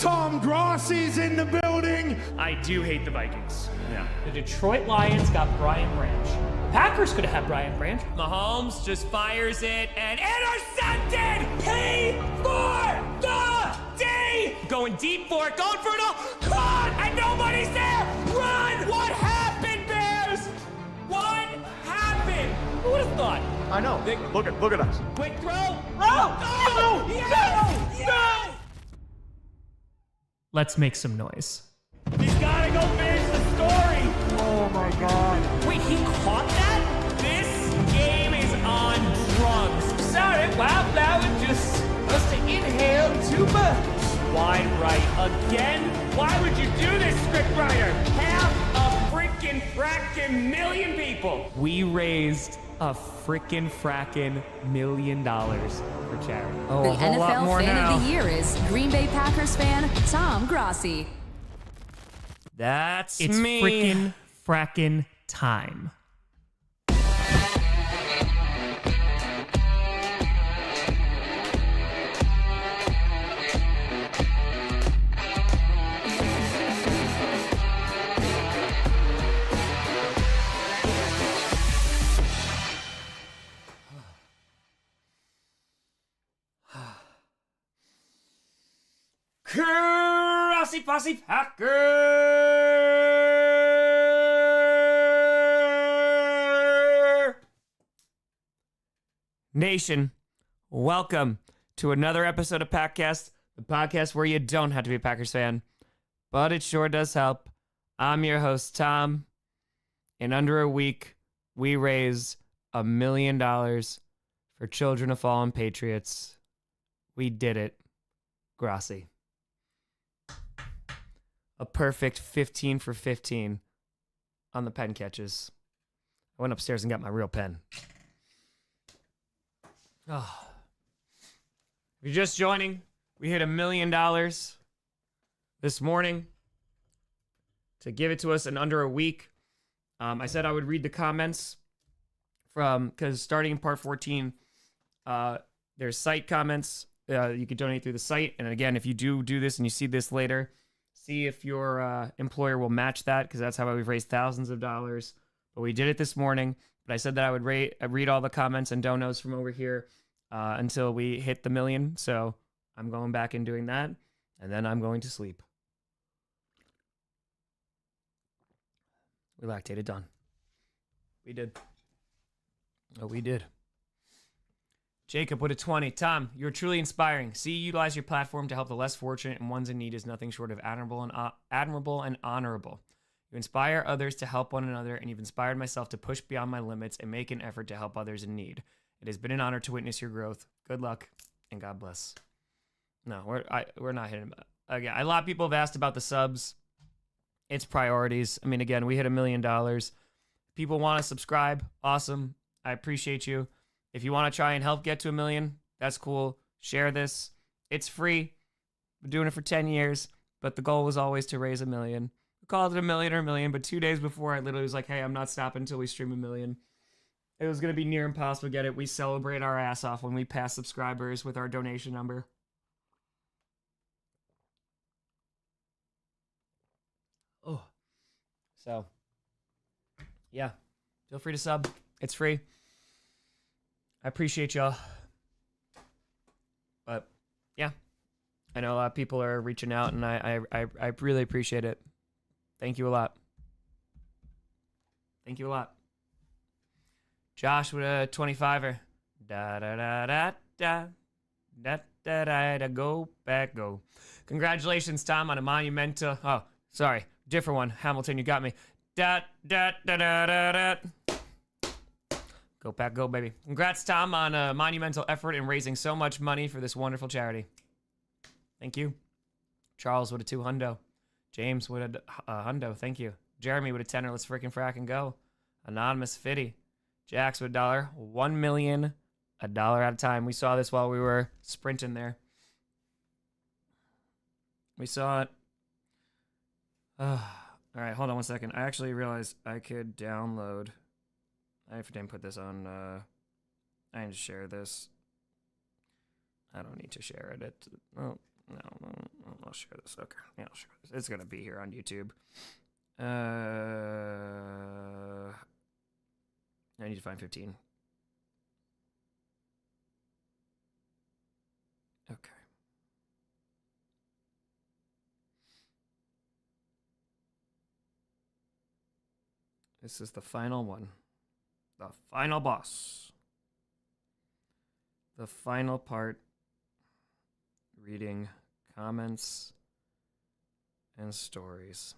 Tom Grossi's in the building. I do hate the Vikings. Yeah. The Detroit Lions got Brian Branch. Packers could have had Brian Branch. Mahomes just fires it and intercepted! P for the D! Going deep for it, going for it all. Caught! And nobody's there! Run! What happened, Bears? What happened? Who would have thought? I know. Look at us. Quick throw. Oh! No! Yes! No! Let's make some noise. He's gotta go finish the story. Oh my God. Wait, he caught that? This game is on drugs. Sorry, Wildflower just must have inhaled too much. Wide right again? Why would you do this, scriptwriter? Half a frackin' million people. We raised a frickin' $1 million for charity. Oh, The a whole lot NFL more Fan now. of the Year is Green Bay Packers fan Tom Grossi. That's It's me. frickin' time. Grossi Posse Packer Nation, welcome to another episode of Packcast, the podcast where you don't have to be a Packers fan, but it sure does help. I'm your host, Tom. In under a week, we raised $1 million for Children of Fallen Patriots. We did it. Grossi. A perfect 15 for 15 on the pen catches. I went upstairs and got my real pen. Oh. If you're just joining, we hit $1 million this morning to give it to us in under a week. I said I would read the comments because starting in part 14, there's site comments. You can donate through the site. And again, if you do this and you see this later, see if your employer will match that, because that's how we've raised thousands of dollars. But we did it this morning. But I said that I would read all the comments and donos from over here until we hit the $1 million. So I'm going back and doing that, and then I'm going to sleep. We lactated, done. We did. Oh, we did. Jacob with a 20. Tom, you're truly inspiring. See, you utilize your platform to help the less fortunate and ones in need is nothing short of admirable and honorable. You inspire others to help one another, and you've inspired myself to push beyond my limits and make an effort to help others in need. It has been an honor to witness your growth. Good luck, and God bless. No, we're not hitting. Again, a lot of people have asked about the subs. It's priorities. I mean, again, we hit $1 million. People want to subscribe. Awesome. I appreciate you. If you want to try and help get to $1 million, that's cool. Share this. It's free. Been doing it for 10 years, but the goal was always to raise $1 million. We called it $1 million or $1 million, but 2 days before, I literally was like, hey, I'm not stopping until we stream $1 million. It was going to be near impossible to get it. We celebrate our ass off when we pass subscribers with our donation number. Oh. So, yeah. Feel free to sub. It's free. I appreciate y'all. But yeah, I know a lot of people are reaching out, and I really appreciate it. Thank you a lot. Thank you a lot. Josh with a 25er. Da da da da da da da da da. Go back, go. Congratulations, Tom, on a monumental. Oh, sorry, different one. Hamilton, you got me. Da da da da da da. Go Pack, go, baby. Congrats, Tom, on a monumental effort in raising so much money for this wonderful charity. Thank you. Charles with a 2 hundo. James with a hundo. Thank you. Jeremy with a 10er. Let's freaking frack and go. Anonymous Fitty. Jax with $1. 1 million, $1 at a time. We saw this while we were sprinting there. We saw it. All right, hold on 1 second. I actually realized I could download. I didn't put this on. I need to share this. I don't need to share it. Oh, No, I'll share this. Okay. Yeah, I'll share this. It's going to be here on YouTube. I need to find 15. Okay. This is the final one. The final boss. The final part. Reading comments and stories.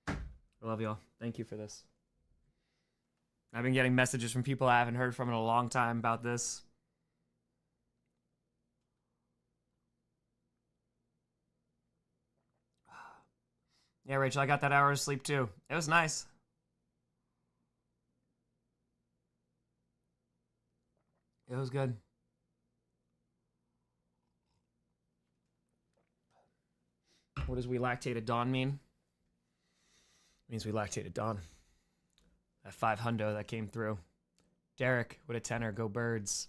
I love y'all. Thank you for this. I've been getting messages from people I haven't heard from in a long time about this. Yeah, Rachel, I got that hour of sleep too. It was nice. It was good. What does we lactated Dawn mean? It means we lactated Dawn. That 500 that came through. Derek, what a tenor. Go Birds.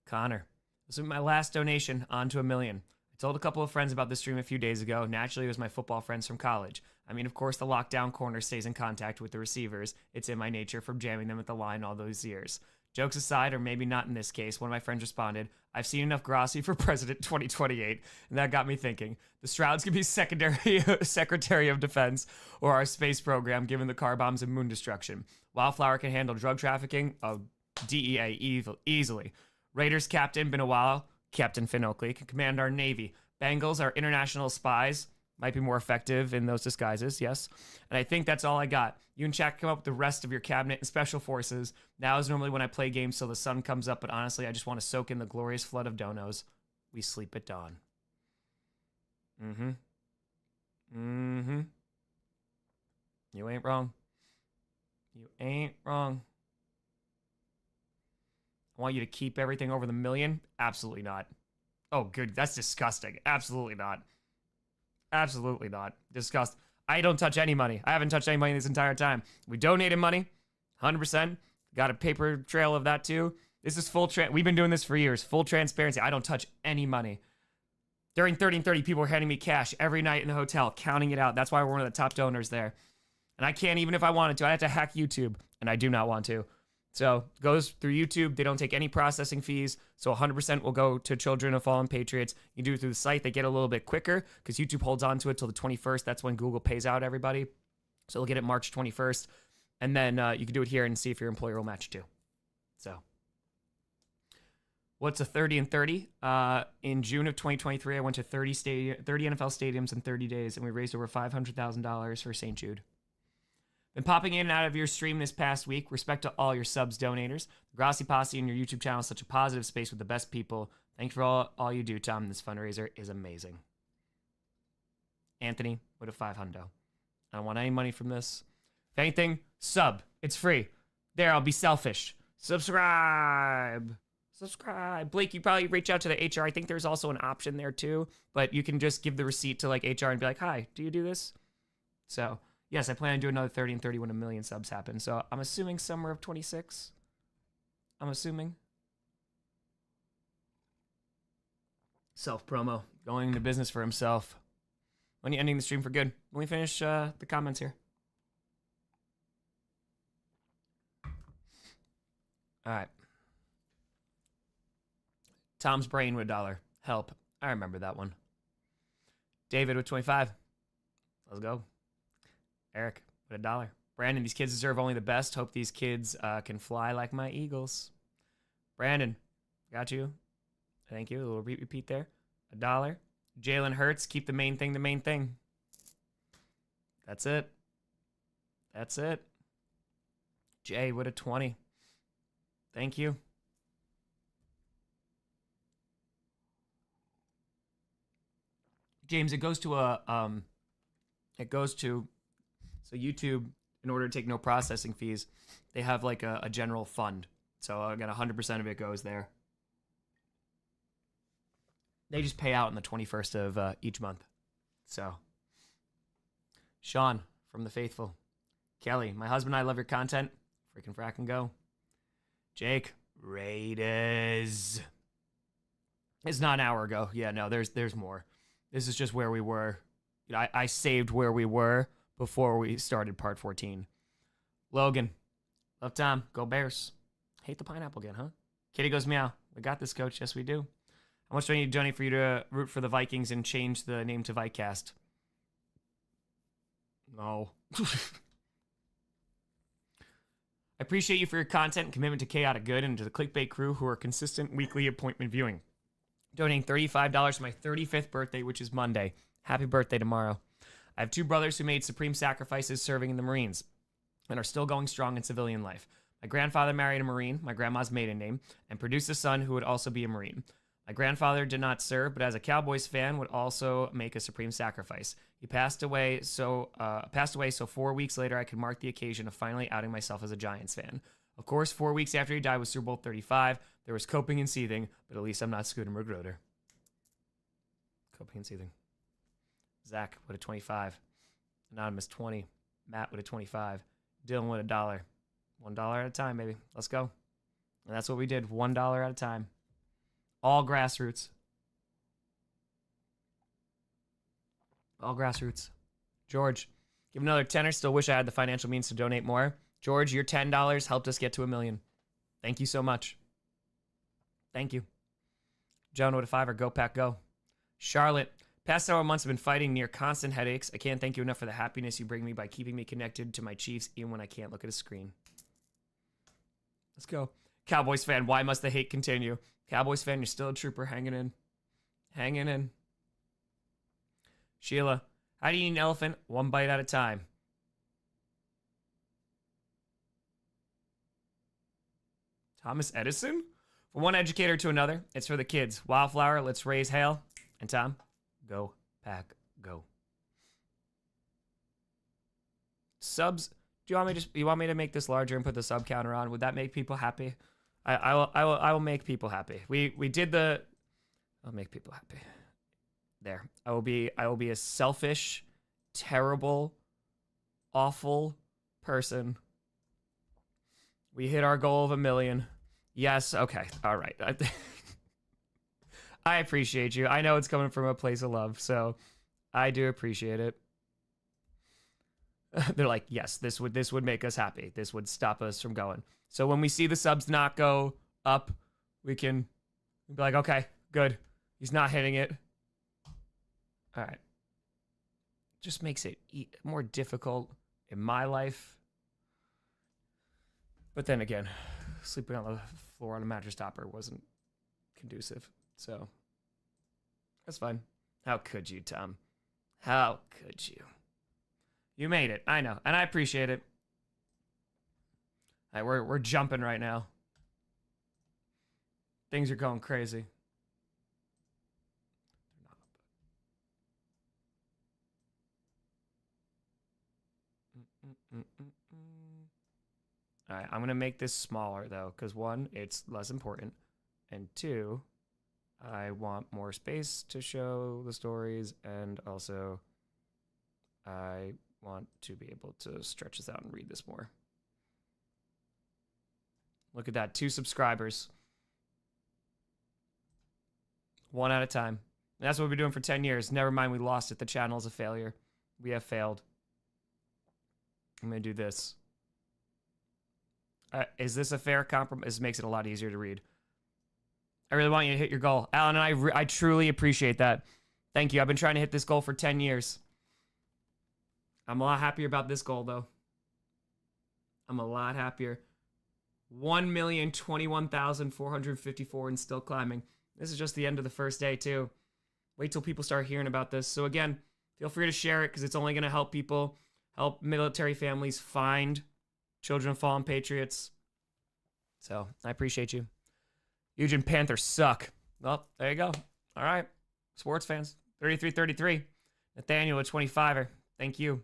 Connor, this was my last donation, on to $1 million. I told a couple of friends about this stream a few days ago. Naturally, it was my football friends from college. I mean, of course, the lockdown corner stays in contact with the receivers. It's in my nature from jamming them at the line all those years. Jokes aside, or maybe not in this case, one of my friends responded, I've seen enough Grossi for President 2028. And that got me thinking. The Strouds could be Secretary of Defense or our space program, given the car bombs and moon destruction. Wildflower can handle drug trafficking. Oh, DEA easily. Raiders captain, been a while. Captain Finn Oakley can command our Navy. Bengals, our international spies. Might be more effective in those disguises, yes. And I think that's all I got. You and Chad come up with the rest of your cabinet and special forces. Now is normally when I play games till the sun comes up, but honestly, I just want to soak in the glorious flood of donos. We sleep at dawn. You ain't wrong. You ain't wrong. I want you to keep everything over the $1 million? Absolutely not. Oh, good. That's disgusting. Absolutely not. Absolutely not. Disgust. I don't touch any money. I haven't touched any money this entire time. We donated money. 100%. Got a paper trail of that too. This is full we've been doing this for years. Full transparency. I don't touch any money. During 30 and 30, people were handing me cash every night in the hotel, counting it out. That's why we're one of the top donors there. And I can't, even if I wanted to, I'd have to hack YouTube, and I do not want to. So it goes through YouTube. They don't take any processing fees. So 100% will go to Children of Fallen Patriots. You do it through the site. They get a little bit quicker because YouTube holds on to it till the 21st. That's when Google pays out everybody. So they'll get it March 21st. And then you can do it here and see if your employer will match too. So what's a 30 and 30? In June of 2023, I went to 30 NFL stadiums in 30 days, and we raised over $500,000 for St. Jude. Been popping in and out of your stream this past week. Respect to all your subs donators. The Grossi Posse and your YouTube channel is such a positive space with the best people. Thanks for all you do, Tom. This fundraiser is amazing. Anthony, what a 500. I don't want any money from this. If anything, sub. It's free. There, I'll be selfish. Subscribe. Blake, you probably reach out to the HR. I think there's also an option there too, but you can just give the receipt to like HR and be like, hi, do you do this? So yes, I plan on doing another 30 and 30 when 1 million subs happen. So I'm assuming summer of 26. I'm assuming. Self-promo. Going into business for himself. When you ending the stream for good. Let me finish the comments here. All right. Tom's brain with $1. Help. I remember that one. David with 25. Let's go. Eric with $1. Brandon, these kids deserve only the best. Hope these kids can fly like my Eagles. Brandon, got you. Thank you. A little repeat there. $1. Jalen Hurts, keep the main thing the main thing. That's it. That's it. Jay with a 20. Thank you. James, it goes to so YouTube, in order to take no processing fees, they have like a general fund. So again, 100% of it goes there. They just pay out on the 21st of each month. So, Sean from the Faithful. Kelly, my husband and I love your content. Freaking frack and go. Jake, Raiders. It's not an hour ago. Yeah, no, there's more. This is just where we were. You know, I saved where we were before we started part 14. Logan, love Tom. Go Bears. Hate the pineapple again, huh? Kitty goes meow. We got this, coach. Yes, we do. How much do I need to donate for you to root for the Vikings and change the name to Vikecast? No. I appreciate you for your content and commitment to chaotic good and to the clickbait crew who are consistent weekly appointment viewing. Donating $35 for my 35th birthday, which is Monday. Happy birthday tomorrow. I have two brothers who made supreme sacrifices serving in the Marines and are still going strong in civilian life. My grandfather married a Marine, my grandma's maiden name, and produced a son who would also be a Marine. My grandfather did not serve, but as a Cowboys fan, would also make a supreme sacrifice. He passed away, so 4 weeks later, I could mark the occasion of finally outing myself as a Giants fan. Of course, 4 weeks after he died was Super Bowl 35. There was coping and seething, but at least I'm not Scooter McGroder. Coping and seething. Zach with a 25. Anonymous 20. Matt with a 25. Dylan with $1. $1 at a time, baby. Let's go. And that's what we did. $1 at a time. All grassroots. All grassroots. George, give another tenner. Still wish I had the financial means to donate more. George, your $10 helped us get to 1 million. Thank you so much. Thank you. Jonah with a $5. Go Pack Go. Charlotte, past several months have been fighting near constant headaches. I can't thank you enough for the happiness you bring me by keeping me connected to my Chiefs even when I can't look at a screen. Let's go. Cowboys fan, why must the hate continue? Cowboys fan, you're still a trooper, hanging in. Hanging in. Sheila, how do you eat an elephant? One bite at a time. Thomas Edison? From one educator to another, it's for the kids. Wildflower, let's raise hail. And Tom, go, Pack, go. Subs, do you want me to make this larger and put the sub counter on? Would that make people happy? I will make people happy. I'll make people happy. There. I will be a selfish, terrible, awful person. We hit our goal of 1 million. Yes, okay. All right. I appreciate you. I know it's coming from a place of love, so I do appreciate it. They're like, yes, this would make us happy. This would stop us from going. So when we see the subs not go up, we can be like, okay, good. He's not hitting it. All right. Just makes it more difficult in my life. But then again, sleeping on the floor on a mattress topper wasn't conducive. So that's fine. How could you, Tom? How could you? You made it. I know. And I appreciate it. All right, we're jumping right now. Things are going crazy. All right, I'm going to make this smaller, though, because one, it's less important. And two, I want more space to show the stories. And also, I want to be able to stretch this out and read this more. Look at that. 2 subscribers. 1 at a time. And that's what we've been doing for 10 years. Never mind, we lost it. The channel is a failure. We have failed. I'm going to do this. Is this a fair compromise? This makes it a lot easier to read. I really want you to hit your goal. Alan, and I truly appreciate that. Thank you. I've been trying to hit this goal for 10 years. I'm a lot happier about this goal, though. I'm a lot happier. 1,021,454 and still climbing. This is just the end of the first day, too. Wait till people start hearing about this. So again, feel free to share it because it's only going to help people, help military families find Children of Fallen Patriots. So I appreciate you. Eugen Panthers suck. Well, there you go. All right. Sports fans. 33-33. Nathaniel at 25er. Thank you.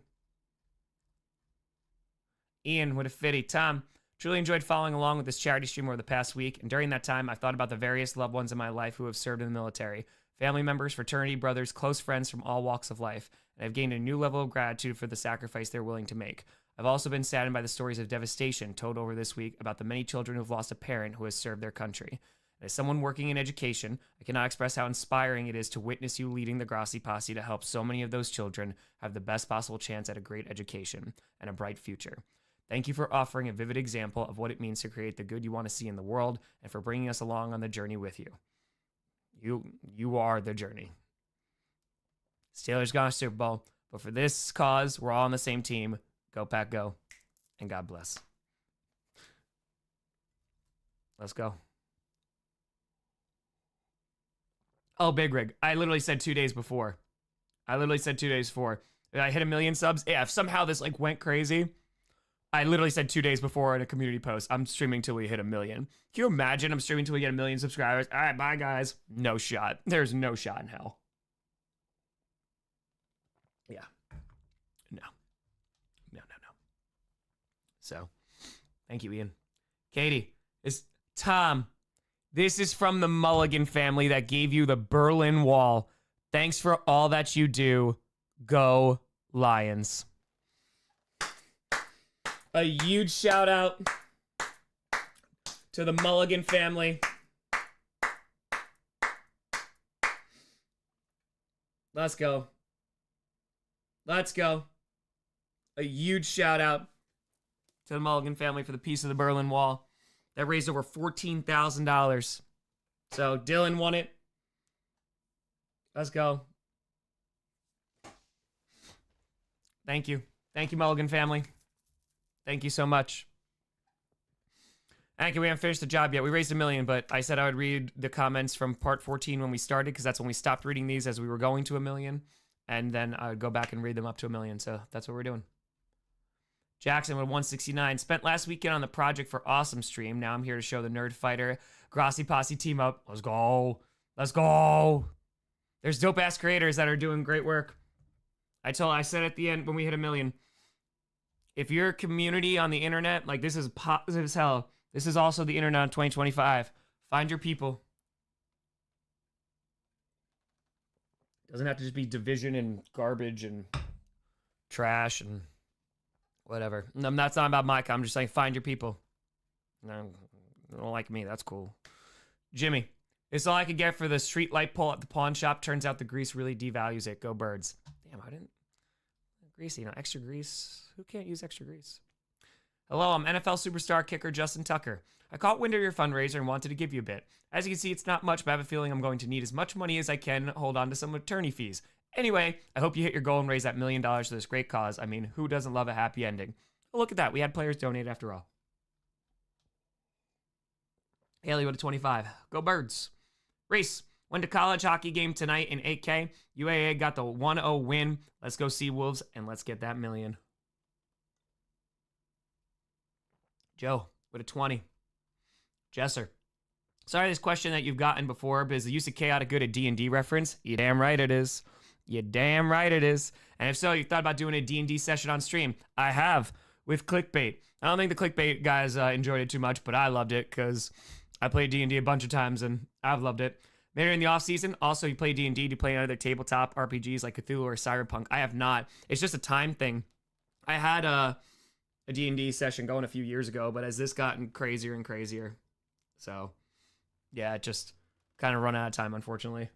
Ian with a 50. Tom, truly enjoyed following along with this charity stream over the past week, and during that time, I've thought about the various loved ones in my life who have served in the military. family members, fraternity brothers, close friends from all walks of life, and I've gained a new level of gratitude for the sacrifice they're willing to make. I've also been saddened by the stories of devastation told over this week about the many children who've lost a parent who has served their country. And as someone working in education, I cannot express how inspiring it is to witness you leading the Grossi posse to help so many of those children have the best possible chance at a great education and a bright future. Thank you for offering a vivid example of what it means to create the good you want to see in the world and for bringing us along on the journey with you. You are the journey. Steelers got a Super Bowl, but for this cause, we're all on the same team. Go Pack Go, and God bless. Let's go. Oh, Big Rig. I literally said 2 days before. I hit 1 million subs. Yeah, if somehow this like went crazy, I literally said 2 days before in a community post, I'm streaming till we hit 1 million. Can you imagine I'm streaming till we get 1 million subscribers? All right, bye guys. No shot. There's no shot in hell. Yeah. No. So, thank you, Ian. Katie, Tom. This is from the Mulligan family that gave you the Berlin Wall. Thanks for all that you do. Go Lions. A huge shout out to the Mulligan family. Let's go. A huge shout out to the Mulligan family for the piece of the Berlin Wall. That raised over $14,000. So Dylan won it. Let's go. Thank you. Thank you, Mulligan family. Thank you so much. Thank you. We haven't finished the job yet. We raised 1 million, but I said I would read the comments from part 14 when we started, because that's when we stopped reading these as we were going to 1 million. And then I would go back and read them up to 1 million. So that's what we're doing. Jackson with 169. Spent last weekend on the Project for Awesome stream. Now I'm here to show the Nerd Fighter Grossi Posse team up. Let's go. Let's go. There's dope-ass creators that are doing great work. I said at the end when we hit 1 million, if you're a community on the internet, like this is positive as hell. This is also the internet in 2025. Find your people. It doesn't have to just be division and garbage and trash and whatever. No, that's not about Mike. I'm just saying find your people. No, you don't like me. That's cool. Jimmy, it's all I could get for the street light pole at the pawn shop. Turns out the grease really devalues it. Go Birds. Damn, I didn't. Greasy, extra grease. Who can't use extra grease? Hello, I'm NFL superstar kicker Justin Tucker. I caught wind of your fundraiser and wanted to give you a bit. As you can see, it's not much, but I have a feeling I'm going to need as much money as I can hold on to some attorney fees. Anyway, I hope you hit your goal and raise that $1 million for this great cause. I mean, who doesn't love a happy ending? Well, look at that. We had players donate after all. Haley with a 25. Go Birds. Reese, went to college hockey game tonight in 8K. UAA got the 1-0 win. Let's go see Wolves and let's get that $1 million. Joe with a 20. Jesser. Sorry, this question that you've gotten before, but is the use of chaotic good a D&D reference? You damn right it is. You damn right it is. And if so, you thought about doing a D&D session on stream? I have, with clickbait. I don't think the clickbait guys enjoyed it too much, but I loved it because I played D&D a bunch of times and I've loved it. Later in the off season, also you play D&D, do you play other tabletop RPGs like Cthulhu or Cyberpunk? I have not. It's just a time thing. I had a D&D session going a few years ago, but as this gotten crazier and crazier, so yeah, it just kind of run out of time, unfortunately.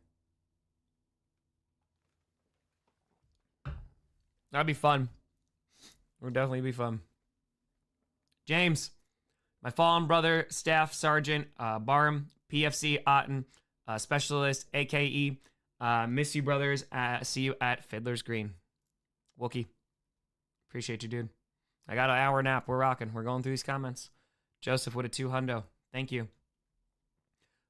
That'd be fun. It would definitely be fun. James, my fallen brother, Staff Sergeant, Barham, PFC Otten, Specialist, AKE, miss you, brothers. See you at Fiddler's Green. Wookie, appreciate you, dude. I got an hour nap. We're rocking. We're going through these comments. Joseph with a 2 hundo. Thank you.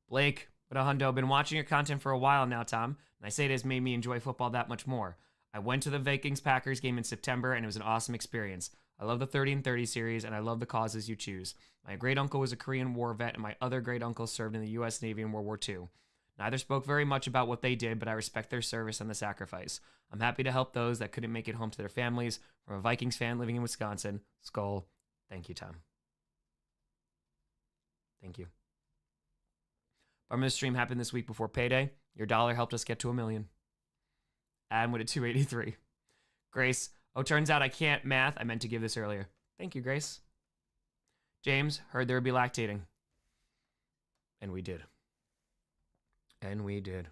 Blake with a hundo. Been watching your content for a while now, Tom, and I say it has made me enjoy football that much more. I went to the Vikings-Packers game in September, and it was an awesome experience. I love the 30 and 30 series, and I love the causes you choose. My great-uncle was a Korean War vet, and my other great-uncle served in the U.S. Navy in World War II. Neither spoke very much about what they did, but I respect their service and the sacrifice. I'm happy to help those that couldn't make it home to their families. From a Vikings fan living in Wisconsin, Skull. Thank you, Tom. Thank you. Our stream happened this week before payday. Your dollar helped us get to 1 million. Adam with a 283. Grace, oh, turns out I can't math. I meant to give this earlier. Thank you, Grace. James, heard there would be lactating. And we did. And we did.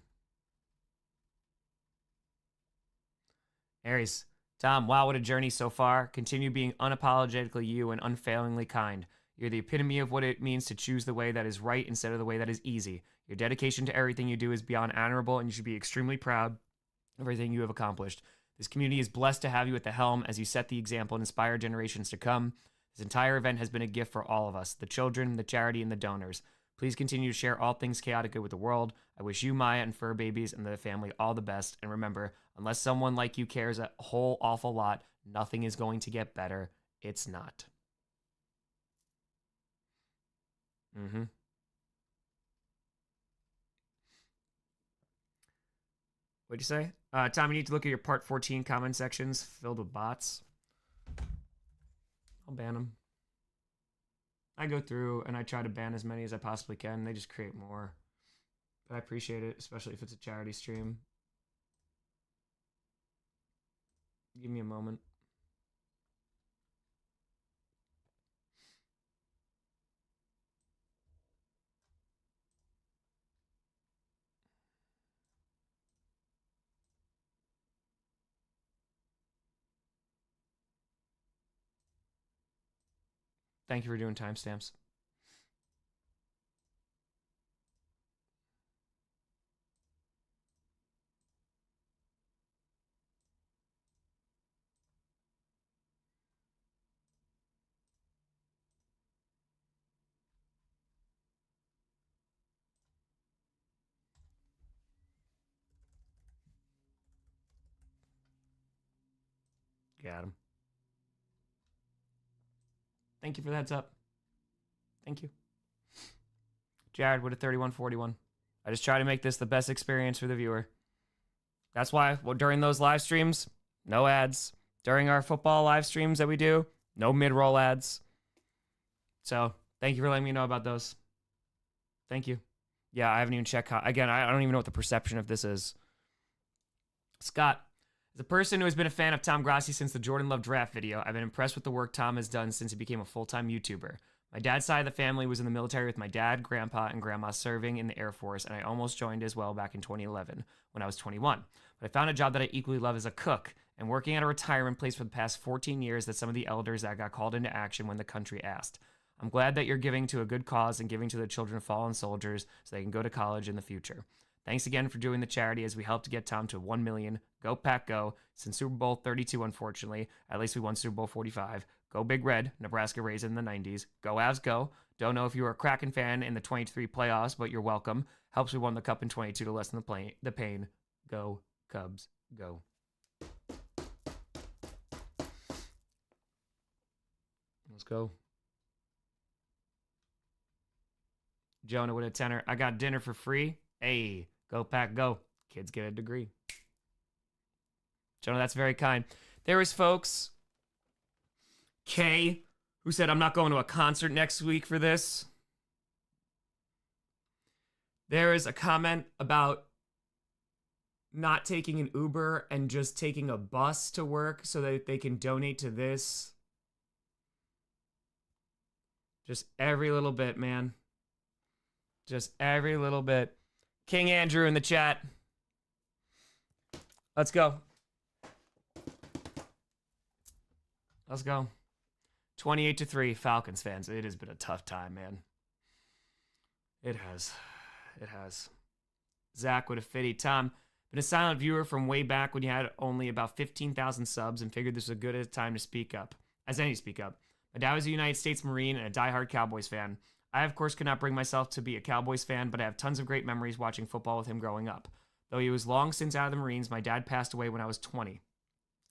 Aries, Tom, wow, what a journey so far. Continue being unapologetically you and unfailingly kind. You're the epitome of what it means to choose the way that is right instead of the way that is easy. Your dedication to everything you do is beyond honorable, and you should be extremely proud of everything you have accomplished. This community is blessed to have you at the helm as you set the example and inspire generations to come. This entire event has been a gift for all of us, the children, the charity, and the donors. Please continue to share all things chaotic good with the world. I wish you, Maya, and fur babies and the family all the best. And remember, unless someone like you cares a whole awful lot, nothing is going to get better. It's not. What'd you say? Tom, you need to look at your part 14 comment sections filled with bots. I'll ban them. I go through and I try to ban as many as I possibly can. They just create more. But I appreciate it, especially if it's a charity stream. Give me a moment. Thank you for doing timestamps. Got him. Thank you for the heads up. Thank you. Jared with a 3141. I just try to make this the best experience for the viewer. That's why, well, during those live streams, no ads. During our football live streams that we do, no mid-roll ads. So, thank you for letting me know about those. Thank you. Yeah, I haven't even checked how, again, I don't even know what the perception of this is. Scott, as a person who has been a fan of Tom Grossi since the Jordan Love draft video, I've been impressed with the work Tom has done since he became a full-time YouTuber. My dad's side of the family was in the military with my dad, grandpa, and grandma serving in the Air Force, and I almost joined as well back in 2011 when I was 21. But I found a job that I equally love as a cook and working at a retirement place for the past 14 years that some of the elders that got called into action when the country asked. I'm glad that you're giving to a good cause and giving to the children of fallen soldiers so they can go to college in the future. Thanks again for doing the charity as we helped to get Tom to 1 million. Go Pack Go. Since Super Bowl 32, unfortunately. At least we won Super Bowl 45. Go Big Red. Nebraska raised in the 90s. Go Avs Go. Don't know if you were a Kraken fan in the 23 playoffs, but you're welcome. Helps we won the Cup in 22 to lessen the pain. Go Cubs. Go. Let's go. Jonah with a tenner. I got dinner for free. Hey, go Pack Go. Kids get a degree. Jonah, that's very kind. There was folks, Kay, who said, I'm not going to a concert next week for this. There is a comment about not taking an Uber and just taking a bus to work so that they can donate to this. Just every little bit, man. Just every little bit. King Andrew in the chat. Let's go. Let's go. 28-3, Falcons fans. It has been a tough time, man. It has. It has. Zach with a fitty. Tom, been a silent viewer from way back when you had only about 15,000 subs and figured this was a good time to speak up. As any to speak up. My dad was a United States Marine and a diehard Cowboys fan. I, of course, could not bring myself to be a Cowboys fan, but I have tons of great memories watching football with him growing up. Though he was long since out of the Marines, my dad passed away when I was 20.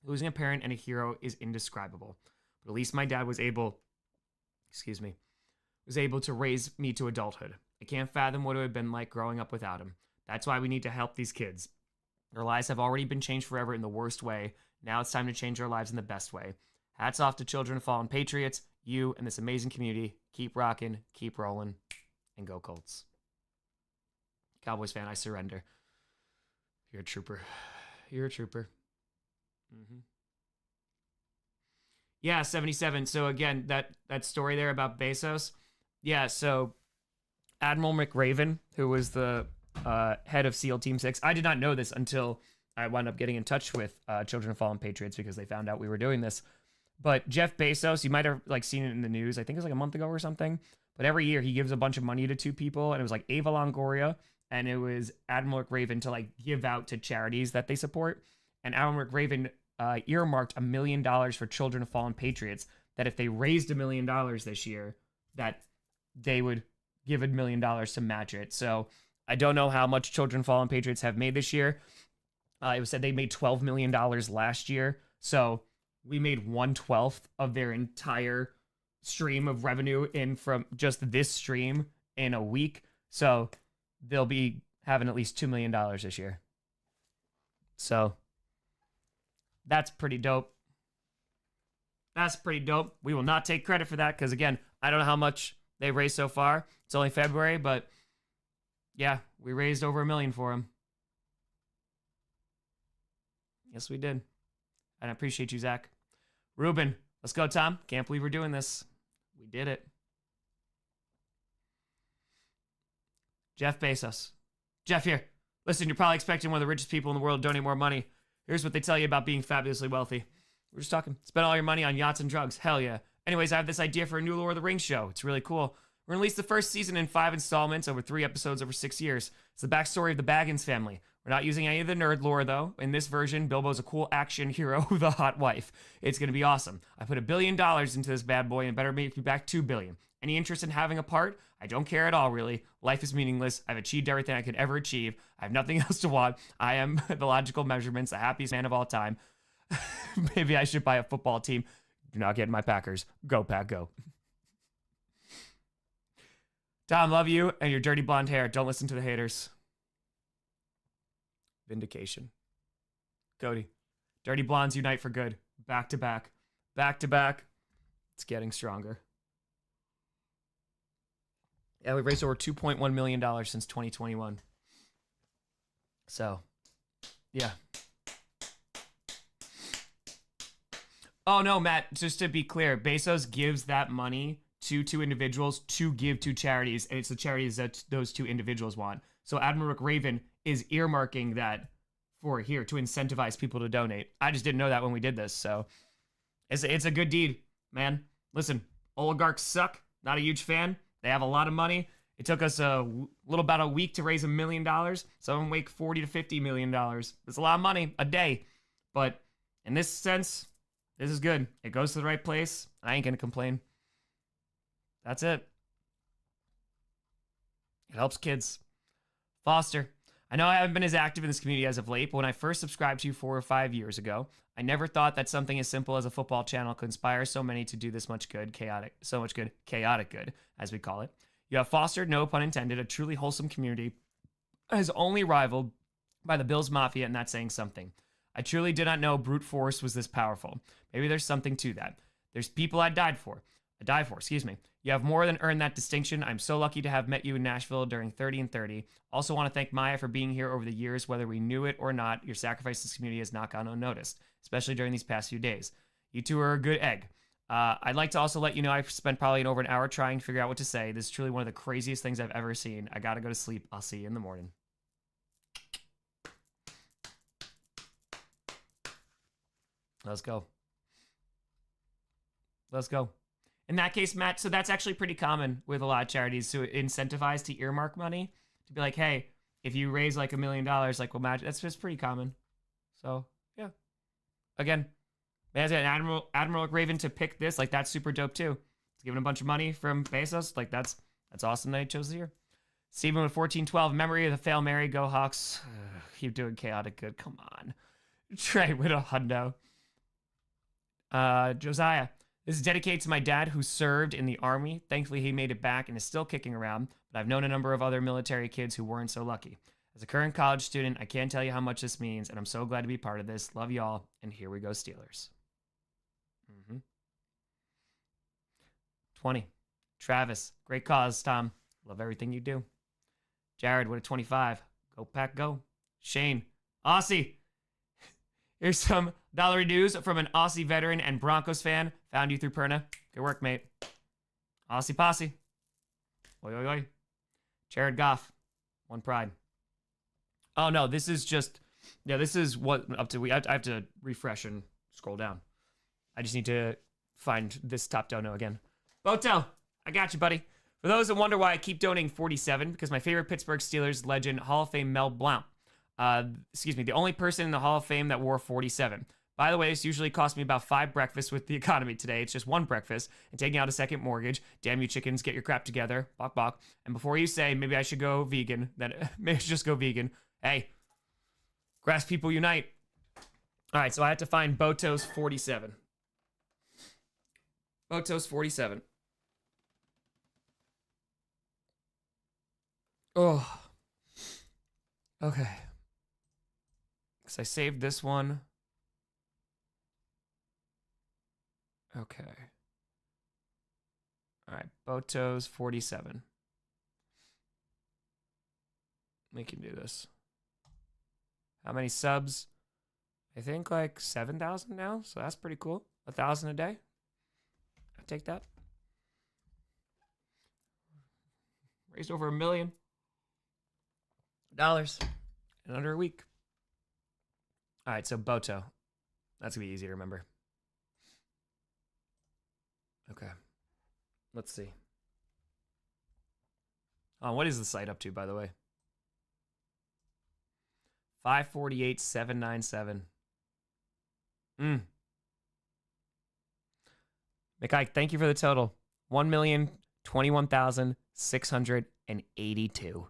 Losing a parent and a hero is indescribable. But at least my dad was able to raise me to adulthood. I can't fathom what it would have been like growing up without him. That's why we need to help these kids. Their lives have already been changed forever in the worst way. Now it's time to change their lives in the best way. Hats off to Children of Fallen Patriots, you and this amazing community. Keep rocking, keep rolling, and go Colts. Cowboys fan, I surrender. You're a trooper. You're a trooper. Mm-hmm. Yeah, 77. So again, that story there about Bezos. Yeah, so Admiral McRaven, who was the head of SEAL Team 6. I did not know this until I wound up getting in touch with Children of Fallen Patriots because they found out we were doing this. But Jeff Bezos, you might have like seen it in the news. I think it was like a month ago or something. But every year he gives a bunch of money to two people, and it was like Ava Longoria and it was Admiral McRaven to like give out to charities that they support. And Admiral McRaven earmarked $1 million for Children of Fallen Patriots. That if they raised $1 million this year, that they would give $1 million to match it. So I don't know how much Children of Fallen Patriots have made this year. It was said they made $12 million last year. So we made 1/12 of their entire stream of revenue in from just this stream in a week. So they'll be having at least $2 million this year. So that's pretty dope. That's pretty dope. We will not take credit for that because, again, I don't know how much they've raised so far. It's only February, but yeah, we raised over $1 million for them. Yes, we did. And I appreciate you, Zach. Ruben, let's go, Tom. Can't believe we're doing this. We did it. Jeff Bezos. Jeff here. Listen, you're probably expecting one of the richest people in the world to donate more money. Here's what they tell you about being fabulously wealthy. We're just talking. Spend all your money on yachts and drugs. Hell yeah. Anyways, I have this idea for a new Lord of the Rings show. It's really cool. We're going to release the first season in 5 installments over 3 episodes over 6 years. It's the backstory of the Baggins family. We're not using any of the nerd lore, though. In this version, Bilbo's a cool action hero with a hot wife. It's going to be awesome. I put $1 billion into this bad boy and better make me back $2 billion. Any interest in having a part? I don't care at all, really. Life is meaningless. I've achieved everything I could ever achieve. I have nothing else to want. I am, the logical measurements, the happiest man of all time. Maybe I should buy a football team. Do not get in my Packers. Go, Pack, go. Tom, love you and your dirty blonde hair. Don't listen to the haters. Vindication. Cody. Dirty blondes unite for good. Back to back. Back to back. It's getting stronger. Yeah, we've raised over $2.1 million since 2021. So, yeah. Oh, no, Matt, just to be clear, Bezos gives that money to 2 individuals to give to charities, and it's the charities that those 2 individuals want. So Admiral McRaven is earmarking that for here to incentivize people to donate. I just didn't know that when we did this, so it's a good deed, man. Listen, oligarchs suck. Not a huge fan. They have a lot of money. It took us about a week to raise $1 million. Some of them make $40 to $50 million. It's a lot of money a day, but in this sense, this is good. It goes to the right place. I ain't gonna complain. That's it. It helps kids. Foster. I know I haven't been as active in this community as of late, but when I first subscribed to you 4 or 5 years ago, I never thought that something as simple as a football channel could inspire so many to do this much good, chaotic good, as we call it. You have fostered, no pun intended, a truly wholesome community that is only rivaled by the Bills Mafia, and that's saying something. I truly did not know brute force was this powerful. Maybe there's something to that. There's people I died for. You have more than earned that distinction. I'm so lucky to have met you in Nashville during 30 and 30. Also want to thank Maya for being here over the years, whether we knew it or not. Your sacrifice to this community has not gone unnoticed, especially during these past few days. You two are a good egg. I'd like to also let you know I've spent probably over an hour trying to figure out what to say. This is truly one of the craziest things I've ever seen. I gotta go to sleep. I'll see you in the morning. Let's go. Let's go. In that case, Matt, so that's actually pretty common with a lot of charities to incentivize to earmark money. To be like, hey, if you raise like $1 million, like we'll match. That's just pretty common. So, yeah. Again, as an Admiral McRaven to pick this, like that's super dope too. It's giving a bunch of money from Bezos. Like that's awesome that he chose the year. Steven with 1412, memory of the Fail Mary, go Hawks. Keep doing chaotic good. Come on. Trey with a hundo. Josiah. This is dedicated to my dad who served in the Army. Thankfully, he made it back and is still kicking around, but I've known a number of other military kids who weren't so lucky. As a current college student, I can't tell you how much this means, and I'm so glad to be part of this. Love y'all, and here we go, Steelers. 20. Travis, great cause, Tom. Love everything you do. Jared, what a 25. Go Pack, go. Shane, Aussie. Here's some dollar news from an Aussie veteran and Broncos fan. Found you through Perna. Good work, mate. Aussie posse. Oi, oi, oi. Jared Goff. One pride. Oh, no, this is just... Yeah, this is what up to... I have to refresh and scroll down. I just need to find this top dono again. Boto, I got you, buddy. For those that wonder why I keep donating 47, because my favorite Pittsburgh Steelers legend, Hall of Fame Mel Blount. The only person in the Hall of Fame that wore 47. By the way, this usually cost me about 5 breakfasts with the economy today. It's just 1 breakfast and taking out a second mortgage. Damn you chickens, get your crap together. Bok bok. And before you say, maybe I should go vegan, then maybe I should just go vegan. Hey, grass people unite. All right, so I had to find Boto's 47. Boto's 47. Oh. Okay. Because I saved this one. Okay. All right, Boto's 47. We can do this. How many subs? I think like 7,000 now, so that's pretty cool. 1,000 a day. I'll take that. Raised over $1 million in under a week. All right, so Boto. That's going to be easy to remember. Okay. Let's see. Oh, what is the site up to, by the way? 548,797. McIke, thank you for the total. 1,021,682.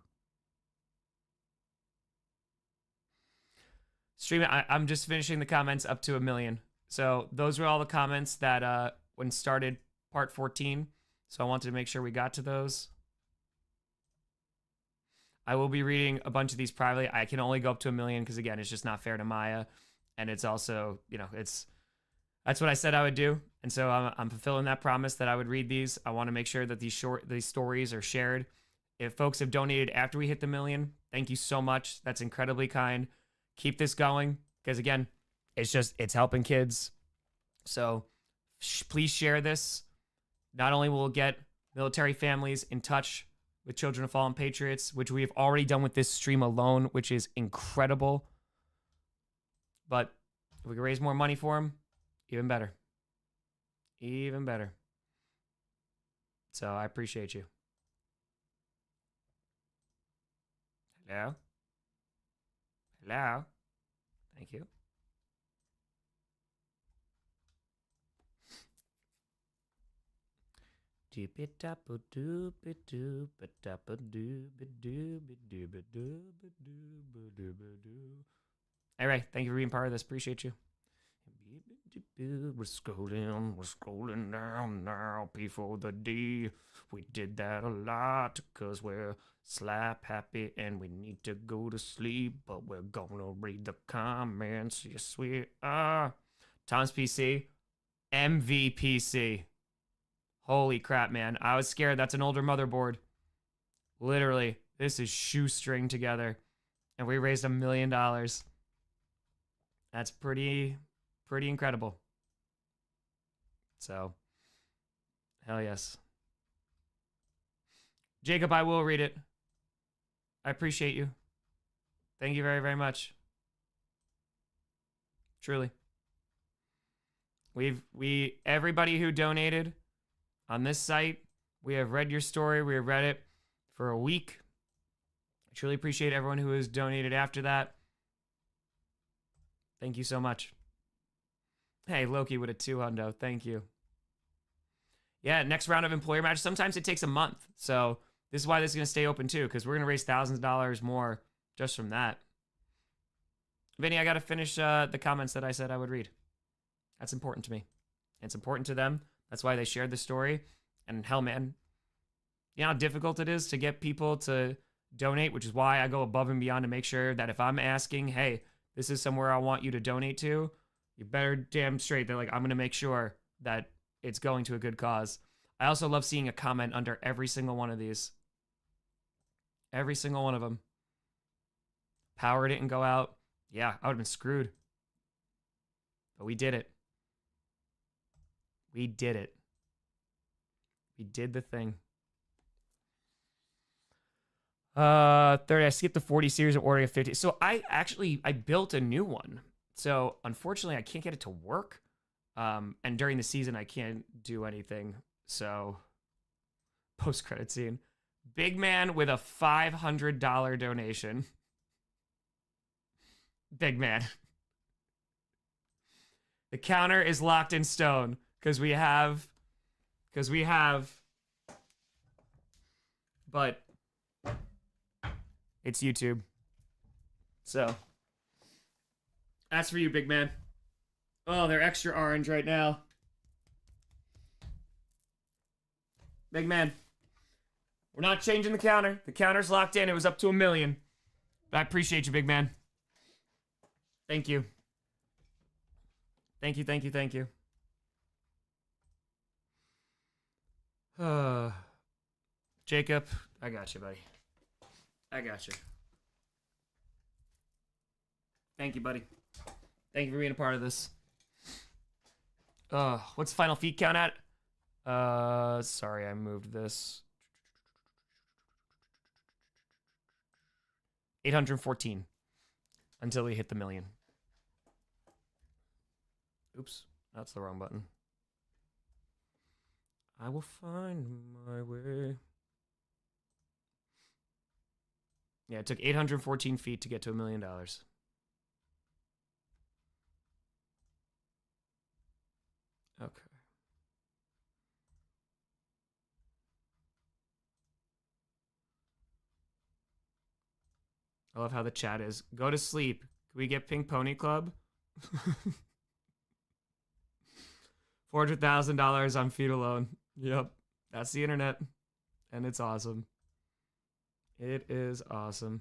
Streaming, I'm just finishing the comments up to 1 million. So those were all the comments that when started part 14. So I wanted to make sure we got to those. I will be reading a bunch of these privately. I can only go up to 1 million because, again, it's just not fair to Maya. And it's also, that's what I said I would do. And so I'm fulfilling that promise that I would read these. I want to make sure that these stories are shared. If folks have donated after we hit the 1 million, thank you so much. That's incredibly kind. Keep this going because, again, it's helping kids. So please share this. Not only will it get military families in touch with Children of Fallen Patriots, which we have already done with this stream alone, which is incredible. But if we can raise more money for them, even better. Even better. So I appreciate you. Hello? Hello? Thank you. All right, thank you for being part of this. Appreciate you. We're scrolling down now before the D. We did that a lot because we're slap happy and we need to go to sleep, but we're gonna read the comments. Yes, we are. Tom's PC, MVPC. Holy crap, man. I was scared. That's an older motherboard. Literally, this is shoestring together. And we raised $1 million. That's pretty incredible. So, hell yes. Jacob, I will read it. I appreciate you. Thank you very, very much. Truly. Everybody who donated on this site, we have read your story. We have read it for a week. I truly appreciate everyone who has donated after that. Thank you so much. Hey, Loki with a 200. Thank you. Yeah, next round of employer match. Sometimes it takes a month. So this is why this is going to stay open too, because we're going to raise thousands of dollars more just from that. Vinny, I got to finish the comments that I said I would read. That's important to me. It's important to them. That's why they shared the story. And hell, man, you know how difficult it is to get people to donate, which is why I go above and beyond to make sure that if I'm asking, hey, this is somewhere I want you to donate to, you better damn straight that like I'm going to make sure that it's going to a good cause. I also love seeing a comment under every single one of these. Every single one of them. Power didn't go out. Yeah, I would have been screwed. But we did it. We did it. We did the thing. 30, I skipped the 40 series of ordering a 50. So I built a new one. So unfortunately I can't get it to work. And during the season I can't do anything. So post-credit scene. Big man with a $500 donation. Big man. The counter is locked in stone because we have, but it's YouTube. So that's for you, big man. Oh, they're extra orange right now. Big man. We're not changing the counter. The counter's locked in. It was up to $1 million. But I appreciate you, big man. Thank you. Thank you, thank you, thank you. Jacob, I got you, buddy. I got you. Thank you, buddy. Thank you for being a part of this. What's the final feet count at? Sorry, I moved this. 814 until we hit the 1 million. Oops, that's the wrong button. I will find my way. Yeah, it took 814 feet to get to $1 million. Okay. I love how the chat is. Go to sleep. Can we get Pink Pony Club? $400,000 on feet alone. Yep. That's the internet. And it's awesome. It is awesome.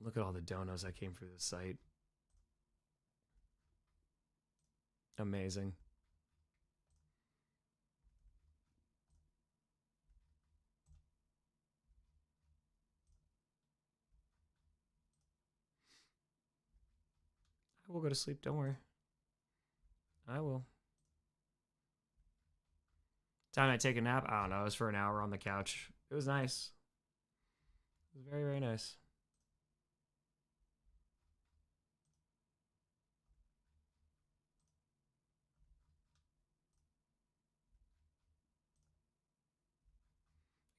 Look at all the donos that came through the site. Amazing. I will go to sleep, don't worry. I will. Time I take a nap? I don't know. It was for an hour on the couch. It was nice. It was very, very nice.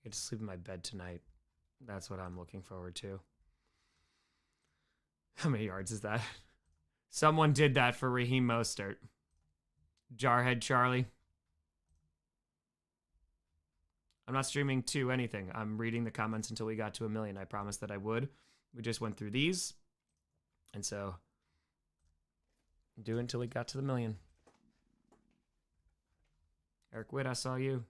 I get to sleep in my bed tonight. That's what I'm looking forward to. How many yards is that? Someone did that for Raheem Mostert. Jarhead Charlie. I'm not streaming to anything. I'm reading the comments until we got to 1 million. I promised that I would. We just went through these. And so, do it until we got to the 1 million. Eric Witt, I saw you.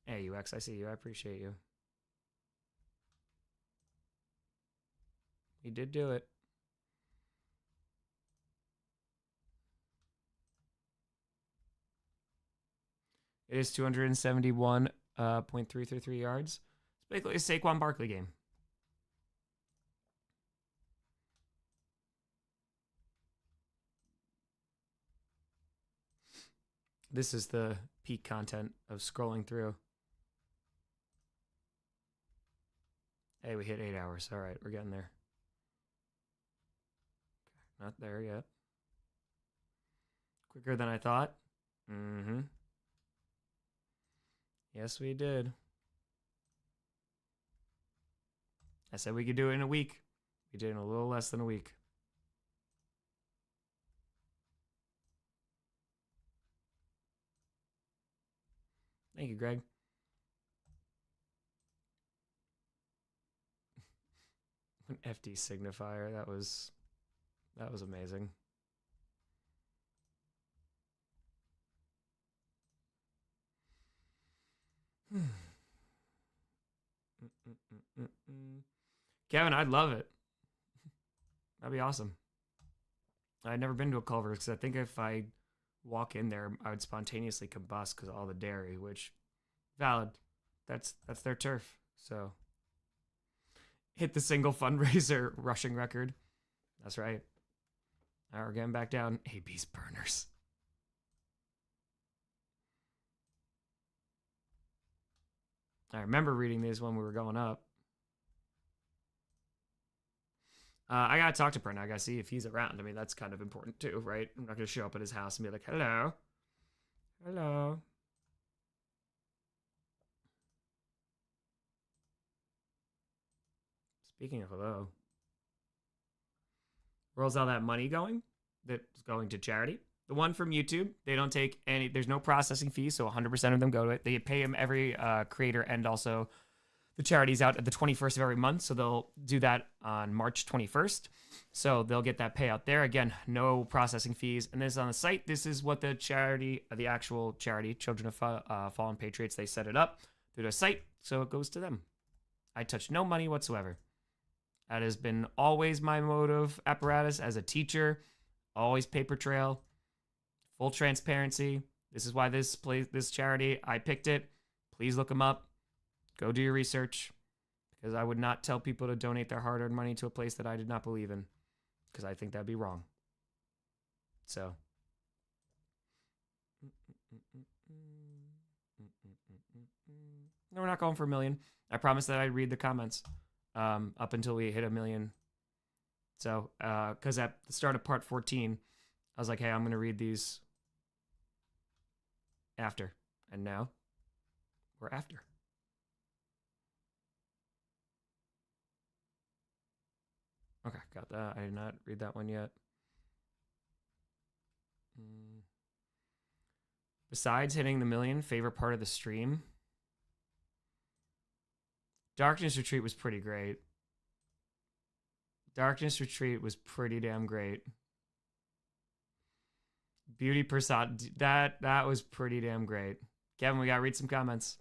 Hey, UX, I see you. I appreciate you. You did do it. It is 271.333 yards. It's basically a Saquon Barkley game. This is the peak content of scrolling through. Hey, we hit 8 hours. All right, we're getting there. Okay, not there yet. Quicker than I thought. Mm-hmm. Yes, we did. I said we could do it in a week. We did it in a little less than a week. Thank you, Greg. An FD signifier. That was amazing. Kevin, I'd love it. That'd be awesome. I've never been to a Culver's because I think if I walk in there, I would spontaneously combust because of all the dairy, which, valid. That's their turf. So, hit the single fundraiser rushing record. That's right. All right, we're getting back down. AB's burners. I remember reading these when we were going up. I gotta talk to Brent. I gotta see if he's around. I mean, that's kind of important too, right? I'm not gonna show up at his house and be like, hello. Hello. Speaking of hello. Where's all that money going? That's going to charity. The one from YouTube, they don't take any, there's no processing fees, so 100% of them go to it. They pay him every creator, and also the charity's out at the 21st of every month, so they'll do that on March 21st. So they'll get that payout there. Again, no processing fees. And this is on the site. This is what the charity, the actual charity, Children of Fallen Patriots, they set it up through their site, so it goes to them. I touch no money whatsoever. That has been always my motive apparatus as a teacher. Always paper trail, full transparency. This is why this charity, I picked it. Please look them up. Go do your research, because I would not tell people to donate their hard-earned money to a place that I did not believe in, because I think that'd be wrong. So. No, we're not going for 1 million. I promised that I'd read the comments up until we hit 1 million. So, because at the start of part 14, I was like, hey, I'm going to read these after. And now we're after. Okay, got that. I did not read that one yet. Besides hitting the 1 million, favorite part of the stream? Darkness Retreat was pretty great. Darkness Retreat was pretty damn great. Beauty Prasad, that was pretty damn great. Kevin, we gotta read some comments.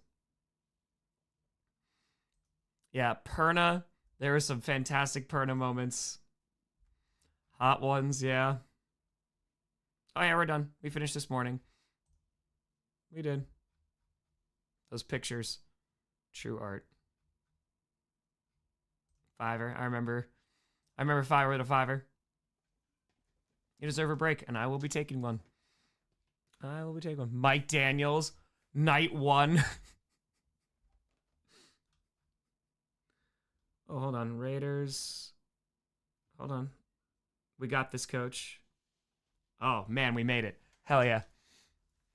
Yeah, Perna. There were some fantastic Perna moments. Hot ones, yeah. Oh yeah, we're done. We finished this morning. We did. Those pictures. True art. Fiverr. I remember Fiverr with a $5. You deserve a break, and I will be taking one. I will be taking one. Mike Daniels, night 1. Oh, hold on. Raiders. Hold on. We got this, coach. Oh, man, we made it. Hell yeah.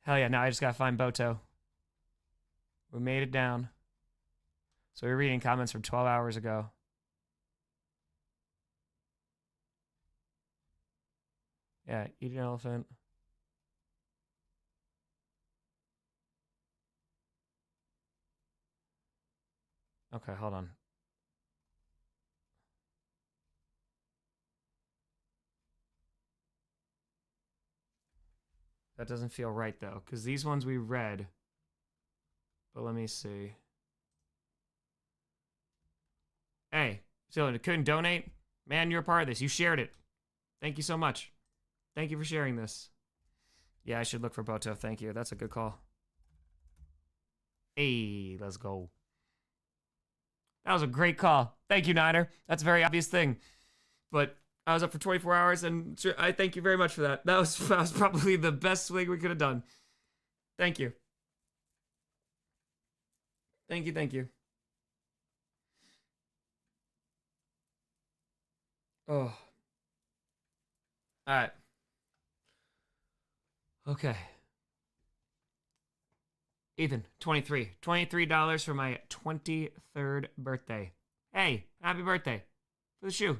Hell yeah. Now I just got to find Boto. We made it down. So we're reading comments from 12 hours ago. Yeah, eat an elephant. Okay, hold on. That doesn't feel right, though, because these ones we read. But let me see. Hey, so couldn't donate? Man, you're a part of this. You shared it. Thank you so much. Thank you for sharing this. Yeah, I should look for Boto. Thank you. That's a good call. Hey, let's go. That was a great call. Thank you, Niner. That's a very obvious thing. But I was up for 24 hours, and I thank you very much for that. That was probably the best swing we could have done. Thank you. Thank you, thank you. Oh. All right. Okay. Ethan, 23. $23 for my 23rd birthday. Hey, happy birthday. For the shoe.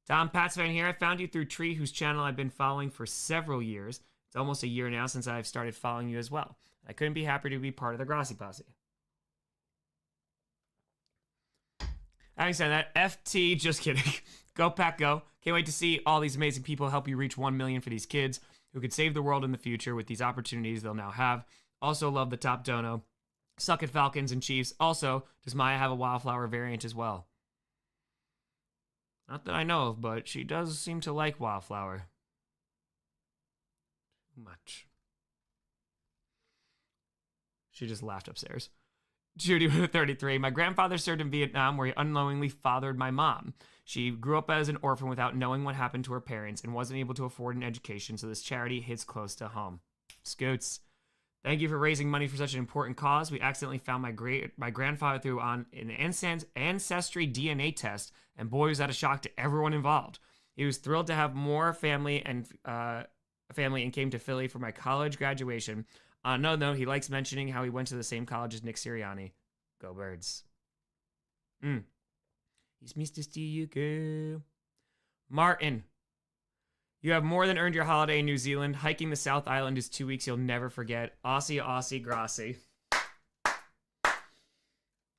Tom Patsvan here. I found you through Tree, whose channel I've been following for several years. It's almost a year now since I've started following you as well. I couldn't be happier to be part of the Grossi Posse. Having said that, FT, just kidding. Go Pack Go. Can't wait to see all these amazing people help you reach 1 million for these kids who could save the world in the future with these opportunities they'll now have. Also love the top dono. Suck at Falcons and Chiefs. Also, does Maya have a Wildflower variant as well? Not that I know of, but she does seem to like Wildflower. Too much. She just laughed upstairs. Judy with 33. My grandfather served in Vietnam where he unknowingly fathered my mom. She grew up as an orphan without knowing what happened to her parents and wasn't able to afford an education, so this charity hits close to home. Scoots. Thank you for raising money for such an important cause. We accidentally found my grandfather through on an ancestry DNA test, and boy, was that a shock to everyone involved. He was thrilled to have more family and came to Philly for my college graduation. On another note, he likes mentioning how he went to the same college as Nick Sirianni. Go Birds. He's Mr. Steel Girl. Martin. You have more than earned your holiday in New Zealand. Hiking the South Island is 2 weeks you'll never forget. Aussie, Grossi.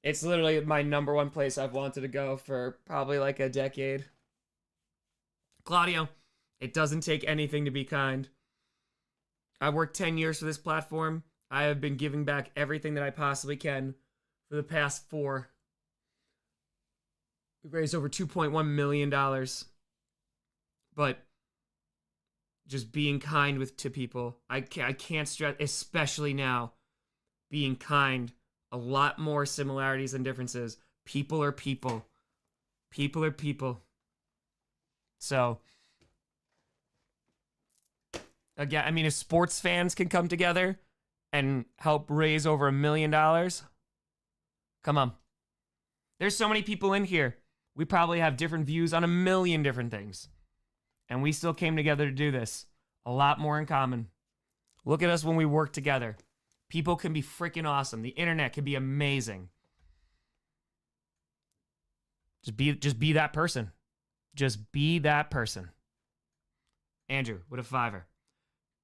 It's literally my number one place I've wanted to go for probably like a decade. Claudio, it doesn't take anything to be kind. I've worked 10 years for this platform. I have been giving back everything that I possibly can for the past 4. We've raised over $2.1 million. But just being kind to people. I can't stress, especially now, being kind. A lot more similarities than differences. People are people. People are people. So, again, I mean, if sports fans can come together and help raise over $1 million, come on. There's so many people in here. We probably have different views on 1 million different things. And we still came together to do this. A lot more in common. Look at us when we work together. People can be freaking awesome. The internet can be amazing. Just be that person. Just be that person. Andrew, with a 5.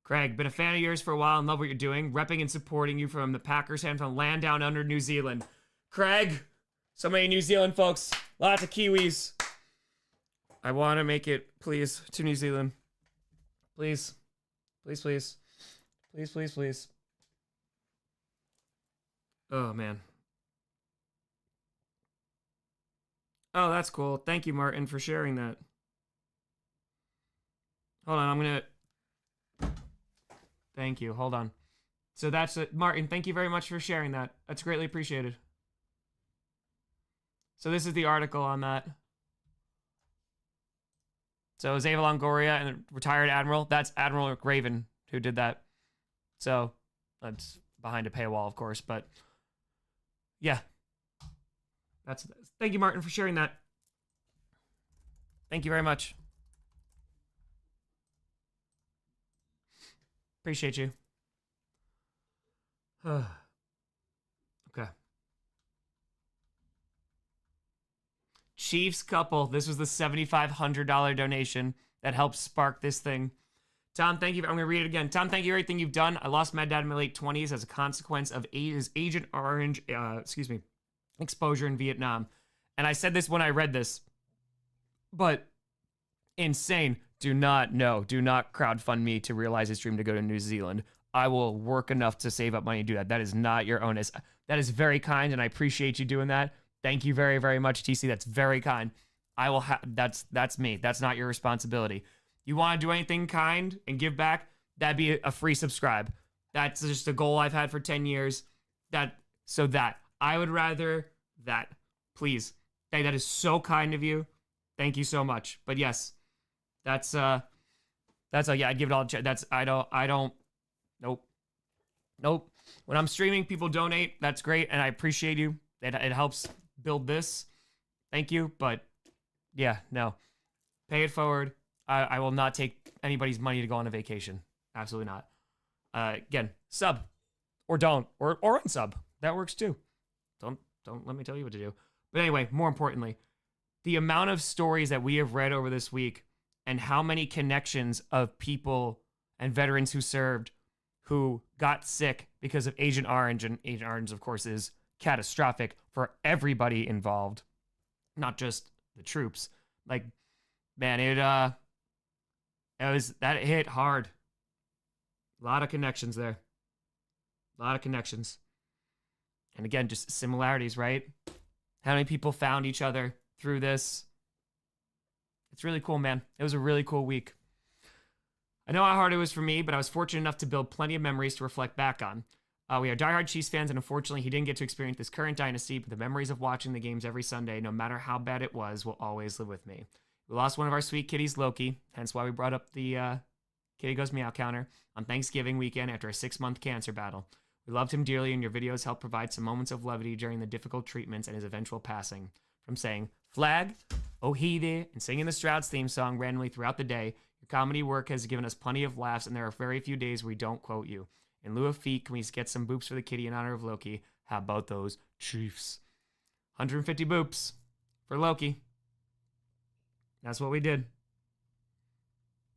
Craig, been a fan of yours for a while and love what you're doing. Repping and supporting you from the Packers and from land down under New Zealand. Craig, so many New Zealand folks. Lots of Kiwis. I want to make it, please, to New Zealand. Please. Please, please. Please, please, please. Oh, man. Oh, that's cool. Thank you, Martin, for sharing that. Hold on, I'm going to... Thank you. Hold on. So that's it. Martin, thank you very much for sharing that. That's greatly appreciated. So this is the article on that. So Zava Longoria and retired admiral. That's Admiral Raven who did that. So that's behind a paywall, of course. But yeah, thank you, Martin, for sharing that. Thank you very much. Appreciate you. Okay. Chiefs couple. This was the $7,500 donation that helped spark this thing. Tom, thank you. I'm going to read it again. Tom, thank you for everything you've done. I lost my dad in my late 20s as a consequence of his Agent Orange, exposure in Vietnam. And I said this when I read this, but insane. Do not crowdfund me to realize his dream to go to New Zealand. I will work enough to save up money to do that. That is not your onus. That is very kind, and I appreciate you doing that. Thank you very, very much, TC. That's very kind. I will that's me. That's not your responsibility. You want to do anything kind and give back? That'd be a free subscribe. That's just a goal I've had for 10 years. I would rather that. Please. Hey, that is so kind of you. Thank you so much. But yes, yeah, I'd give it all a check. Nope. When I'm streaming, people donate. That's great, and I appreciate you. It helps build this. Thank you, but yeah, no. Pay it forward. I will not take anybody's money to go on a vacation. Absolutely not. Again, sub or don't or unsub. That works too. Don't let me tell you what to do. But anyway, more importantly, the amount of stories that we have read over this week and how many connections of people and veterans who served who got sick because of Agent Orange, and Agent Orange, of course, is catastrophic for everybody involved, not just the troops. Like, man, it hit hard. A lot of connections there. A lot of connections. And again, just similarities, right? How many people found each other through this? It's really cool, man. It was a really cool week. I know how hard it was for me, but I was fortunate enough to build plenty of memories to reflect back on. We are diehard Chiefs fans, and unfortunately, he didn't get to experience this current dynasty, but the memories of watching the games every Sunday, no matter how bad it was, will always live with me. We lost one of our sweet kitties, Loki, hence why we brought up the Kitty Goes Meow counter on Thanksgiving weekend after a 6-month cancer battle. We loved him dearly, and your videos helped provide some moments of levity during the difficult treatments and his eventual passing. From saying, flag, oh he there, and singing the Strouds theme song randomly throughout the day, your comedy work has given us plenty of laughs, and there are very few days where we don't quote you. In lieu of feet, can we get some boops for the kitty in honor of Loki? How about those Chiefs? 150 boops for Loki. That's what we did.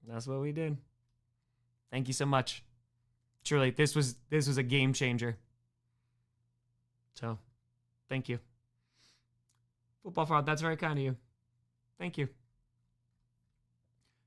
That's what we did. Thank you so much. Truly, this was a game changer. So, thank you. Football Fraud, that's very kind of you. Thank you.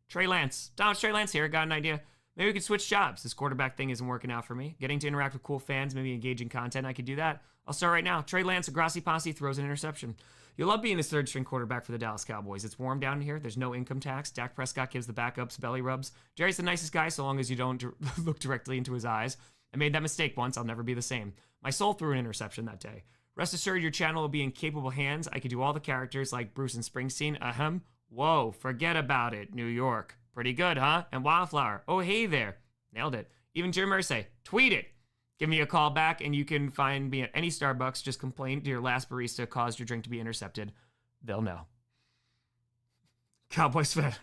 Trey Lance. Don, it's Trey Lance here. Got an idea. Maybe we could switch jobs. This quarterback thing isn't working out for me. Getting to interact with cool fans, maybe engaging content, I could do that. I'll start right now. Trey Lance, a Grossi posse, throws an interception. You'll love being the third-string quarterback for the Dallas Cowboys. It's warm down here. There's no income tax. Dak Prescott gives the backups belly rubs. Jerry's the nicest guy so long as you don't look directly into his eyes. I made that mistake once. I'll never be the same. My soul threw an interception that day. Rest assured your channel will be in capable hands. I could do all the characters like Bruce and Springsteen. Ahem. Whoa, forget about it. New York. Pretty good, huh? And Wildflower. Oh, hey there. Nailed it. Even Jim Irsay. Tweet it. Give me a call back, and you can find me at any Starbucks. Just complain to your last barista caused your drink to be intercepted. They'll know. Cowboys fan.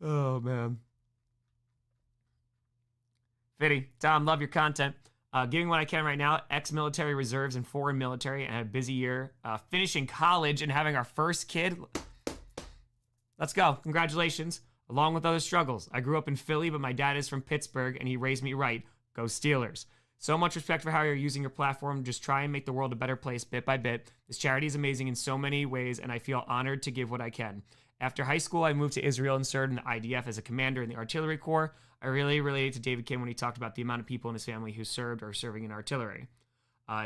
Oh, man. Fitty. Tom, love your content. Giving what I can right now. Ex-military reserves and foreign military, and had a busy year. Finishing college and having our first kid. Let's go. Congratulations. Along with other struggles. I grew up in Philly, but my dad is from Pittsburgh, and he raised me right. Go Steelers. So much respect for how you're using your platform. Just try and make the world a better place bit by bit. This charity is amazing in so many ways, and I feel honored to give what I can. After high school, I moved to Israel and served in the IDF as a commander in the artillery corps. I really related to David Kim when he talked about the amount of people in his family who served or are serving in artillery.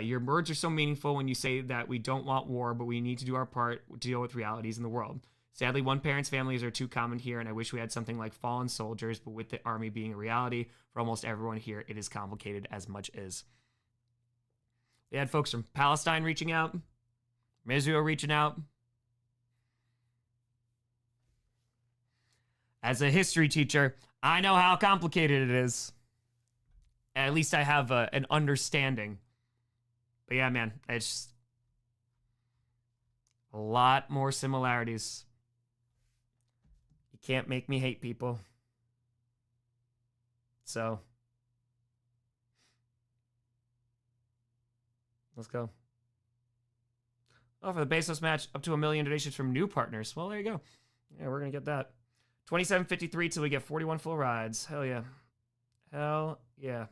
Your words are so meaningful when you say that we don't want war, but we need to do our part to deal with realities in the world. Sadly, one parent's families are too common here, and I wish we had something like fallen soldiers, but with the army being a reality for almost everyone here, it is complicated as much as. We had folks from Palestine reaching out, from Israel reaching out. As a history teacher, I know how complicated it is. At least I have an understanding. But yeah, man, it's just a lot more similarities. You can't make me hate people. So, let's go. Oh, for the Bezos match, up to 1 million donations from new partners. Well, there you go. Yeah, we're going to get that. 27.53 till we get 41 full rides. Hell yeah. Hell yeah.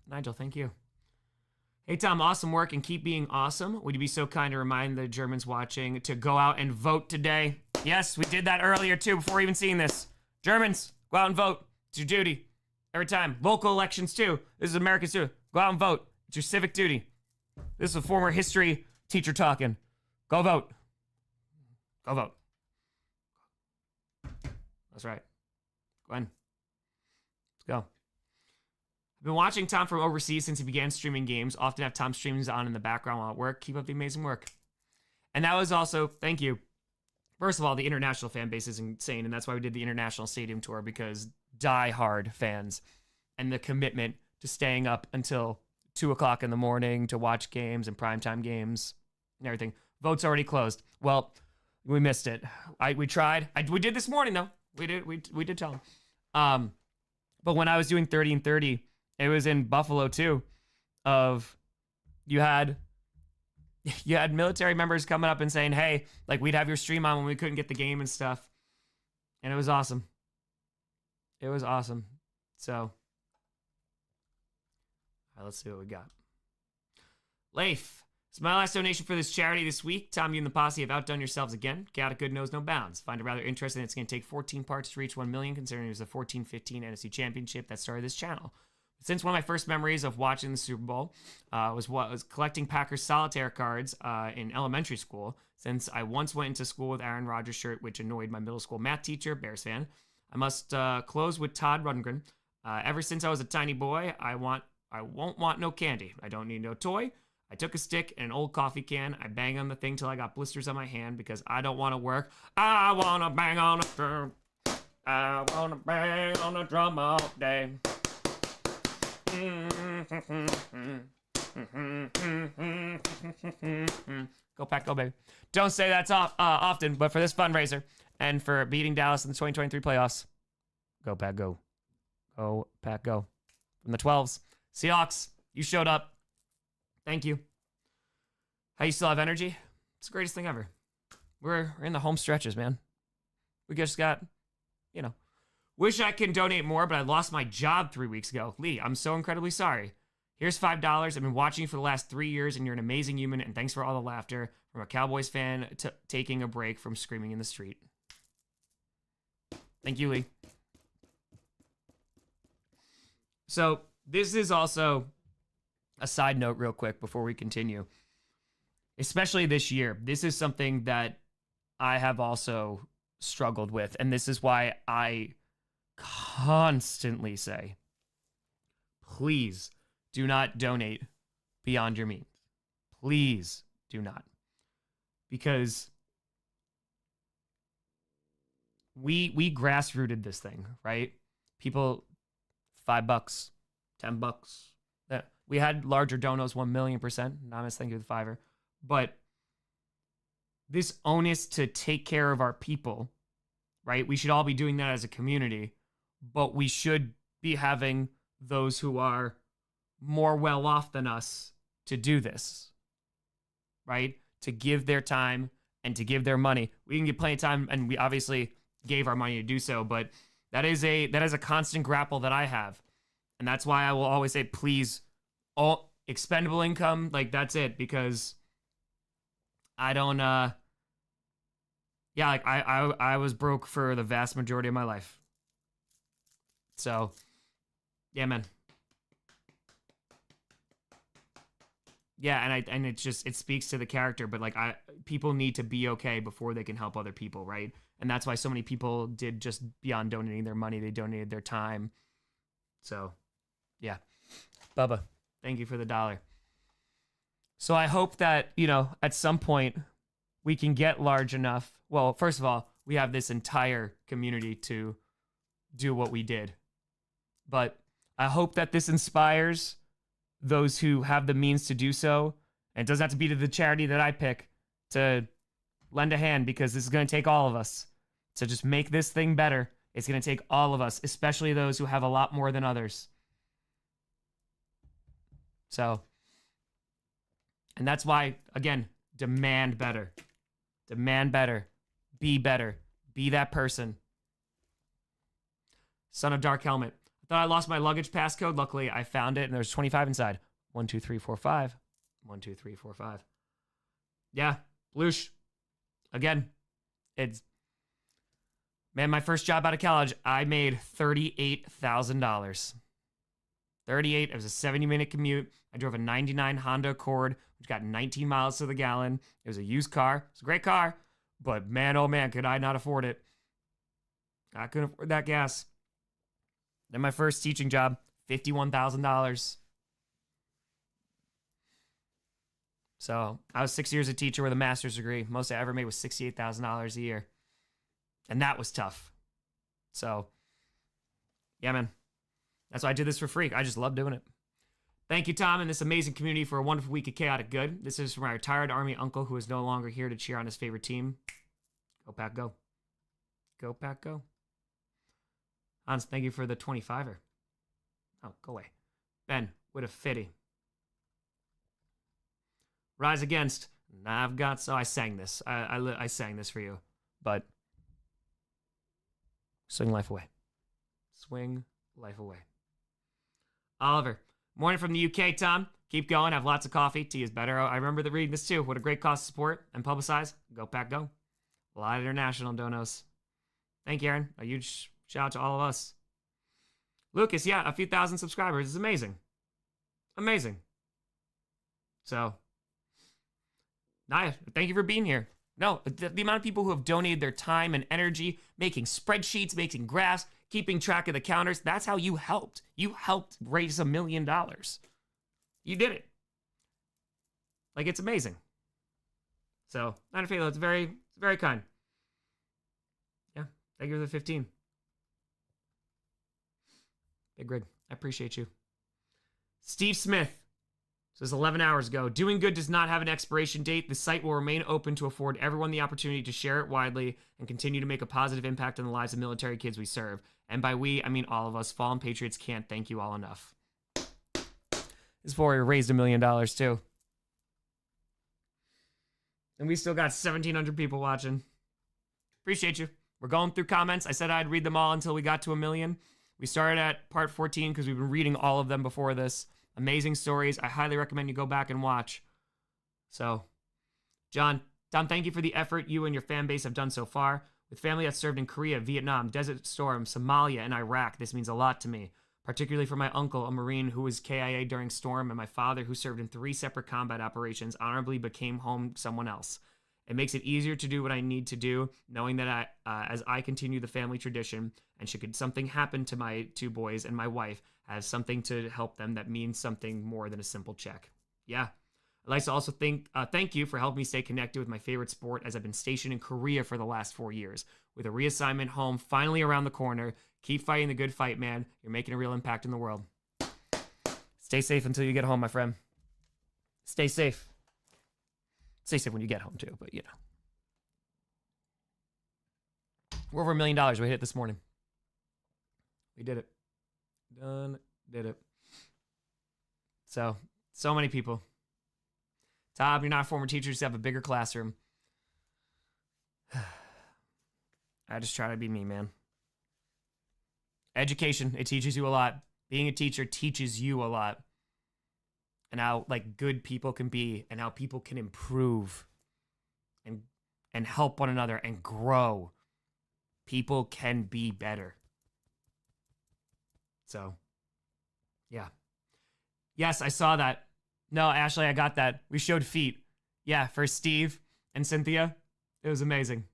Nigel, thank you. Hey, Tom, awesome work and keep being awesome. Would you be so kind to remind the Germans watching to go out and vote today? Yes, we did that earlier, too, before even seeing this. Germans, go out and vote. It's your duty. Every time. Local elections, too. This is Americans, too. Go out and vote. It's your civic duty. This is a former history teacher talking. Go vote. Go vote. That's right. Glenn. Let's go. I've been watching Tom from overseas since he began streaming games. Often have Tom streams on in the background while at work. Keep up the amazing work. And that was also, thank you. First of all, the international fan base is insane, and that's why we did the international stadium tour, because die-hard fans and the commitment to staying up until 2 o'clock in the morning to watch games and primetime games and everything. Vote's already closed. Well, we missed it. We tried. We did this morning, though. We did tell them. But when I was doing 30 and 30, it was in Buffalo too. You had military members coming up and saying, "Hey, like we'd have your stream on when we couldn't get the game and stuff," and it was awesome. It was awesome. So, all right, let's see what we got. Leif So my last donation for this charity this week. Tom, you and the posse have outdone yourselves again. Chaotic good knows no bounds. Find it rather interesting that it's going to take 14 parts to reach 1 million, considering it was the 14-15 NFC Championship that started this channel. Since one of my first memories of watching the Super Bowl was collecting Packers solitaire cards in elementary school, since I once went into school with Aaron Rodgers' shirt, which annoyed my middle school math teacher, Bears fan. I must close with Todd Rundgren. Ever since I was a tiny boy, I won't want no candy. I don't need no toy. I took a stick and an old coffee can. I bang on the thing till I got blisters on my hand because I don't want to work. I want to bang on a drum. I want to bang on a drum all day. Go Pack, go baby. Don't say that's often, but for this fundraiser and for beating Dallas in the 2023 playoffs, go Pack, go. Go Pack, go. From the 12s, Seahawks, you showed up. Thank you. How you still have energy? It's the greatest thing ever. We're in the home stretches, man. We just got, wish I can donate more, but I lost my job 3 weeks ago. Lee, I'm so incredibly sorry. Here's $5. I've been watching you for the last 3 years, and you're an amazing human, and thanks for all the laughter from a Cowboys fan taking a break from screaming in the street. Thank you, Lee. So this is also a side note real quick before we continue. Especially this year, this is something that I have also struggled with, and this is why I constantly say, please do not donate beyond your means. Please do not. Because we grassrooted this thing, right? People, $5, $10. We had larger donos, 1,000,000%. Anonymous, thank you for the $5. But this onus to take care of our people, right? We should all be doing that as a community, but we should be having those who are more well off than us to do this, right? To give their time and to give their money. We can get plenty of time, and we obviously gave our money to do so, but that is a constant grapple that I have. And that's why I will always say, please, all expendable income, like that's it, because I don't I was broke for the vast majority of my life. So yeah, man. Yeah, and it's just, it speaks to the character, but like people need to be okay before they can help other people, right? And that's why so many people did just beyond donating their money, they donated their time. So yeah. Bubba, thank you for the $1. So I hope that, at some point we can get large enough. Well, first of all, we have this entire community to do what we did. But I hope that this inspires those who have the means to do so. And it doesn't have to be to the charity that I pick, to lend a hand, because this is going to take all of us to just make this thing better. It's going to take all of us, especially those who have a lot more than others. So, and that's why, again, demand better. Demand better. Be better. Be that person. Son of Dark Helmet. I thought I lost my luggage passcode. Luckily, I found it, and there's 25 inside. 1, 2, 3, 4, 5. 1, 2, 3, 4, 5. Yeah, Bloosh. Again, it's... Man, my first job out of college, I made $38,000. 38. It was a 70-minute commute. I drove a 99 Honda Accord, which got 19 miles to the gallon. It was a used car. It's a great car, but man, oh man, could I not afford it. I couldn't afford that gas. Then my first teaching job, $51,000. So I was 6 years a teacher with a master's degree. Most I ever made was $68,000 a year. And that was tough. So, yeah, man. That's why I did this for free. I just love doing it. Thank you, Tom, and this amazing community for a wonderful week of chaotic good. This is from my retired Army uncle who is no longer here to cheer on his favorite team. Go Pack, go. Go Pack, go. Hans, thank you for the 25er. Oh, go away. Ben, with a 50. Rise Against. I've got, so I sang this. I sang this for you. But swing life away. Swing life away. Oliver. Morning from the UK, Tom. Keep going. Have lots of coffee. Tea is better. I remember reading this too. What a great cause to support and publicize. Go Pack Go. A lot of international donos. Thank you, Aaron. A huge shout out to all of us. Lucas, yeah, a few thousand subscribers is amazing. Amazing. So, Naya, thank you for being here. No, the amount of people who have donated their time and energy, making spreadsheets, making graphs, keeping track of the counters, that's how you helped. You helped raise $1 million. You did it. Like, it's amazing. So, Naya Phalo, it's very kind. Yeah, thank you for the 15. Big Rig, I appreciate you. Steve Smith says 11 hours ago, doing good does not have an expiration date. The site will remain open to afford everyone the opportunity to share it widely and continue to make a positive impact on the lives of military kids we serve. And by we, I mean all of us. Fallen Patriots can't thank you all enough. This boy raised $1 million too. And we still got 1,700 people watching. Appreciate you. We're going through comments. I said I'd read them all until we got to 1 million. We started at part 14 because we've been reading all of them before this. Amazing stories. I highly recommend you go back and watch. So, Tom, thank you for the effort you and your fan base have done so far. With family that served in Korea, Vietnam, Desert Storm, Somalia, and Iraq, this means a lot to me. Particularly for my uncle, a Marine who was KIA during Storm, and my father, who served in 3 separate combat operations, honorably became home someone else. It makes it easier to do what I need to do, knowing that as I continue the family tradition, and should something happen to my 2 boys and my wife, I have something to help them that means something more than a simple check. Yeah. I'd like to also thank you for helping me stay connected with my favorite sport as I've been stationed in Korea for the last 4 years. With a reassignment home finally around the corner, keep fighting the good fight, man. You're making a real impact in the world. Stay safe until you get home, my friend. Stay safe. Stay safe when you get home, too, but you know. We're over $1 million. We hit it this morning. We did it. Done. Did it. So many people. Tom, you're not a former teacher. You just have a bigger classroom. I just try to be me, man. Education, it teaches you a lot. Being a teacher teaches you a lot. And how like good people can be and how people can improve and help one another and grow. People can be better. So, yeah. Yes, I saw that. No, Ashley, I got that. We showed feet. Yeah, for Steve and Cynthia. It was amazing.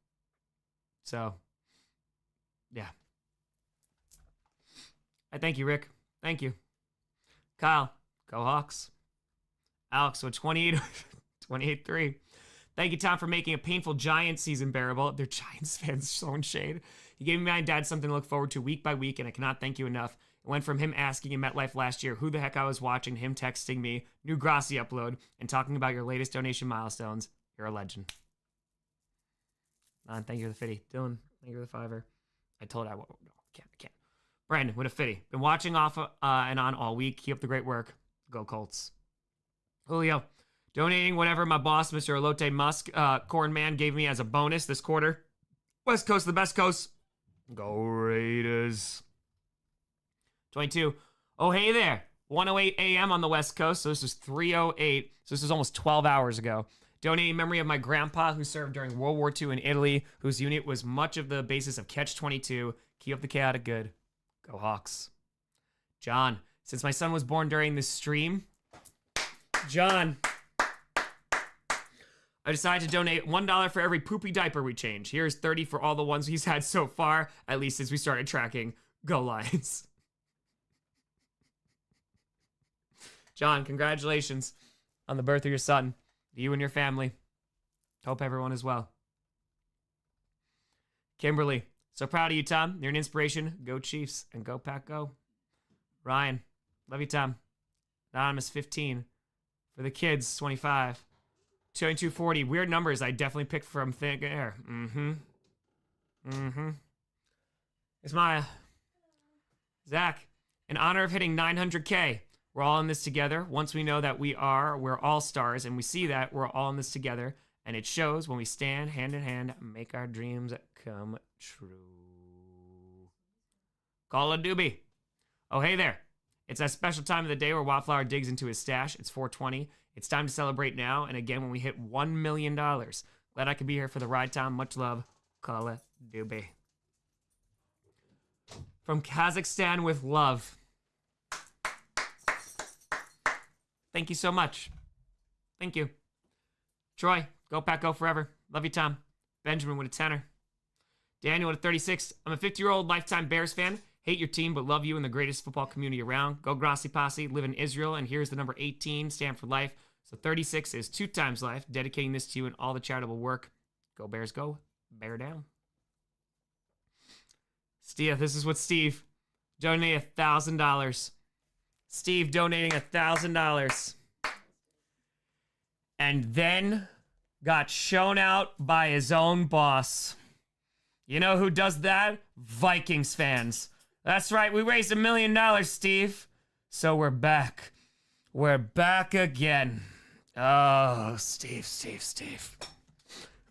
So, yeah. I thank you, Rick. Thank you. Kyle, go Hawks. Alex, so 28-3. Thank you, Tom, for making a painful Giants season bearable. They're Giants fans throwing shade. You gave me my dad something to look forward to week by week, and I cannot thank you enough. It went from him asking in MetLife last year who the heck I was watching, him texting me, new Grossi upload, and talking about your latest donation milestones. You're a legend. Thank you for the 50. Dylan, thank you for the 5. I told I can't. Brandon, with a 50. Been watching off and on all week. Keep up the great work. Go Colts. Julio, donating whatever my boss, Mr. Elote Musk, Corn Man, gave me as a bonus this quarter. West Coast, the best coast. Go Raiders. 22. Oh, hey there. 1:08 a.m. on the West Coast. So this is 3:08. So this is almost 12 hours ago. Donating in memory of my grandpa who served during World War II in Italy, whose unit was much of the basis of Catch-22. Keep up the chaotic good. Go Hawks. John, since my son was born during this stream, John, I decided to donate $1 for every poopy diaper we change. Here's 30 for all the ones he's had so far, at least since we started tracking. Go Lions. John, congratulations on the birth of your son. You and your family. Hope everyone is well. Kimberly, so proud of you, Tom. You're an inspiration. Go Chiefs and go Pack Go. Ryan, love you, Tom. Anonymous 15. For the kids, 25. 2240. Weird numbers I definitely picked from thin air. It's Maya. Zach, in honor of hitting 900K, we're all in this together. Once we know that we're all stars, and we see that we're all in this together, and it shows when we stand hand in hand, make our dreams come true. Call a doobie. Oh, hey there. It's that special time of the day where Wildflower digs into his stash. It's 420. It's time to celebrate now. And again, when we hit $1 million. Glad I could be here for the ride, Tom. Much love. Kala Dubé. From Kazakhstan with love. Thank you so much. Thank you. Troy, go Pack, go forever. Love you, Tom. Benjamin with a 10er. Daniel with a 36. I'm a 50-year-old lifetime Bears fan. Hate your team, but love you and the greatest football community around. Go Grossi Posse. Live in Israel, and here's the number 18. Stand for life. So 36 is 2 times life. Dedicating this to you and all the charitable work. Go Bears, go. Bear down. Steve, this is what Steve donated $1,000. Steve donating $1,000. And then got shown out by his own boss. You know who does that? Vikings fans. That's right, we raised $1 million, Steve. So we're back. We're back again. Oh, Steve.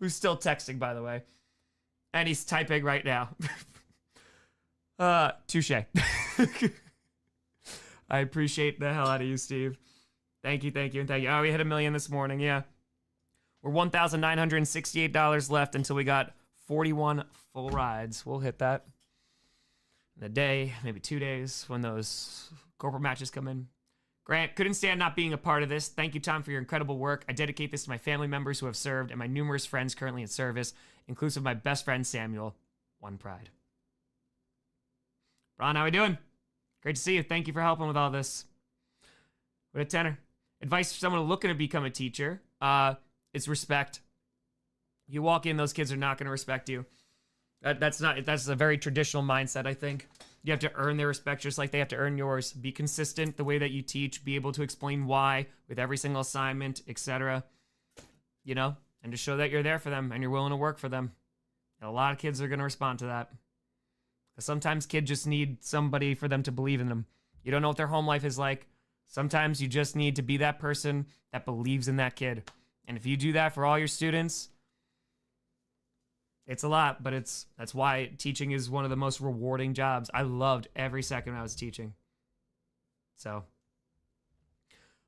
Who's still texting, by the way. And he's typing right now. Touche. I appreciate the hell out of you, Steve. Thank you. Oh, we hit $1 million this morning, yeah. We're $1,968 left until we got 41 full rides. We'll hit that in a day, maybe 2 days when those corporate matches come in. Grant, couldn't stand not being a part of this. Thank you, Tom, for your incredible work. I dedicate this to my family members who have served and my numerous friends currently in service, inclusive of my best friend, Samuel. One pride. Ron, how we doing? Great to see you. Thank you for helping with all this. With a 10er. Advice for someone looking to become a teacher. It's respect. You walk in, those kids are not going to respect you. That's a very traditional mindset, I think. You have to earn their respect just like they have to earn yours. Be consistent the way that you teach. Be able to explain why with every single assignment, etc. You know, and to show that you're there for them and you're willing to work for them. And a lot of kids are going to respond to that. Sometimes kids just need somebody for them to believe in them. You don't know what their home life is like. Sometimes you just need to be that person that believes in that kid. And if you do that for all your students, it's a lot, but that's why teaching is one of the most rewarding jobs. I loved every second I was teaching. So,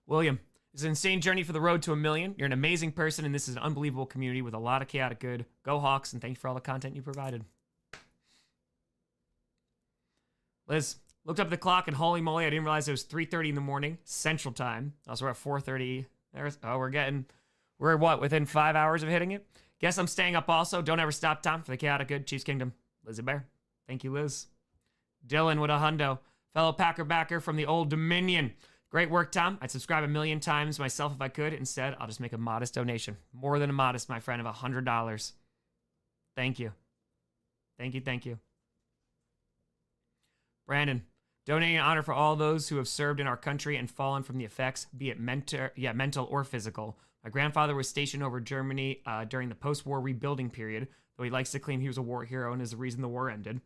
William, it's an insane journey for the road to $1 million. You're an amazing person, and this is an unbelievable community with a lot of chaotic good. Go Hawks, and thank you for all the content you provided. Liz, looked up at the clock, and holy moly, I didn't realize it was 3:30 in the morning, Central Time. Also, we're at 4:30. We're what, within 5 hours of hitting it? Guess I'm staying up also. Don't ever stop, Tom, for the chaotic good. Chiefs Kingdom. Lizzie Bear. Thank you, Liz. Dylan with a hundo. Fellow Packer backer from the Old Dominion. Great work, Tom. I'd subscribe 1 million times myself if I could. Instead, I'll just make a modest donation. More than a modest, my friend, of $100. Thank you. Thank you. Brandon, donating an honor for all those who have served in our country and fallen from the effects, be it mental or physical. My grandfather was stationed over Germany during the post-war rebuilding period, though he likes to claim he was a war hero and is the reason the war ended.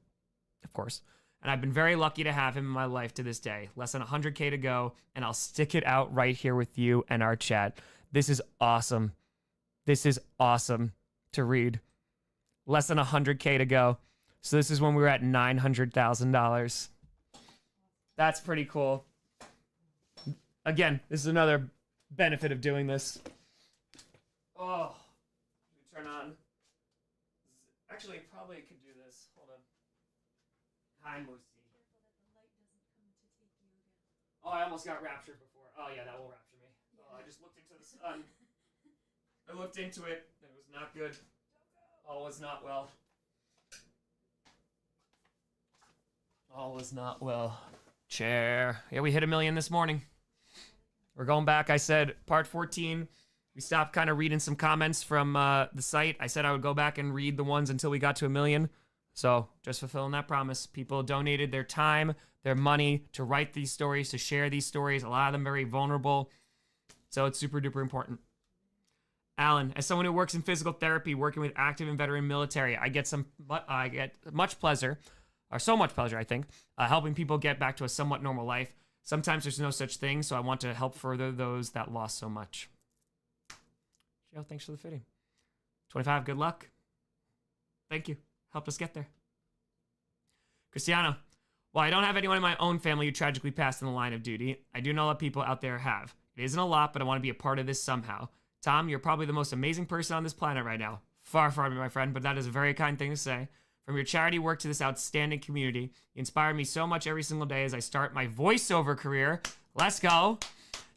Of course. And I've been very lucky to have him in my life to this day. Less than 100K to go, and I'll stick it out right here with you and our chat. This is awesome. This is awesome to read. Less than 100K to go. So this is when we were at $900,000. That's pretty cool. Again, this is another benefit of doing this. Oh, turn on. Actually, probably could do this. Hold on. Hi, Moosey. Oh, I almost got raptured before. Oh, yeah, that will rapture me. Oh, I just looked into the sun. I looked into it. It was not good. All was not well. All was not well. Chair. Yeah, we hit 1 million this morning. We're going back. I said part 14. We stopped kind of reading some comments from the site. I said I would go back and read the ones until we got to 1 million. So just fulfilling that promise. People donated their time, their money to write these stories, to share these stories. A lot of them very vulnerable. So it's super duper important. Alan, as someone who works in physical therapy, working with active and veteran military, I get much pleasure, or so much pleasure, I think, helping people get back to a somewhat normal life. Sometimes there's no such thing, so I want to help further those that lost so much. Joe, thanks for the fitting. 25, good luck. Thank you. Helped us get there. Cristiano, While I don't have anyone in my own family who tragically passed in the line of duty, I do know that people out there have. It isn't a lot, but I want to be a part of this somehow. Tom, you're probably the most amazing person on this planet right now. Far from it, my friend, but that is a very kind thing to say. From your charity work to this outstanding community, you inspire me so much every single day as I start my voiceover career. Let's go.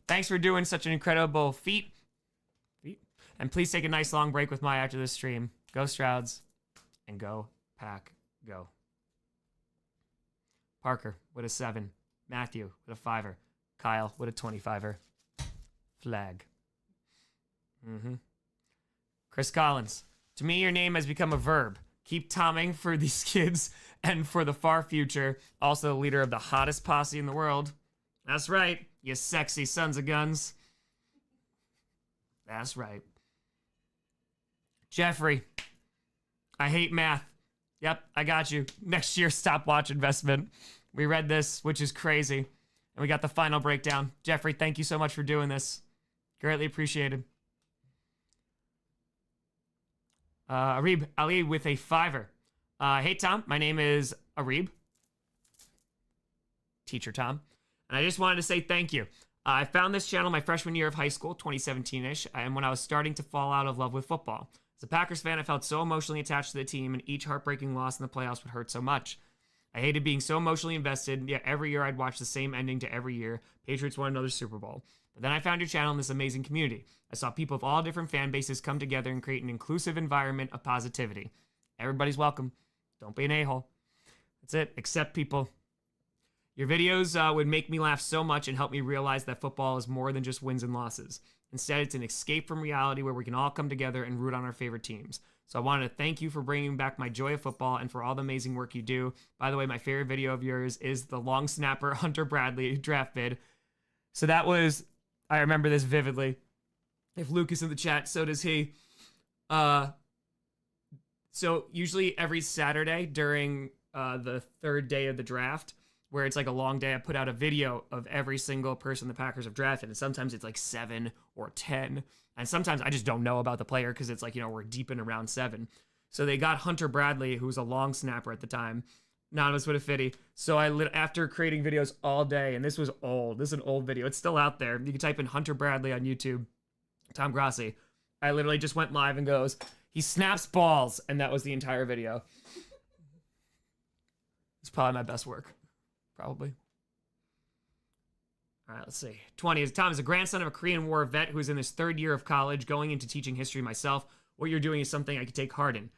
Thanks for doing such an incredible feat. And please take a nice long break with Maya after this stream. Go Strouds and go Pack. Go. Parker with a 7. Matthew with a 5er. Kyle with a 25er. Flag. Chris Collins. To me, your name has become a verb. Keep tomming for these kids and for the far future. Also the leader of the hottest posse in the world. That's right, you sexy sons of guns. That's right. Jeffrey. I hate math. Yep, I got you. Next year's stopwatch investment. We read this, which is crazy. And we got the final breakdown. Jeffrey, thank you so much for doing this. Greatly appreciated. Arib Ali with a 5er. Hey, Tom. My name is Arib. Teacher Tom. And I just wanted to say thank you. I found this channel my freshman year of high school, 2017-ish, and when I was starting to fall out of love with football. As a Packers fan, I felt so emotionally attached to the team, and each heartbreaking loss in the playoffs would hurt so much. I hated being so emotionally invested, yet every year I'd watch the same ending to every year. Patriots won another Super Bowl. But then I found your channel in this amazing community. I saw people of all different fan bases come together and create an inclusive environment of positivity. Everybody's welcome. Don't be an a-hole. That's it. Accept people. Your videos would make me laugh so much and help me realize that football is more than just wins and losses. Instead, it's an escape from reality where we can all come together and root on our favorite teams. So I wanted to thank you for bringing back my joy of football and for all the amazing work you do. By the way, my favorite video of yours is the long snapper Hunter Bradley draft bid. So that was, I remember this vividly. If Luke is in the chat, so does he. So usually every Saturday during the third day of the draft, where it's like a long day, I put out a video of every single person the Packers have drafted. And sometimes it's like 7 or 10. And sometimes I just don't know about the player because it's like, you know, we're deep into round 7. So they got Hunter Bradley, who was a long snapper at the time. Anonymous with a 50. So after creating videos all day, and this was old. This is an old video. It's still out there. You can type in Hunter Bradley on YouTube. Tom Grossi. I literally just went live and goes, he snaps balls. And that was the entire video. It's probably my best work. Probably. All right, let's see. 20 is Tom is a grandson of a Korean War vet who is in his 3rd year of college, going into teaching history myself. What you're doing is something I could take heart in.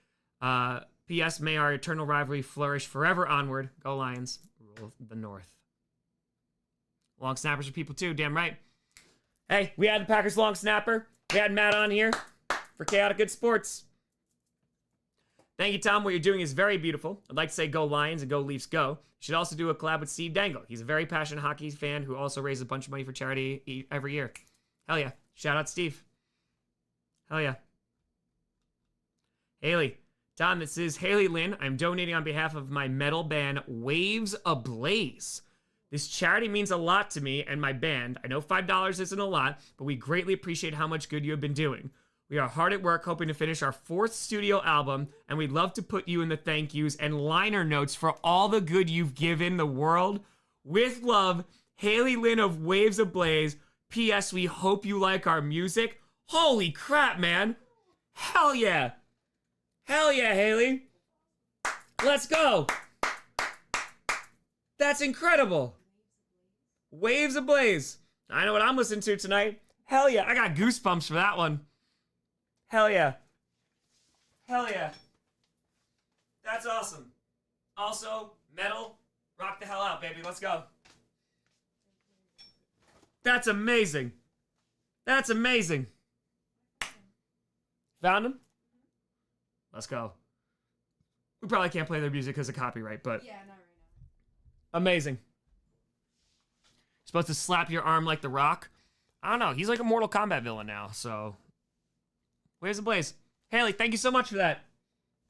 P.S. May our eternal rivalry flourish forever onward. Go Lions. Rule the North. Long snappers are people too, damn right. Hey, we had the Packers long snapper. We had Matt on here for Chaotic Good Sports. Thank you, Tom. What you're doing is very beautiful. I'd like to say go Lions and go Leafs go. You should also do a collab with Steve Dangle. He's a very passionate hockey fan who also raises a bunch of money for charity every year. Hell yeah. Shout out Steve. Hell yeah. Haley. Tom, this is Haley Lynn. I'm donating on behalf of my metal band, Waves Ablaze. This charity means a lot to me and my band. I know $5 isn't a lot, but we greatly appreciate how much good you have been doing. We are hard at work hoping to finish our 4th studio album, and we'd love to put you in the thank yous and liner notes for all the good you've given the world. With love, Haley Lynn of Waves Ablaze. P.S. We hope you like our music. Holy crap, man. Hell yeah. Hell yeah, Haley. Let's go. That's incredible. Waves Ablaze. I know what I'm listening to tonight. Hell yeah. I got goosebumps for that one. Hell yeah. Hell yeah. That's awesome. Also, metal, rock the hell out, baby. Let's go. That's amazing. That's amazing. Found him? Let's go. We probably can't play their music because of copyright, but... Yeah, not right now. Amazing. You're supposed to slap your arm like The Rock? I don't know. He's like a Mortal Kombat villain now, so... Where's the Blaze? Haley, thank you so much for that.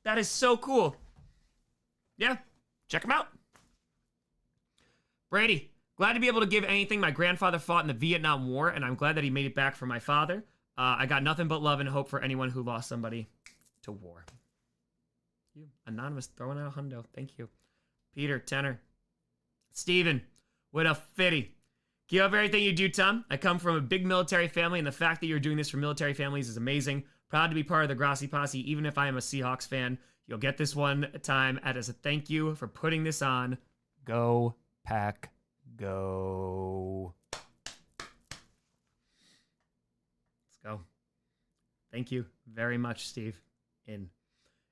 That is so cool. Yeah, check him out. Brady, glad to be able to give anything my grandfather fought in the Vietnam War, and I'm glad that he made it back for my father. I got nothing but love and hope for anyone who lost somebody to war. You, Anonymous, throwing out a hundo. Thank you. Peter, tenor. Steven, what a fitty. Keep up everything you do, Tom. I come from a big military family, and the fact that you're doing this for military families is amazing. Proud to be part of the Grossi posse, even if I am a Seahawks fan. You'll get this one time as a thank you for putting this on. Go, Pack, go. Let's go. Thank you very much, Steve.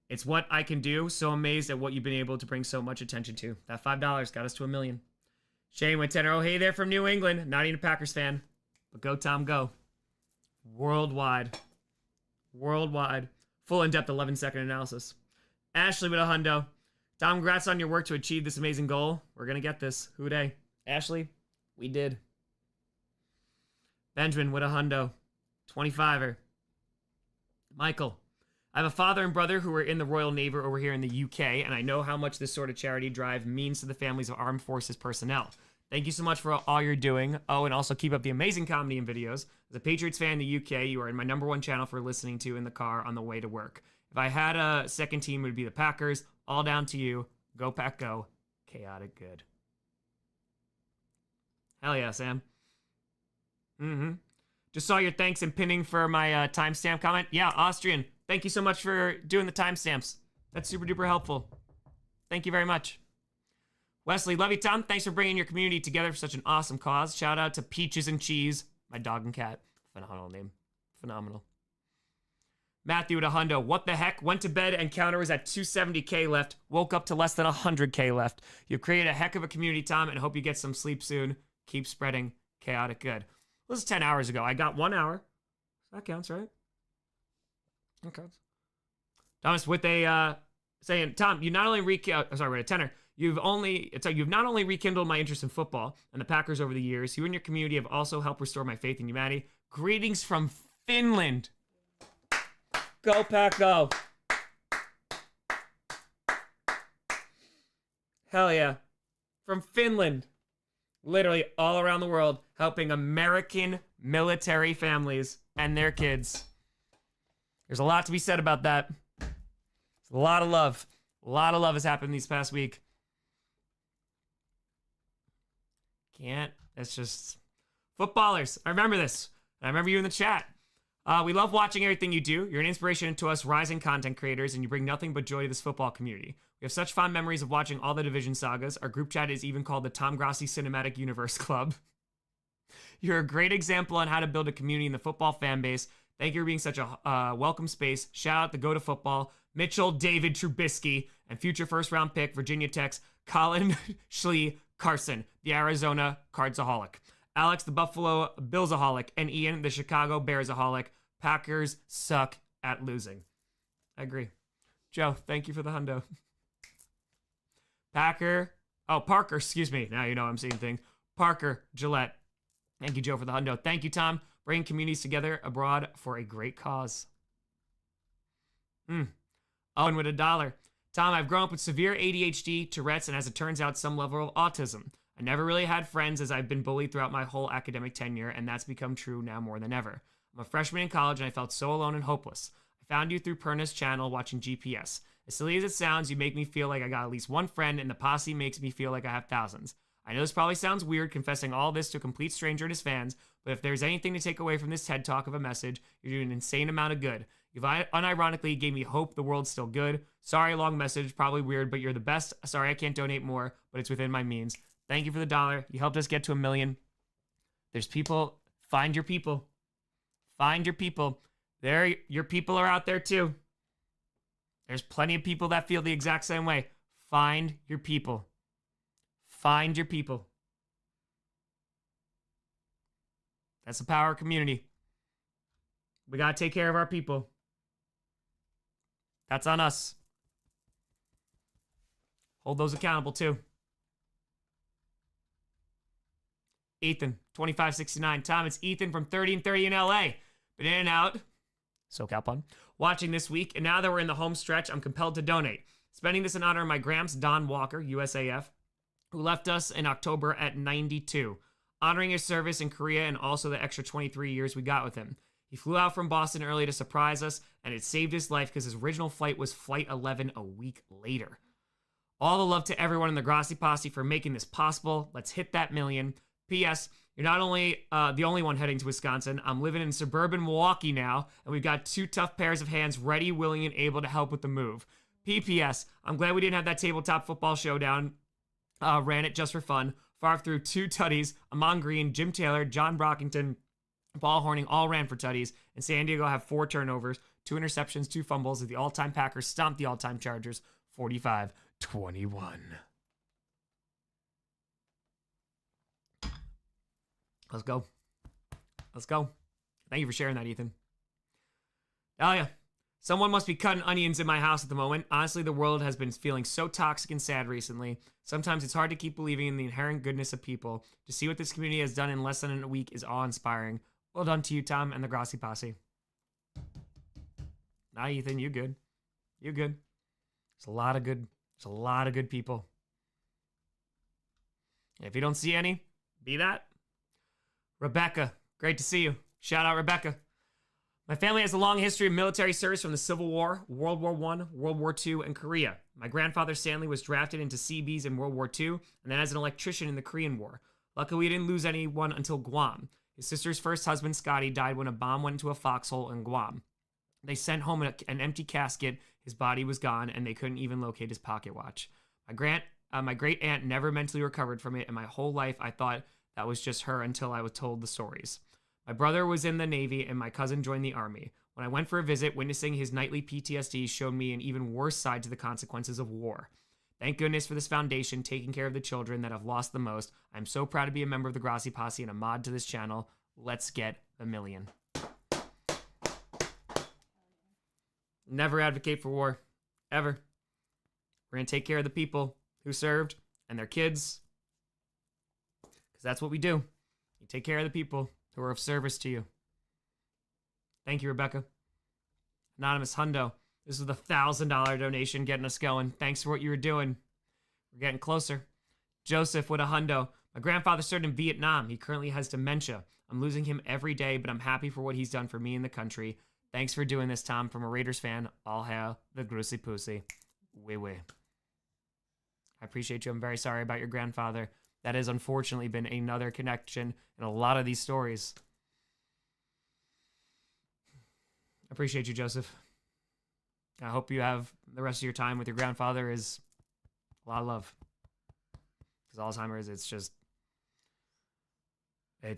It's what I can do. So amazed at what you've been able to bring so much attention to. That $5 got us to $1 million. Shane with tenor. Oh, hey there from New England. Not even a Packers fan. But go, Tom, go. Worldwide. Full in-depth 11-second analysis. Ashley with a hundo. Tom, congrats on your work to achieve this amazing goal. We're going to get this. Hooday. Ashley, we did. Benjamin with a hundo. 25er. Michael. I have a father and brother who are in the Royal Navy over here in the UK, and I know how much this sort of charity drive means to the families of armed forces personnel. Thank you so much for all you're doing. Oh, and also keep up the amazing comedy and videos. As a Patriots fan in the UK, you are in my #1 channel for listening to in the car on the way to work. If I had a second team, it would be the Packers. All down to you. Go, Pack, go. Chaotic good. Hell yeah, Sam. Just saw your thanks and pinning for my timestamp comment. Yeah, Austrian. Thank you so much for doing the timestamps. That's super duper helpful. Thank you very much. Wesley, love you, Tom. Thanks for bringing your community together for such an awesome cause. Shout out to Peaches and Cheese, my dog and cat. Phenomenal name. Phenomenal. Matthew at a hundo. What the heck? Went to bed and counter was at 270K left. Woke up to less than 100K left. You've created a heck of a community, Tom, and hope you get some sleep soon. Keep spreading chaotic good. This is 10 hours ago. I got 1 hour. That counts, right? That counts. Thomas with a saying, Tom, you not only with a tenor. You've not only rekindled my interest in football and the Packers over the years, you and your community have also helped restore my faith in humanity. Greetings from Finland. Go, Pack, go. Hell yeah. From Finland. Literally all around the world, helping American military families and their kids. There's a lot to be said about that. It's a lot of love. A lot of love has happened these past week. It's just footballers. I remember this. I remember you in the chat. We love watching everything you do. You're an inspiration to us rising content creators, and you bring nothing but joy to this football community. We have such fond memories of watching all the division sagas. Our group chat is even called the Tom Grossi Cinematic Universe Club. You're a great example on how to build a community in the football fan base. Thank you for being such a welcome space. Shout out to Go to Football, Mitchell David Trubisky, and future first-round pick, Virginia Tech's Colin Schlee Carson, the Arizona Cardsaholic. Alex, the Buffalo Billsaholic, and Ian, the Chicago Bearsaholic. Packers suck at losing. I agree. Joe, thank you for the hundo. Parker, excuse me. Now you know I'm seeing things. Parker Gillette. Thank you, Joe, for the hundo. Thank you, Tom. Bringing communities together abroad for a great cause. Owen with $1. Tom, I've grown up with severe ADHD, Tourette's, and as it turns out, some level of autism. I never really had friends as I've been bullied throughout my whole academic tenure, and that's become true now more than ever. I'm a freshman in college, and I felt so alone and hopeless. I found you through Perna's channel watching GPS. As silly as it sounds, you make me feel like I got at least one friend, and the posse makes me feel like I have thousands. I know this probably sounds weird, confessing all this to a complete stranger and his fans, but if there's anything to take away from this TED Talk of a message, you're doing an insane amount of good. You've unironically gave me hope the world's still good. Sorry, long message, probably weird, but you're the best. Sorry I can't donate more, but it's within my means. Thank you for the $1. You helped us get to 1 million. There's people. Find your people. Find your people. Your people are out there too. There's plenty of people that feel the exact same way. Find your people. Find your people. That's the power of community. We got to take care of our people. That's on us. Hold those accountable too. Ethan, 2569. Tom, it's Ethan from 30 and 30 in LA. Been in and out. SoCal pun. Watching this week, and now that we're in the home stretch, I'm compelled to donate. Spending this in honor of my Gramps, Don Walker, USAF, who left us in October at 92. Honoring his service in Korea and also the extra 23 years we got with him. He flew out from Boston early to surprise us, and it saved his life because his original flight was Flight 11 a week later. All the love to everyone in the Grossi Posse for making this possible. Let's hit that million. P.S. You're not only the only one heading to Wisconsin. I'm living in suburban Milwaukee now, and we've got 2 tough pairs of hands ready, willing, and able to help with the move. P.P.S. I'm glad we didn't have that tabletop football showdown. Ran it just for fun. Favre threw 2 tutties. Amon Green, Jim Taylor, John Brockington, Paul Horning all ran for tutties. And San Diego have 4 turnovers, 2 interceptions, 2 fumbles. The all-time Packers stomped the all-time Chargers 45-21. Let's go. Let's go. Thank you for sharing that, Ethan. Oh, yeah. Someone must be cutting onions in my house at the moment. Honestly, the world has been feeling so toxic and sad recently. Sometimes it's hard to keep believing in the inherent goodness of people. To see what this community has done in less than a week is awe-inspiring. Well done to you, Tom, and the Grossi Posse. Nah, Ethan, you good. You good. There's a lot of good people. If you don't see any, be that. Rebecca, great to see you. Shout out, Rebecca. My family has a long history of military service from the Civil War, World War I, World War II, and Korea. My grandfather, Stanley, was drafted into Seabees in World War II, and then as an electrician in the Korean War. Luckily, we didn't lose anyone until Guam. His sister's first husband, Scotty, died when a bomb went into a foxhole in Guam. They sent home an empty casket. His body was gone, and they couldn't even locate his pocket watch. My great aunt never mentally recovered from it, and my whole life I thought that was just her until I was told the stories. My brother was in the Navy, and my cousin joined the Army. When I went for a visit, witnessing his nightly PTSD showed me an even worse side to the consequences of war. Thank goodness for this foundation taking care of the children that have lost the most. I'm so proud to be a member of the Grossi Posse and a mod to this channel. Let's get a million. Never advocate for war. Ever. We're going to take care of the people who served and their kids. Because that's what we do. You take care of the people who are of service to you. Thank you, Rebecca. Anonymous Hundo. This was the $1,000 donation getting us going. Thanks for what you were doing. We're getting closer. Joseph with a hundo. My grandfather served in Vietnam. He currently has dementia. I'm losing him every day, but I'm happy for what he's done for me and the country. Thanks for doing this, Tom. From a Raiders fan, all hail the Grossi Pussy. Wee wee. I appreciate you. I'm very sorry about your grandfather. That has unfortunately been another connection in a lot of these stories. I appreciate you, Joseph. I hope you have the rest of your time with your grandfather is a lot of love. Because Alzheimer's, it's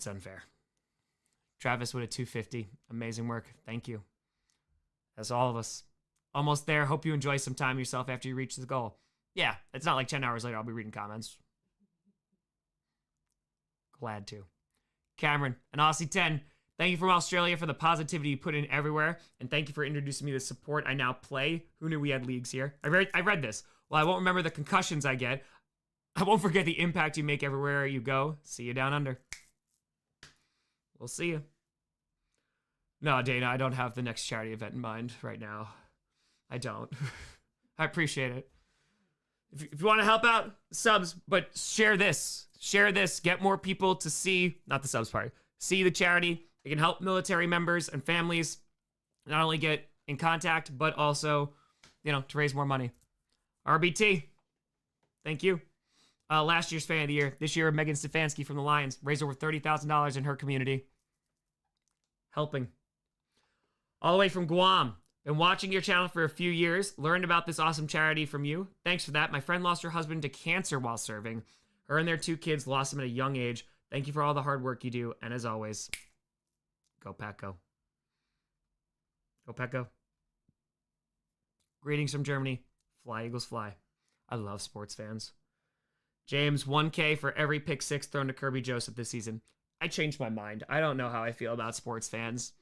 unfair. Travis with a 250. Amazing work. Thank you. That's all of us. Almost there. Hope you enjoy some time yourself after you reach the goal. Yeah, it's not like 10 hours later I'll be reading comments. Glad to. Cameron, an Aussie 10. Thank you from Australia for the positivity you put in everywhere. And thank you for introducing me to support I now play. Who knew we had leagues here? I read this. Well, I won't remember the concussions I get. I won't forget the impact you make everywhere you go. See you down under. We'll see you. No, Dana, I don't have the next charity event in mind right now. I don't. I appreciate it. If you want to help out, subs, but share this. Share this. Get more people to see, not the subs part, see the charity. It can help military members and families not only get in contact, but also, to raise more money. RBT, thank you. Last year's fan of the year. This year, Megan Stefanski from the Lions raised over $30,000 in her community. Helping. All the way from Guam. Been watching your channel for a few years. Learned about this awesome charity from you. Thanks for that. My friend lost her husband to cancer while serving. Her and their 2 kids lost him at a young age. Thank you for all the hard work you do. And as always, go Pack Go. Go Pack Go. Greetings from Germany. Fly Eagles fly. I love sports fans. James, 1K for every pick 6 thrown to Kirby Joseph this season. I changed my mind. I don't know how I feel about sports fans.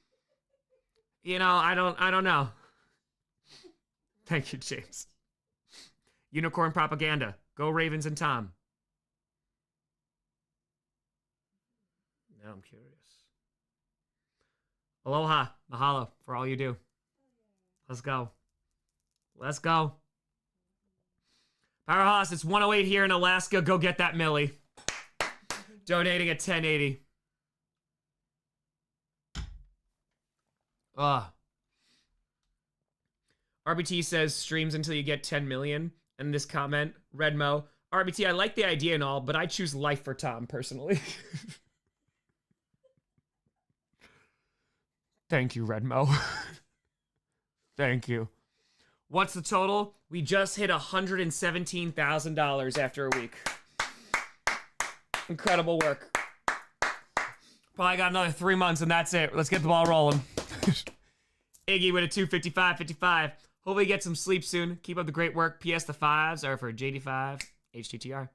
I don't know. Thank you, James. Unicorn propaganda. Go Ravens and Tom. Now I'm curious. Aloha. Mahalo for all you do. Let's go. Let's go. Powerhouse, it's 108 here in Alaska. Go get that Millie. Donating at 1080. RBT says streams until you get 10 million. And this comment, Redmo, RBT, I like the idea and all, but I choose life for Tom personally. Thank you, Redmo. Thank you. What's the total? We just hit $117,000 after a week. Incredible work. Probably got another 3 months and that's it. Let's get the ball rolling. Iggy with a 255.55. Hopefully get some sleep soon. Keep up the great work. PS the 5s are for JD5 HTTR.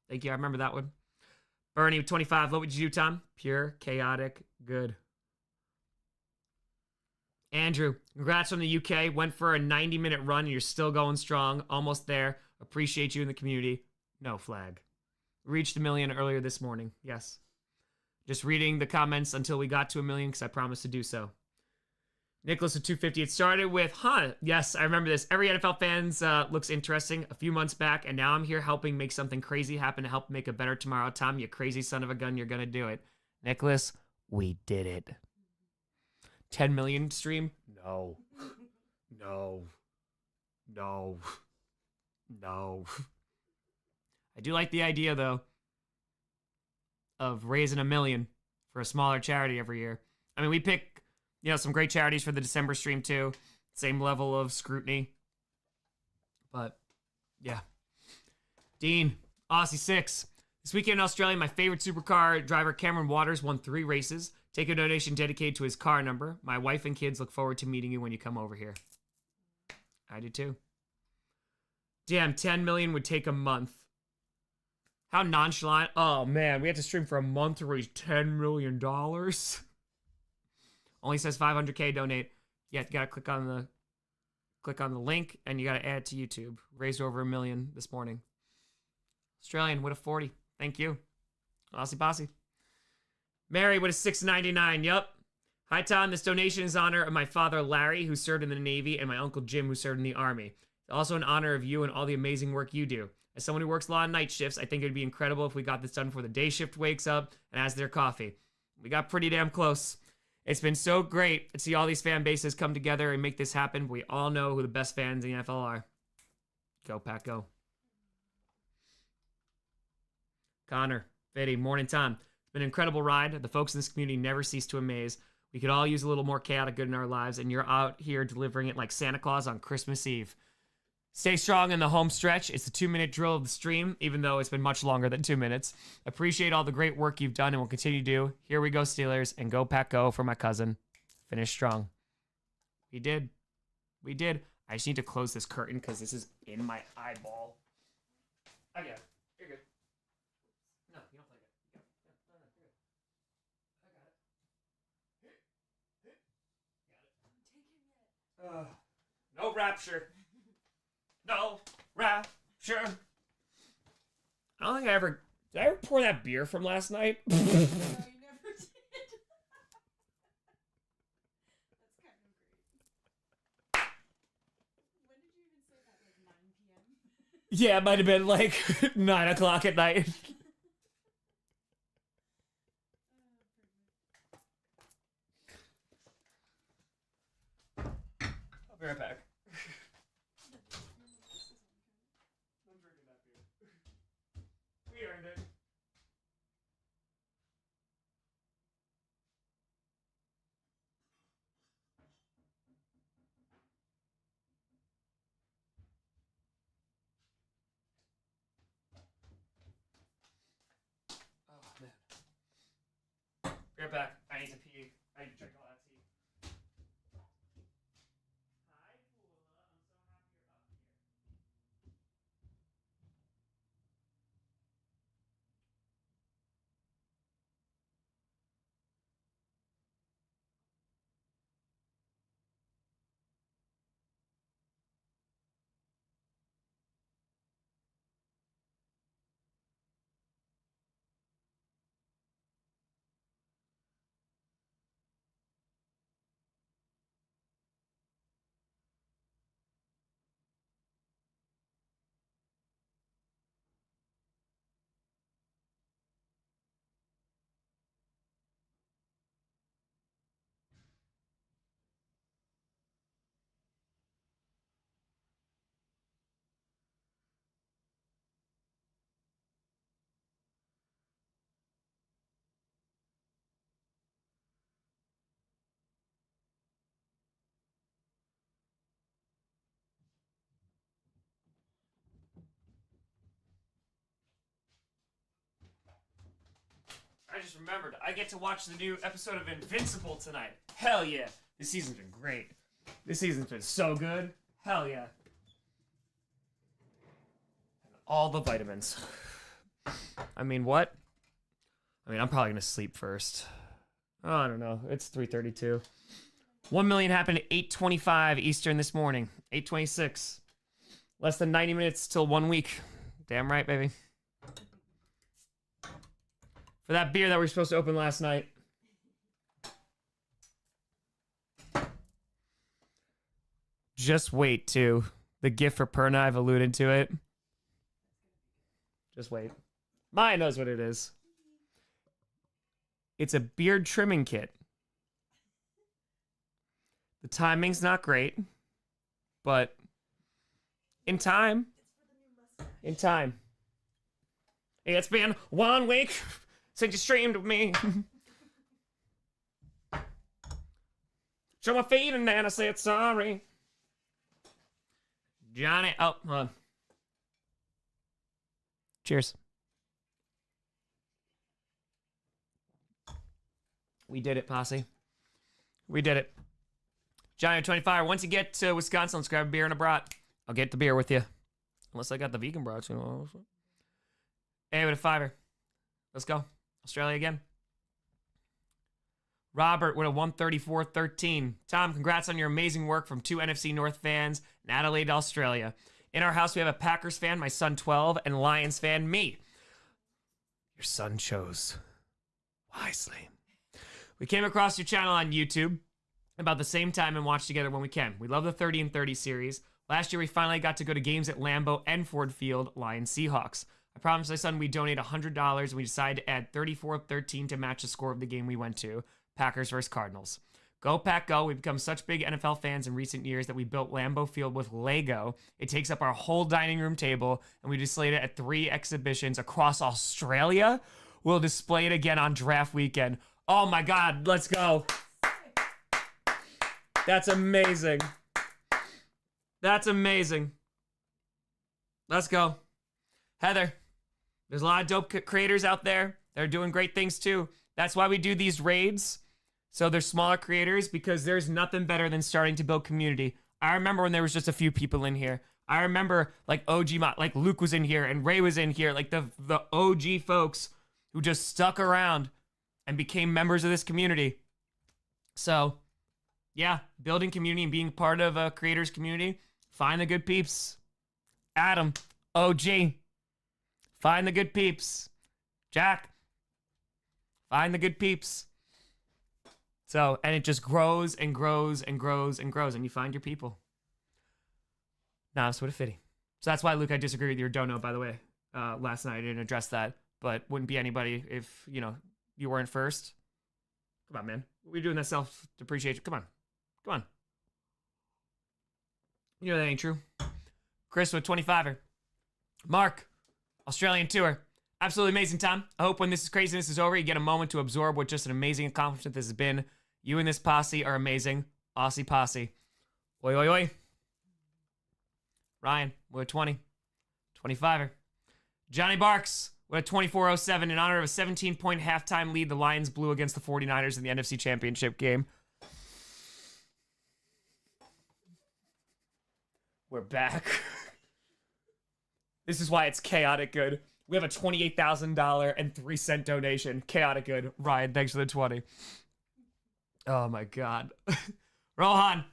Thank you. I remember that one. Bernie with 25. What would you do, Tom? Pure, chaotic, good. Andrew, congrats from the UK. Went for a 90-minute run and you're still going strong. Almost there. Appreciate you in the community. No flag. Reached 1 million earlier this morning. Yes. Just reading the comments until we got to 1 million because I promised to do so. Nicholas with 250. It started with, yes, I remember this. Every NFL fans looks interesting a few months back, and now I'm here helping make something crazy happen to help make a better tomorrow. Tom, you crazy son of a gun, you're going to do it. Nicholas, we did it. 10 million stream? No. No. No. No. I do like the idea, though, of raising 1 million for a smaller charity every year. I mean, we pick, some great charities for the December stream, too. Same level of scrutiny. But, yeah. Dean, Aussie 6. This weekend in Australia, my favorite supercar driver, Cameron Waters, won 3 races. Take a donation dedicated to his car number. My wife and kids look forward to meeting you when you come over here. I do too. Damn, 10 million would take a month. How nonchalant. Oh man, we had to stream for a month to raise $10 million. Only says 500K donate. Yeah, you gotta click on the link and you gotta add it to YouTube. Raised over 1 million this morning. Australian with a 40. Thank you. Aussie bossy. Mary with a $6.99. Yup. Hi, Tom. This donation is in honor of my father, Larry, who served in the Navy, and my uncle, Jim, who served in the Army. It's also in honor of you and all the amazing work you do. As someone who works a lot of night shifts, I think it would be incredible if we got this done before the day shift wakes up and has their coffee. We got pretty damn close. It's been so great to see all these fan bases come together and make this happen. But we all know who the best fans in the NFL are. Go, Pack, go. Connor, Fitty, morning time. It's been an incredible ride. The folks in this community never cease to amaze. We could all use a little more chaotic good in our lives, and you're out here delivering it like Santa Claus on Christmas Eve. Stay strong in the home stretch. It's the 2-minute drill of the stream, even though it's been much longer than 2 minutes. Appreciate all the great work you've done and will continue to do. Here we go, Steelers, and go Pack go for my cousin. Finish strong. We did. We did. I just need to close this curtain because this is in my eyeball. Oh, yeah. You're good. No, you don't play it. No, you're good. I got it. No rapture. No rapture. I don't think did I ever pour that beer from last night? No, you never did. That's kind of great. When did you even say that? Like 9 p.m.? Yeah, it might have been like 9 o'clock at night. I'll be right back. I'm drinking that beer. We earned it. Oh, man. Be right back. I need to pee. I need to drink a lot of tea. Hi, Pula. I'm so happy you're up here. just remembered. I get to watch the new episode of Invincible tonight. Hell yeah. This season's been great. This season's been so good. Hell yeah. All the vitamins. I mean, what? I mean, I'm probably going to sleep first. Oh, I don't know. It's 3:32. 1 million happened at 8:25 Eastern this morning. 8:26. Less than 90 minutes till 1 week. Damn right, baby. For that beer that we were supposed to open last night. Just wait, too. The gift for Perna, I've alluded to it. Just wait. Maya knows what it is. It's a beard trimming kit. The timing's not great, but in time. In time. It's been 1 week since you streamed with me. Show my feet and then I said sorry. Johnny, oh, hold on. Cheers. We did it, posse. We did it. Johnny 25. Once you get to Wisconsin, let's grab a beer and a brat. I'll get the beer with you. Unless I got the vegan brats, you know. Hey, with a fiver. Let's go. Australia again. Robert with a 134.13. Tom, congrats on your amazing work from 2 NFC North fans in Adelaide, Australia. In our house, we have a Packers fan, my son 12, and Lions fan, me. Your son chose wisely. We came across your channel on YouTube about the same time and watch together when we can. We love the 30 and 30 series. Last year, we finally got to go to games at Lambeau and Ford Field, Lions Seahawks. I promised my son we'd donate $100, and we decided to add 34-13 to match the score of the game we went to, Packers versus Cardinals. Go Pack Go. We've become such big NFL fans in recent years that we built Lambeau Field with Lego. It takes up our whole dining room table, and we displayed it at 3 exhibitions across Australia. We'll display it again on draft weekend. Oh my God, let's go. That's amazing. That's amazing. Let's go. Heather, there's a lot of dope creators out there. They're doing great things too. That's why we do these raids. So they're smaller creators because there's nothing better than starting to build community. I remember when there was just a few people in here. I remember like like Luke was in here and Ray was in here. Like the OG folks who just stuck around and became members of this community. So yeah, building community and being part of a creator's community. Find the good peeps. Adam, OG. Find the good peeps. Jack. Find the good peeps. So, and it just grows and grows and grows and grows, and you find your people. Nah, that's what a fitty. So that's why, Luke, I disagree with your dono, by the way. Last night I didn't address that, but wouldn't be anybody if, you know, you weren't first. Come on, man. We're doing that self-depreciation. Come on. Come on. You know that ain't true. Chris with 25er. Mark, Australian tour. Absolutely amazing, Tom. I hope when this craziness is over, you get a moment to absorb what just an amazing accomplishment this has been. You and this posse are amazing. Aussie posse. Oi, oi, oi. Ryan, with a 20. 25er. Johnny Barks with a 24-07 in honor of a 17-point halftime lead the Lions blew against the 49ers in the NFC Championship game. We're back. This is why it's chaotic good. We have a $28,000 and 3-cent donation. Chaotic good. Ryan, thanks for the 20. Oh my God. Rohan.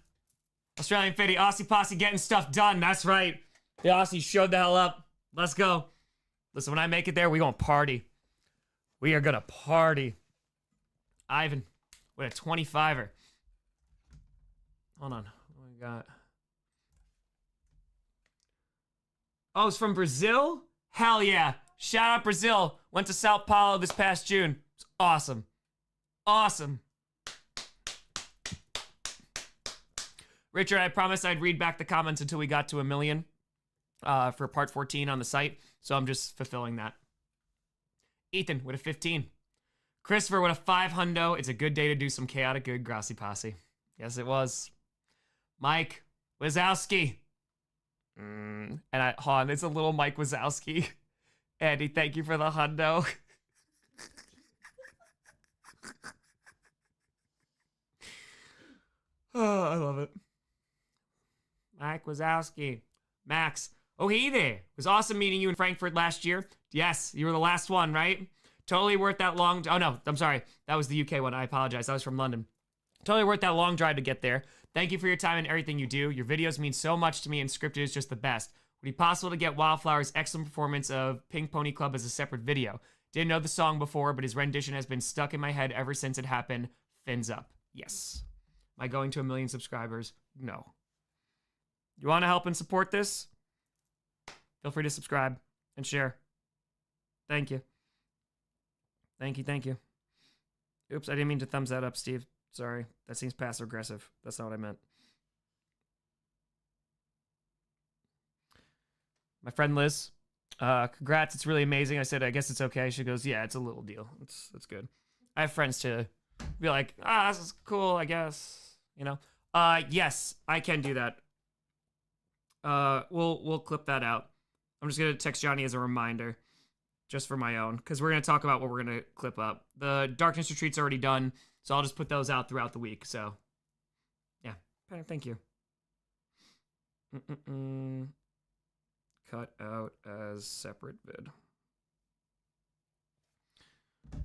Australian Fitty. Aussie Posse getting stuff done. That's right. The Aussies showed the hell up. Let's go. Listen, when I make it there, we gonna party. We are gonna party. Ivan with a 25er. Hold on. What we got? Oh, it's from Brazil? Hell yeah. Shout out Brazil. Went to Sao Paulo this past June. It's awesome. Awesome. Richard, I promised I'd read back the comments until we got to 1 million for part 14 on the site. So I'm just fulfilling that. Ethan with a 15. Christopher with a 5 hundo. It's a good day to do some chaotic good, Grossi Posse. Yes, it was. Mike Wazowski. And hold on, it's a little Mike Wazowski. Andy, thank you for the hundo. Oh, I love it. Mike Wazowski. Max. Oh, hey there. It was awesome meeting you in Frankfurt last year. Yes, you were the last one, right? Totally worth that long... Oh, no, I'm sorry. That was the UK one. I apologize. That was from London. Totally worth that long drive to get there. Thank you for your time and everything you do. Your videos mean so much to me, and scripted is just the best. Would it be possible to get Wildflower's excellent performance of Pink Pony Club as a separate video? Didn't know the song before, but his rendition has been stuck in my head ever since it happened. Fins up. Yes. Am I going to 1 million subscribers? No. You want to help and support this? Feel free to subscribe and share. Thank you. Thank you, thank you. Oops, I didn't mean to thumbs that up, Steve. Sorry. That seems passive-aggressive. That's not what I meant. My friend Liz, congrats. It's really amazing. I said, I guess it's okay. She goes, yeah, it's a little deal. It's good. I have friends to be like, this is cool, I guess. You know? Yes, I can do that. We'll clip that out. I'm just gonna text Johnny as a reminder, just for my own, because we're gonna talk about what we're gonna clip up. The Darkness Retreat's already done, so I'll just put those out throughout the week. So, yeah, thank you. Cut out as separate vid.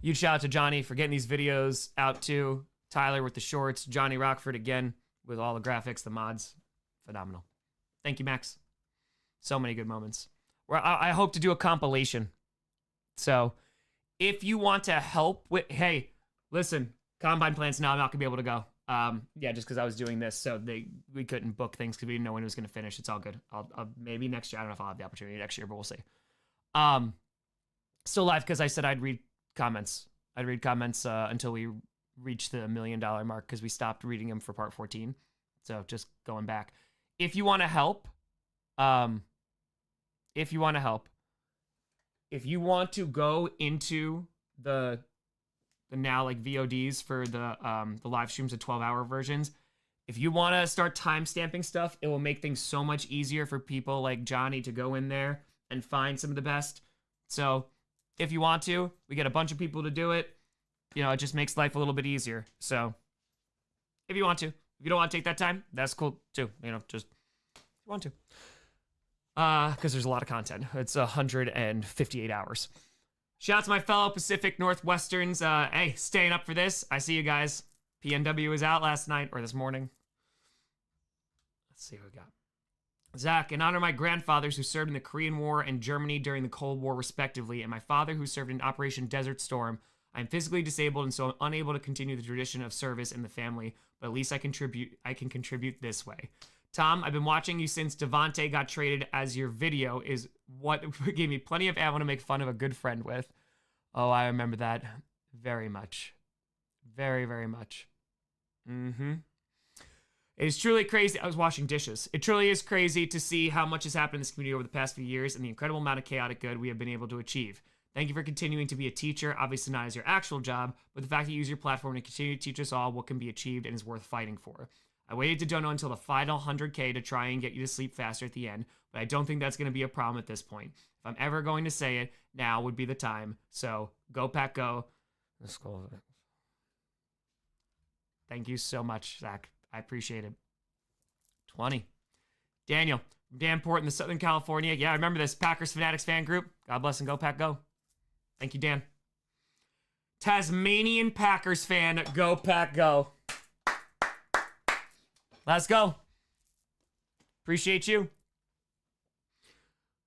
Huge shout out to Johnny for getting these videos out too. Tyler with the shorts. Johnny Rockford again with all the graphics, the mods. Phenomenal. Thank you, Max. So many good moments. Well, I hope to do a compilation. So if you want to help with, hey, listen, Combine plans now, I'm not going to be able to go. Yeah, just because I was doing this, so we couldn't book things because we didn't know when it was going to finish. It's all good. I'll maybe next year. I don't know if I'll have the opportunity next year, but we'll see. Still live because I said I'd read comments. I'd read comments until we reach the $1 million mark because we stopped reading them for part 14. So just going back. If you want to help, if you want to go into the now like VODs for the live streams of 12-hour versions, if you want to start timestamping stuff, it will make things so much easier for people like Johnny to go in there and find some of the best. So if you want to, we get a bunch of people to do it. You know, it just makes life a little bit easier. So if you want to, if you don't want to take that time, that's cool too. You know, just if you want to. Because there's a lot of content. It's 158 hours. Shout out to my fellow Pacific Northwesterns. Hey, staying up for this. I see you guys. PNW was out last night or this morning. Let's see what we got. Zach, in honor of my grandfathers who served in the Korean War and Germany during the Cold War, respectively, and my father who served in Operation Desert Storm, I am physically disabled and so I'm unable to continue the tradition of service in the family, but at least I can contribute this way. Tom, I've been watching you since Devontae got traded, as your video is what gave me plenty of ammo to make fun of a good friend with. Oh, I remember that very much. Very, very much. It is truly crazy. I was washing dishes. It truly is crazy to see how much has happened in this community over the past few years and the incredible amount of chaotic good we have been able to achieve. Thank you for continuing to be a teacher, obviously not as your actual job, but the fact that you use your platform to continue to teach us all what can be achieved and is worth fighting for. I waited to dono until the final 100K to try and get you to sleep faster at the end, but I don't think that's going to be a problem at this point. If I'm ever going to say it, now would be the time. So, go Pack Go. Let's go. Thank you so much, Zach. I appreciate it. 20. Daniel, from Danport in the Southern California. Yeah, I remember this. Packers Fanatics fan group. God bless and go Pack Go. Thank you, Dan. Tasmanian Packers fan. Go Pack Go. Let's go. Appreciate you.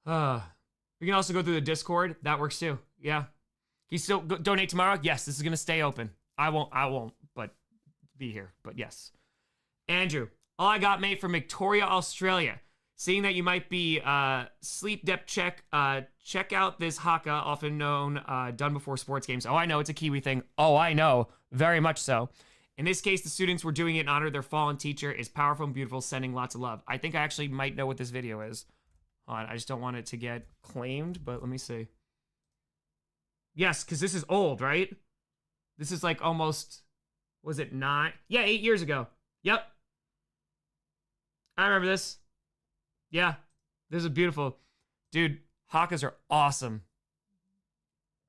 We can also go through the Discord. That works too. Yeah. Can you still donate tomorrow? Yes, this is going to stay open. I won't, but be here. But yes. Andrew, all I got, mate, from Victoria, Australia. Seeing that you might be sleep depth check, check out this haka, often known, done before sports games. Oh, I know. It's a Kiwi thing. Oh, I know. Very much so. In this case, the students were doing it in honor of their fallen teacher. Is powerful and beautiful, sending lots of love. I think I actually might know what this video is. Hold on, I just don't want it to get claimed, but let me see. Yes, because this is old, right? This is like almost, was it 9? Yeah, 8 years ago. Yep. I remember this. Yeah, this is beautiful. Dude, hakas are awesome.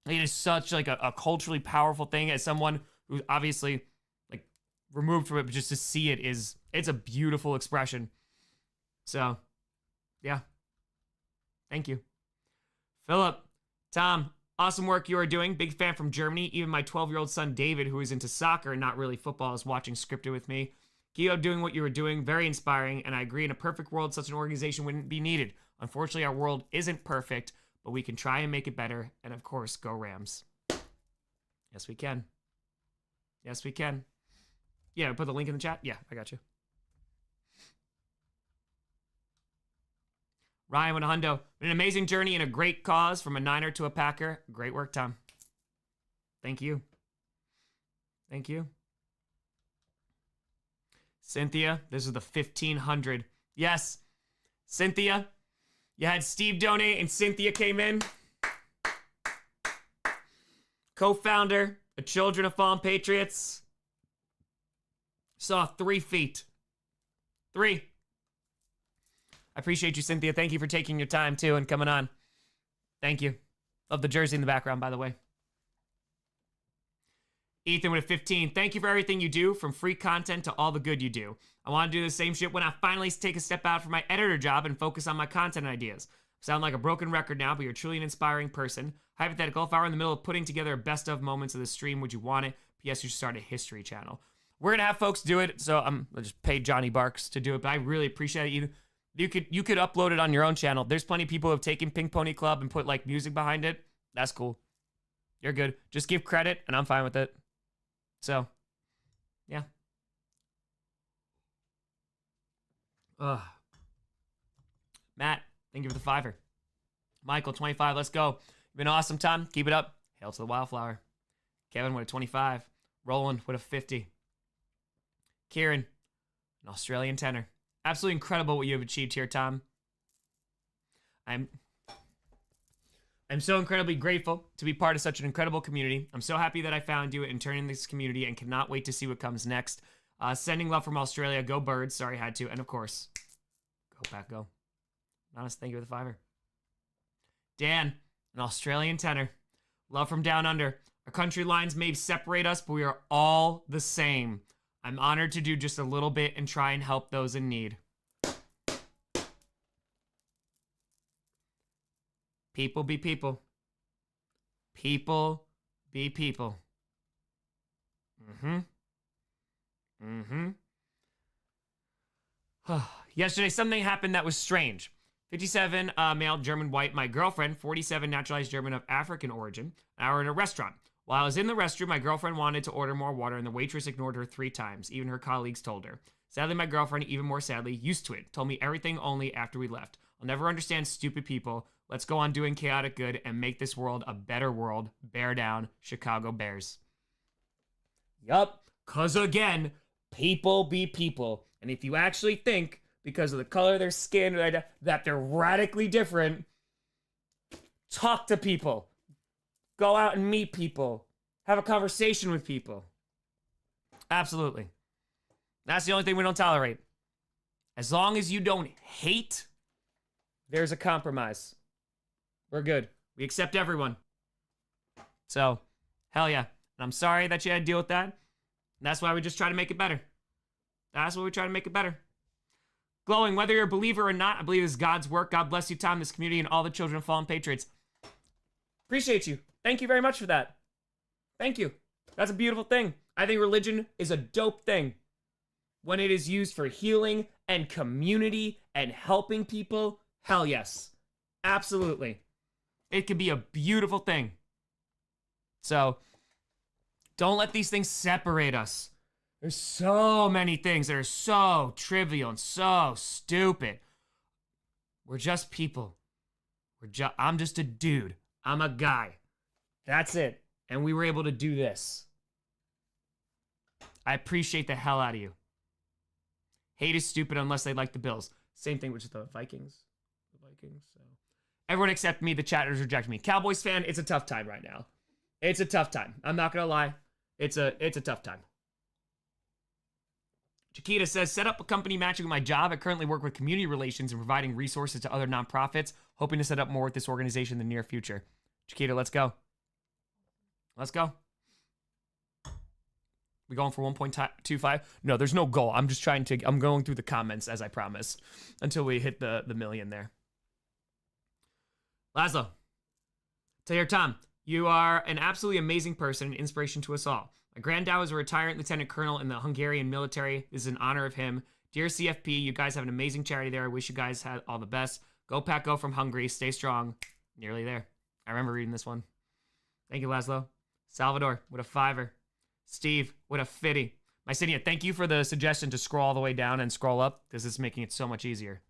It is such like a culturally powerful thing. As someone who's obviously like removed from it, but just to see it's a beautiful expression. So, yeah. Thank you. Philip, Tom, awesome work you are doing. Big fan from Germany. Even my 12-year-old son, David, who is into soccer and not really football, is watching Scripted with me. Keep up doing what you were doing. Very inspiring. And I agree, in a perfect world, such an organization wouldn't be needed. Unfortunately, our world isn't perfect, but we can try and make it better. And of course, go Rams. Yes, we can. Yes, we can. Yeah, put the link in the chat. Yeah, I got you. Ryan with a hundo. An amazing journey and a great cause from a Niner to a Packer. Great work, Tom. Thank you. Thank you. Cynthia, this is the 1500. Yes, Cynthia. You had Steve donate and Cynthia came in. Co-founder of Children of Fallen Patriots. Saw 3 feet. 3. I appreciate you, Cynthia. Thank you for taking your time, too, and coming on. Thank you. Love the jersey in the background, by the way. Ethan with a 15. Thank you for everything you do, from free content to all the good you do. I want to do the same shit when I finally take a step out from my editor job and focus on my content ideas. Sound like a broken record now, but you're truly an inspiring person. Hypothetical, if I were in the middle of putting together a best of moments of the stream, would you want it? P.S. You should start a history channel. We're going to have folks do it, so I'll just pay Johnny Barks to do it, but I really appreciate it. You could upload it on your own channel. There's plenty of people who have taken Pink Pony Club and put like music behind it. That's cool. You're good. Just give credit, and I'm fine with it. So, yeah. Matt, thank you for the $5. Michael, 25. Let's go. You've been awesome, Tom. Keep it up. Hail to the Wildflower. Kevin with a 25. Roland with a 50. Kieran, an Australian tenor. Absolutely incredible what you have achieved here, Tom. I'm so incredibly grateful to be part of such an incredible community. I'm so happy that I found you and turned in this community and cannot wait to see what comes next. Sending love from Australia. Go Birds. Sorry, had to. And of course, go Pack, go. Honest, thank you for the $5. Dan, an Australian tenor. Love from down under. Our country lines may separate us, but we are all the same. I'm honored to do just a little bit and try and help those in need. People be people. People be people. Yesterday, something happened that was strange. 57, male, German, white. My girlfriend, 47, naturalized German of African origin. And I were in a restaurant. While I was in the restroom, my girlfriend wanted to order more water, and the waitress ignored her 3 times. Even her colleagues told her. Sadly, my girlfriend, even more sadly, used to it. Told me everything only after we left. I'll never understand stupid people. Let's go on doing chaotic good and make this world a better world. Bear down, Chicago Bears. Yup, because again, people be people. And if you actually think, because of the color of their skin, that they're radically different, talk to people. Go out and meet people. Have a conversation with people. Absolutely. That's the only thing we don't tolerate. As long as you don't hate, there's a compromise. We're good. We accept everyone. So, hell yeah. And I'm sorry that you had to deal with that. And that's why we just try to make it better. That's why we try to make it better. Glowing, whether you're a believer or not, I believe this is God's work. God bless you, Tom, this community, and all the Children of Fallen Patriots. Appreciate you. Thank you very much for that. Thank you. That's a beautiful thing. I think religion is a dope thing. When it is used for healing and community and helping people, hell yes. Absolutely. It can be a beautiful thing. So, don't let these things separate us. There's so many things that are so trivial and so stupid. We're just people. I'm just a dude. I'm a guy. That's it. And we were able to do this. I appreciate the hell out of you. Hate is stupid unless they like the Bills. Same thing with the Vikings. So everyone except me, the chatters reject me. Cowboys fan, it's a tough time right now. It's a tough time. I'm not gonna lie. It's a tough time. Chiquita says, set up a company matching with my job. I currently work with community relations and providing resources to other nonprofits. Hoping to set up more with this organization in the near future. Chiquita, let's go. Let's go. We going for 1.25? No, there's no goal. I'm just trying to, I'm going through the comments as I promised until we hit the million there. Laszlo, Taylor Tom, you are an absolutely amazing person and inspiration to us all. My granddad was a retired lieutenant colonel in the Hungarian military. This is an honor of him. Dear CFP, you guys have an amazing charity there. I wish you guys had all the best. Go Pack, go from Hungary. Stay strong. Nearly there. I remember reading this one. Thank you, Laszlo. Salvador, with a 5er. Steve, with a 50. Mycinia, thank you for the suggestion to scroll all the way down and scroll up, because it's making it so much easier.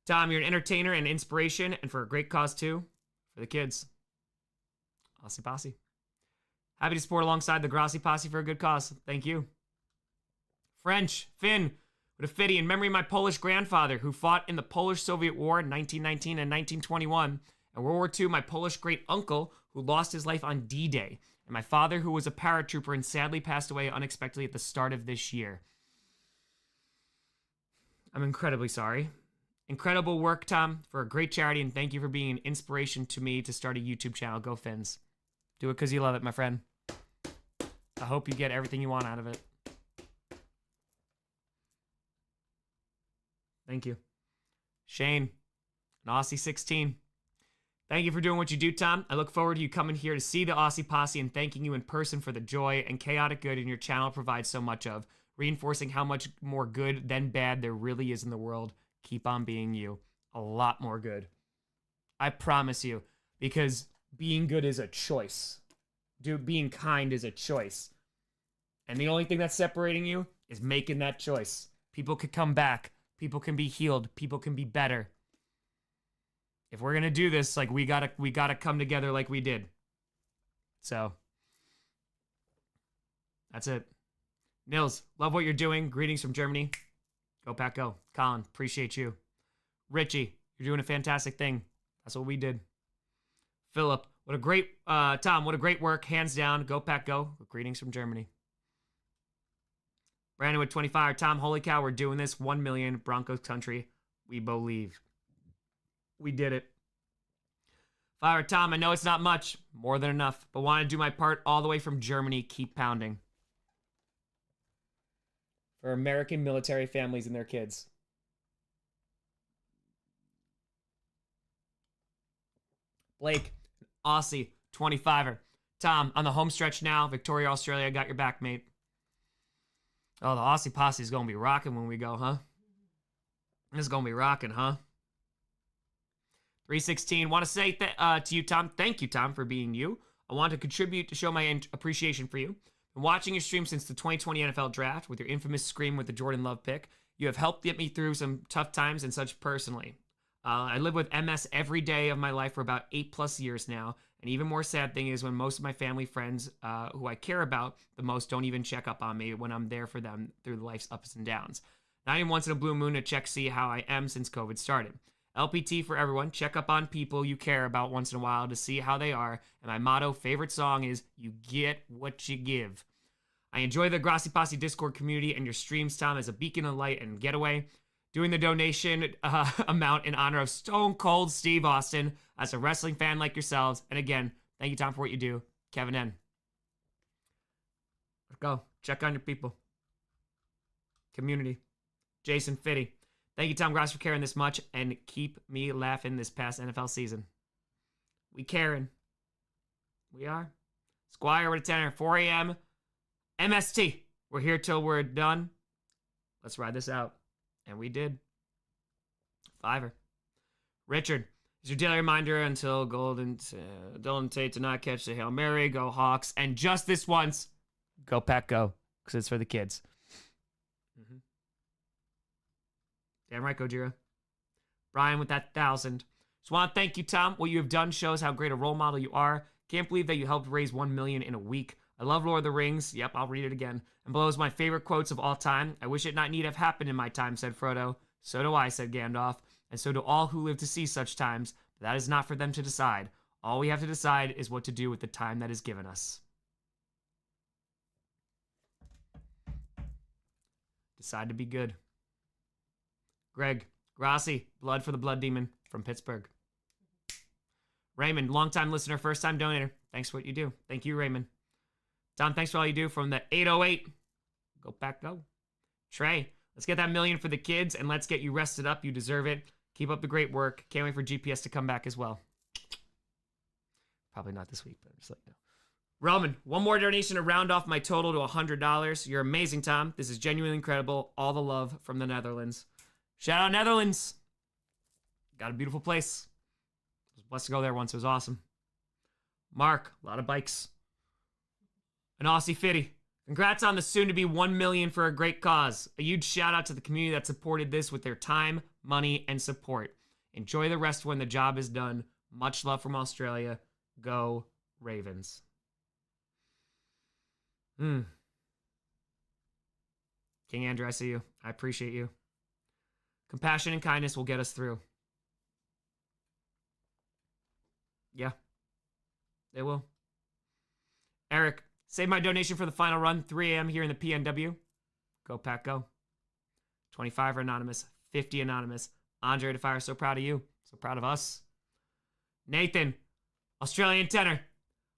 Tom, you're an entertainer and inspiration, and for a great cause too, for the kids. Aussie Posse. Happy to support alongside the Grossi Posse for a good cause. Thank you. French, Finn, with a 50, in memory of my Polish grandfather who fought in the Polish-Soviet War in 1919 and 1921, and World War II, my Polish great-uncle who lost his life on D-Day, and my father who was a paratrooper and sadly passed away unexpectedly at the start of this year. I'm incredibly sorry. Incredible work, Tom, for a great charity, and thank you for being an inspiration to me to start a YouTube channel. Go Finns. Do it because you love it, my friend. I hope you get everything you want out of it. Thank you. Shane, an Aussie 16. Thank you for doing what you do, Tom. I look forward to you coming here to see the Aussie Posse and thanking you in person for the joy and chaotic good in your channel provides so much of, reinforcing how much more good than bad there really is in the world. Keep on being you. A lot more good. I promise you, because being good is a choice. Dude, being kind is a choice. And the only thing that's separating you is making that choice. People could come back. People can be healed. People can be better. If we're gonna do this, like we gotta come together like we did. So that's it. Nils, love what you're doing. Greetings from Germany. Go Pack, go. Colin, appreciate you. Richie, you're doing a fantastic thing. That's what we did. Philip, what a great Tom, what a great work. Hands down. Go Pack, go. Greetings from Germany. Brandon with 25. Tom, holy cow, we're doing this. 1 million Broncos country. We believe. We did it. Fire Tom, I know it's not much, more than enough, but want to do my part all the way from Germany. Keep pounding. For American military families and their kids. Blake, Aussie, 25er. Tom, on the home stretch now. Victoria, Australia, got your back, mate. Oh, the Aussie Posse is going to be rocking when we go, huh? It's going to be rocking, huh? 316, want to say to you, Tom, thank you, Tom, for being you. I want to contribute to show my appreciation for you. Been watching your stream since the 2020 NFL Draft with your infamous scream with the Jordan Love pick. You have helped get me through some tough times and such personally. I live with MS every day of my life for about 8+ years now. And even more sad thing is when most of my family friends who I care about the most don't even check up on me when I'm there for them through life's ups and downs. Not even once in a blue moon to check see how I am since COVID started. LPT for everyone. Check up on people you care about once in a while to see how they are. And my motto, favorite song is, you get what you give. I enjoy the Grossi Posse Discord community and your streams, Tom, as a beacon of light and getaway. Doing the donation amount in honor of Stone Cold Steve Austin as a wrestling fan like yourselves. And again, thank you, Tom, for what you do. Kevin N. Let's go. Check on your people. Community. Jason Fitty. Thank you, Tom Grossi, for caring this much and keep me laughing this past NFL season. We caring. We are. Squire with a 10, 4 a.m. MST. We're here till we're done. Let's ride this out. And we did. 5er. Richard, is your daily reminder until Dylan Tate to not catch the Hail Mary. Go Hawks. And just this once, go Pack, go. Because it's for the kids. Mm-hmm. Damn right, Gojira. Brian with that 1,000. Just want to thank you, Tom. What you have done shows how great a role model you are. Can't believe that you helped raise 1 million in a week. I love Lord of the Rings. Yep, I'll read it again. And below is my favorite quotes of all time. I wish it not need have happened in my time, said Frodo. So do I, said Gandalf. And so do all who live to see such times. But that is not for them to decide. All we have to decide is what to do with the time that is given us. Decide to be good. Greg, Grossi, blood for the blood demon from Pittsburgh. Raymond, longtime listener, first time donator. Thanks for what you do. Thank you, Raymond. Tom, thanks for all you do from the 808. Go Pack, go. Trey, let's get that million for the kids and let's get you rested up. You deserve it. Keep up the great work. Can't wait for GPS to come back as well. Probably not this week, but I'm just letting you know. Roman, one more donation to round off my total to $100. You're amazing, Tom. This is genuinely incredible. All the love from the Netherlands. Shout out Netherlands. Got a beautiful place. I was blessed to go there once. It was awesome. Mark, a lot of bikes. An Aussie Fitty. Congrats on the soon-to-be 1 million for a great cause. A huge shout-out to the community that supported this with their time, money, and support. Enjoy the rest when the job is done. Much love from Australia. Go Ravens. King Andrew, I see you. I appreciate you. Compassion and kindness will get us through. Yeah. They will. Eric, save my donation for the final run. 3 a.m. here in the PNW. Go Pack, go. 25 are anonymous. 50 anonymous. Andre to Fire, so proud of you. So proud of us. Nathan, Australian tenor.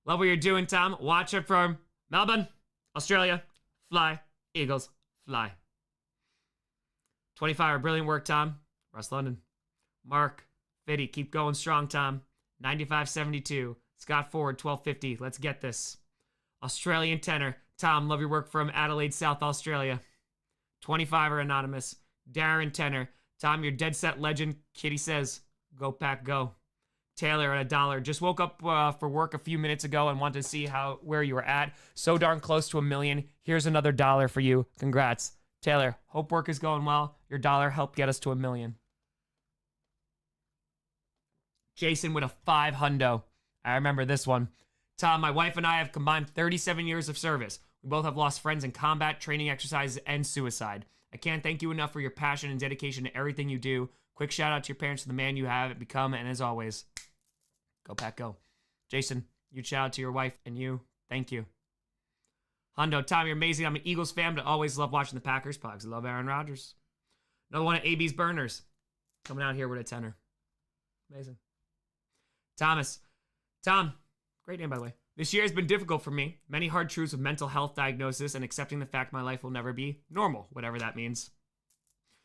Love what you're doing, Tom. Watch it from Melbourne, Australia. Fly, Eagles, fly. 25 are brilliant work, Tom. Russ London. Mark, 50, keep going strong, Tom. 95.72. Scott Ford, 12.50. Let's get this. Australian tenor. Tom, love your work from Adelaide, South Australia. 25 are anonymous. Darren tenor. Tom, you're dead set legend. Kitty says, go Pack, go. Taylor at $1. Just woke up for work a few minutes ago and wanted to see where you were at. So darn close to $1 million. Here's another $1 for you. Congrats. Taylor, hope work is going well. Your $1 helped get us to $1 million. Jason with a 5 hundo. I remember this one. Tom, my wife and I have combined 37 years of service. We both have lost friends in combat, training exercises, and suicide. I can't thank you enough for your passion and dedication to everything you do. Quick shout out to your parents for the man you have become, and as always, go Pack, go. Jason, huge shout out to your wife and you. Thank you. Hundo, Tom, you're amazing. I'm an Eagles fan, but I always love watching the Packers. Pogs, I love Aaron Rodgers. Another one of AB's burners. Coming out here with a tenor. Amazing. Thomas. Tom, great name, by the way. This year has been difficult for me. Many hard truths of mental health diagnosis and accepting the fact my life will never be normal, whatever that means.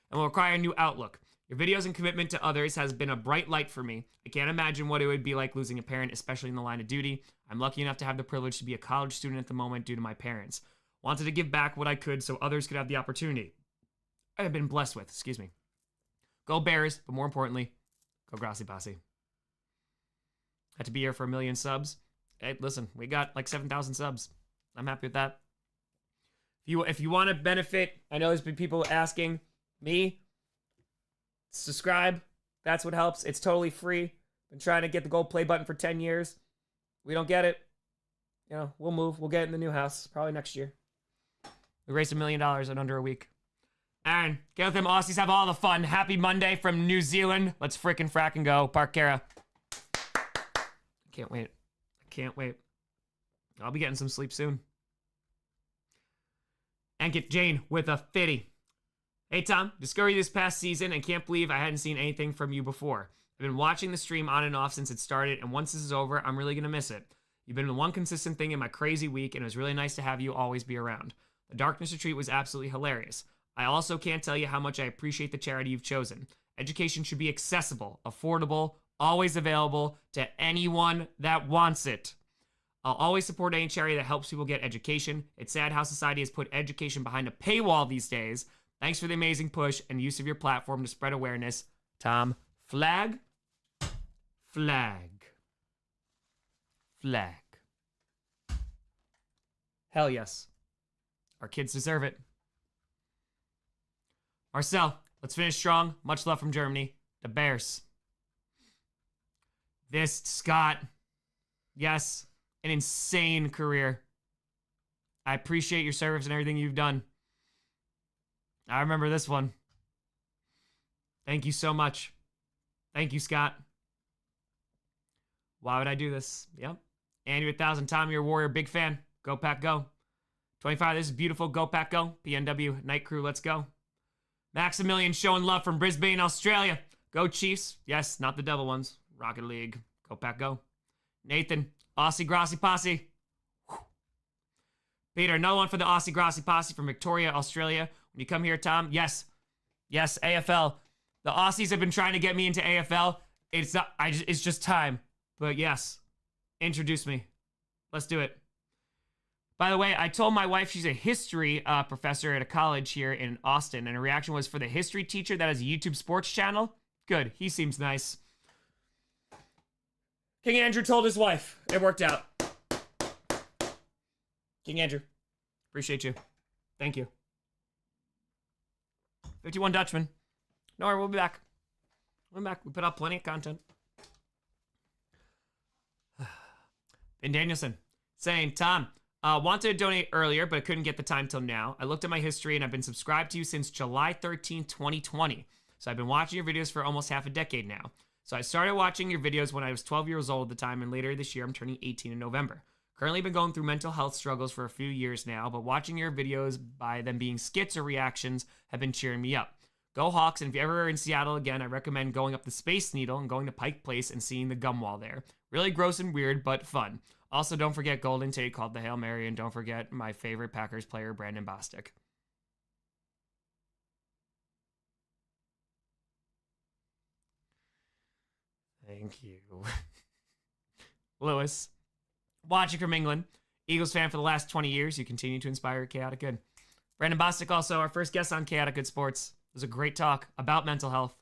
And will require a new outlook. Your videos and commitment to others has been a bright light for me. I can't imagine what it would be like losing a parent, especially in the line of duty. I'm lucky enough to have the privilege to be a college student at the moment due to my parents. Wanted to give back what I could so others could have the opportunity I have been blessed with. Excuse me. Go Bears, but more importantly, go Grossi Posse. Had to be here for 1 million subs. Hey, listen, we got like 7,000 subs. I'm happy with that. If you want to benefit, I know there's been people asking me, subscribe. That's what helps. It's totally free. Been trying to get the gold play button for 10 years. We don't get it. You know, we'll move. We'll get it in the new house probably next year. We raised $1 million in under a week. Aaron, get with them Aussies. Have all the fun. Happy Monday from New Zealand. Let's frickin' frack and go. Park Cara. Can't wait. I can't wait. I'll be getting some sleep soon. And get Jane with a 50. Hey, Tom. Discovered you this past season and can't believe I hadn't seen anything from you before. I've been watching the stream on and off since it started, and once this is over, I'm really going to miss it. You've been the one consistent thing in my crazy week, and it was really nice to have you always be around. The Darkness Retreat was absolutely hilarious. I also can't tell you how much I appreciate the charity you've chosen. Education should be accessible, affordable, always available to anyone that wants it. I'll always support any charity that helps people get education. It's sad how society has put education behind a paywall these days. Thanks for the amazing push and use of your platform to spread awareness. Tom, flag, flag, flag. Hell yes. Our kids deserve it. Marcel, let's finish strong. Much love from Germany. The Bears. This, Scott. Yes, an insane career. I appreciate your service and everything you've done. I remember this one. Thank you so much. Thank you, Scott. Why would I do this? Yep. Andy 1000, Tom, you're a warrior. Big fan. Go Pack, go. 25, this is beautiful. Go Pack, go. PNW, Night Crew, let's go. Maximilian showing love from Brisbane, Australia. Go Chiefs. Yes, not the devil ones. Rocket League. Go Pack, go. Nathan, Aussie Grossi Posse. Whew. Peter, another one for the Aussie Grossi Posse from Victoria, Australia. When you come here, Tom, yes, AFL. The Aussies have been trying to get me into AFL. It's just time. But yes, introduce me. Let's do it. By the way, I told my wife she's a history professor at a college here in Austin, and her reaction was, for the history teacher that has a YouTube sports channel? Good, he seems nice. King Andrew told his wife. It worked out. King Andrew, appreciate you. Thank you. 51 Dutchman. No worry, we'll be back. We'll be back. We put out plenty of content. Ben Danielson saying, Tom, wanted to donate earlier, but I couldn't get the time till now. I looked at my history and I've been subscribed to you since July 13, 2020. So I've been watching your videos for almost half a decade now. So I started watching your videos when I was 12 years old at the time, and later this year I'm turning 18 in November. Currently been going through mental health struggles for a few years now, but watching your videos, by them being skits or reactions, have been cheering me up. Go Hawks, and if you're ever in Seattle again, I recommend going up the Space Needle and going to Pike Place and seeing the gum wall there. Really gross and weird, but fun. Also, don't forget Golden Tate called the Hail Mary, and don't forget my favorite Packers player, Brandon Bostic. Thank you. Lewis, watching from England. Eagles fan for the last 20 years. You continue to inspire Chaotic Good. Brandon Bostic, also our first guest on Chaotic Good Sports. It was a great talk about mental health.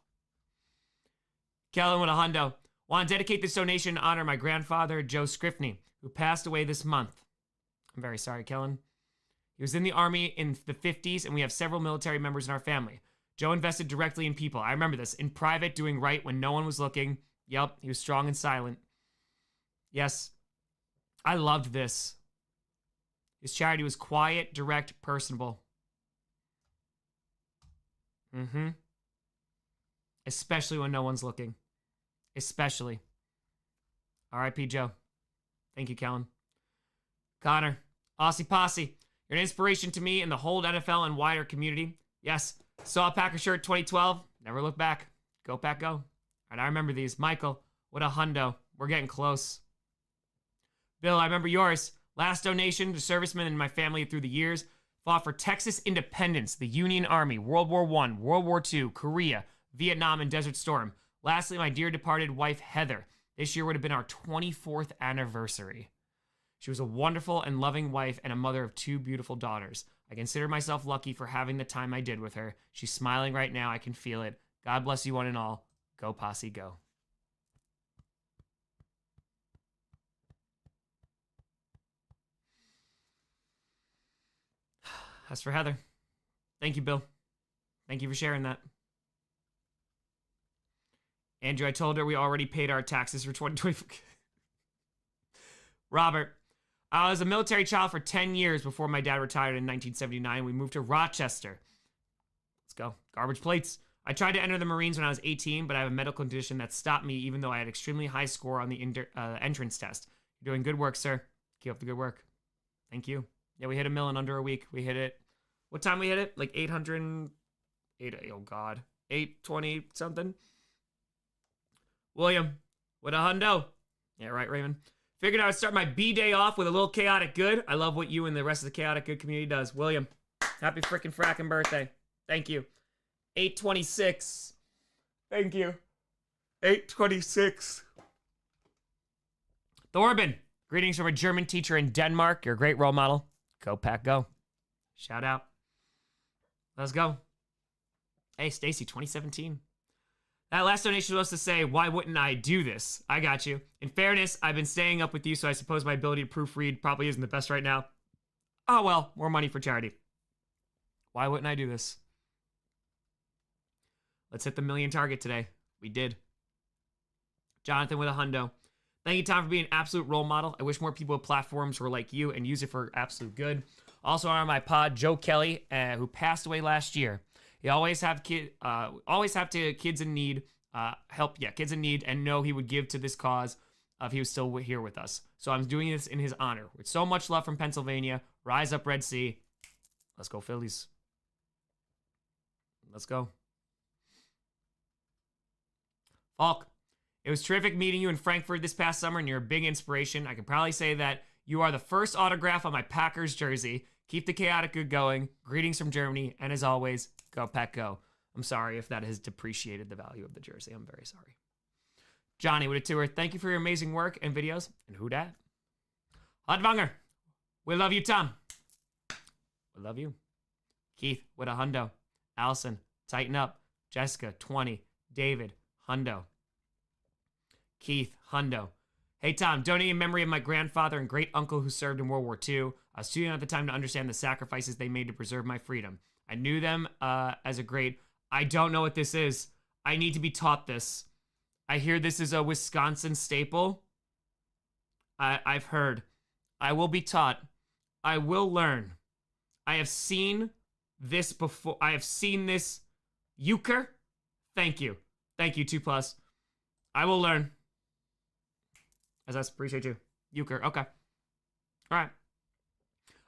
Kellen with a hundo. Want to dedicate this donation to honor my grandfather, Joe Scrifney, who passed away this month. I'm very sorry, Kellen. He was in the Army in the 50s, and we have several military members in our family. Joe invested directly in people. I remember this. In private, doing right when no one was looking. Yep, he was strong and silent. Yes, I loved this. His charity was quiet, direct, personable. Especially when no one's looking. Especially. R.I.P. Joe. Thank you, Kellen. Connor, Aussie Posse. You're an inspiration to me and the whole NFL and wider community. Yes, saw a Packer shirt 2012. Never look back. Go Pack, go. And I remember these. Michael, what a hundo. We're getting close. Bill, I remember yours. Last donation to servicemen in my family through the years. Fought for Texas independence, the Union Army, World War I, World War II, Korea, Vietnam, and Desert Storm. Lastly, my dear departed wife, Heather. This year would have been our 24th anniversary. She was a wonderful and loving wife and a mother of 2 beautiful daughters. I consider myself lucky for having the time I did with her. She's smiling right now. I can feel it. God bless you one and all. Go Posse, go. As for Heather, thank you, Bill. Thank you for sharing that. Andrew, I told her we already paid our taxes for 2024. Robert, I was a military child for 10 years before my dad retired in 1979. We moved to Rochester. Let's go. Garbage plates. I tried to enter the Marines when I was 18, but I have a medical condition that stopped me even though I had extremely high score on the entrance test. You're doing good work, sir. Keep up the good work. Thank you. Yeah, we hit 1 million in under a week. We hit it. What time we hit it? Like 820 something. William, what a hundo. Yeah, right, Raymond. Figured I would start my B-day off with a little Chaotic Good. I love what you and the rest of the Chaotic Good community does. William, happy frickin' frackin' birthday. Thank you. 826. Thank you. 826. Thorben, greetings from a German teacher in Denmark. You're a great role model. Go Pack, go. Shout out. Let's go. Hey, Stacy, 2017. That last donation was supposed to say, why wouldn't I do this? I got you. In fairness, I've been staying up with you, so I suppose my ability to proofread probably isn't the best right now. Oh, well, more money for charity. Why wouldn't I do this? Let's hit the 1 million target today. We did. Jonathan with a hundo. Thank you, Tom, for being an absolute role model. I wish more people with platforms were like you and use it for absolute good. Also on my pod, Joe Kelly, who passed away last year. He always have kids in need, kids in need, and know he would give to this cause if he was still here with us. So I'm doing this in his honor. With so much love from Pennsylvania, rise up Red Sea. Let's go Phillies. Let's go. Falk, it was terrific meeting you in Frankfurt this past summer, and you're a big inspiration. I can probably say that You are the first autograph on my Packers jersey. Keep the chaotic good going. Greetings from Germany. And as always, go Pack Go. I'm sorry if that has depreciated the value of the jersey. I'm very sorry. Johnny with a tour. Thank you for your amazing work and videos. And who dat? Hudvanger. We love you, Tom. We love you. Keith with a hundo. Allison, tighten up. Jessica, 20. David, hundo. Keith, hundo. Hey, Tom, donating in memory of my grandfather and great uncle who served in World War II. I was too young at the time to understand the sacrifices they made to preserve my freedom. I knew them as a great... I don't know what this is. I need to be taught this. I hear this is a Wisconsin staple. I've heard. I will be taught. I will learn. I have seen this before. I have seen this. Euchre? Thank you. Thank you, 2+. I will learn. As I appreciate you. Euchre. Okay. All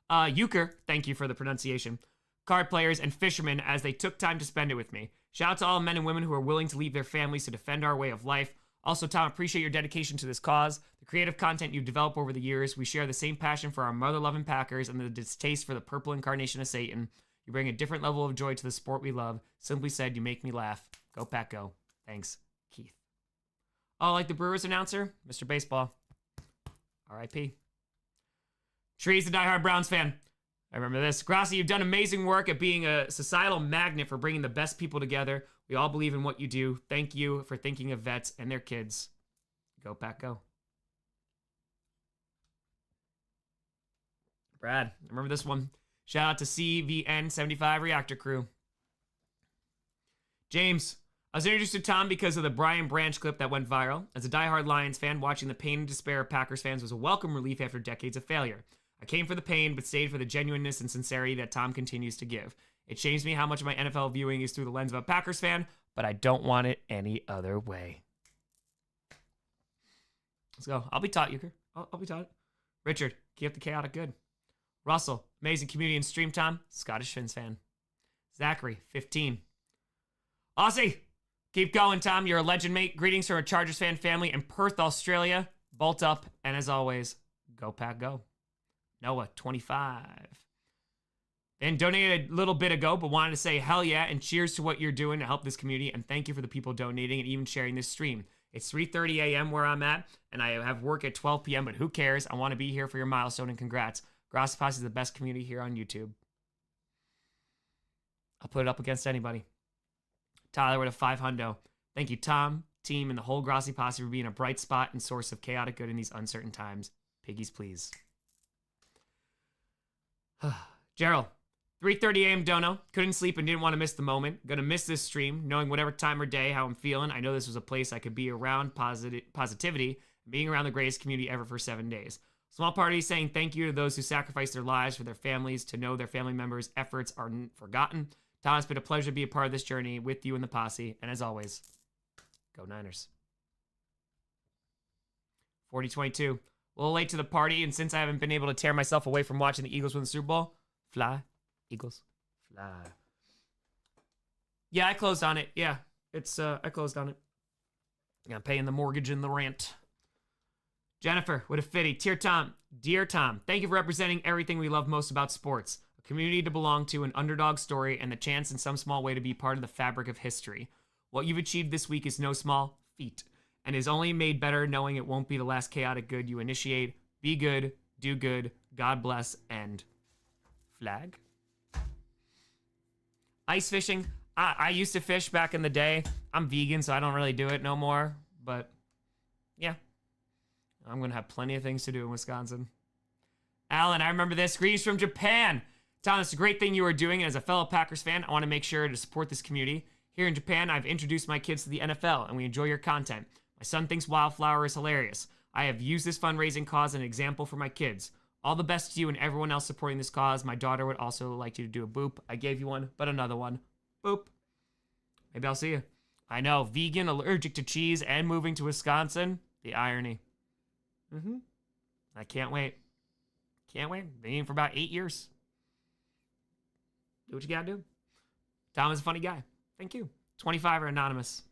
right. Euchre, thank you for the pronunciation. Card players and fishermen as they took time to spend it with me. Shout out to all men and women who are willing to leave their families to defend our way of life. Also, Tom, appreciate your dedication to this cause. The creative content you've developed over the years. We share the same passion for our mother-loving Packers and the distaste for the purple incarnation of Satan. You bring a different level of joy to the sport we love. Simply said, you make me laugh. Go Pack Go. Thanks, Keith. Oh, like the Brewers announcer? Mr. Baseball. R.I.P. Tree's a diehard Browns fan. I remember this. Grossi, you've done amazing work at being a societal magnet for bringing the best people together. We all believe in what you do. Thank you for thinking of vets and their kids. Go Pack Go. Brad, I remember this one. Shout out to CVN75 Reactor Crew. James, I was introduced to Tom because of the Brian Branch clip that went viral. As a diehard Lions fan, watching the pain and despair of Packers fans was a welcome relief after decades of failure. I came for the pain, but stayed for the genuineness and sincerity that Tom continues to give. It shames me how much of my NFL viewing is through the lens of a Packers fan, but I don't want it any other way. Let's go. I'll be taught, Euchre. I'll be taught. Richard, keep up the chaotic good. Russell, amazing community and stream time. Scottish Finns fan. Zachary, 15. Aussie, keep going, Tom. You're a legend, mate. Greetings from a Chargers fan family in Perth, Australia. Bolt up, and as always, go Pack Go. Noah, 25. And donated a little bit ago, but wanted to say hell yeah and cheers to what you're doing to help this community. And thank you for the people donating and even sharing this stream. It's 3:30 a.m. where I'm at, and I have work at 12 p.m., but who cares? I want to be here for your milestone, and congrats. Grossi Posse is the best community here on YouTube. I'll put it up against anybody. Tyler with a 500. Thank you, Tom, team, and the whole Grossi Posse for being a bright spot and source of chaotic good in these uncertain times. Piggies, please. Gerald, 3:30 a.m. dono. Couldn't sleep and didn't want to miss the moment. Gonna miss this stream, knowing whatever time or day how I'm feeling. I know this was a place I could be around positivity, being around the greatest community ever for 7 days. Small party saying thank you to those who sacrificed their lives for their families, to know their family members' efforts aren't forgotten. Tom, it's been a pleasure to be a part of this journey with you and the posse. And as always, go Niners. 40-22. A little late to the party, and since I haven't been able to tear myself away from watching the Eagles win the Super Bowl, fly, Eagles, fly. Yeah, I closed on it. Yeah, I closed on it. I'm paying the mortgage and the rent. Jennifer, what a fitty. Dear Tom, thank you for representing everything we love most about sports. A community to belong to, an underdog story, and the chance in some small way to be part of the fabric of history. What you've achieved this week is no small feat, and is only made better knowing it won't be the last chaotic good you initiate. Be good, do good, God bless, and flag. Ice fishing. I used to fish back in the day. I'm vegan, so I don't really do it no more, but yeah. I'm going to have plenty of things to do in Wisconsin. Alan, I remember this. Greetings from Japan. Tom, it's a great thing you are doing, and as a fellow Packers fan, I want to make sure to support this community. Here in Japan, I've introduced my kids to the NFL, and we enjoy your content. My son thinks Wildflower is hilarious. I have used this fundraising cause as an example for my kids. All the best to you and everyone else supporting this cause. My daughter would also like you to do a boop. I gave you one, but another one. Boop. Maybe I'll see you. I know, vegan, allergic to cheese, and moving to Wisconsin. The irony. I can't wait. Can't wait. Been eating for about 8 years. Do what you gotta do. Tom is a funny guy. Thank you. 25 are anonymous.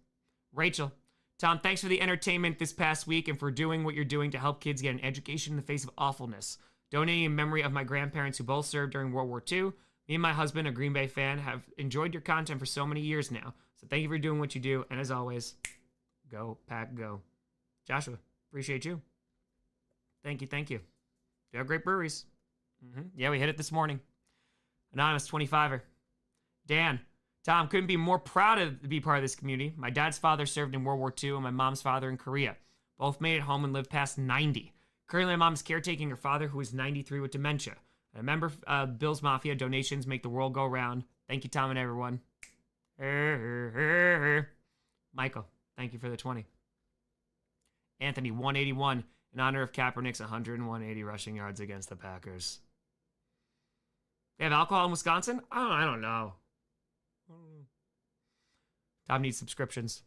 Rachel. Tom, thanks for the entertainment this past week and for doing what you're doing to help kids get an education in the face of awfulness. Donating in memory of my grandparents who both served during World War II. Me and my husband, a Green Bay fan, have enjoyed your content for so many years now. So thank you for doing what you do. And as always, go, Pack, go. Joshua, appreciate you. Thank you, thank you. You have great breweries. Yeah, we hit it this morning. Anonymous 25er. Dan, Tom, couldn't be more proud to be part of this community. My dad's father served in World War II and my mom's father in Korea. Both made it home and lived past 90. Currently, my mom's caretaking her father, who is 93 with dementia. I remember Bill's Mafia donations make the world go round. Thank you, Tom and everyone. Michael, thank you for the 20. Anthony, 181, in honor of Kaepernick's 180 rushing yards against the Packers. They have alcohol in Wisconsin? I don't know. Tom needs subscriptions.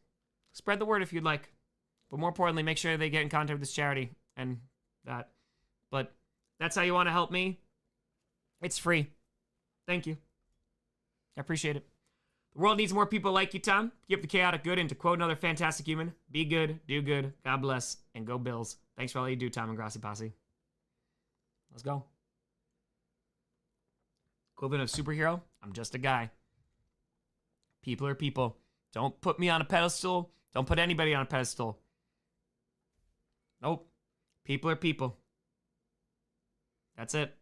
Spread the word if you'd like. But more importantly, make sure they get in contact with this charity and that. But that's how you want to help me. It's free. Thank you. I appreciate it. The world needs more people like you, Tom. Keep the chaotic good, and to quote another fantastic human, be good, do good, God bless, and go Bills. Thanks for all you do, Tom and Grossi Posse. Let's go. Equivalent of superhero, I'm just a guy. People are people. Don't put me on a pedestal. Don't put anybody on a pedestal. Nope. People are people. That's it.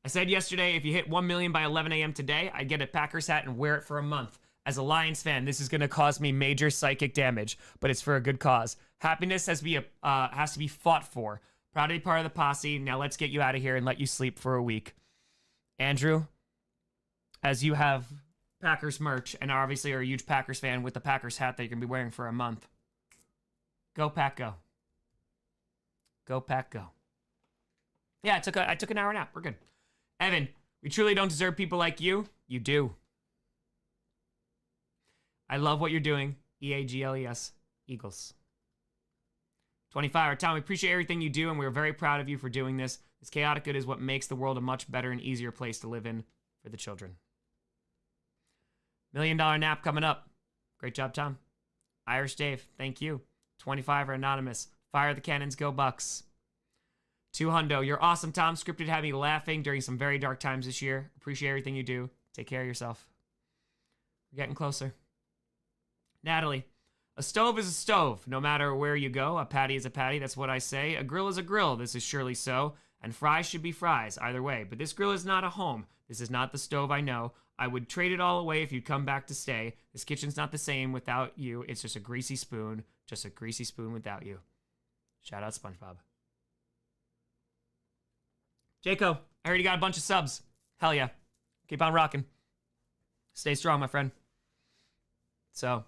I said yesterday, if you hit 1 million by 11 a.m. today, I'd get a Packers hat and wear it for a month. As a Lions fan, this is going to cause me major psychic damage, but it's for a good cause. Happiness has to be fought for. Proud to be part of the posse. Now let's get you out of here and let you sleep for a week. Andrew, as you have Packers merch and obviously are a huge Packers fan with the Packers hat that you're going to be wearing for a month. Go Pack, go. Go Pack, go. Yeah, I took an hour nap. We're good. Evan, we truly don't deserve people like you. You do. I love what you're doing. EAGLES, Eagles. 25, Tom, we appreciate everything you do, and we're very proud of you for doing this. This chaotic good is what makes the world a much better and easier place to live in for the children. $1 million nap coming up. Great job, Tom. Irish Dave, thank you. 25 are anonymous. Fire the cannons, go Bucks. 200, you're awesome, Tom. Scripted had me laughing during some very dark times this year. Appreciate everything you do. Take care of yourself. We're getting closer. Natalie, a stove is a stove, no matter where you go. A patty is a patty, that's what I say. A grill is a grill, this is surely so. And fries should be fries, either way. But this grill is not a home. This is not the stove I know. I would trade it all away if you'd come back to stay. This kitchen's not the same without you. It's just a greasy spoon. Just a greasy spoon without you. Shout out SpongeBob. Jaco, I heard you got a bunch of subs. Hell yeah. Keep on rocking. Stay strong, my friend. So,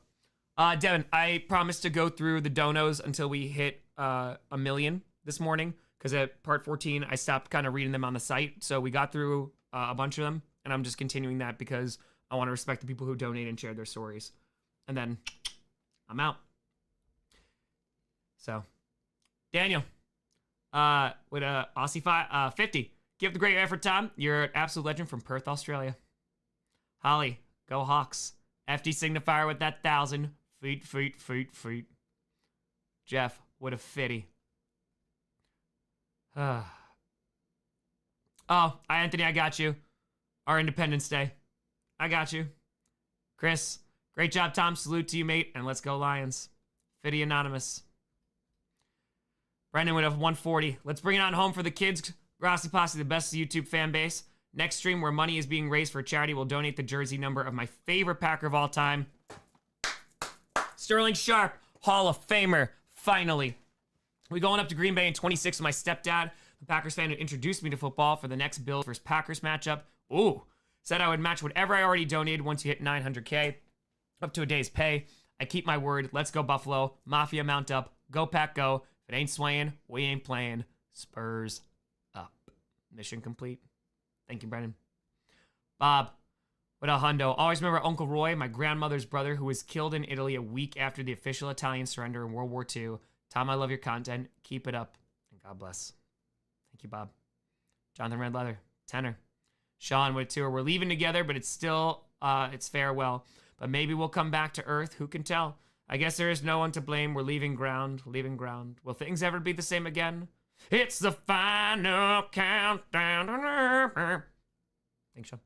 Devin, I promised to go through the donos until we hit 1 million this morning, because at part 14, I stopped kind of reading them on the site. So we got through a bunch of them, and I'm just continuing that because I want to respect the people who donate and share their stories. And then I'm out. So, Daniel, with a Aussie 50. Give the great effort, Tom. You're an absolute legend from Perth, Australia. Holly, go Hawks. FD signifier with that 1,000. Feet. Jeff, what a fitty. Oh, Anthony, I got you. Our Independence Day. I got you. Chris, great job, Tom. Salute to you, mate. And let's go, Lions. Fitty Anonymous. Brendan with a 140. Let's bring it on home for the kids. Grossi Posse, the best YouTube fan base. Next stream where money is being raised for charity, will donate the jersey number of my favorite Packer of all time. Sterling Sharp, Hall of Famer, finally. We going up to Green Bay in 26 with my stepdad, the Packers fan who introduced me to football, for the next Bills vs. Packers matchup. Ooh, said I would match whatever I already donated once you hit 900K, up to a day's pay. I keep my word. Let's go Buffalo. Mafia mount up. Go Pack go. If it ain't swaying, we ain't playing. Spurs up. Mission complete. Thank you, Brennan. Bob, what a hundo. Always remember Uncle Roy, my grandmother's brother, who was killed in Italy a week after the official Italian surrender in World War II. Tom, I love your content. Keep it up. And God bless. Thank you, Bob. Jonathan Red Leather, tenor. Sean with a tour. We're leaving together, but it's still, it's farewell. But maybe we'll come back to Earth. Who can tell? I guess there is no one to blame. We're leaving ground, leaving ground. Will things ever be the same again? It's the final countdown. Thanks, Sean.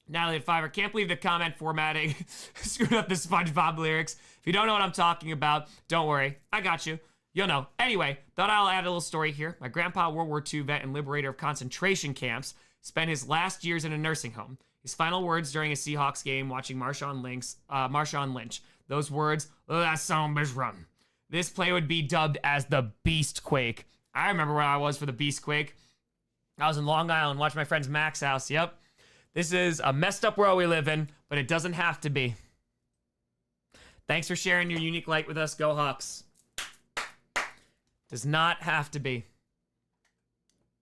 Natalie at Fiverr. Can't believe the comment formatting screwed up the SpongeBob lyrics. If you don't know what I'm talking about, don't worry. I got you. You'll know. Anyway, thought I'll add a little story here. My grandpa, World War II vet and liberator of concentration camps, spent his last years in a nursing home. His final words during a Seahawks game watching Marshawn Lynch. Those words, "Let that son bitch run." This play would be dubbed as the Beast Quake. I remember where I was for the Beast Quake. I was in Long Island watching my friend's Mac's house. Yep. This is a messed up world we live in, but it doesn't have to be. Thanks for sharing your unique light with us. Go Hawks. Does not have to be.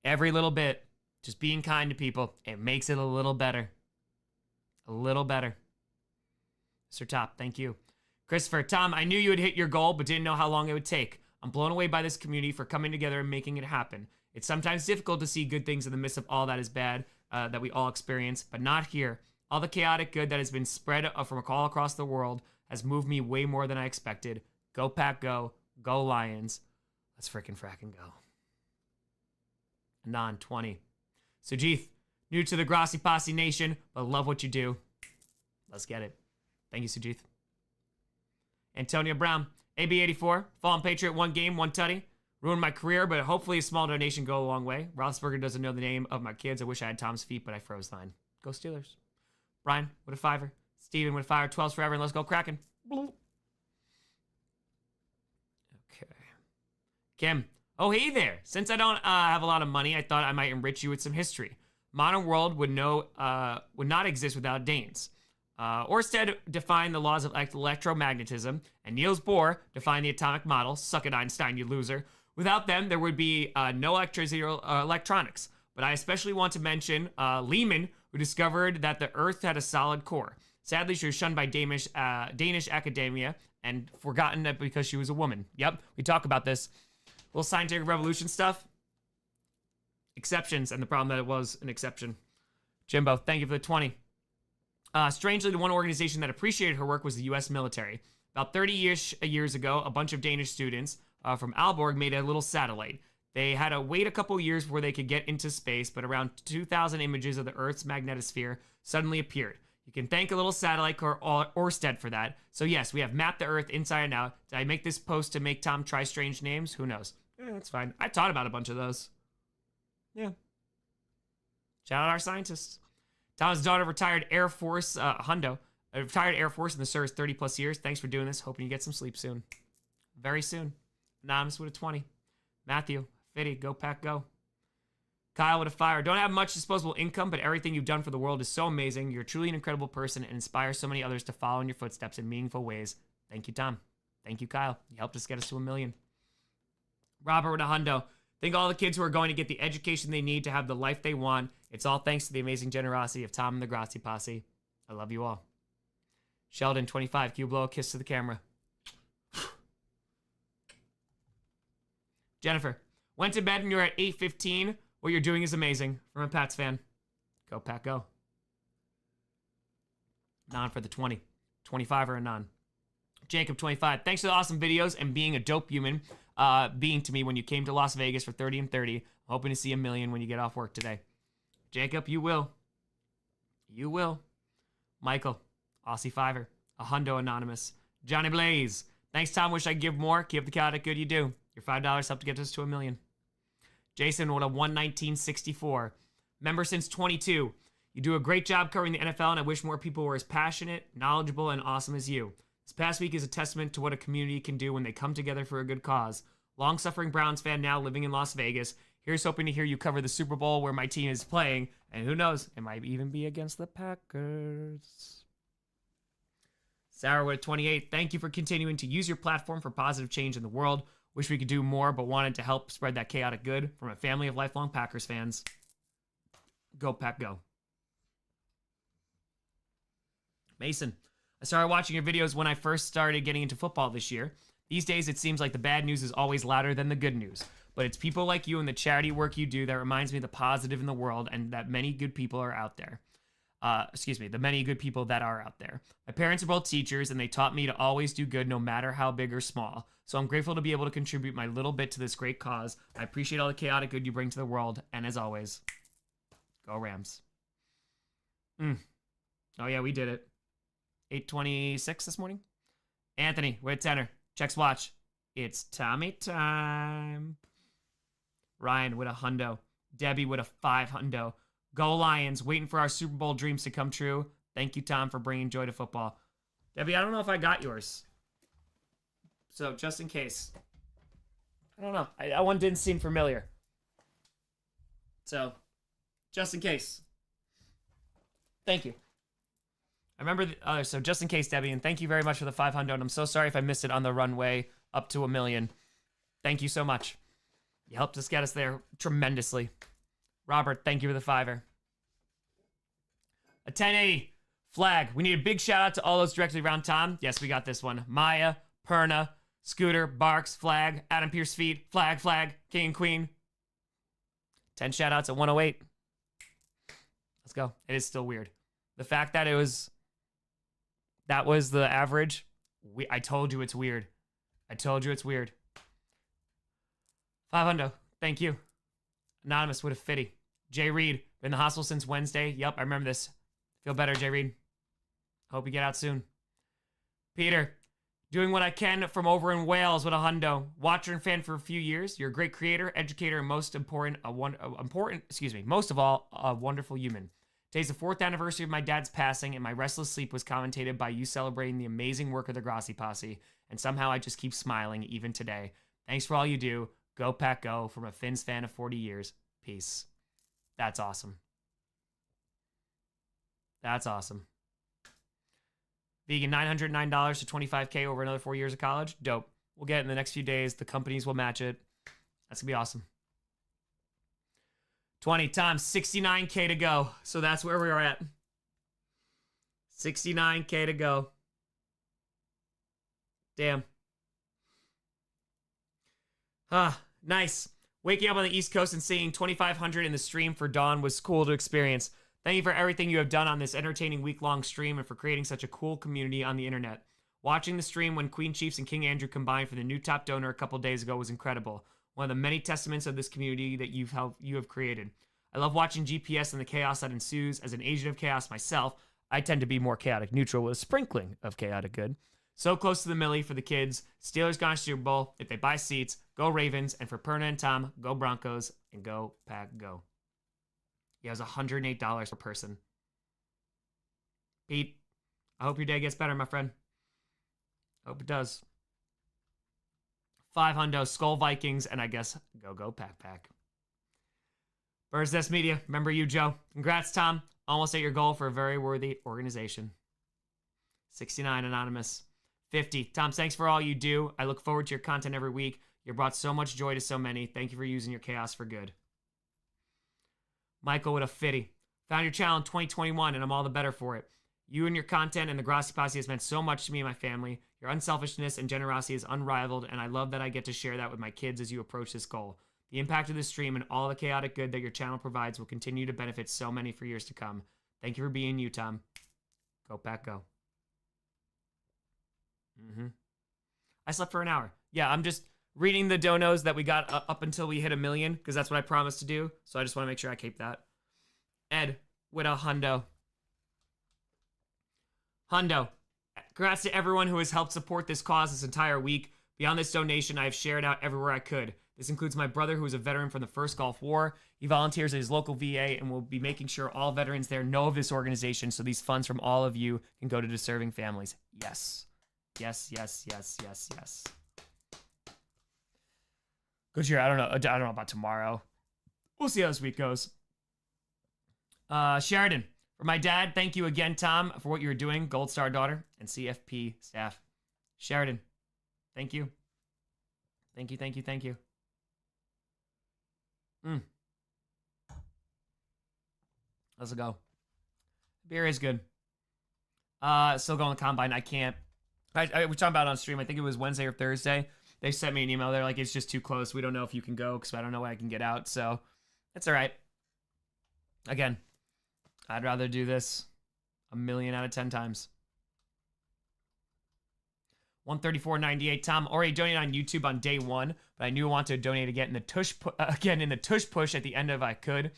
Every little bit, just being kind to people, it makes it a little better. A little better. Sir Top, thank you. Christopher, Tom, I knew you would hit your goal, but didn't know how long it would take. I'm blown away by this community for coming together and making it happen. It's sometimes difficult to see good things in the midst of all that is bad that we all experience, but not here. All the chaotic good that has been spread from all across the world has moved me way more than I expected. Go Pack, go. Go Lions. Let's frickin' frackin' go. Anon, 20. Sujith, new to the Grossi Posse Nation, but love what you do. Let's get it. Thank you, Sujith. Antonio Brown, AB84, Fallen Patriot, 1 game, 1 tutty. Ruined my career, but hopefully a small donation go a long way. Roethlisberger doesn't know the name of my kids. I wish I had Tom's feet, but I froze mine. Go Steelers. Brian with a 5er. Steven with a 5er. 12's forever, and let's go Kraken. Okay. Kim. Oh, hey there. Since I don't have a lot of money, I thought I might enrich you with some history. Modern world would not exist without Danes. Orsted defined the laws of electromagnetism, and Niels Bohr defined the atomic model. Suck it, Einstein, you loser. Without them, there would be no electricity or electronics. But I especially want to mention Lehman, who discovered that the Earth had a solid core. Sadly, she was shunned by Danish academia and forgotten that because she was a woman. Yep, we talk about this. Little scientific revolution stuff. Exceptions, and the problem that it was an exception. Jimbo, thank you for the 20. Strangely, the one organization that appreciated her work was the U.S. military. About 30 years ago, a bunch of Danish students from Aalborg made a little satellite. They had to wait a couple years before they could get into space, but around 2,000 images of the Earth's magnetosphere suddenly appeared. You can thank a little satellite called Orsted for that. So yes, we have mapped the Earth inside and out. Did I make this post to make Tom try strange names? Who knows? That's fine. I taught about a bunch of those. Yeah. Shout out our scientists. Tom's daughter, retired Air Force, Hundo, retired Air Force in the service 30 plus years. Thanks for doing this. Hoping you get some sleep soon. Very soon. Anonymous with a 20. Matthew, Fitty, go Pack, go. Kyle with a 5. Don't have much disposable income, but everything you've done for the world is so amazing. You're truly an incredible person and inspire so many others to follow in your footsteps in meaningful ways. Thank you, Tom. Thank you, Kyle. You helped us get us to 1 million. Robert with a hundo. Think all the kids who are going to get the education they need to have the life they want. It's all thanks to the amazing generosity of Tom and the Grossi Posse. I love you all. Sheldon, 25. Can you blow a kiss to the camera? Jennifer, went to bed and you're at 8:15. What you're doing is amazing. From a Pats fan. Go, Pat, go. Non for the 20. 25 or a non. Jacob, 25. Thanks for the awesome videos and being a dope human being to me when you came to Las Vegas for 30 and 30. I'm hoping to see 1 million when you get off work today. Jacob, you will. You will. Michael, Aussie Fiver. A hundo anonymous. Johnny Blaze. Thanks, Tom. Wish I could give more. Keep the chaotic good you do. Your $5 helped to get us to 1 million. Jason with a 119.64. Member since 22. You do a great job covering the NFL, and I wish more people were as passionate, knowledgeable, and awesome as you. This past week is a testament to what a community can do when they come together for a good cause. Long-suffering Browns fan now living in Las Vegas. Here's hoping to hear you cover the Super Bowl where my team is playing. And who knows, it might even be against the Packers. Sarah with 28. Thank you for continuing to use your platform for positive change in the world. Wish we could do more, but wanted to help spread that chaotic good from a family of lifelong Packers fans. Go, Pack, go. Mason, I started watching your videos when I first started getting into football this year. These days, it seems like the bad news is always louder than the good news. But it's people like you and the charity work you do that reminds me of the positive in the world and that many good people are out there. the many good people that are out there. My parents are both teachers, and they taught me to always do good no matter how big or small. So I'm grateful to be able to contribute my little bit to this great cause. I appreciate all the chaotic good you bring to the world, and as always, go Rams. Oh yeah, we did it. 8:26 this morning. Anthony, with a tenner. Checks watch. It's Tommy time. Ryan with a hundo. Debbie with a 5 hundo. Go Lions, waiting for our Super Bowl dreams to come true. Thank you, Tom, for bringing joy to football. Debbie, I don't know if I got yours. So, just in case. I don't know. That one didn't seem familiar. So, just in case. Thank you. I remember the other, so just in case, Debbie, and thank you very much for the 500. I'm so sorry if I missed it on the runway up to 1 million. Thank you so much. You helped us get us there tremendously. Robert, thank you for the 5er. A 1080 flag. We need a big shout out to all those directly around Tom. Yes, we got this one. Maya, Perna, Scooter, Barks, flag, Adam Pierce feet, flag, King and Queen. 10 shout outs at 108. Let's go. It is still weird. The fact that that was the average. I told you it's weird. I told you it's weird. 500. Thank you. Anonymous with a 50. Jay Reed, been in the hospital since Wednesday. Yep, I remember this. Feel better, Jay Reed. Hope you get out soon. Peter, doing what I can from over in Wales with a hundo. Watcher and fan for a few years. You're a great creator, educator, and most of all, a wonderful human. Today's the 4th anniversary of my dad's passing, and my restless sleep was commentated by you celebrating the amazing work of the Grossi posse, and somehow I just keep smiling even today. Thanks for all you do. Go Pack Go from a Finns fan of 40 years. Peace. That's awesome. That's awesome. Vegan, $909 to $25K over another 4 years of college. Dope. We'll get it in the next few days. The companies will match it. That's going to be awesome. 20 times, 69K to go. So that's where we are at. 69K to go. Damn. Nice. Waking up on the East Coast and seeing 2,500 in the stream for Dawn was cool to experience. Thank you for everything you have done on this entertaining week-long stream and for creating such a cool community on the internet. Watching the stream when Queen Chiefs and King Andrew combined for the new top donor a couple days ago was incredible. One of the many testaments of this community that you have created. I love watching GPS and the chaos that ensues. As an agent of chaos myself, I tend to be more chaotic neutral with a sprinkling of chaotic good. So close to the millie for the kids. Steelers gone Super Bowl. If they buy seats, go Ravens. And for Perna and Tom, go Broncos and go Pack Go. He has $108 per person. Pete, I hope your day gets better, my friend. Hope it does. 500 Skull Vikings, and I guess go Pack. Bird's Nest Media, remember you, Joe. Congrats, Tom. Almost at your goal for a very worthy organization. 69 Anonymous. 50. Tom, thanks for all you do. I look forward to your content every week. You brought so much joy to so many. Thank you for using your chaos for good. Michael with a 50. Found your channel in 2021, and I'm all the better for it. You and your content and the Grossi Posse has meant so much to me and my family. Your unselfishness and generosity is unrivaled, and I love that I get to share that with my kids as you approach this goal. The impact of this stream and all the chaotic good that your channel provides will continue to benefit so many for years to come. Thank you for being you, Tom. Go Pack Go. I slept for an hour. Yeah, I'm just reading the donos that we got up until we hit 1 million, because that's what I promised to do. So I just want to make sure I keep that. Ed with a hundo. Hundo. Congrats to everyone who has helped support this cause this entire week. Beyond this donation, I have shared out everywhere I could. This includes my brother, who is a veteran from the First Gulf War. He volunteers at his local VA and will be making sure all veterans there know of this organization so these funds from all of you can go to deserving families. Yes. Yes. Good year. I don't know about tomorrow. We'll see how this week goes. Sheridan. For my dad, thank you again, Tom, for what you're doing. Gold Star daughter and CFP staff. Sheridan, thank you. Thank you. How's it go? Beer is good. Still going to Combine. I can't. We're talking about it on stream. I think it was Wednesday or Thursday. They sent me an email. They're like, it's just too close. We don't know if you can go because I don't know when I can get out. So that's all right. Again, I'd rather do this A million out of 10 times. 134.98. Tom already donated on YouTube on day 1, but I knew I wanted to donate again in the tush push at the end if I could.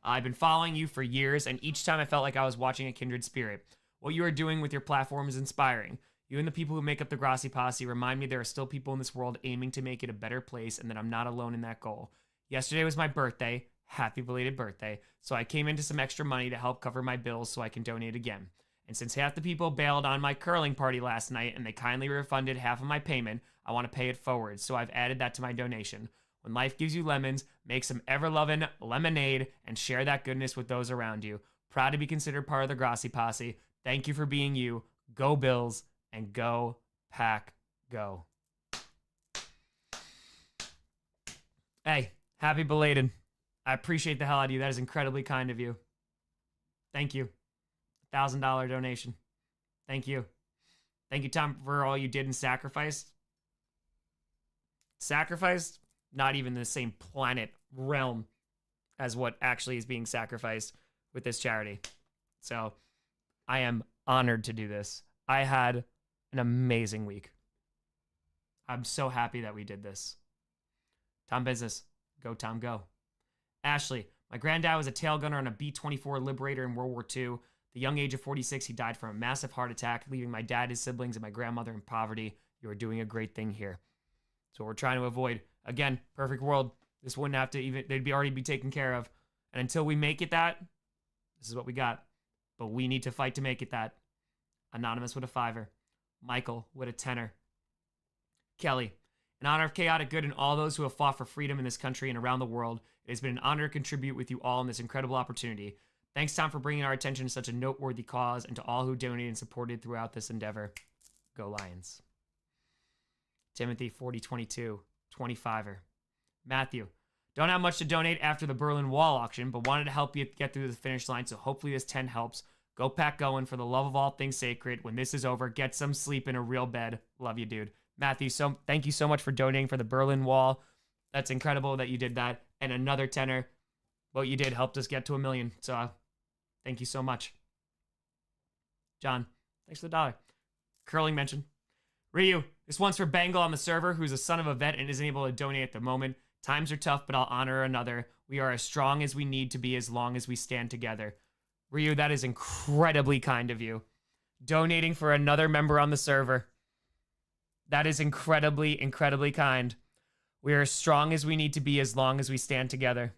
I've been following you for years, and each time I felt like I was watching a kindred spirit. What you are doing with your platform is inspiring. You and the people who make up the Grossi Posse remind me there are still people in this world aiming to make it a better place, and that I'm not alone in that goal. Yesterday was my birthday. Happy belated birthday. So I came into some extra money to help cover my bills so I can donate again. And since half the people bailed on my curling party last night and they kindly refunded half of my payment, I want to pay it forward. So I've added that to my donation. When life gives you lemons, make some ever-loving lemonade and share that goodness with those around you. Proud to be considered part of the Grossi Posse. Thank you for being you. Go Bills and go Pack Go. Hey, happy belated. I appreciate the hell out of you. That is incredibly kind of you. Thank you. $1,000 donation. Thank you. Thank you, Tom, for all you did and sacrificed. Sacrificed? Not even the same planet realm as what actually is being sacrificed with this charity. So I am honored to do this. I had an amazing week. I'm so happy that we did this. Tom Business. Go, Tom, go. Ashley. My granddad was a tail gunner on a B-24 Liberator in World War II. The young age of 46, he died from a massive heart attack, leaving my dad, his siblings, and my grandmother in poverty. You are doing a great thing here. So we're trying to avoid. Again, perfect world. This wouldn't have to even, they'd already be taken care of. And until we make it that, this is what we got. But we need to fight to make it that. Anonymous with a $5. Michael with a $10. Kelly. In honor of chaotic good and all those who have fought for freedom in this country and around the world, it has been an honor to contribute with you all in this incredible opportunity. Thanks, Tom, for bringing our attention to such a noteworthy cause and to all who donated and supported throughout this endeavor. Go Lions. Timothy, 4022, 25. Matthew, don't have much to donate after the Berlin Wall auction, but wanted to help you get through the finish line, so hopefully this 10 helps. Go Pack Going. For the love of all things sacred. When this is over, get some sleep in a real bed. Love you, dude. Matthew, thank you so much for donating for the Berlin Wall. That's incredible that you did that. And another $10. What you did helped us get to 1 million. So thank you so much. John, thanks for the $1. Curling mention. Ryu, this one's for Bengal on the server, who's a son of a vet and isn't able to donate at the moment. Times are tough, but I'll honor another. We are as strong as we need to be as long as we stand together. Ryu, that is incredibly kind of you. Donating for another member on the server. That is incredibly, incredibly kind. We are as strong as we need to be as long as we stand together.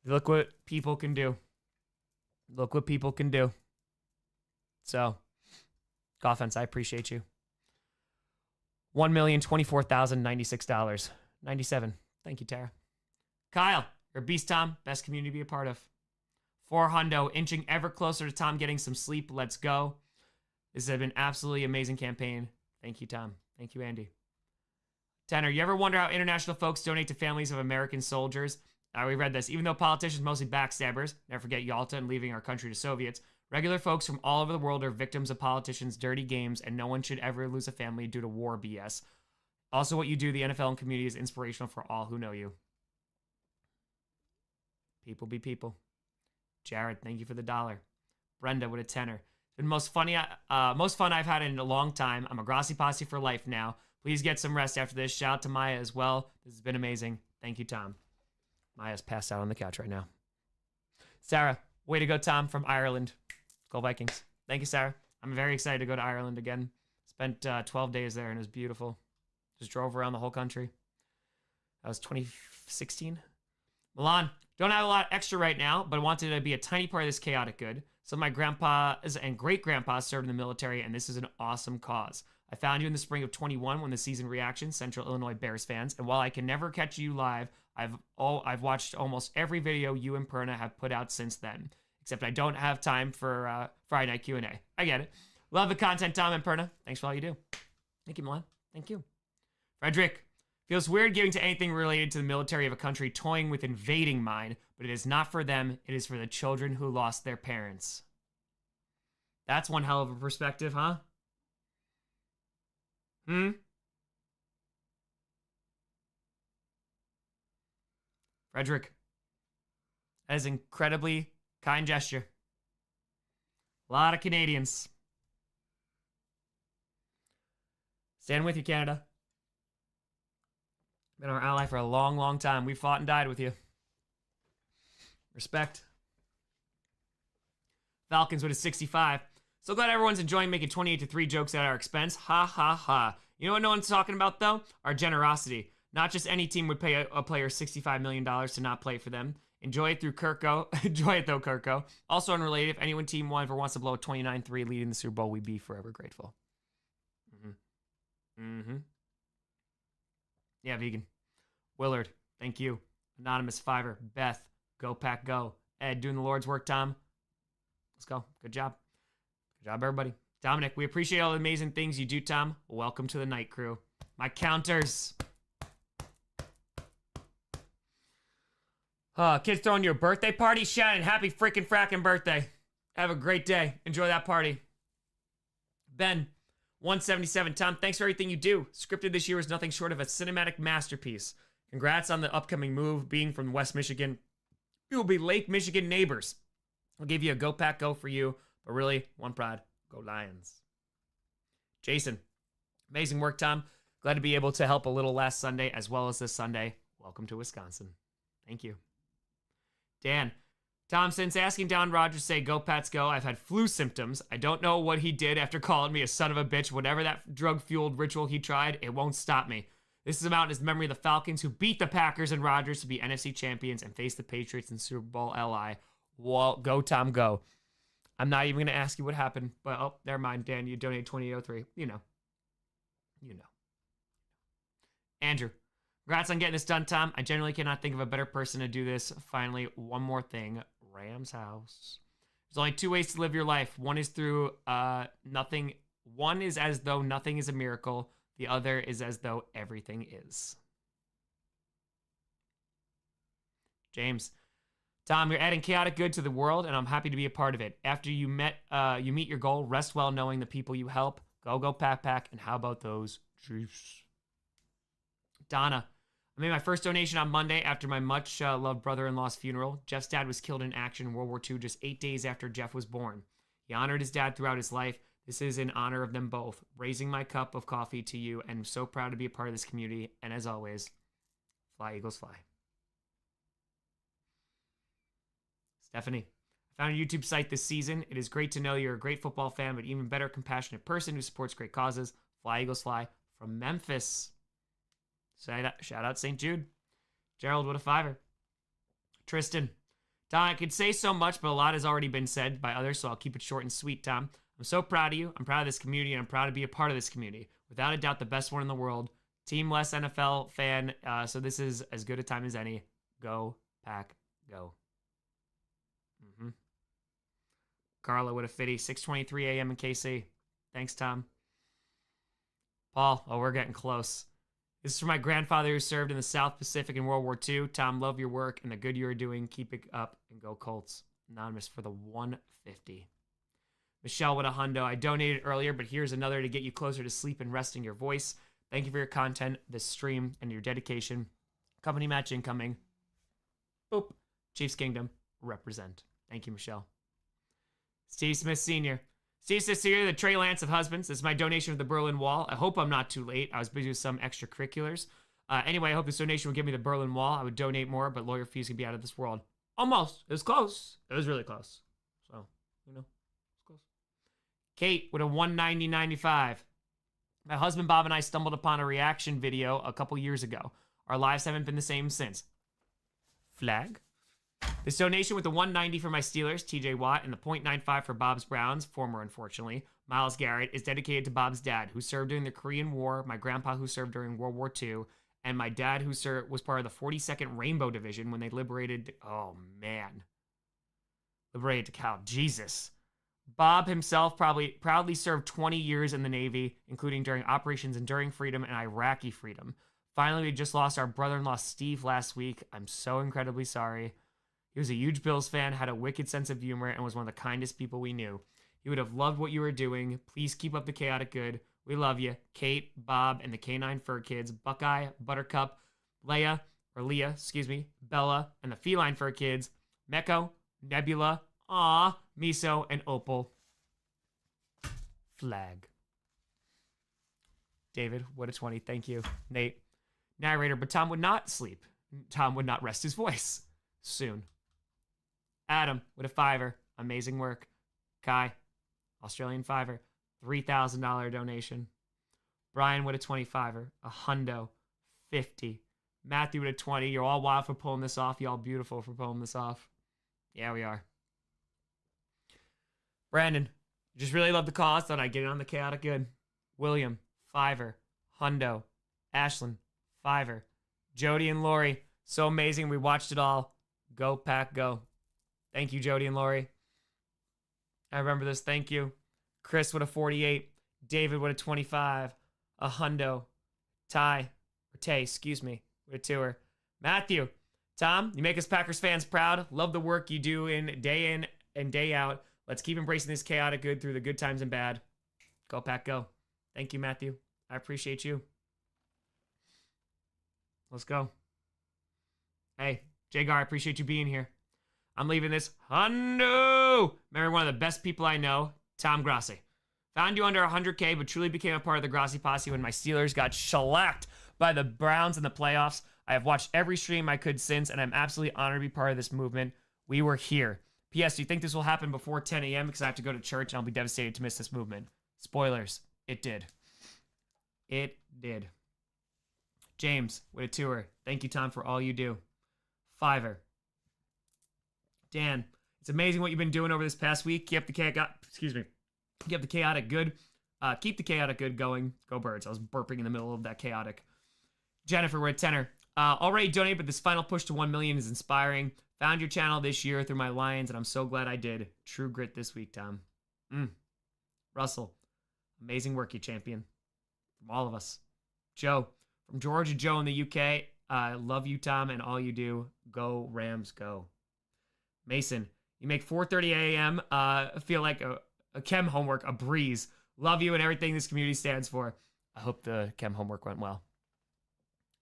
Look what people can do. Look what people can do. So, Goffense, I appreciate you. $1,024,096. 97. Thank you, Tara. Kyle, you're a beast, Tom. Best community to be a part of. 400, inching ever closer to Tom getting some sleep. Let's go. This has been an absolutely amazing campaign. Thank you, Tom. Thank you, Andy. Tanner, you ever wonder how international folks donate to families of American soldiers? We read this. Even though politicians mostly backstabbers, never forget Yalta and leaving our country to Soviets, regular folks from all over the world are victims of politicians' dirty games, and no one should ever lose a family due to war BS. Also, what you do, the NFL and community, is inspirational for all who know you. People be people. Jared, thank you for the $1. Brenda with a $10. It's been most fun I've had in a long time. I'm a Grossi Posse for life now. Please get some rest after this. Shout out to Maya as well. This has been amazing. Thank you, Tom. Maya's passed out on the couch right now. Sarah, way to go, Tom, from Ireland. Go Vikings. Thank you, Sarah. I'm very excited to go to Ireland again. Spent 12 days there, and it was beautiful. Just drove around the whole country. That was 2016. Milan, don't have a lot extra right now, but I wanted to be a tiny part of this chaotic good. Some of my grandpas and great-grandpas served in the military, and this is an awesome cause. I found you in the spring of 21 when the season reaction, Central Illinois Bears fans, and while I can never catch you live, I've watched almost every video you and Perna have put out since then, except I don't have time for Friday Night Q&A. I get it. Love the content, Tom and Perna. Thanks for all you do. Thank you, Milan. Thank you. Frederick, feels weird giving to anything related to the military of a country toying with invading mine, but it is not for them. It is for the children who lost their parents. That's one hell of a perspective, huh? Frederick, that is incredibly, Kind gesture. A lot of Canadians. Stand with you, Canada. Been our ally for a long, long time. We fought and died with you. Respect. Falcons with a 65. So glad everyone's enjoying making 28-3 jokes at our expense. Ha ha ha. You know what no one's talking about though? Our generosity. Not just any team would pay a player $65 million to not play for them. Enjoy it through Kirko. Enjoy it though, Kirko. Also unrelated, if anyone team 1 ever wants to blow a 29-3 lead in the Super Bowl, we'd be forever grateful. Yeah, vegan. Willard, thank you. Anonymous Fiver. Beth, go Pack go. Ed, doing the Lord's work, Tom. Let's go. Good job. Good job, everybody. Dominic, we appreciate all the amazing things you do, Tom. Welcome to the night crew. My counters. Kids throwing you a birthday party? Shannon, happy freaking fracking birthday. Have a great day. Enjoy that party. Ben, 177. Tom, thanks for everything you do. Scripted this year is nothing short of a cinematic masterpiece. Congrats on the upcoming move. Being from West Michigan, we will be Lake Michigan neighbors. I'll give you a go Pack go for you, but really, one pride. Go Lions. Jason, amazing work, Tom. Glad to be able to help a little last Sunday as well as this Sunday. Welcome to Wisconsin. Thank you. Dan, Tom, since asking Don Rogers to say go Pats go, I've had flu symptoms. I don't know what he did after calling me a son of a bitch. Whatever that drug-fueled ritual he tried, it won't stop me. This is about his memory of the Falcons who beat the Packers and Rodgers to be NFC champions and face the Patriots in Super Bowl LI. Well, go Tom, go. I'm not even going to ask you what happened, but oh, never mind, Dan. You donated 2803. You know. Andrew, congrats on getting this done, Tom. I generally cannot think of a better person to do this. Finally, one more thing. Rams house. There's only 2 ways to live your life. One is through nothing. One is as though nothing is a miracle. The other is as though everything is. James. Tom, you're adding chaotic good to the world, and I'm happy to be a part of it. After you meet your goal, rest well knowing the people you help. Go Pack, and how about those Chiefs? Donna, I made my first donation on Monday after my much-loved brother-in-law's funeral. Jeff's dad was killed in action in World War II just 8 days after Jeff was born. He honored his dad throughout his life. This is in honor of them both. Raising my cup of coffee to you, and I'm so proud to be a part of this community. And as always, fly, Eagles, fly. Stephanie, I found a YouTube site this season. It is great to know you're a great football fan, but even better, compassionate person who supports great causes. Fly, Eagles, fly. From Memphis. Shout out St. Jude. Gerald, what a fiver. Tristan. Tom, I could say so much, but a lot has already been said by others, so I'll keep it short and sweet, Tom. I'm so proud of you. I'm proud of this community, and I'm proud to be a part of this community. Without a doubt, the best one in the world. Team-less NFL fan, so this is as good a time as any. Go, Pack, go. Carla, what a fitty. 6:23 a.m. in KC. Thanks, Tom. Paul, oh, we're getting close. This is for my grandfather who served in the South Pacific in World War II. Tom, love your work and the good you are doing. Keep it up and go Colts. Anonymous for the 150. Michelle, what a hundo. I donated earlier, but here's another to get you closer to sleep and resting your voice. Thank you for your content, this stream, and your dedication. Company match incoming. Boop. Chiefs Kingdom, represent. Thank you, Michelle. Steve Smith Sr. Steve Smith Sr., the Trey Lance of husbands. This is my donation to the Berlin Wall. I hope I'm not too late. I was busy with some extracurriculars. Anyway, I hope this donation will give me the Berlin Wall. I would donate more, but lawyer fees can be out of this world. Almost. It was close. It was really close. So, it's close. Kate with a 190.95. My husband Bob and I stumbled upon a reaction video a couple years ago. Our lives haven't been the same since. Flag. This donation with the 190 for my Steelers, TJ Watt, and the .95 for Bob's Browns, former unfortunately, Myles Garrett, is dedicated to Bob's dad, who served during the Korean War, my grandpa who served during World War II, and my dad who was part of the 42nd Rainbow Division when they liberated, liberated DeKalb. Jesus. Bob himself proudly served 20 years in the Navy, including during Operations Enduring Freedom and Iraqi Freedom. Finally, we just lost our brother-in-law Steve last week. I'm so incredibly sorry. He was a huge Bills fan, had a wicked sense of humor, and was one of the kindest people we knew. He would have loved what you were doing. Please keep up the chaotic good. We love you. Kate, Bob, and the Canine Fur Kids, Buckeye, Buttercup, Leah, Bella, and the Feline Fur Kids, Meko, Nebula, Aw, Miso and Opal. Flag. David, what a 20. Thank you. Nate. Narrator, but Tom would not sleep. Tom would not rest his voice. Soon. Adam, with a 5er. Amazing work. Kai, Australian 5er. $3,000 donation. Brian with a 25er. A hundo. 50. Matthew with a 20. You're all wild for pulling this off. Y'all beautiful for pulling this off. Yeah, we are. Brandon, just really love the cause. Thought I'd get it on the chaotic good. William, 5er. Hundo. Ashlyn, 5er. Jody and Lori, so amazing. We watched it all. Go, Pack, go. Thank you, Jody and Lori. I remember this. Thank you. Chris with a 48. David with a 25. A hundo. Tay, excuse me, with a 2er. Matthew, Tom, you make us Packers fans proud. Love the work you do in and day out. Let's keep embracing this chaotic good through the good times and bad. Go, Pack, go. Thank you, Matthew. I appreciate you. Let's go. Hey, Jagar, I appreciate you being here. I'm leaving this hundo. Marry one of the best people I know, Tom Grossi. Found you under 100K, but truly became a part of the Grossi posse when my Steelers got shellacked by the Browns in the playoffs. I have watched every stream I could since, and I'm absolutely honored to be part of this movement. We were here. P.S. Do you think this will happen before 10 a.m.? Because I have to go to church, and I'll be devastated to miss this movement. Spoilers. It did. It did. James with a 2er. Thank you, Tom, for all you do. 5er. Dan, it's amazing what you've been doing over this past week. Keep the chaotic good. Keep the chaotic good going. Go Birds. I was burping in the middle of that chaotic. Jennifer with a 10er. Already donated, but this final push to 1 million is inspiring. Found your channel this year through my Lions, and I'm so glad I did. True grit this week, Tom. Russell, amazing work, you champion. From all of us. Joe, from Georgia Joe in the UK. I love you, Tom, and all you do. Go Rams, go. Mason, you make 4:30 a.m. Feel like a chem homework a breeze. Love you and everything this community stands for. I hope the chem homework went well.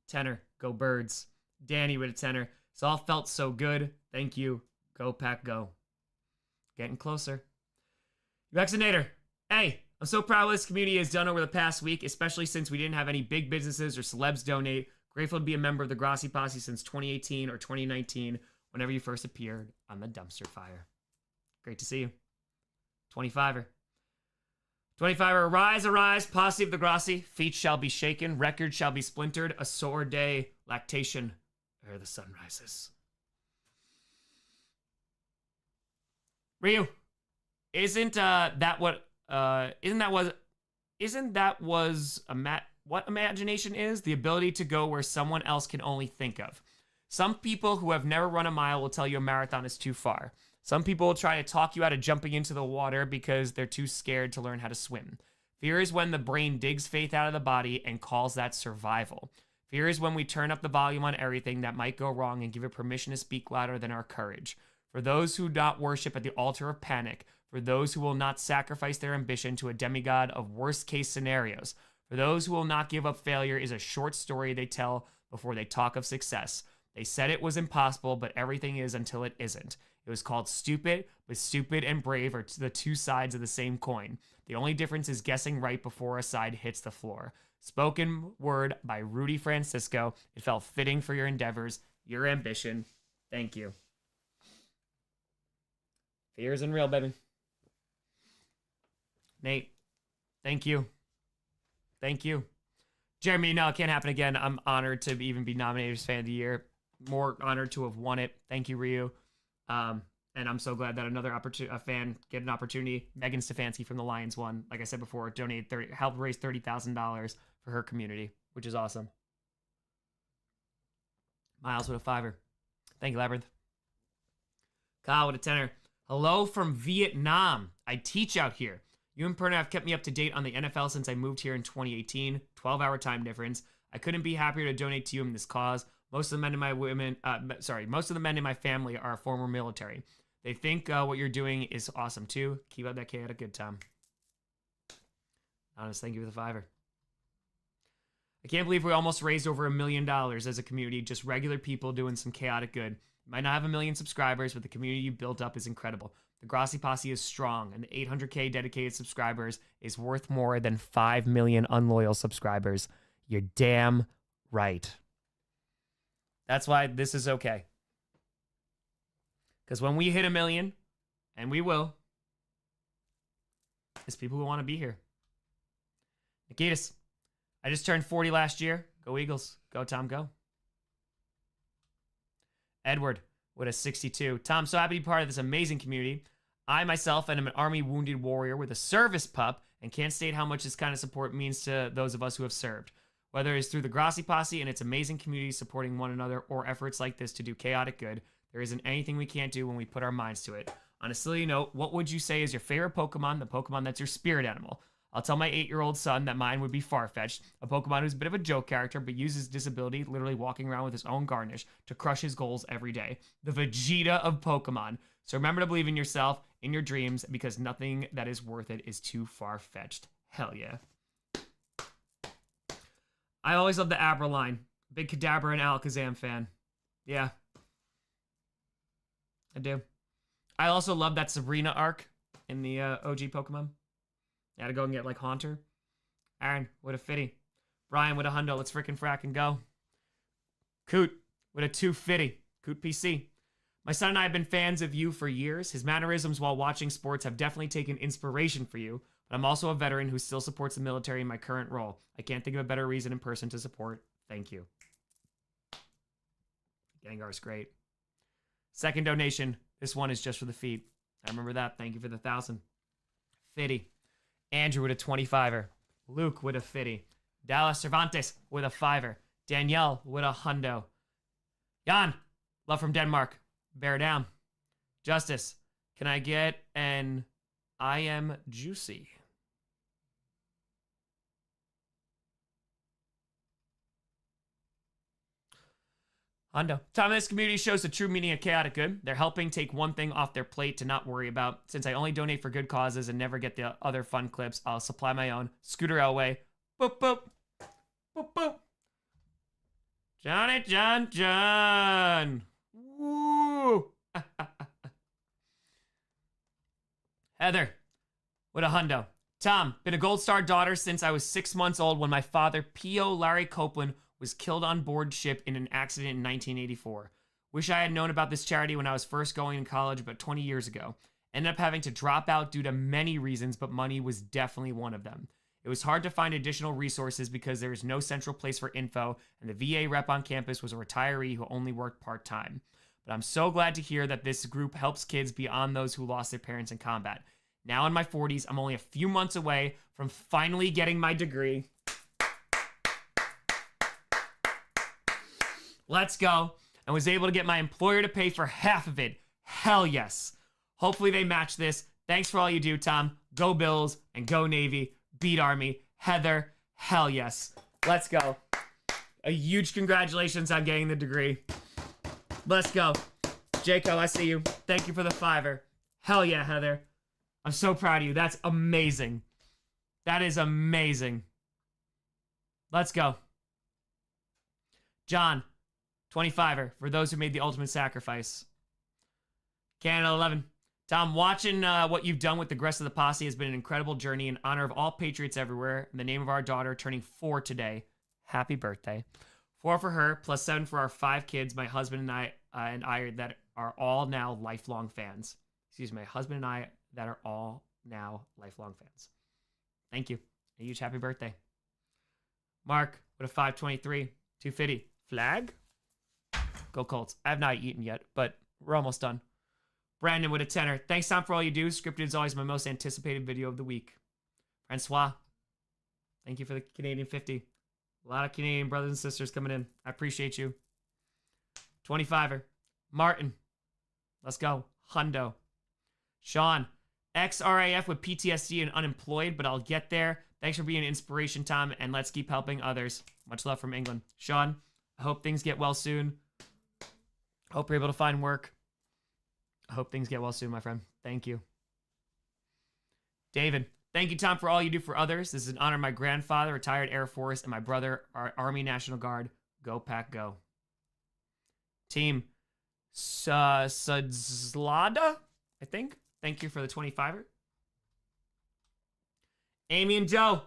Tenor, go Birds. Danny with a 10er. It's all felt so good. Thank you. Go Pack, go. Getting closer. Vaccinator, hey, I'm so proud of what this community has done over the past week, especially since we didn't have any big businesses or celebs donate. Grateful to be a member of the Grossi Posse since 2018 or 2019, whenever you first appeared on the dumpster fire. Great to see you. 25er. 25er, arise, arise, posse of the Grossi. Feet shall be shaken, records shall be splintered. A sore day, lactation, ere the sun rises. Ryu, isn't that what imagination is? The ability to go where someone else can only think of. Some people who have never run a mile will tell you a marathon is too far. Some people will try to talk you out of jumping into the water because they're too scared to learn how to swim. Fear is when the brain digs faith out of the body and calls that survival. Fear is when we turn up the volume on everything that might go wrong and give it permission to speak louder than our courage. For those who do not worship at the altar of panic, for those who will not sacrifice their ambition to a demigod of worst-case scenarios, for those who will not give up, failure is a short story they tell before they talk of success. They said it was impossible, but everything is until it isn't. It was called stupid, but stupid and brave are the two sides of the same coin. The only difference is guessing right before a side hits the floor. Spoken word by Rudy Francisco. It felt fitting for your endeavors, your ambition. Thank you. Fear isn't real, baby. Nate, thank you. Thank you. Jeremy, no, it can't happen again. I'm honored to even be nominated as Fan of the Year. More honored to have won it. Thank you, Ryu. And I'm so glad that another fan get an opportunity. Megan Stefanski from the Lions won. Like I said before, helped raise $30,000 for her community, which is awesome. Miles with a 5er. Thank you, Labyrinth. Kyle with a 10er. Hello from Vietnam. I teach out here. You and Perna have kept me up to date on the NFL since I moved here in 2018. 12-hour time difference. I couldn't be happier to donate to you in this cause. Most of the men in my family are former military. They think what you're doing is awesome too. Keep up that chaotic good time. Honest, thank you for the 5er. I can't believe we almost raised over $1 million as a community, just regular people doing some chaotic good. You might not have 1 million subscribers, but the community you built up is incredible. The Grossi Posse is strong, and the 800K dedicated subscribers is worth more than 5 million unloyal subscribers. You're damn right. That's why this is okay. Because when we hit 1 million, and we will, it's people who want to be here. Nikitas, I just turned 40 last year. Go Eagles. Go, Tom, go. Edward with a 62. Tom, so happy to be part of this amazing community. I myself am an Army wounded warrior with a service pup and can't state how much this kind of support means to those of us who have served. Whether it's through the Grossi Posse and its amazing community supporting one another or efforts like this to do chaotic good, there isn't anything we can't do when we put our minds to it. On a silly note, what would you say is your favorite Pokemon, the Pokemon that's your spirit animal? I'll tell my 8-year-old son that mine would be Farfetch'd, a Pokemon who's a bit of a joke character but uses disability, literally walking around with his own garnish, to crush his goals every day. The Vegeta of Pokemon. So remember to believe in yourself, in your dreams, because nothing that is worth it is too far-fetched. Hell yeah. I always love the Abra line. Big Kadabra and Alakazam fan. Yeah. I do. I also love that Sabrina arc in the OG Pokemon. I had to go and get like Haunter. Aaron, what a fitty. Brian with a hundo. Let's frickin' frack and go. Coot with a 250. Coot PC. My son and I have been fans of you for years. His mannerisms while watching sports have definitely taken inspiration for you, but I'm also a veteran who still supports the military in my current role. I can't think of a better reason in person to support. Thank you. Gengar's great. Second donation. This one is just for the feet. I remember that. Thank you for the 1,000. Fitty. Andrew with a 25er. Luke with a fitty. Dallas Cervantes with a 5er. Danielle with a hundo. Jan, love from Denmark. Bear down. Justice, can I get an I am juicy? Hundo. Tom, this community shows the true meaning of chaotic good. They're helping take one thing off their plate to not worry about. Since I only donate for good causes and never get the other fun clips, I'll supply my own. Scooter Elway. Boop, boop. Boop, boop. Johnny, John. Woo. Heather with a hundo. Tom, been a Gold Star daughter since I was 6 months old when my father, P.O. Larry Copeland, was killed on board ship in an accident in 1984. Wish I had known about this charity when I was first going to college about 20 years ago. Ended up having to drop out due to many reasons, but money was definitely one of them. It was hard to find additional resources because there is no central place for info, and the VA rep on campus was a retiree who only worked part-time. But I'm so glad to hear that this group helps kids beyond those who lost their parents in combat. Now in my 40s, I'm only a few months away from finally getting my degree. Let's go. And was able to get my employer to pay for half of it. Hell yes. Hopefully they match this. Thanks for all you do, Tom. Go Bills and go Navy. Beat Army. Heather, hell yes. Let's go. A huge congratulations on getting the degree. Let's go. Jaco, I see you. Thank you for the 5er. Hell yeah, Heather. I'm so proud of you. That's amazing. That is amazing. Let's go. John, 25er for those who made the ultimate sacrifice. Canada 11. Tom, watching what you've done with the rest of the posse has been an incredible journey in honor of all Patriots everywhere. In the name of our daughter turning 4 today. Happy birthday. 4 for her, plus 7 for our 5 kids, my husband and I that are all now lifelong fans. Excuse me, my husband and I that are all now lifelong fans. Thank you. A huge happy birthday. Mark with a 523, 250. Flag? Go Colts. I have not eaten yet, but we're almost done. Brandon with a 10er. Thanks, Tom, for all you do. Scripted is always my most anticipated video of the week. Francois, thank you for the Canadian 50. A lot of Canadian brothers and sisters coming in. I appreciate you. 25er. Martin. Let's go. Hundo. Sean. Ex-RAF with PTSD and unemployed, but I'll get there. Thanks for being an inspiration, Tom, and let's keep helping others. Much love from England. Sean, I hope things get well soon. I hope you're able to find work. I hope things get well soon, my friend. Thank you. David. Thank you, Tom, for all you do for others. This is an honor of my grandfather, retired Air Force, and my brother, our Army National Guard. Go, Pack, go. Team Sudzlada, I think. Thank you for the 25er. Amy and Joe,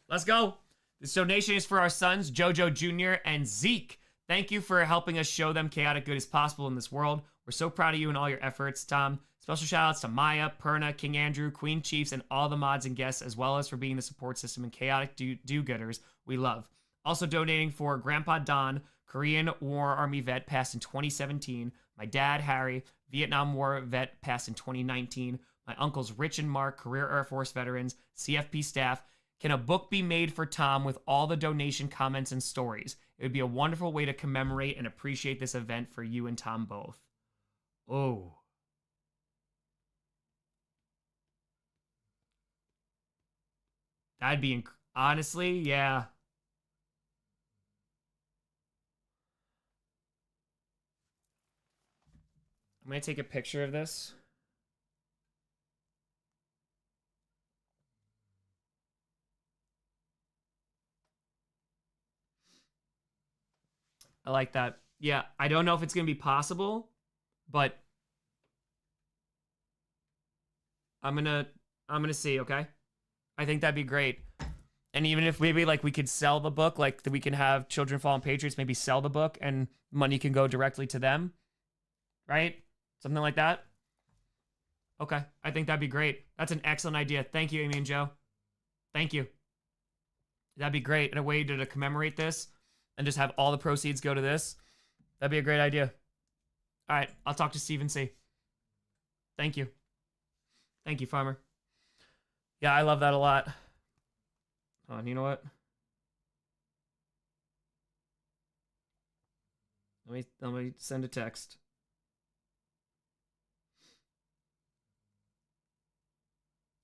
let's go. This donation is for our sons, Jojo Jr. and Zeke. Thank you for helping us show them chaotic good is possible in this world. We're so proud of you and all your efforts, Tom. Special shout outs to Maya, Perna, King Andrew, Queen Chiefs, and all the mods and guests, as well as for being the support system and chaotic do-gooders we love. Also donating for Grandpa Don, Korean War Army vet, passed in 2017. My dad, Harry, Vietnam War vet, passed in 2019. My uncles, Rich and Mark, career Air Force veterans, CFP staff. Can a book be made for Tom with all the donation comments and stories? It would be a wonderful way to commemorate and appreciate this event for you and Tom both. Oh. That'd be, honestly, yeah. I'm going to take a picture of this. I like that. Yeah, I don't know if it's going to be possible, but I'm going to see, okay? I think that'd be great. And even if maybe like we could sell the book, like that we can have Children of Fallen Patriots maybe sell the book and money can go directly to them, right? Something like that. Okay, I think that'd be great. That's an excellent idea. Thank you, Amy and Joe. Thank you. That'd be great. And a way to commemorate this and just have all the proceeds go to this. That'd be a great idea. All right, I'll talk to Stephen C. Thank you. Thank you, Farmer. Yeah, I love that a lot. Hold on, you know what? Let me send a text.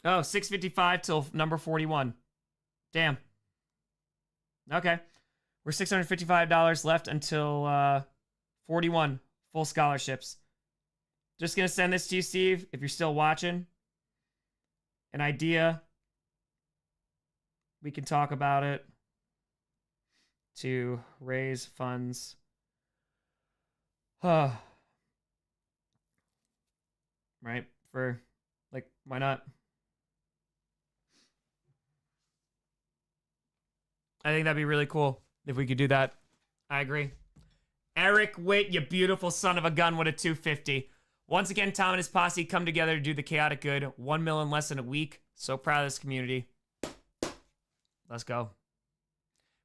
Oh, 6:55 till number 41. Damn. Okay. We're $655 left until 41 full scholarships. Just going to send this to you, Steve, if you're still watching. An idea. We can talk about it to raise funds. Right? For, like, why not? I think that'd be really cool if we could do that. I agree. Eric Witt, you beautiful son of a gun, with a 250. Once again, Tom and his posse come together to do the chaotic good. 1 mil in less than a week. So proud of this community. Let's go.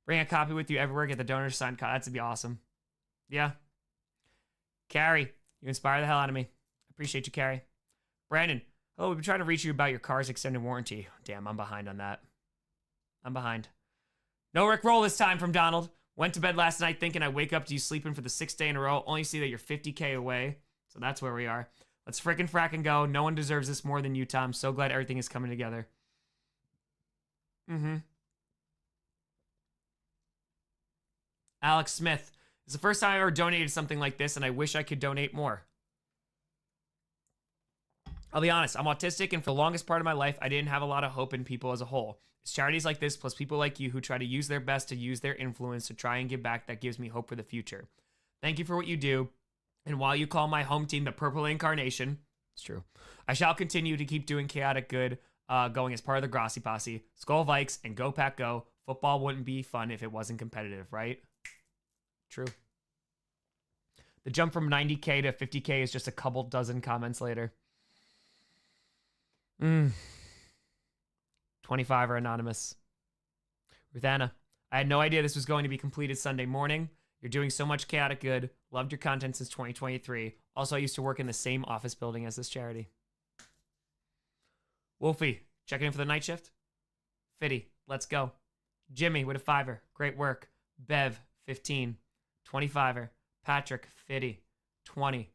Bring a copy with you everywhere. Get the donor signed copy. That'd be awesome. Yeah. Carrie, you inspire the hell out of me. Appreciate you, Carrie. Brandon, oh, we've been trying to reach you about your car's extended warranty. Damn, I'm behind on that. I'm behind. No Rick roll this time from Donald. Went to bed last night thinking I'd wake up to you sleeping for the 6th day in a row. Only see that you're 50K away. So that's where we are. Let's frickin' frack and go. No one deserves this more than you, Tom. So glad everything is coming together. Alex Smith. It's the first time I ever donated something like this, and I wish I could donate more. I'll be honest, I'm autistic, and for the longest part of my life, I didn't have a lot of hope in people as a whole. It's charities like this, plus people like you who try to use their best to use their influence to try and give back, that gives me hope for the future. Thank you for what you do, and while you call my home team the Purple Incarnation, it's true, I shall continue to keep doing chaotic good, going as part of the Grossi posse. Skull Vikes and Go Pack Go. Football wouldn't be fun if it wasn't competitive, right? True. The jump from 90K to 50K is just a couple dozen comments later. 25 are anonymous. Ruthanna, I had no idea this was going to be completed Sunday morning. You're doing so much chaotic good. Loved your content since 2023. Also, I used to work in the same office building as this charity. Wolfie, checking in for the night shift? Fitty, let's go. Jimmy with a 5er. Great work. Bev, 15. 25er. Patrick, Fitty, 20.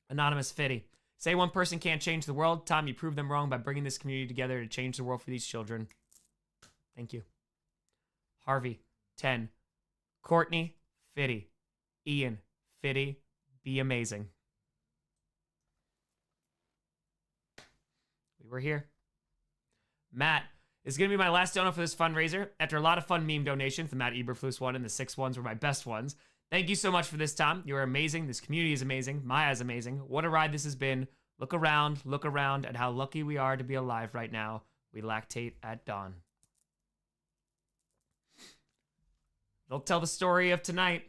Anonymous Fitty. Say one person can't change the world. Tom, you proved them wrong by bringing this community together to change the world for these children. Thank you. Harvey, 10. Courtney, Fitty. Ian, Fitty, be amazing. We were here. Matt, it's going to be my last donor for this fundraiser. After a lot of fun meme donations, the Matt Eberflus one and the 6 ones were my best ones. Thank you so much for this, Tom. You are amazing. This community is amazing. Maya is amazing. What a ride this has been. Look around at how lucky we are to be alive right now. We lactate at dawn. It'll tell the story of tonight.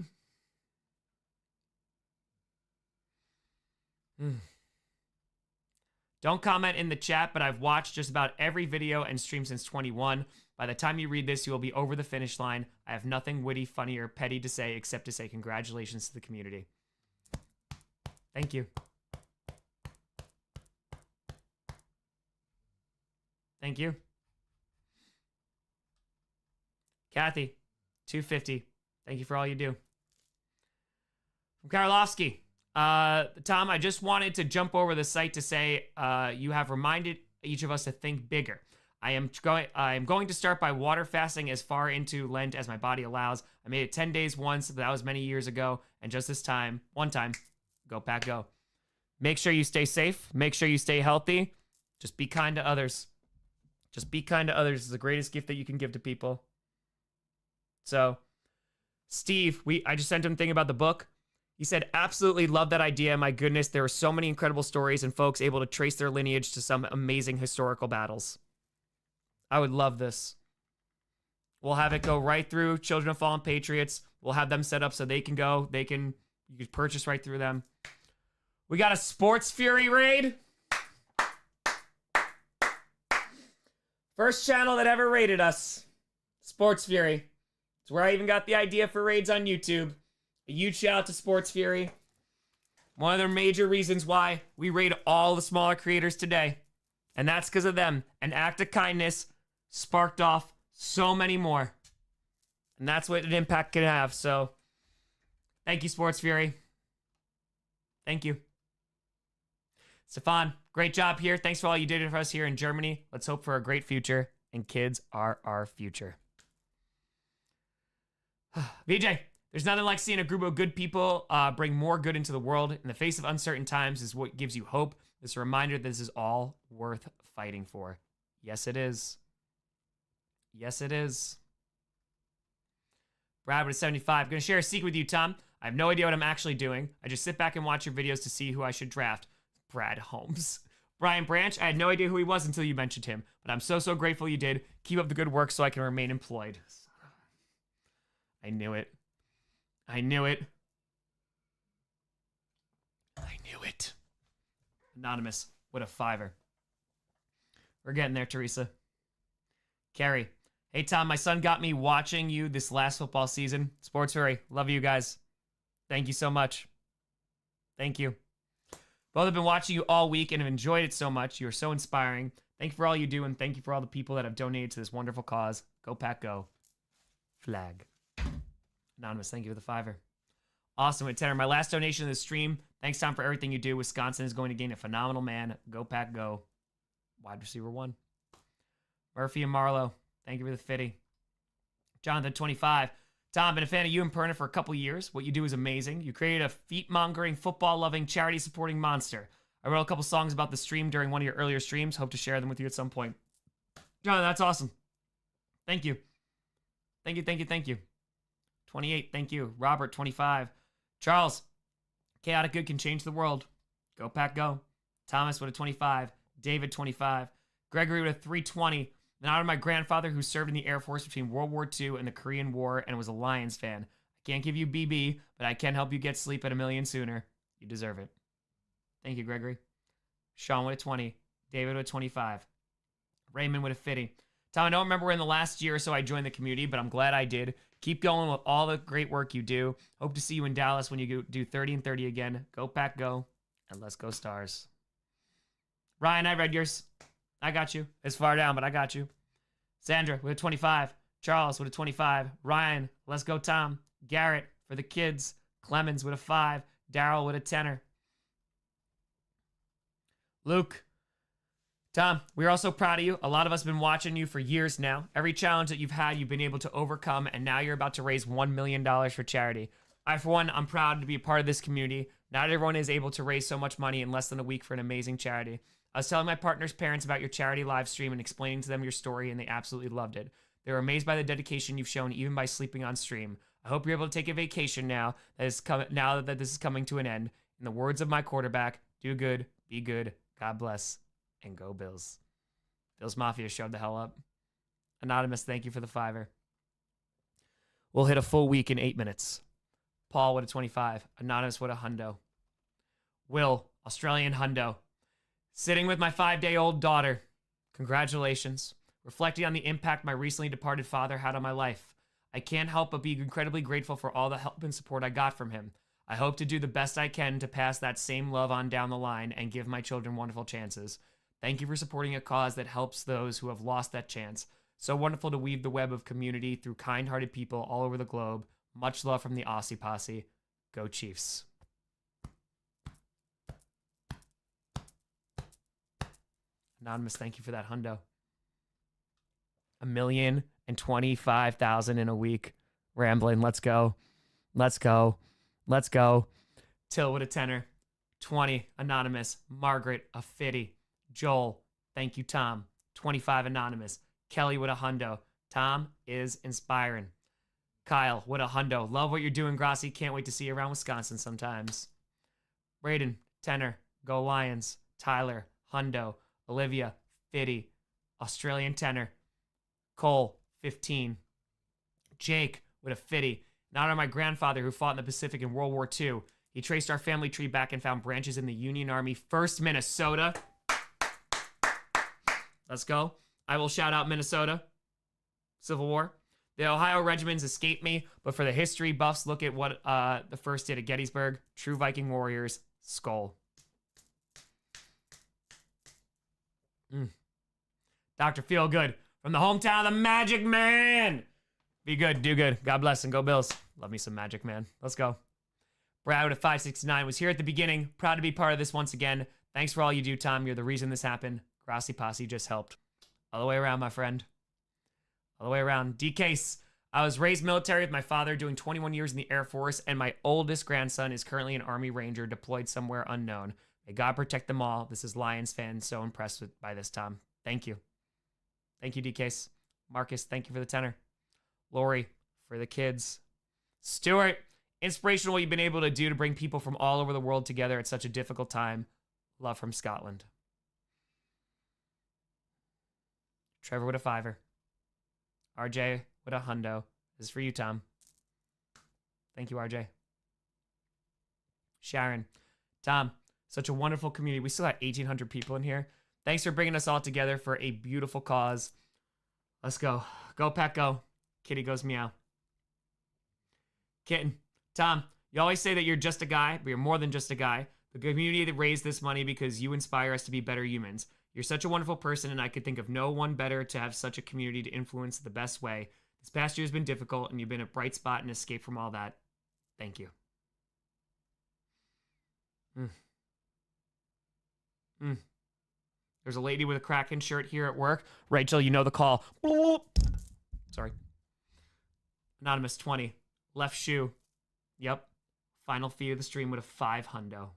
Don't comment in the chat, but I've watched just about every video and stream since 21. By the time you read this, you will be over the finish line. I have nothing witty, funny, or petty to say except to say congratulations to the community. Thank you. Thank you. Kathy, 250. Thank you for all you do. From Karlovsky. Tom, I just wanted to jump over the site to say you have reminded each of us to think bigger. I am going to start by water fasting as far into Lent as my body allows. I made it 10 days once, but that was many years ago. And just this time, one time, go pack go. Make sure you stay safe. Make sure you stay healthy. Just be kind to others. Just be kind to others is the greatest gift that you can give to people. So, Steve, I just sent him a thing about the book. He said, absolutely love that idea. My goodness, there are so many incredible stories and folks able to trace their lineage to some amazing historical battles. I would love this. We'll have it go right through Children of Fallen Patriots. We'll have them set up so they can go. You can purchase right through them. We got a Sports Fury raid. First channel that ever raided us. Sports Fury. It's where I even got the idea for raids on YouTube. A huge shout out to Sports Fury. One of the major reasons why we raid all the smaller creators today. And that's because of them. An act of kindness sparked off so many more. And that's what an impact can have. So, thank you, Sports Fury. Thank you. Stefan, great job here. Thanks for all you did for us here in Germany. Let's hope for a great future. And kids are our future. VJ, there's nothing like seeing a group of good people bring more good into the world. In the face of uncertain times is what gives you hope. It's a reminder that this is all worth fighting for. Yes, it is. Yes, it is. Brad with 75. I'm going to share a secret with you, Tom. I have no idea what I'm actually doing. I just sit back and watch your videos to see who I should draft. Brad Holmes. Brian Branch, I had no idea who he was until you mentioned him. But I'm so grateful you did. Keep up the good work so I can remain employed. I knew it. I knew it. I knew it. Anonymous. What a fiver. We're getting there, Teresa. Carrie. Hey, Tom, my son got me watching you this last football season. Sports Hurry. Love you guys. Thank you so much. Thank you. Both have been watching you all week and have enjoyed it so much. You are so inspiring. Thank you for all you do, and thank you for all the people that have donated to this wonderful cause. Go Pack Go. Flag. Anonymous, thank you for the fiver. Awesome with tenor. My last donation to the stream. Thanks, Tom, for everything you do. Wisconsin is going to gain a phenomenal man. Go Pack Go. Wide receiver 1. Murphy and Marlowe, thank you for the 50. Jonathan, 25. Tom, been a fan of you and Perna for a couple years. What you do is amazing. You created a feet-mongering, football-loving, charity-supporting monster. I wrote a couple songs about the stream during one of your earlier streams. Hope to share them with you at some point. Jonathan, that's awesome. Thank you. Thank you, thank you, thank you. 28, thank you. Robert, 25. Charles, chaotic good can change the world. Go Pack Go. Thomas with a 25. David, 25. Gregory with a 320. In honor of my grandfather who served in the Air Force between World War II and the Korean War and was a Lions fan. I can't give you BB, but I can help you get sleep at a million sooner. You deserve it. Thank you, Gregory. Sean with a 20. David with a 25. Raymond with a 50. Tom, I don't remember when in the last year or so I joined the community, but I'm glad I did. Keep going with all the great work you do. Hope to see you in Dallas when you do 30 and 30 again. Go Pack Go, and let's go Stars. Ryan, I read yours. I got you. It's far down, but I got you. Sandra with a 25. Charles with a 25. Ryan, let's go Tom. Garrett for the kids. Clemens with a 5. Daryl with a 10er. Luke. Tom, we're also proud of you. A lot of us have been watching you for years now. Every challenge that you've had, you've been able to overcome, and now you're about to raise $1 million for charity. I, for one, I'm proud to be a part of this community. Not everyone is able to raise so much money in less than a week for an amazing charity. I was telling my partner's parents about your charity live stream and explaining to them your story, and they absolutely loved it. They were amazed by the dedication you've shown, even by sleeping on stream. I hope you're able to take a vacation now that this is coming to an end. In the words of my quarterback, do good, Be good. God bless. And go Bills. Bills Mafia showed the hell up. Anonymous, thank you for the $5. We'll hit a full week in 8 minutes. Paul with a 25. Anonymous with a hundo. Will, Australian hundo. Sitting with my 5-day-old daughter. Congratulations. Reflecting on the impact my recently departed father had on my life. I can't help but be incredibly grateful for all the help and support I got from him. I hope to do the best I can to pass that same love on down the line and give my children wonderful chances. Thank you for supporting a cause that helps those who have lost that chance. So wonderful to weave the web of community through kind-hearted people all over the globe. Much love from the Aussie Posse. Go Chiefs. Anonymous, thank you for that hundo. 1,025,000 in a week. Rambling, let's go. Let's go. Let's go. Till with a tenner. 20, Anonymous. Margaret, a 50. Joel, thank you, Tom. 25, Anonymous. Kelly with a hundo. Tom is inspiring. Kyle with a hundo. Love what you're doing, Grossi. Can't wait to see you around Wisconsin sometimes. Braden, tenner. Go Lions. Tyler, hundo. Olivia, 50. Australian tenner. Cole, 15. Jake with a 50. In honor of my grandfather who fought in the Pacific in World War II. He traced our family tree back and found branches in the Union Army, 1st Minnesota. Let's go. I will shout out Minnesota. Civil War. The Ohio regiments escaped me, but for the history buffs, look at what the first did at Gettysburg. True Viking warriors. Skull. Dr. Feelgood from the hometown of the Magic Man. Be good, do good. God bless and go Bills. Love me some Magic Man. Let's go. Brad with a 569 was here at the beginning. Proud to be part of this once again. Thanks for all you do, Tom. You're the reason this happened. Grossi Posse just helped. All the way around, my friend. All the way around. D-Case. I was raised military with my father doing 21 years in the Air Force, and my oldest grandson is currently an Army Ranger deployed somewhere unknown. May God protect them all. This is Lions fan. So impressed by this, Tom. Thank you. Thank you, D-Case. Marcus, thank you for the tenner. Lori, for the kids. Stuart, inspirational what you've been able to do to bring people from all over the world together at such a difficult time. Love from Scotland. Trevor with a $5. RJ with a hundo. This is for you, Tom. Thank you, RJ. Sharon. Tom, such a wonderful community. We still got 1,800 people in here. Thanks for bringing us all together for a beautiful cause. Let's go. Go, Pack, go. Kitty goes meow. Kitten. Tom, you always say that you're just a guy, but you're more than just a guy. The community that raised this money because you inspire us to be better humans. You're such a wonderful person, and I could think of no one better to have such a community to influence the best way. This past year has been difficult, and you've been a bright spot and escape from all that. Thank you. There's a lady with a Kraken shirt here at work. Rachel, you know the call. Sorry. Anonymous 20. Left shoe. Yep. Final feed of the stream with a 5 hundo.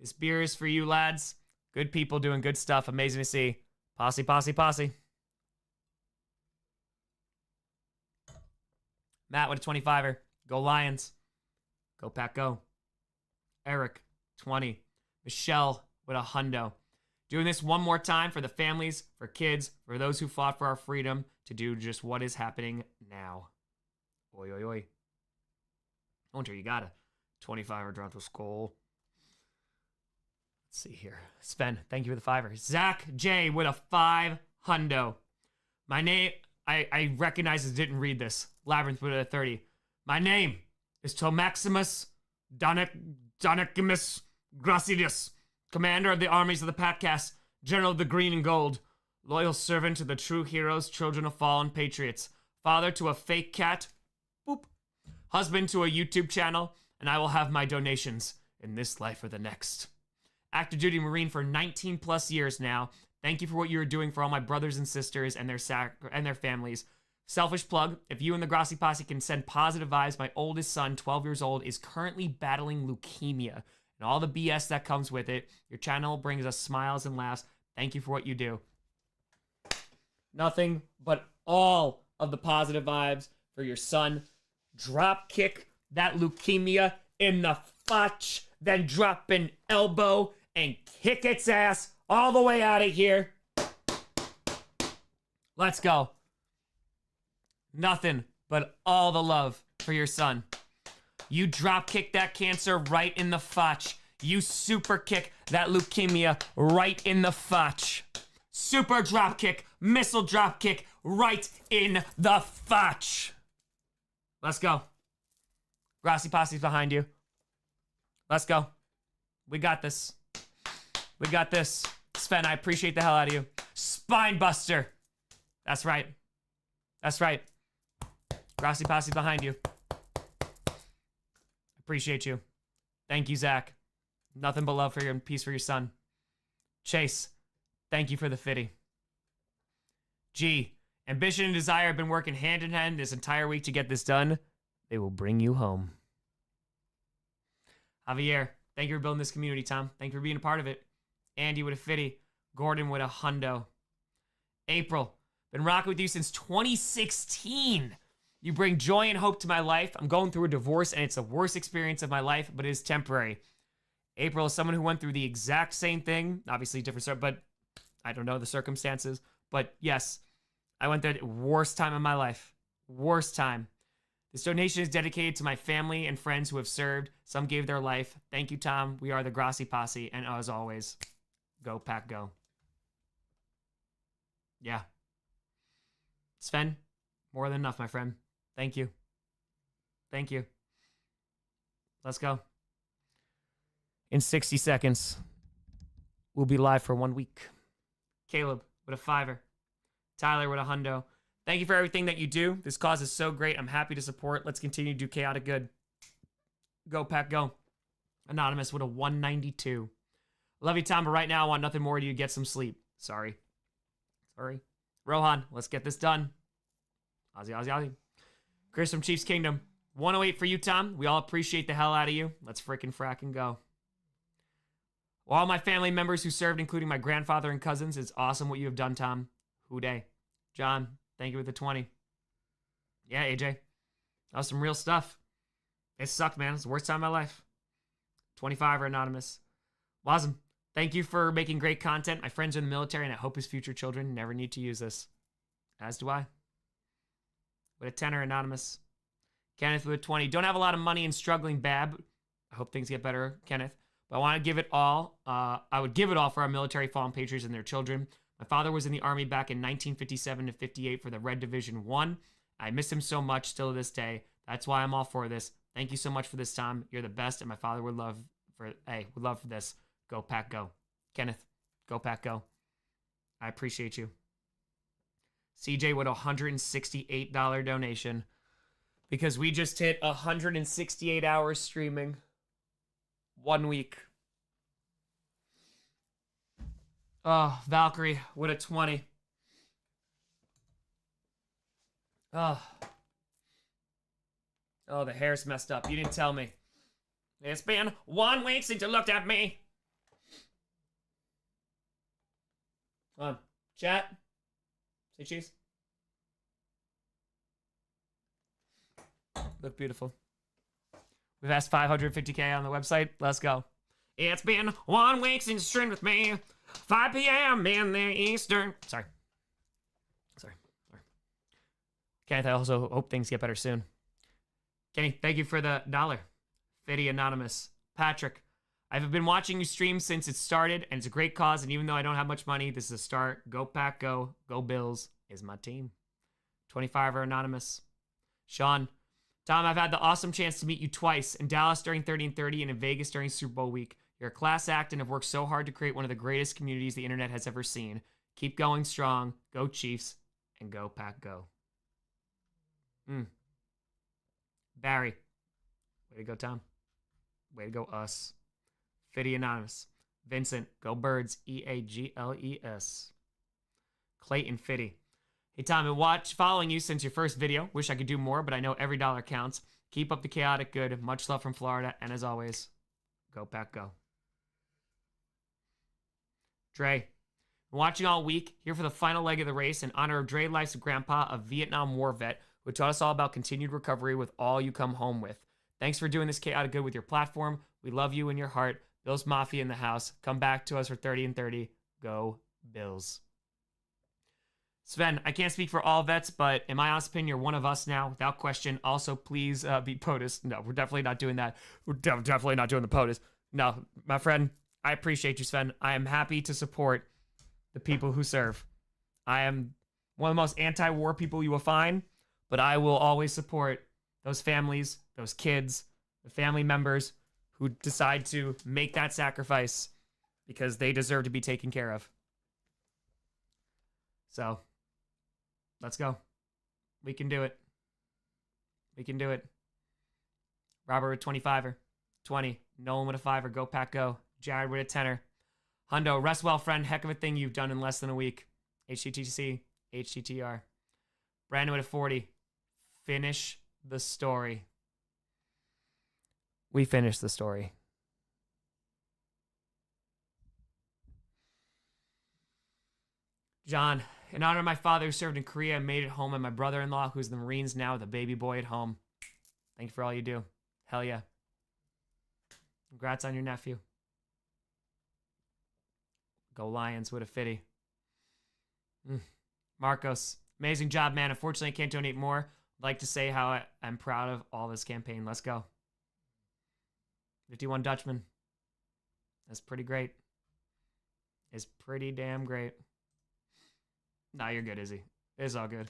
This beer is for you, lads. Good people doing good stuff. Amazing to see. Posse, posse, posse. Matt with a 25er. Go Lions. Go Pack, go. Eric, 20. Michelle with a hundo. Doing this one more time for the families, for kids, for those who fought for our freedom to do just what is happening now. Oi, oi, oi. Hunter, you got a 25er drawn to skull. Let's see here. Sven, thank you for the $5. Zach J with a 5 hundo. My name, I recognize this, didn't read this. Labyrinth with a 30. My name is Tomaximus Donicimus Gracidius, commander of the armies of the Patcast, general of the green and gold, loyal servant to the true heroes, children of fallen patriots, father to a fake cat, boop, husband to a YouTube channel, and I will have my donations in this life or the next. Active duty Marine for 19 plus years now. Thank you for what you're doing for all my brothers and sisters and their families. Selfish plug, if you and the Grossi Posse can send positive vibes, my oldest son, 12 years old, is currently battling leukemia and all the BS that comes with it. Your channel brings us smiles and laughs. Thank you for what you do. Nothing but all of the positive vibes for your son. Drop kick that leukemia in the fudge. then drop an elbow and kick its ass all the way out of here. Let's go. Nothing but all the love for your son. You drop kick that cancer right in the fotch. You super kick that leukemia right in the fotch. Super drop kick, missile drop kick right in the fotch. Let's go. Grossi Posse's behind you. Let's go. We got this. We got this. Sven, I appreciate the hell out of you. Spine buster. That's right. That's right. Grossi Posse's behind you. Appreciate you. Thank you, Zach. Nothing but love for you and peace for your son. Chase, thank you for the fitty. G, ambition and desire have been working hand in hand this entire week to get this done. They will bring you home. Javier, thank you for building this community, Tom. Thank you for being a part of it. Andy with a fitty. Gordon with a hundo. April, been rocking with you since 2016. You bring joy and hope to my life. I'm going through a divorce and it's the worst experience of my life, but it is temporary. April is someone who went through the exact same thing. Obviously different, but I don't know the circumstances. But yes, I went through the worst time of my life. Worst time. This donation is dedicated to my family and friends who have served. Some gave their life. Thank you, Tom. We are the Grossi Posse. And as always, go Pack Go. Yeah. Sven, more than enough, my friend. Thank you. Thank you. Let's go. In 60 seconds, we'll be live for 1 week. Caleb with a $5. Tyler with a hundo. Thank you for everything that you do. This cause is so great. I'm happy to support. Let's continue to do chaotic good. Go Pack Go. Anonymous with a 192. Love you, Tom, but right now I want nothing more than you to get some sleep. Sorry. Rohan, let's get this done. Ozzy. Chris from Chiefs Kingdom. 108 for you, Tom. We all appreciate the hell out of you. Let's frickin' frack and go. All my family members who served, including my grandfather and cousins, it's awesome what you have done, Tom. Hooday. John, thank you with the 20. Yeah, AJ. That was some real stuff. It sucked, man. It's the worst time of my life. 25 are anonymous. Wasm, thank you for making great content. My friends are in the military, and I hope his future children never need to use this. As do I. With a 10 are anonymous. Kenneth with a 20. Don't have a lot of money and struggling, Bab. I hope things get better, Kenneth. But I want to give it all. I would give it all for our military fallen patriots and their children. My father was in the Army back in 1957 to 58 for the Red Division 1. I miss him so much still to this day. That's why I'm all for this. Thank you so much for this, Tom. You're the best, and my father would love for this. Go Pack Go. Kenneth, go Pack Go. I appreciate you. CJ with a $168 donation because we just hit 168 hours streaming. 1 week. Oh, Valkyrie with a 20. Oh, the hair's messed up. You didn't tell me. It's been 1 week since you looked at me. Come on, chat. Say cheese. Look beautiful. We've asked 550K on the website. Let's go. It's been 1 week since you streamed with me. 5 p.m. in the Eastern. Sorry. Kenneth, I also hope things get better soon. Kenny, thank you for the $1. Fiddy Anonymous. Patrick, I've been watching you stream since it started, and it's a great cause, and even though I don't have much money, this is a start. Go Pack Go. Go Bills is my team. 25 are anonymous. Sean, Tom, I've had the awesome chance to meet you twice, in Dallas during 30 and 30 and in Vegas during Super Bowl week. You're a class act and have worked so hard to create one of the greatest communities the internet has ever seen. Keep going strong. Go Chiefs and go Pack Go. Barry. Way to go, Tom. Way to go, us. Fiddy Anonymous. Vincent. Go Birds. EAGLES. Clayton Fiddy. Hey, Tom, I've following you since your first video. Wish I could do more, but I know every dollar counts. Keep up the chaotic good. Much love from Florida. And as always, go Pack Go. Dre. Watching all week, here for the final leg of the race in honor of Dre Life's grandpa, a Vietnam War vet, who taught us all about continued recovery with all you come home with. Thanks for doing this chaotic good with your platform. We love you in your heart. Bills Mafia in the house. Come back to us for 30 and 30. Go Bills. Sven, I can't speak for all vets, but in my honest opinion, you're one of us now, without question. Also, please be POTUS. No, we're definitely not doing that. We're definitely not doing the POTUS. No, my friend, I appreciate you, Sven. I am happy to support the people who serve. I am one of the most anti-war people you will find, but I will always support those families, those kids, the family members who decide to make that sacrifice because they deserve to be taken care of. So, let's go. We can do it. We can do it. Robert with 25er. 20. Nolan with a 5er. Go Pack Go. Jared with a 10er. Hundo, rest well, friend. Heck of a thing you've done in less than a week. HTTC. HTTR. Brandon with a 40. Finish the story. We finished the story. John, in honor of my father who served in Korea and made it home, and my brother-in-law who's in the Marines now with a baby boy at home. Thank you for all you do. Hell yeah. Congrats on your nephew. Go Lions with a 50. Marcos, amazing job, man. Unfortunately, I can't donate more. I'd like to say how I'm proud of all this campaign. Let's go. 51 Dutchman. That's pretty great. It's pretty damn great. Nah, you're good, Izzy. It's all good.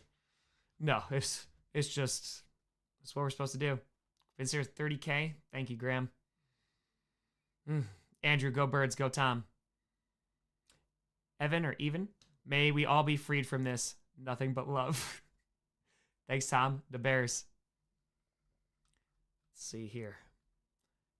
No, it's just, it's what we're supposed to do. Vince here, 30K. Thank you, Graham. Andrew, go Birds, go Tom. Evan or Even, may we all be freed from this. Nothing but love. Thanks, Tom. The Bears. Let's see here.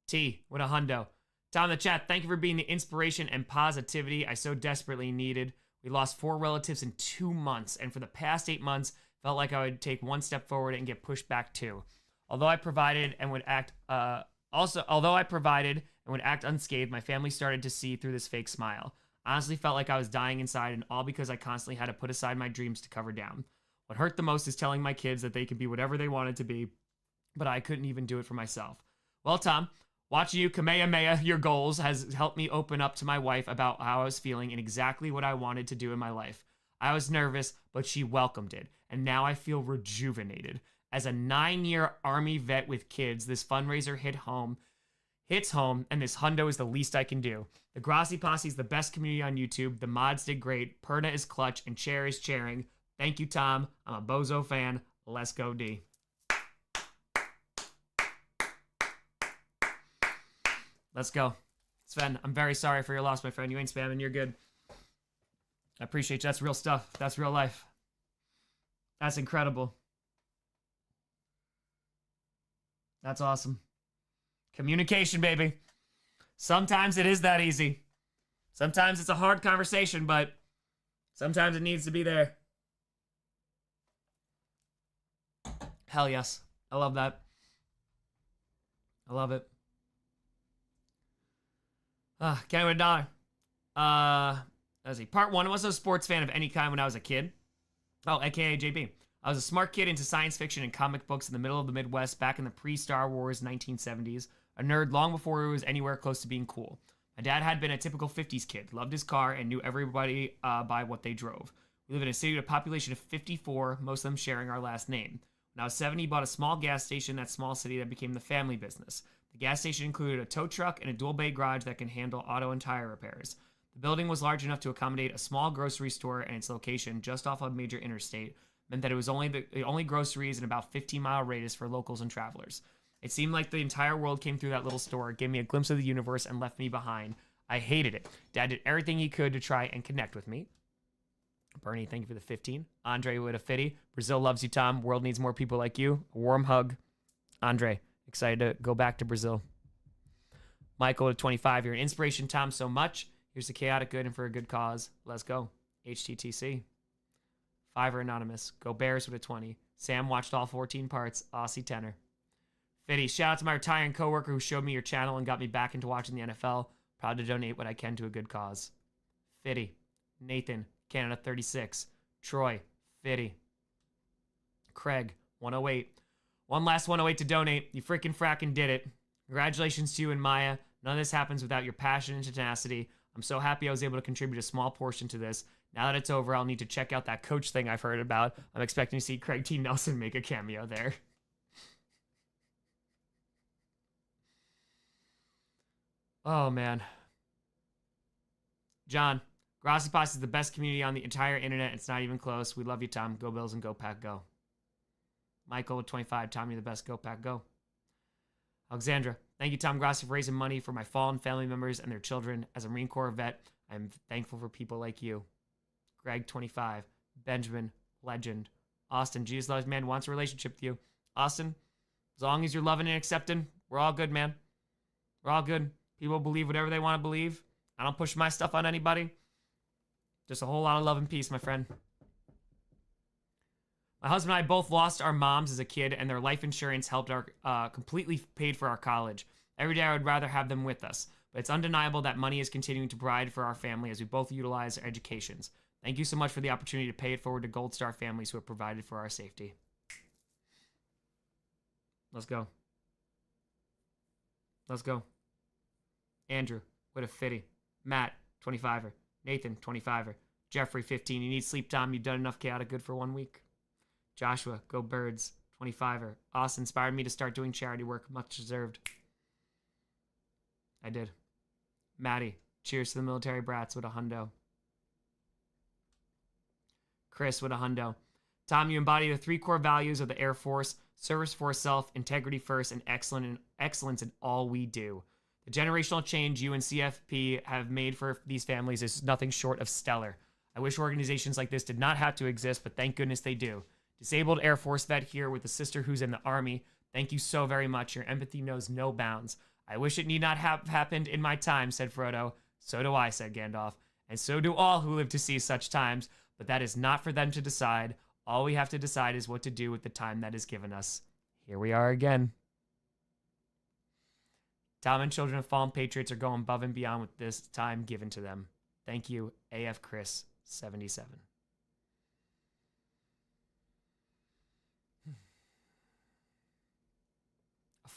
T, with a hundo. Tom in the chat, thank you for being the inspiration and positivity I so desperately needed. We lost 4 relatives in 2 months, and for the past 8 months, felt like I would take 1 step forward and get pushed back 2. Although I provided and would act unscathed, my family started to see through this fake smile. Honestly felt like I was dying inside, and all because I constantly had to put aside my dreams to cover down. What hurt the most is telling my kids that they could be whatever they wanted to be, but I couldn't even do it for myself. Well, Tom, watching you Kamehameha your goals has helped me open up to my wife about how I was feeling and exactly what I wanted to do in my life. I was nervous, but she welcomed it, and now I feel rejuvenated. As a 9-year Army vet with kids, this fundraiser hits home, and this hundo is the least I can do. The Grossi Posse is the best community on YouTube. The mods did great. Perna is clutch, and Chair is chairing. Thank you, Tom. I'm a Bozo fan. Let's go, D. Let's go. Sven, I'm very sorry for your loss, my friend. You ain't spamming. You're good. I appreciate you. That's real stuff. That's real life. That's incredible. That's awesome. Communication, baby. Sometimes it is that easy. Sometimes it's a hard conversation, but sometimes it needs to be there. Hell yes. I love that. I love it. Can't win a dollar. Let's see. Part 1, I wasn't a sports fan of any kind when I was a kid. Oh, aka JB. I was a smart kid into science fiction and comic books in the middle of the Midwest back in the pre-Star Wars 1970s. A nerd long before it was anywhere close to being cool. My dad had been a typical 50s kid, loved his car, and knew everybody by what they drove. We live in a city with a population of 54, most of them sharing our last name. When I was 7, he bought a small gas station in that small city that became the family business. The gas station included a tow truck and a dual bay garage that can handle auto and tire repairs. The building was large enough to accommodate a small grocery store, and its location, just off a major interstate, meant that it was only the only groceries in about 15-mile radius for locals and travelers. It seemed like the entire world came through that little store, gave me a glimpse of the universe, and left me behind. I hated it. Dad did everything he could to try and connect with me. Bernie, thank you for the 15. Andre with a 50. Brazil loves you, Tom. World needs more people like you. A warm hug. Andre, excited to go back to Brazil. Michael with 25. You're an inspiration, Tom, so much. Here's the chaotic good and for a good cause. Let's go. HTTC. 5 anonymous. Go Bears with a 20. Sam watched all 14 parts. Aussie tenor. 50. Shout out to my retiring coworker who showed me your channel and got me back into watching the NFL. Proud to donate what I can to a good cause. 50. Nathan, Canada 36. Troy, 50. Craig, 108. One last 108 to donate. You freaking fracking did it. Congratulations to you and Maya. None of this happens without your passion and tenacity. I'm so happy I was able to contribute a small portion to this. Now that it's over, I'll need to check out that coach thing I've heard about. I'm expecting to see Craig T. Nelson make a cameo there. Oh, man. John, Grossi Pass is the best community on the entire internet. It's not even close. We love you, Tom. Go Bills and go Pack, go. Michael, 25. Tom, you're the best. Go Pack, go. Alexandra, thank you, Tom Grossi, for raising money for my fallen family members and their children. As a Marine Corps vet, I'm thankful for people like you. Greg, 25. Benjamin, legend. Austin, Jesus loves man, wants a relationship with you. Austin, as long as you're loving and accepting, we're all good, man. We're all good. People believe whatever they want to believe. I don't push my stuff on anybody. Just a whole lot of love and peace, my friend. My husband and I both lost our moms as a kid, and their life insurance helped our completely paid for our college. Every day I would rather have them with us, but it's undeniable that money is continuing to provide for our family as we both utilize our educations. Thank you so much for the opportunity to pay it forward to Gold Star families who have provided for our safety. Let's go. Let's go. Andrew, what a fitty. Matt, 25er. Nathan, 25er. Jeffrey, 15. You need sleep, Tom. You've done enough chaotic good for 1 week. Joshua, go Birds, 25er. Austin inspired me to start doing charity work. Much deserved. I did. Maddie, cheers to the military brats with a hundo. Chris with a hundo. Tom, you embody the 3 core values of the Air Force: service for self, integrity first, and excellence in all we do. The generational change you and CFP have made for these families is nothing short of stellar. I wish organizations like this did not have to exist, but thank goodness they do. Disabled Air Force vet here with a sister who's in the Army. Thank you so very much. Your empathy knows no bounds. I wish it need not have happened in my time, said Frodo. So do I, said Gandalf. And so do all who live to see such times. But that is not for them to decide. All we have to decide is what to do with the time that is given us. Here we are again. Tom and Children of Fallen Patriots are going above and beyond with this time given to them. Thank you, AF Chris, 77.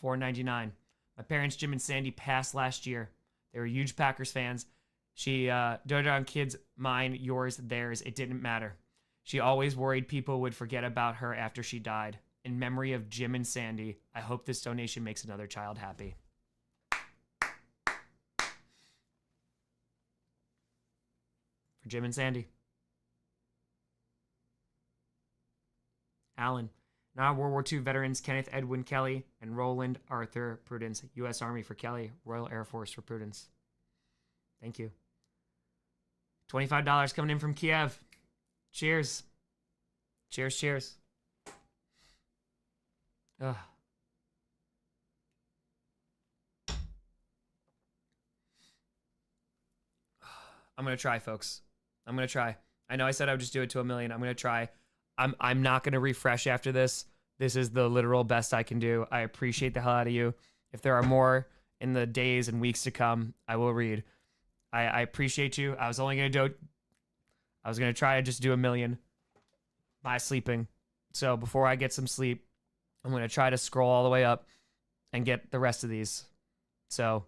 $4.99. My parents, Jim and Sandy, passed last year. They were huge Packers fans. She doted on kids, mine, yours, theirs. It didn't matter. She always worried people would forget about her after she died. In memory of Jim and Sandy, I hope this donation makes another child happy. For Jim and Sandy. Alan. Now World War II veterans Kenneth Edwin Kelly and Roland Arthur Prudence. U.S. Army for Kelly. Royal Air Force for Prudence. Thank you. $25 coming in from Kiev. Cheers. Cheers, cheers. Ugh. I'm going to try, folks. I'm going to try. I know I said I would just do it to 1 million. I'm going to try. I'm not going to refresh after this. This is the literal best I can do. I appreciate the hell out of you. If there are more in the days and weeks to come, I will read. I appreciate you. I was only going to do... I was going to try to just do 1 million by sleeping. So before I get some sleep, I'm going to try to scroll all the way up and get the rest of these. So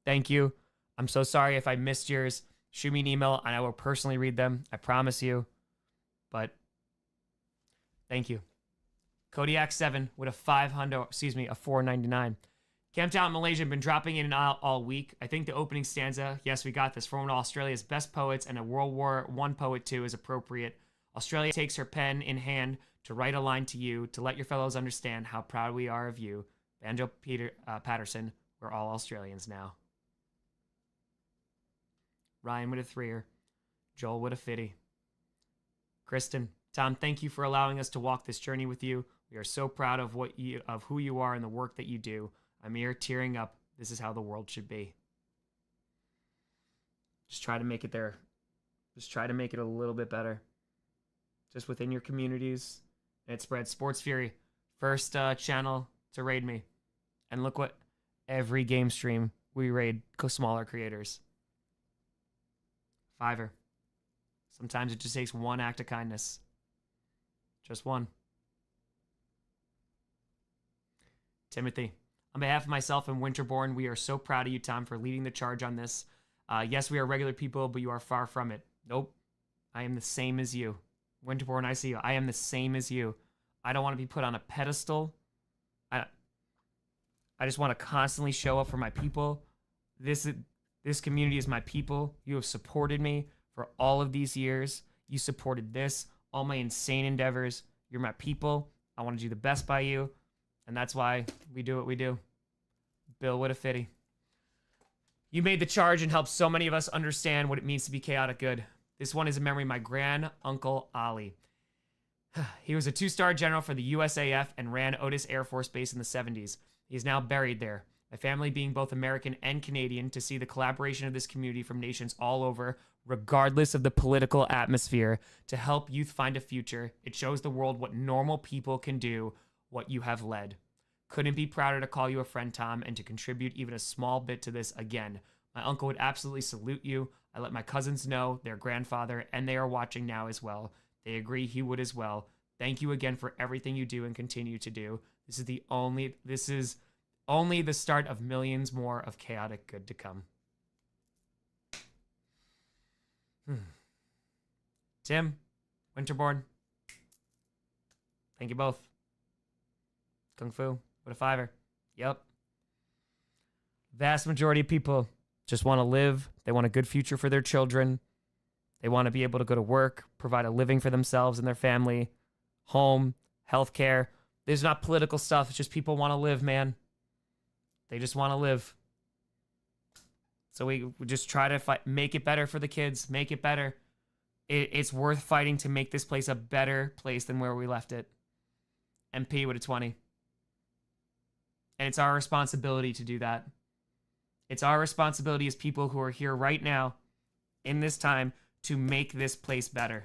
thank you. I'm so sorry if I missed yours. Shoot me an email and I will personally read them. I promise you. But thank you. Kodiak 7 with a a $4.99. Camped out in Malaysia and been dropping in and out all week. I think the opening stanza, yes, we got this, from one of Australia's best poets and a World War I poet too, is appropriate. Australia takes her pen in hand to write a line to you, to let your fellows understand how proud we are of you. Banjo Patterson, we're all Australians now. Ryan with a 3er. Joel with a 50. Kristen, Tom, thank you for allowing us to walk this journey with you. We are so proud of who you are and the work that you do. I'm here tearing up. This is how the world should be. Just try to make it there. Just try to make it a little bit better. Just within your communities. And it spreads. Sports Fury, first channel to raid me. And look what every game stream we raid smaller creators. $5. Sometimes it just takes one act of kindness. Just one. Timothy. On behalf of myself and Winterborn, we are so proud of you, Tom, for leading the charge on this. Yes, we are regular people, but you are far from it. Nope. I am the same as you. Winterborn, I see you. I am the same as you. I don't want to be put on a pedestal. I just want to constantly show up for my people. This community is my people. You have supported me for all of these years. You supported this, all my insane endeavors. You're my people. I want to do the best by you. And that's why we do what we do. Bill, what a fitty. You made the charge and helped so many of us understand what it means to be chaotic good. This one is a memory of my grand uncle Ollie. He was a 2-star general for the USAF and ran Otis Air Force Base in the 70s. He is now buried there. My family being both American and Canadian, to see the collaboration of this community from nations all over, regardless of the political atmosphere, to help youth find a future. It shows the world what normal people can do, what you have led. Couldn't be prouder to call you a friend, Tom, and to contribute even a small bit to this again. My uncle would absolutely salute you. I let my cousins know, their grandfather, and they are watching now as well. They agree he would as well. Thank you again for everything you do and continue to do. This is only the start of millions more of chaotic good to come. Tim, Winterborn, thank you both. Kung Fu, what a fiver. Yep. Vast majority of people just want to live. They want a good future for their children. They want to be able to go to work, provide a living for themselves and their family, home, healthcare. There's not political stuff. It's just people want to live, man. They just want to live. So we just try to make it better for the kids, make it better. It's worth fighting to make this place a better place than where we left it. MP with a 20. And it's our responsibility to do that. It's our responsibility as people who are here right now, in this time, to make this place better.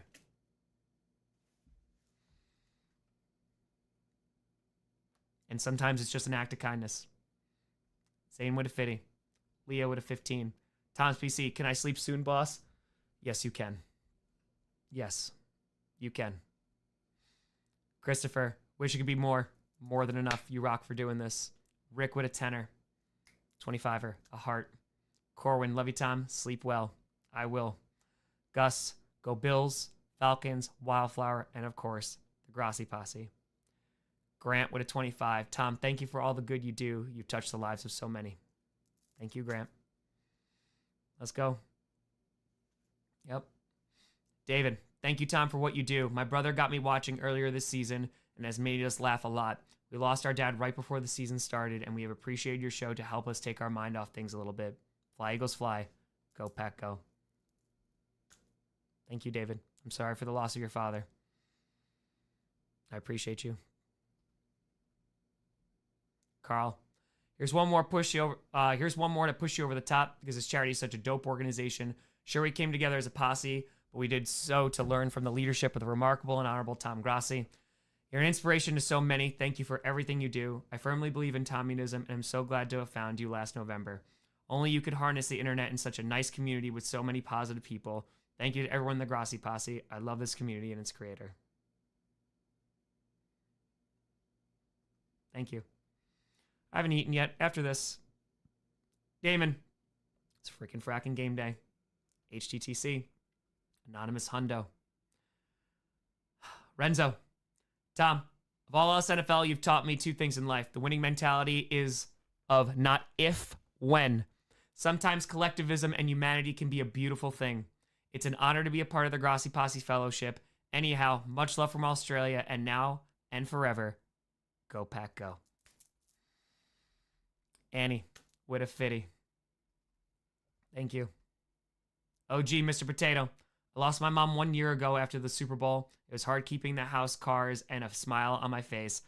And sometimes it's just an act of kindness. Zane with a 50. Leo with a 15. Tom's PC, can I sleep soon, boss? Yes, you can. Yes, you can. Christopher, wish it could be more. More than enough. You rock for doing this. Rick with a 10er. 25er. A heart. Corwin, love you, Tom. Sleep well. I will. Gus, go Bills, Falcons, Wildflower, and of course, the Grossi posse. Grant with a 25. Tom, thank you for all the good you do. You've touched the lives of so many. Thank you, Grant. Let's go. Yep. David, thank you, Tom, for what you do. My brother got me watching earlier this season and has made us laugh a lot. We lost our dad right before the season started, and we have appreciated your show to help us take our mind off things a little bit. Fly, Eagles, fly. Go, Pack, go. Thank you, David. I'm sorry for the loss of your father. I appreciate you. Carl, here's one more to push you over the top because this charity is such a dope organization. Sure, we came together as a posse, but we did so to learn from the leadership of the remarkable and honorable Tom Grossi. You're an inspiration to so many. Thank you for everything you do. I firmly believe in Tommyism, and I'm so glad to have found you last November. Only you could harness the internet in such a nice community with so many positive people. Thank you to everyone in the Grossi posse. I love this community and its creator. Thank you. I haven't eaten yet. After this, Damon, it's freaking fracking game day. HTTC, Anonymous Hundo. Renzo, Tom, of all us NFL, you've taught me two things in life. The winning mentality is of not if, when. Sometimes collectivism and humanity can be a beautiful thing. It's an honor to be a part of the Grossi Posse Fellowship. Anyhow, much love from Australia, and now and forever, go Pack Go. Annie, with a 50. Thank you. OG, Mr. Potato. I lost my mom 1 year ago after the Super Bowl. It was hard keeping the house, cars, and a smile on my face.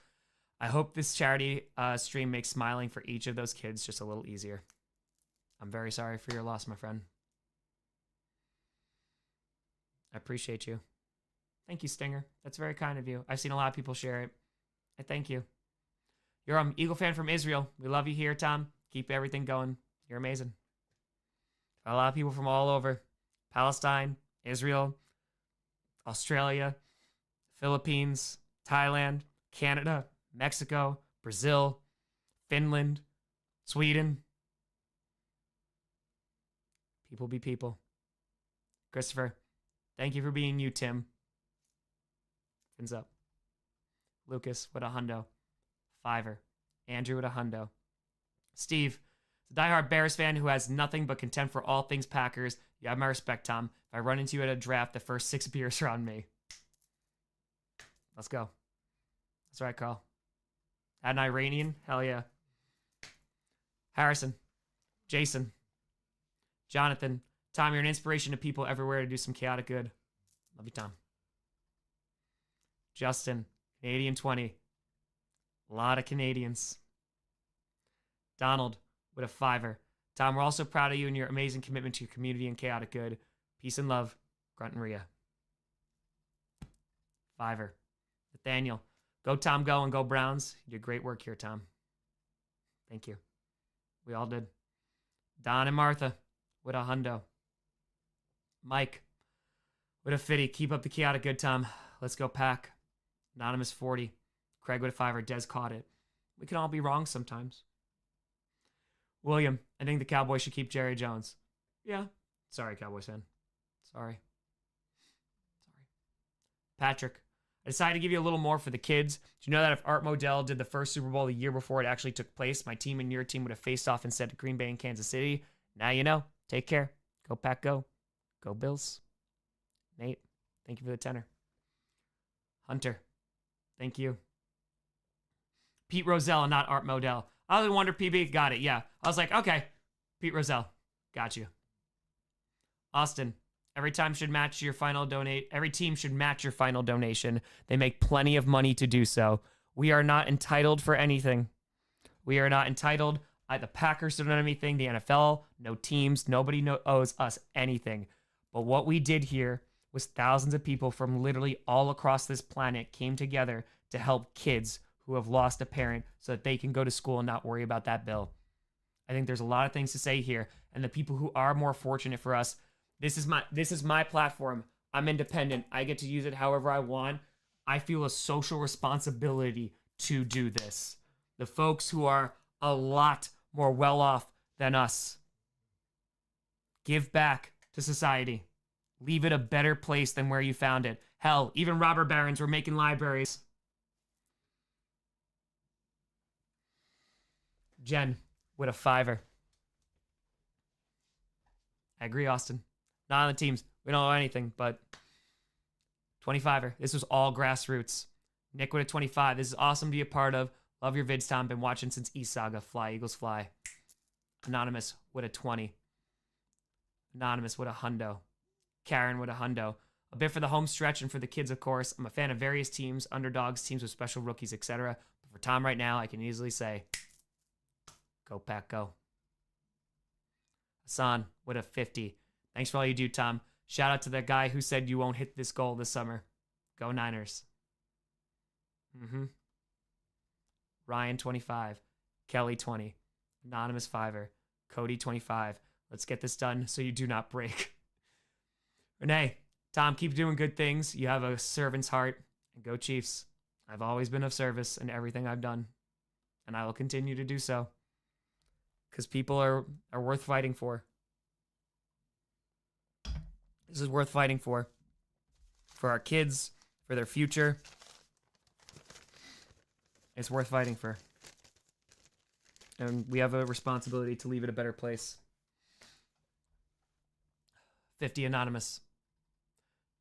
I hope this charity stream makes smiling for each of those kids just a little easier. I'm very sorry for your loss, my friend. I appreciate you. Thank you, Stinger. That's very kind of you. I've seen a lot of people share it. I thank you. You're an Eagle fan from Israel. We love you here, Tom. Keep everything going. You're amazing. A lot of people from all over. Palestine, Israel, Australia, Philippines, Thailand, Canada, Mexico, Brazil, Finland, Sweden. People be people. Christopher, thank you for being you, Tim. Fins up. Lucas with a hundo. Fiver. Andrew with a hundo. Steve, a diehard Bears fan who has nothing but contempt for all things Packers. You have my respect, Tom. If I run into you at a draft, the first 6 beers are on me. Let's go. That's right, Carl. Had an Iranian? Hell yeah. Harrison. Jason. Jonathan. Tom, you're an inspiration to people everywhere to do some chaotic good. Love you, Tom. Justin. Canadian 20. A lot of Canadians. Donald with a fiver. Tom, we're also proud of you and your amazing commitment to your community and chaotic good. Peace and love. Grunt and Rhea. Fiver. Nathaniel. Go, Tom, go, and go Browns. You did great work here, Tom. Thank you. We all did. Don and Martha with a hundo. Mike with a 50. Keep up the chaotic good, Tom. Let's go, Pack. Anonymous 40. Craig with a fiver. Des caught it. We can all be wrong sometimes. William, I think the Cowboys should keep Jerry Jones. Yeah. Sorry, Cowboys fan. Sorry. Patrick, I decided to give you a little more for the kids. Do you know that if Art Modell did the first Super Bowl the year before it actually took place, my team and your team would have faced off instead of Green Bay and Kansas City? Now you know. Take care. Go Pack, go. Go Bills. Nate, thank you for the tenor. Hunter, thank you. Pete Rozelle, not Art Modell. I was wonder PB, got it, yeah. I was like, okay, Pete Rozelle, got you. Austin, every team should match your final donation. They make plenty of money to do so. We are not entitled for anything. We are not entitled. The Packers don't know anything. The NFL, no teams. Nobody owes us anything. But what we did here was thousands of people from literally all across this planet came together to help kids who have lost a parent so that they can go to school and not worry about that bill. I think there's a lot of things to say here. And the people who are more fortunate for us, this is my platform. I'm independent. I get to use it however I want. I feel a social responsibility to do this. The folks who are a lot more well off than us, give back to society. Leave it a better place than where you found it. Hell, even robber barons were making libraries. Jen with a fiver. I agree, Austin. Not on the teams. We don't know anything, but 25er. This was all grassroots. Nick with a 25. This is awesome to be a part of. Love your vids, Tom. Been watching since East Saga. Fly, Eagles, fly. Anonymous with a 20. Anonymous with a hundo. Karen with a hundo. A bit for the home stretch and for the kids, of course. I'm a fan of various teams, underdogs, teams with special rookies, etc. But for Tom right now, I can easily say, go Pack, go. Hassan with a 50. Thanks for all you do, Tom. Shout out to that guy who said you won't hit this goal this summer. Go Niners. Ryan 25. Kelly 20. Anonymous 5er. Cody 25. Let's get this done so you do not break. Renee, Tom, keep doing good things. You have a servant's heart. And go Chiefs. I've always been of service in everything I've done. And I will continue to do so. Because people are worth fighting for. This is worth fighting for. For our kids. For their future. It's worth fighting for. And we have a responsibility to leave it a better place. 50 Anonymous.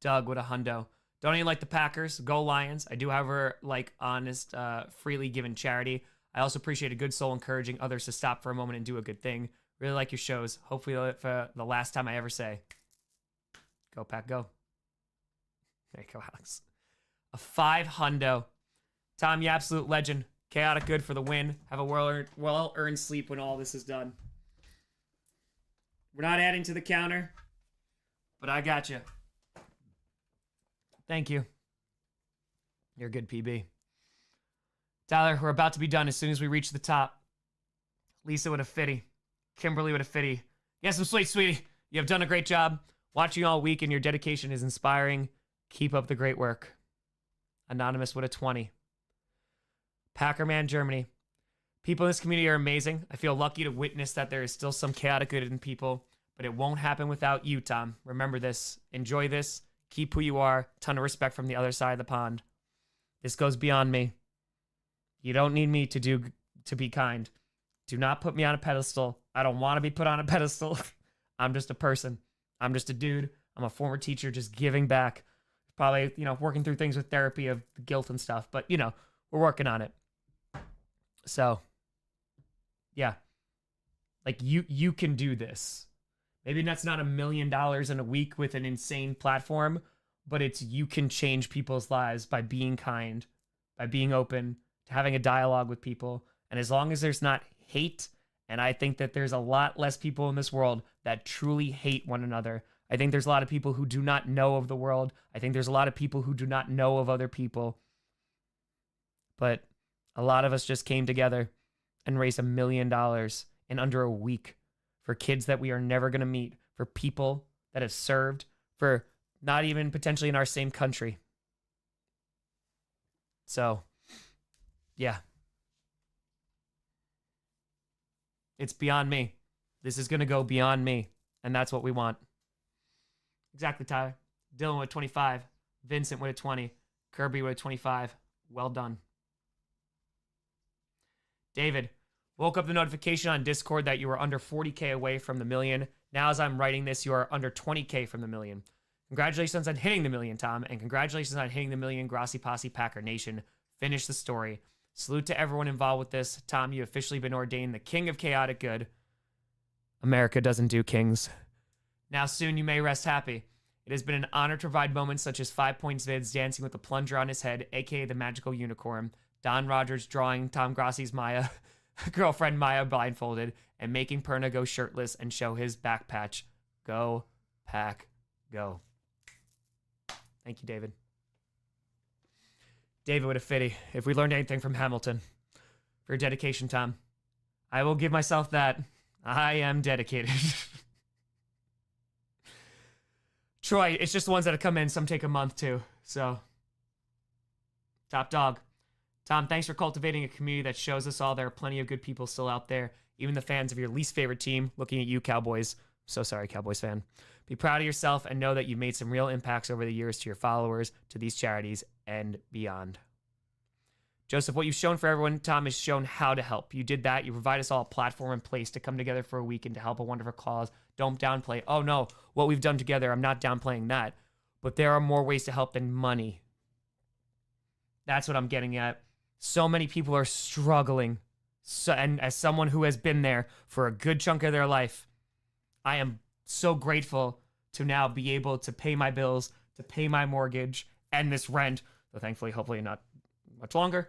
Doug with a hundo. Don't even like the Packers. Go Lions. I do, however, like honest, freely given charity. I also appreciate a good soul encouraging others to stop for a moment and do a good thing. Really like your shows. Hopefully for the last time I ever say, go Pack, go. There you go, Alex. A 5 hundo. Tom, you absolute legend. Chaotic good for the win. Have a well-earned sleep when all this is done. We're not adding to the counter, but I got you. Thank you. You're a good PB. Tyler, we're about to be done as soon as we reach the top. Lisa with a 50. Kimberly with a 50. Yes, I'm sweet, sweetie. You have done a great job. Watching you all week and your dedication is inspiring. Keep up the great work. Anonymous with a 20. Packerman Germany. People in this community are amazing. I feel lucky to witness that there is still some chaotic good in people, but it won't happen without you, Tom. Remember this. Enjoy this. Keep who you are. Ton of respect from the other side of the pond. This goes beyond me. You don't need me to be kind. Do not put me on a pedestal. I don't want to be put on a pedestal. I'm just a person. I'm just a dude. I'm a former teacher just giving back. Probably, working through things with therapy of guilt and stuff, but we're working on it. So, yeah. Like you can do this. Maybe that's not $1 million in a week with an insane platform, but it's you can change people's lives by being kind, by being open, to having a dialogue with people. And as long as there's not hate, and I think that there's a lot less people in this world that truly hate one another. I think there's a lot of people who do not know of the world. I think there's a lot of people who do not know of other people. But a lot of us just came together and raised $1 million in under a week for kids that we are never going to meet, for people that have served, for not even potentially in our same country. So, yeah. It's beyond me. This is going to go beyond me, and that's what we want. Exactly, Tyler. Dylan with 25. Vincent with a 20. Kirby with a 25. Well done. David, woke up the notification on Discord that you were under 40K away from the million. Now, as I'm writing this, you are under 20K from the million. Congratulations on hitting the million, Tom, and congratulations on hitting the million, Grossi Posse Packer Nation. Finish the story. Salute to everyone involved with this. Tom, you've officially been ordained the king of chaotic good. America doesn't do kings. Now soon you may rest happy. It has been an honor to provide moments such as 5 Points Vids dancing with the plunger on his head, aka the magical unicorn, Don Rogers drawing Tom Grossi's Maya, girlfriend Maya blindfolded, and making Perna go shirtless and show his back patch. Go, Pack, go. Thank you, David. David with a fitty. If we learned anything from Hamilton, for your dedication, Tom, I will give myself that. I am dedicated. Troy, it's just the ones that have come in. Some take a month too. So, top dog. Tom, thanks for cultivating a community that shows us all there are plenty of good people still out there. Even the fans of your least favorite team. Looking at you, Cowboys. So sorry, Cowboys fan. Be proud of yourself and know that you've made some real impacts over the years to your followers, to these charities, and beyond. Joseph, what you've shown for everyone, Tom, has shown how to help. You did that. You provide us all a platform and place to come together for a week and to help a wonderful cause. Don't downplay. Oh, no, what we've done together, I'm not downplaying that. But there are more ways to help than money. That's what I'm getting at. So many people are struggling. And as someone who has been there for a good chunk of their life, I am so grateful to now be able to pay my bills, to pay my mortgage, and this rent. So thankfully, hopefully not much longer.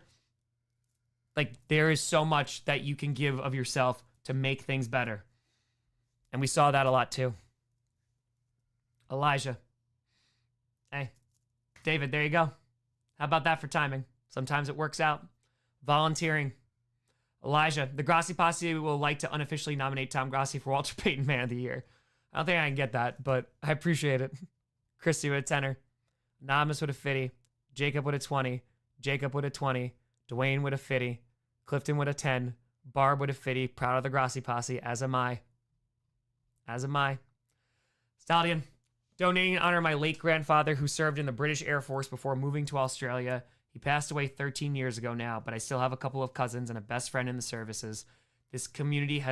Like, there is so much that you can give of yourself to make things better. And we saw that a lot too. Elijah. Hey, David, there you go. How about that for timing? Sometimes it works out. Volunteering. Elijah, the Grossi Posse will like to unofficially nominate Tom Grossi for Walter Payton Man of the Year. I don't think I can get that, but I appreciate it. Christy with a 10er. Anonymous with a 50. Jacob with a 20. Jacob with a 20. Dwayne with a 50. Clifton with a 10. Barb with a 50. Proud of the Grossi Posse, as am I. As am I. Stallion, donating in honor of my late grandfather who served in the British Air Force before moving to Australia. He passed away 13 years ago now, but I still have a couple of cousins and a best friend in the services. This community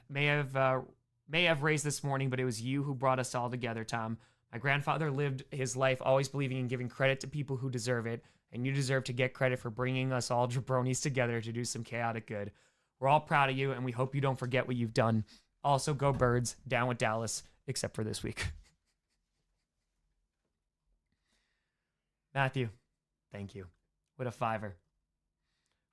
may have raised this morning, but it was you who brought us all together, Tom. My grandfather lived his life always believing in giving credit to people who deserve it, and you deserve to get credit for bringing us all jabronis together to do some chaotic good. We're all proud of you, and we hope you don't forget what you've done. Also, go Birds, down with Dallas, except for this week. Matthew, thank you. With a 5er.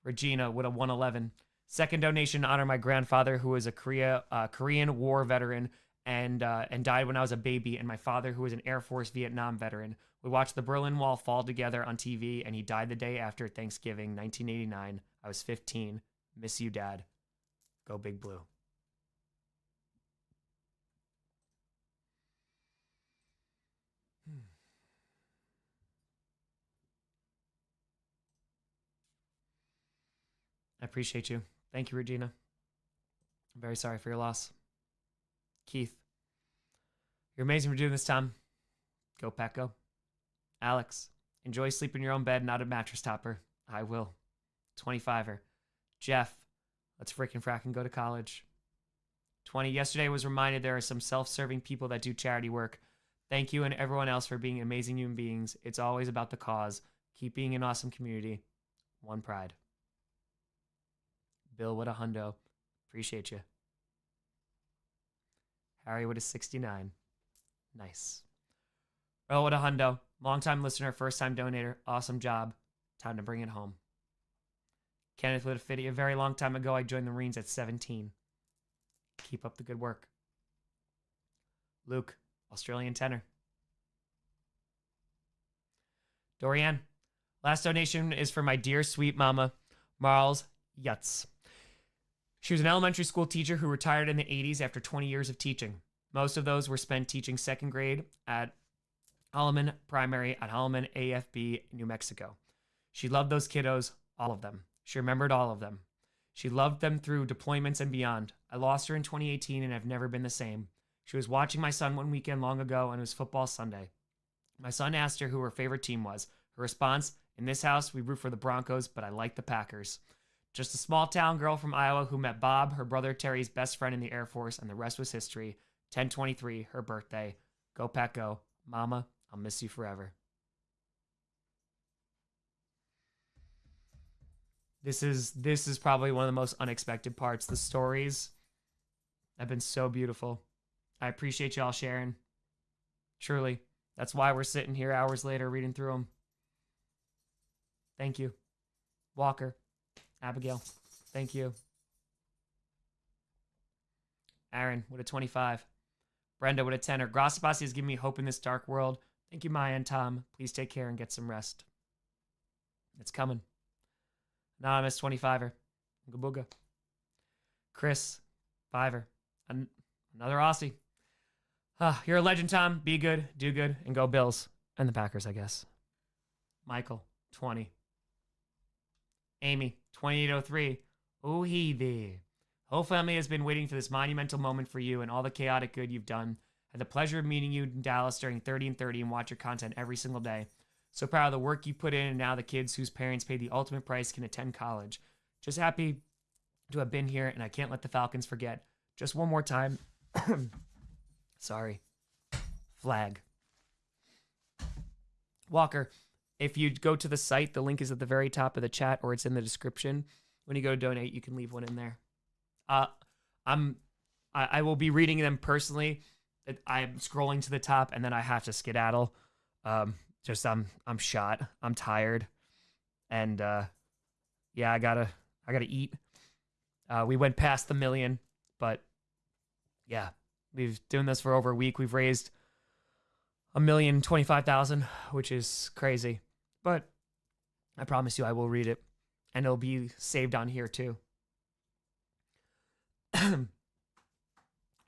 Regina with a 111. Second donation to honor my grandfather, who was a Korean War veteran and died when I was a baby, and my father, who was an Air Force Vietnam veteran. We watched the Berlin Wall fall together on TV, and he died the day after Thanksgiving, 1989. I was 15. Miss you, Dad. Go Big Blue. I appreciate you. Thank you, Regina. I'm very sorry for your loss. Keith, you're amazing for doing this, Tom. Go, Pack, go. Alex, enjoy sleeping in your own bed, not a mattress topper. I will. 25er. Jeff, let's freaking frack and go to college. 20. Yesterday I was reminded there are some self-serving people that do charity work. Thank you and everyone else for being amazing human beings. It's always about the cause. Keep being an awesome community. One pride. Bill with a hundo. Appreciate you. Harry with a 69. Nice. Earl with a hundo. Long-time listener, first-time donator. Awesome job. Time to bring it home. Kenneth with a 50. A very long time ago, I joined the Marines at 17. Keep up the good work. Luke, Australian tenor. Dorianne, last donation is for my dear sweet mama, Marls Yutz. She was an elementary school teacher who retired in the 80s after 20 years of teaching. Most of those were spent teaching second grade at Holloman Primary at Holloman AFB, New Mexico. She loved those kiddos, all of them. She remembered all of them. She loved them through deployments and beyond. I lost her in 2018 and have never been the same. She was watching my son one weekend long ago and it was football Sunday. My son asked her who her favorite team was. Her response, in this house, we root for the Broncos, but I like the Packers. Just a small town girl from Iowa who met Bob, her brother Terry's best friend in the Air Force, and the rest was history. 10/23, her birthday. Go Pack Go. Mama, I'll miss you forever. This is probably one of the most unexpected parts. The stories have been so beautiful. I appreciate y'all sharing. Truly. That's why we're sitting here hours later reading through them. Thank you. Walker. Abigail. Thank you. Aaron with a 25. Brenda with a 10. Grossi has given me hope in this dark world. Thank you, Maya and Tom. Please take care and get some rest. It's coming. Anonymous 25er. Ooga booga. Chris 5er. Another Aussie. You're a legend, Tom. Be good, do good, and go Bills. And the Packers, I guess. Michael 20. Amy 2803. Oh, he there. Whole family has been waiting for this monumental moment for you and all the chaotic good you've done. Had the pleasure of meeting you in Dallas during 30 and 30 and watch your content every single day. So proud of the work you put in, and now the kids whose parents paid the ultimate price can attend college. Just happy to have been here, and I can't let the Falcons forget. Just one more time. Sorry. Flag. Walker, if you go to the site, the link is at the very top of the chat, or it's in the description. When you go to donate, you can leave one in there. I will be reading them personally. I'm scrolling to the top, and then I have to skedaddle. I'm shot. I'm tired. And yeah, I gotta eat. We went past the million, but yeah, we've doing this for over a week. We've raised $1,025,000, which is crazy. But I promise you I will read it. And it'll be saved on here too.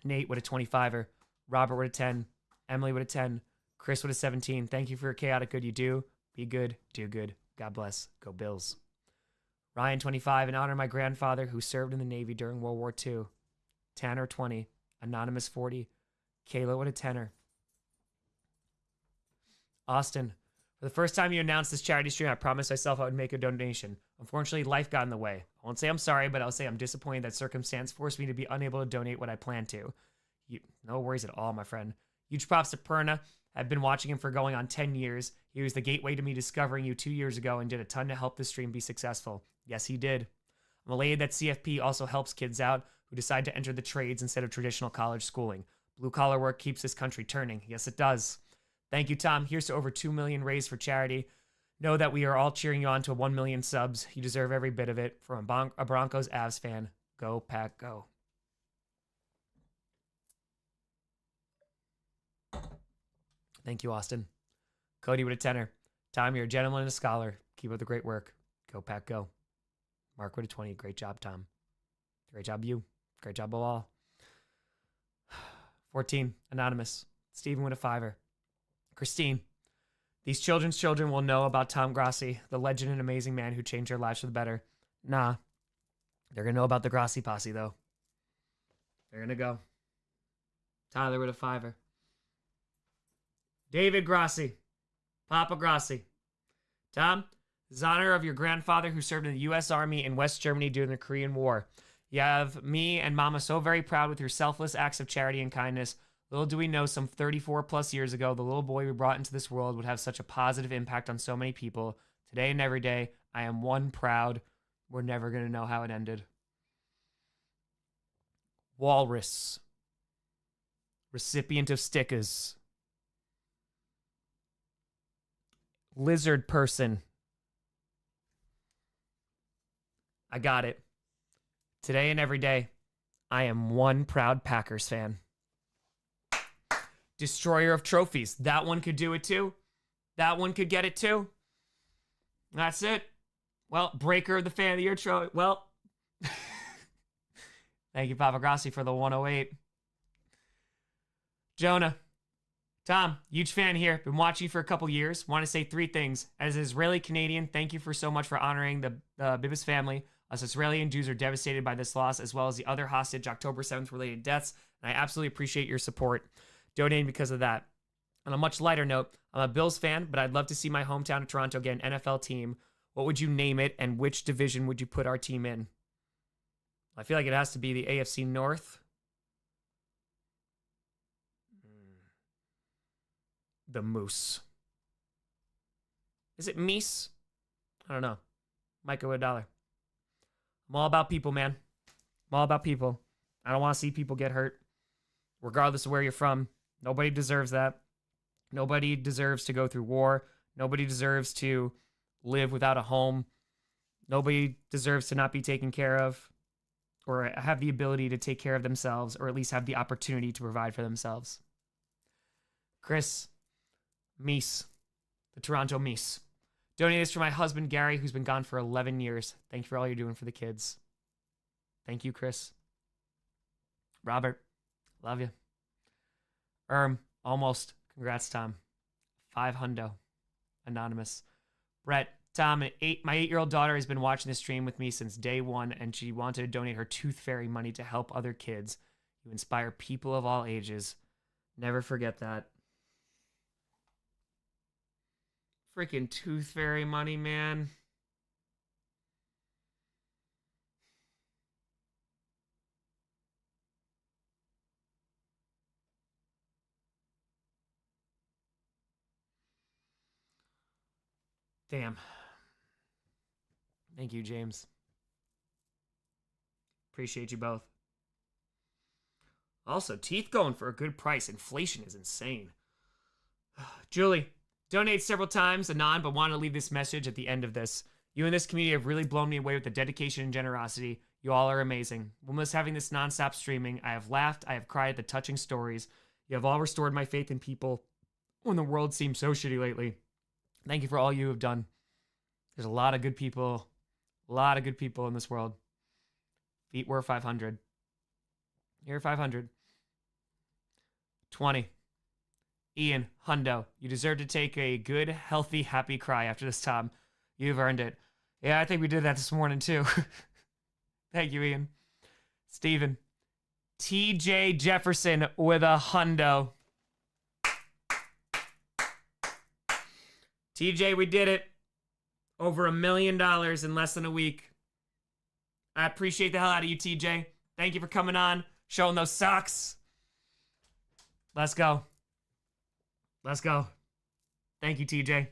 Nate with a 25er. Robert with a 10. Emily with a 10. Chris with a 17. Thank you for your chaotic good you do. Be good, do good. God bless. Go Bills. Ryan 25. In honor of my grandfather who served in the Navy during World War II. Tanner 20. Anonymous 40. Kayla with a 10er. Austin. For the first time you announced this charity stream, I promised myself I would make a donation. Unfortunately, life got in the way. I won't say I'm sorry, but I'll say I'm disappointed that circumstance forced me to be unable to donate what I planned to. No worries at all, my friend. Huge props to Perna. I've been watching him for going on 10 years. He was the gateway to me discovering you 2 years ago and did a ton to help the stream be successful. Yes, he did. I'm elated that CFP also helps kids out who decide to enter the trades instead of traditional college schooling. Blue-collar work keeps this country turning. Yes, it does. Thank you, Tom. Here's to over 2 million raised for charity. Know that we are all cheering you on to 1 million subs. You deserve every bit of it. From a Broncos Avs fan, go Pack, go. Thank you, Austin. Cody with a 10er. Tom, you're a gentleman and a scholar. Keep up the great work. Go Pack, go. Mark with a 20. Great job, Tom. Great job, you. Great job, all. 14. Anonymous. Stephen with a 5er. Christine. These children's children will know about Tom Grossi, the legend and amazing man who changed their lives for the better. Nah. They're going to know about the Grossi posse, though. They're going to go. Tyler with a $5. David Grossi. Papa Grossi. Tom, this is honor of your grandfather who served in the U.S. Army in West Germany during the Korean War. You have me and Mama so very proud with your selfless acts of charity and kindness. Little do we know, some 34 plus years ago, the little boy we brought into this world would have such a positive impact on so many people. Today and every day, I am one proud. We're never going to know how it ended. Walrus. Recipient of stickers. Lizard person. I got it. Today and every day, I am one proud Packers fan. Destroyer of trophies. That one could do it too. That one could get it too. That's it. Well, breaker of the fan of the year trophy. Well, thank you, Papa Grossi, for the 108. Jonah. Tom, huge fan here. Been watching you for a couple years. Want to say 3 things. As an Israeli Canadian, thank you for so much for honoring the Bibas family. Us Israeli and Jews are devastated by this loss, as well as the other hostage October 7th related deaths, and I absolutely appreciate your support. Donating because of that. On a much lighter note, I'm a Bills fan, but I'd love to see my hometown of Toronto get an NFL team. What would you name it, and which division would you put our team in? I feel like it has to be the AFC North. The Moose. Is it Meese? I don't know. Micah with $1. I'm all about people, man. I'm all about people. I don't want to see people get hurt, regardless of where you're from. Nobody deserves that. Nobody deserves to go through war. Nobody deserves to live without a home. Nobody deserves to not be taken care of or have the ability to take care of themselves, or at least have the opportunity to provide for themselves. Chris Meese, the Toronto Meese. Donate this for my husband, Gary, who's been gone for 11 years. Thank you for all you're doing for the kids. Thank you, Chris. Robert, love you. Almost. Congrats, Tom. 5 hundo. Anonymous. Brett, Tom, my 8-year-old daughter has been watching this stream with me since day one, and she wanted to donate her tooth fairy money to help other kids. You inspire people of all ages. Never forget that. Freaking tooth fairy money, man. Damn. Thank you, James. Appreciate you both. Also, teeth going for a good price. Inflation is insane. Julie, donate several times, Anon, but want to leave this message at the end of this. You and this community have really blown me away with the dedication and generosity. You all are amazing. When was having this nonstop streaming, I have laughed, I have cried at the touching stories. You have all restored my faith in people when the world seems so shitty lately. Thank you for all you have done. There's a lot of good people in this world. Feet were 500. You're 500. 20. Ian, hundo. You deserve to take a good, healthy, happy cry after this time. You've earned it. Yeah, I think we did that this morning too. Thank you, Ian. Steven. TJ Jefferson with a hundo. TJ, we did it. Over $1 million in less than a week. I appreciate the hell out of you, TJ. Thank you for coming on, showing those socks. Let's go. Let's go. Thank you, TJ.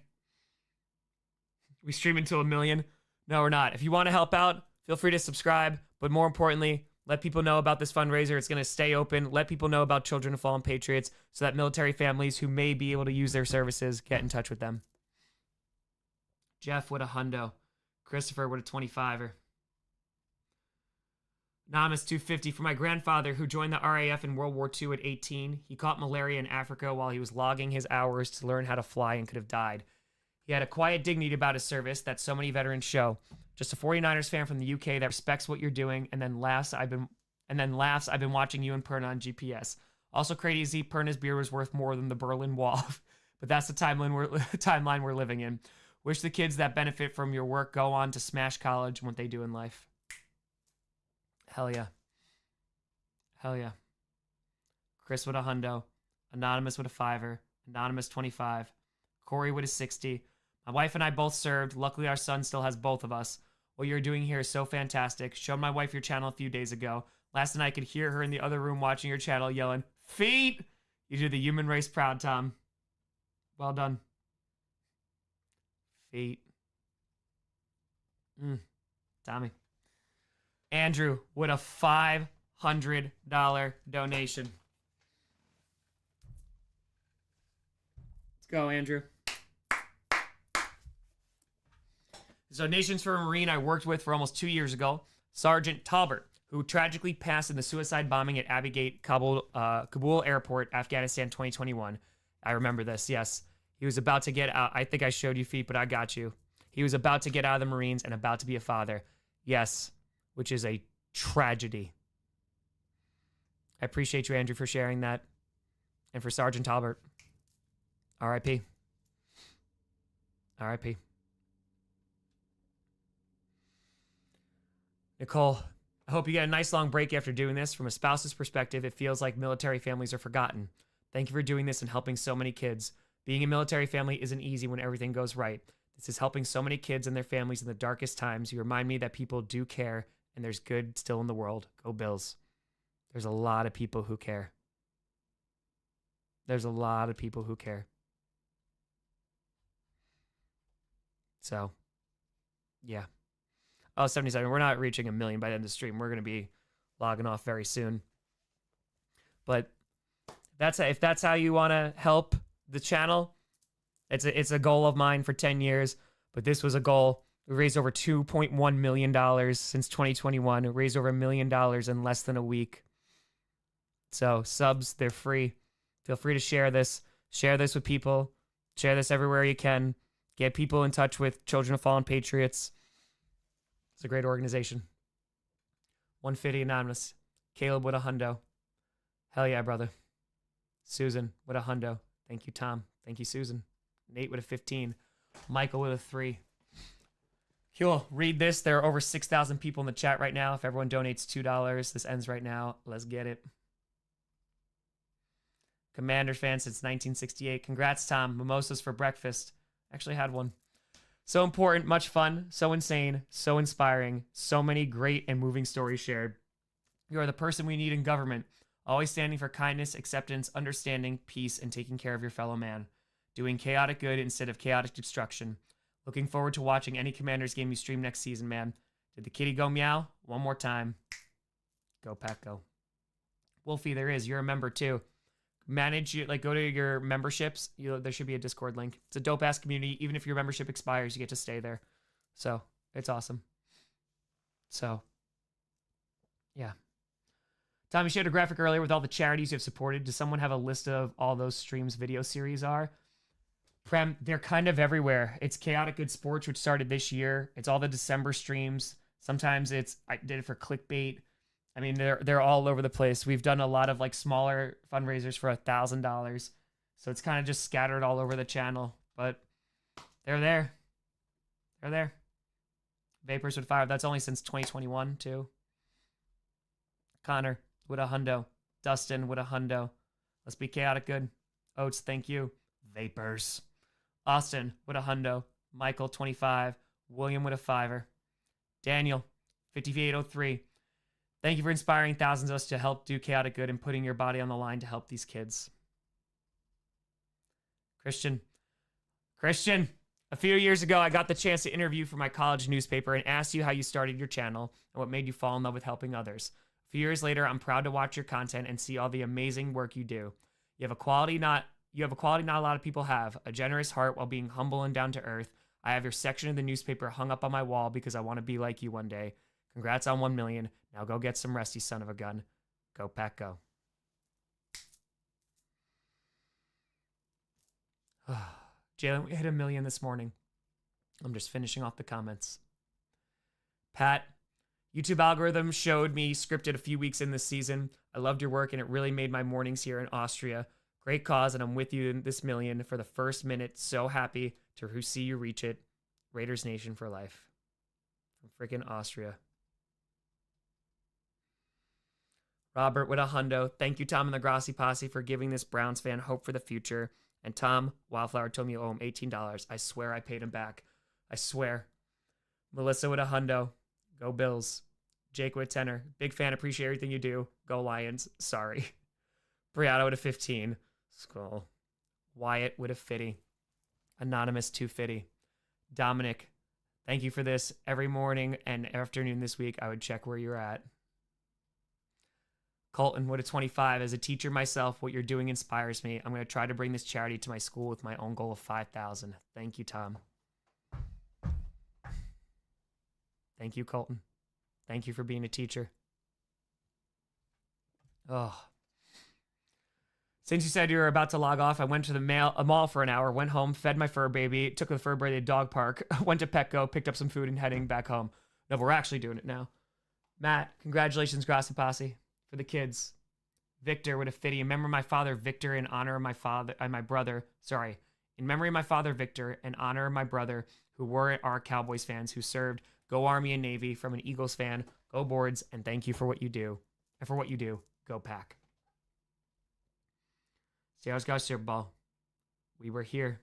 We stream until 1 million? No, we're not. If you want to help out, feel free to subscribe. But more importantly, let people know about this fundraiser. It's going to stay open. Let people know about Children of Fallen Patriots so that military families who may be able to use their services get in touch with them. Jeff with a hundo. Christopher with a 25er. Namas 250 for my grandfather who joined the RAF in World War II at 18. He caught malaria in Africa while he was logging his hours to learn how to fly and could have died. He had a quiet dignity about his service that so many veterans show. Just a 49ers fan from the UK that respects what you're doing and then laughs. I've been watching you and Perna on GPS. Also crazy, Perna's beer was worth more than the Berlin Wall. But that's the timeline we're living in. Wish the kids that benefit from your work go on to smash college and what they do in life. Hell yeah. Hell yeah. Chris with a hundo. Anonymous with a fiver. Anonymous 25. Corey with a 60. My wife and I both served. Luckily, our son still has both of us. What you're doing here is so fantastic. Showed my wife your channel a few days ago. Last night I could hear her in the other room watching your channel yelling, "Feet!" You do the human race proud, Tom. Well done. Feet. Tommy. Andrew with a $500 donation. Let's go, Andrew. This donation's for a Marine I worked with for almost 2 years ago, Sergeant Talbert, who tragically passed in the suicide bombing at Abbey Gate, Kabul Airport, Afghanistan, 2021. I remember this, yes. He was about to get out. I think I showed you feet, but I got you. He was about to get out of the Marines and about to be a father. Yes, which is a tragedy. I appreciate you, Andrew, for sharing that. And for Sergeant Talbert, R.I.P. R.I.P. Nicole, I hope you get a nice long break after doing this. From a spouse's perspective, it feels like military families are forgotten. Thank you for doing this and helping so many kids. Being a military family isn't easy when everything goes right. This is helping so many kids and their families in the darkest times. You remind me that people do care and there's good still in the world. Go Bills. There's a lot of people who care. There's a lot of people who care. So, yeah. Oh, 77. We're not reaching 1 million by the end of the stream. We're going to be logging off very soon. But if that's how you want to help the channel, it's a goal of mine for 10 years. But this was a goal. We raised over $2.1 million since 2021. We raised over $1 million in less than a week. So subs, they're free. Feel free to share this. Share this with people. Share this everywhere you can. Get people in touch with Children of Fallen Patriots. It's a great organization. 150 Anonymous. Caleb with a hundo. Hell yeah, brother. Susan with a hundo. Thank you, Tom. Thank you, Susan. Nate with a 15. Michael with a 3. Cool. Read this. There are over 6,000 people in the chat right now. If everyone donates $2, this ends right now. Let's get it. Commanders fan since 1968. Congrats, Tom. Mimosas for breakfast. Actually had one. So important, much fun, so insane, so inspiring, so many great and moving stories shared. You are the person we need in government, always standing for kindness, acceptance, understanding, peace, and taking care of your fellow man. Doing chaotic good instead of chaotic destruction. Looking forward to watching any Commanders game you stream next season, man. Did the kitty go meow? One more time. Go, Pack, go. Wolfie, there is. You're a member, too. Go to your memberships. There should be a Discord link. It's a dope ass community. Even if your membership expires, you get to stay there. So it's awesome. So yeah. Tom, you shared a graphic earlier with all the charities you have supported. Does someone have a list of all those streams video series are? Prem, they're kind of everywhere. It's Chaotic Good Sports, which started this year. It's all the December streams. Sometimes I did it for clickbait. I mean, they're all over the place. We've done a lot of like smaller fundraisers for $1,000. So it's kind of just scattered all over the channel. But they're there. They're there. Vapors with Fire. That's only since 2021 too. Connor with a hundo. Dustin with a hundo. Let's be chaotic good. Oates, thank you. Vapors. Austin with a hundo. Michael, 25. William with a fiver. Daniel, 5803. Thank you for inspiring thousands of us to help do chaotic good and putting your body on the line to help these kids. Christian, a few years ago, I got the chance to interview for my college newspaper and asked you how you started your channel and what made you fall in love with helping others. A few years later, I'm proud to watch your content and see all the amazing work you do. You have a quality not a lot of people have, a generous heart while being humble and down to earth. I have your section of the newspaper hung up on my wall because I want to be like you one day. Congrats on 1 million. Now go get some rest, you son of a gun. Go, Pack, go. Jalen, we hit 1 million this morning. I'm just finishing off the comments. Pat, YouTube algorithm showed me scripted a few weeks in this season. I loved your work and it really made my mornings here in Austria. Great cause, and I'm with you in this million for the first minute. So happy to see you reach it. Raiders Nation for life. From freaking Austria. Robert with a hundo. Thank you, Tom and the Grossi Posse, for giving this Browns fan hope for the future. And Tom, Wildflower told me you owe him $18. I swear I paid him back. I swear. Melissa with a hundo. Go Bills. Jake with a tenner. Big fan. Appreciate everything you do. Go Lions. Sorry. Brianna with a 15. Skull. Wyatt with a 50. Anonymous 250. Dominic, thank you for this. Every morning and afternoon this week, I would check where you're at. Colton with a 25. As a teacher myself, what you're doing inspires me. I'm going to try to bring this charity to my school with my own goal of 5,000. Thank you, Tom. Thank you, Colton. Thank you for being a teacher. Oh. Since you said you were about to log off, I went to a mall for an hour, went home, fed my fur baby, took the fur baby to the dog park, went to Petco, picked up some food, and heading back home. No, we're actually doing it now. Matt, congratulations, Grossi Posse, for the kids. Victor with a 50. In memory of my father, Victor, in honor of my father, my brother. Sorry. In memory of my father, Victor, in honor of my brother, who were our Cowboys fans, who served. Go Army and Navy. From an Eagles fan. Go Boards, and thank you for what you do. And for what you do, go Pack. Seahawks got Super Bowl. We were here.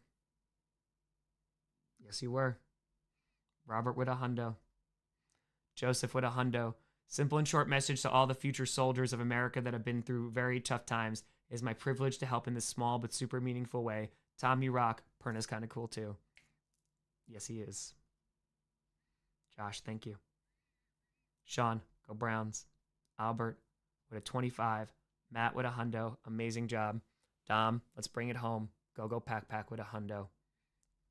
Yes, you were. Robert with a hundo. Joseph with a hundo. Simple and short message to all the future soldiers of America that have been through very tough times. It is my privilege to help in this small but super meaningful way. Tom, you rock. Perna's kind of cool too. Yes, he is. Josh, thank you. Sean, go Browns. Albert with a 25. Matt with a hundo. Amazing job. Dom, let's bring it home. Go Pack with a hundo.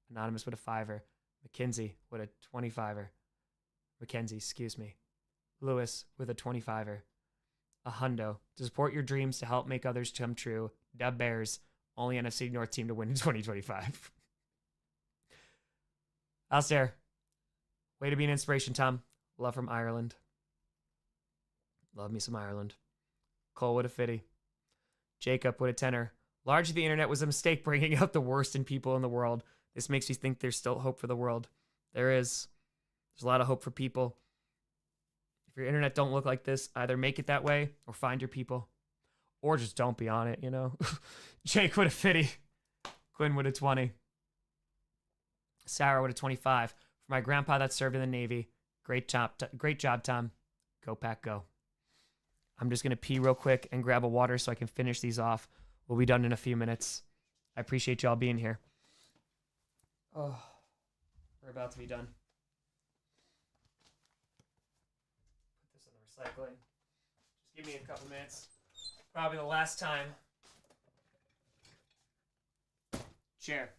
Anonymous with a 5er. Mackenzie with a 25er. Mackenzie, excuse me. Lewis with a 25er. A hundo. To support your dreams to help make others come true. Dub Bears, only NFC North team to win in 2025. Alistair, way to be an inspiration, Tom. Love from Ireland. Love me some Ireland. Cole with a 50. Jacob with a 10er. Largely, the internet was a mistake bringing out the worst in people in the world. This makes me think there's still hope for the world. There is. There's a lot of hope for people. If your internet don't look like this, either make it that way or find your people. Or just don't be on it, you know. Jake with a 50. Quinn with a 20. Sarah with a 25. For my grandpa that served in the Navy. Great job, Tom. Go Pack, go. I'm just going to pee real quick and grab a water so I can finish these off. We'll be done in a few minutes. I appreciate y'all being here. Oh, we're about to be done. Put this in the recycling. Just give me a couple minutes. Probably the last time. Chair.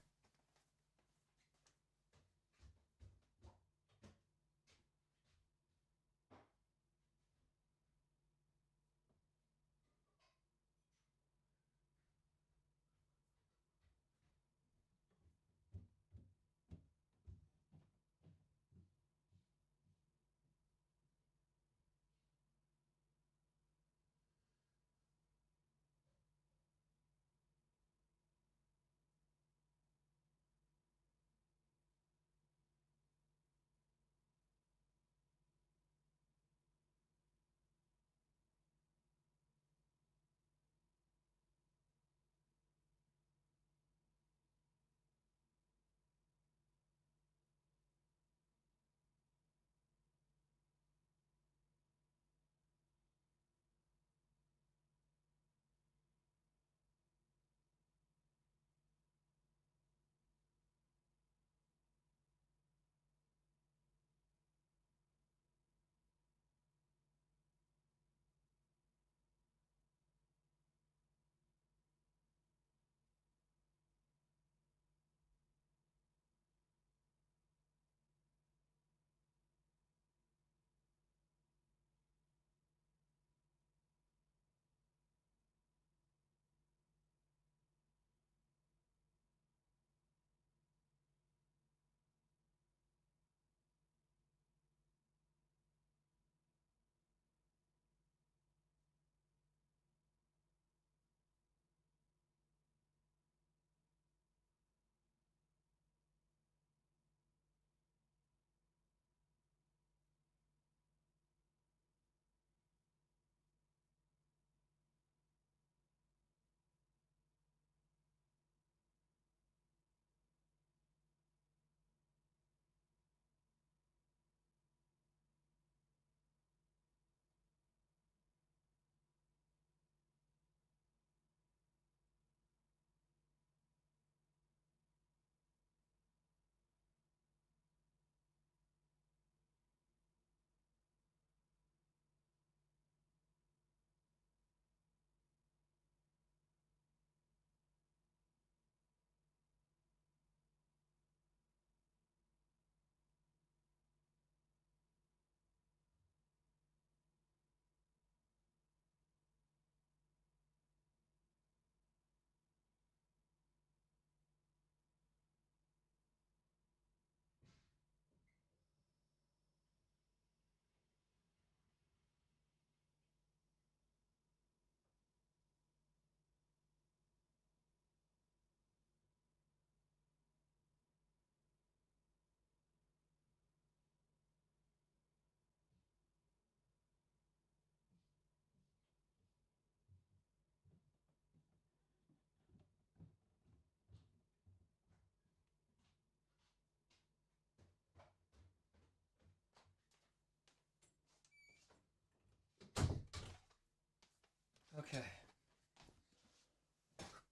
Okay.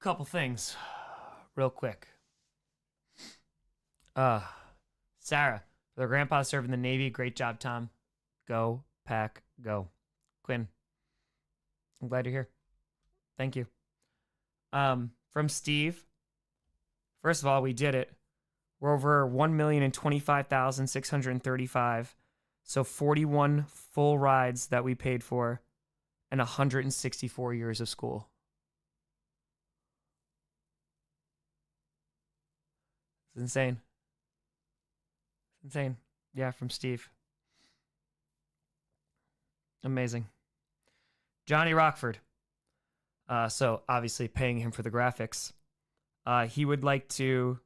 Couple things, real quick. Sarah, their grandpa served in the Navy. Great job, Tom. Go, Pack, go. Quinn, I'm glad you're here. Thank you. From Steve. First of all, we did it. We're over 1,025,635. So 41 full rides that we paid for and 164 years of school. It's insane. It's insane. Yeah, from Steve. Amazing. Johnny Rockford. So obviously paying him for the graphics. He would like to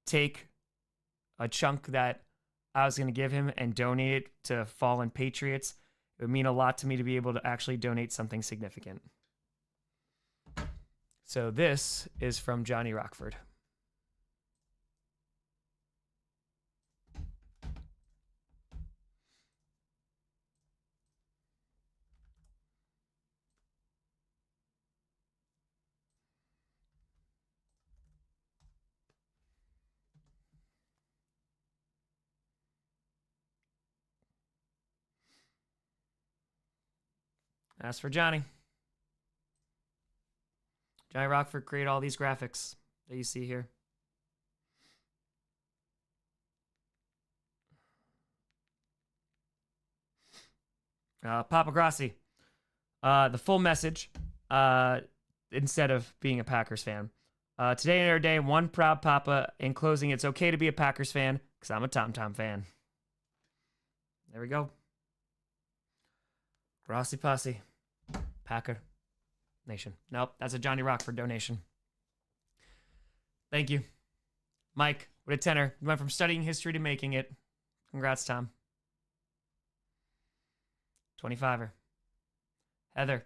take a chunk that I was going to give him and donate it to Fallen Patriots. It would mean a lot to me to be able to actually donate something significant. So this is from Johnny Rockford. As for Johnny. Johnny Rockford created all these graphics that you see here. Papa Grossi. The full message, instead of being a Packers fan. Today in our day, one proud Papa. In closing, it's okay to be a Packers fan because I'm a Tom fan. There we go. Grossi Posse. Packer Nation. Nope, that's a Johnny Rockford donation. Thank you. Mike, with a tenner. You went from studying history to making it. Congrats, Tom. 25er. Heather.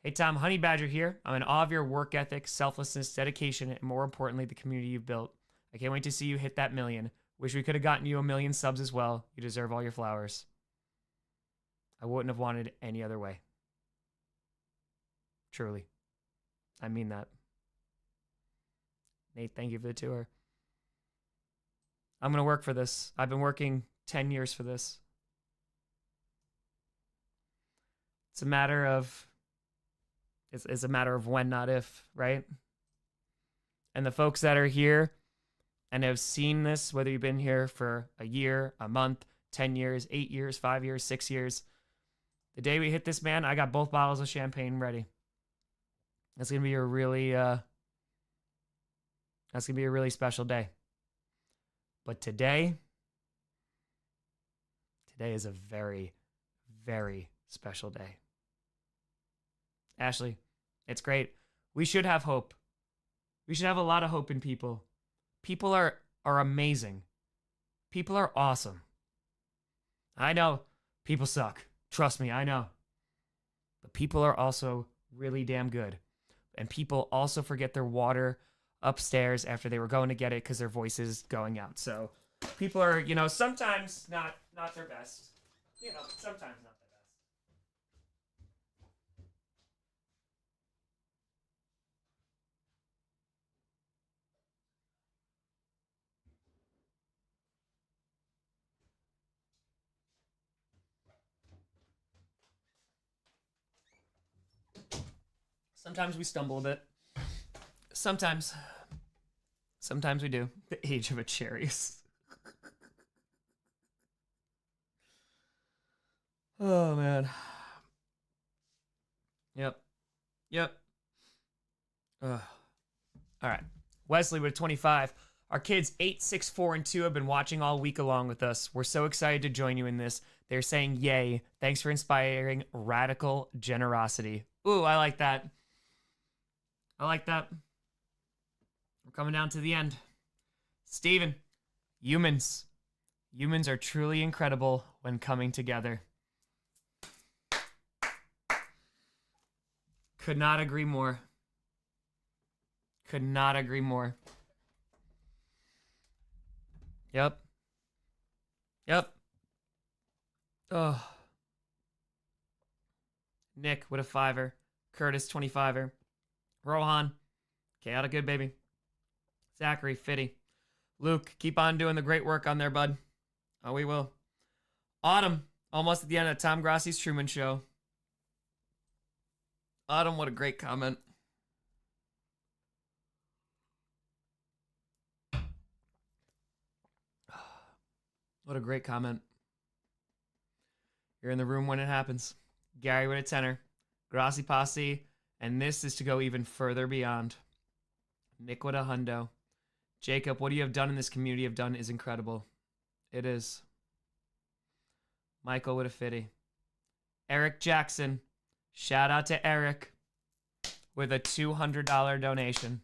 Hey, Tom, Honey Badger here. I'm in awe of your work ethic, selflessness, dedication, and more importantly, the community you've built. I can't wait to see you hit that 1,000,000. Wish we could have gotten you 1,000,000 subs as well. You deserve all your flowers. I wouldn't have wanted it any other way. Truly. I mean that. Nate, thank you for the tour. I'm going to work for this. I've been working 10 years for this. It's a matter of when, not if, right? And the folks that are here and have seen this, whether you've been here for a year, a month, 10 years, 8 years, 5 years, 6 years, the day we hit this, man, I got both bottles of champagne ready. That's gonna be a really special day. But today is a very, very special day. Ashley, it's great. We should have hope. We should have a lot of hope in people. People are amazing. People are awesome. I know people suck. Trust me, I know. But people are also really damn good. And people also forget their water upstairs after they were going to get it because their voice is going out. So people are, sometimes not their best. Sometimes not their best. Sometimes we stumble a bit. Sometimes we do. The age of a cherries. Oh, man. Yep. All right. Wesley with 25. Our kids 8, 6, 4, and 2 have been watching all week along with us. We're so excited to join you in this. They're saying, yay. Thanks for inspiring radical generosity. Ooh, I like that. We're coming down to the end. Steven, humans. Humans are truly incredible when coming together. Could not agree more. Yep. Oh. Nick with a 5er. Curtis, 25er. Rohan, chaotic good, baby. Zachary, Fitty. Luke, keep on doing the great work on there, bud. Oh, we will. Autumn, almost at the end of Tom Grossi's Truman Show. Autumn, what a great comment. What a great comment. You're in the room when it happens. Gary with a tenner. Grossi Posse. And this is to go even further beyond. Nick with a hundo. Jacob, what you have done in this community have done is incredible. It is. Michael with a fitty. Eric Jackson. Shout out to Eric with a $200 donation.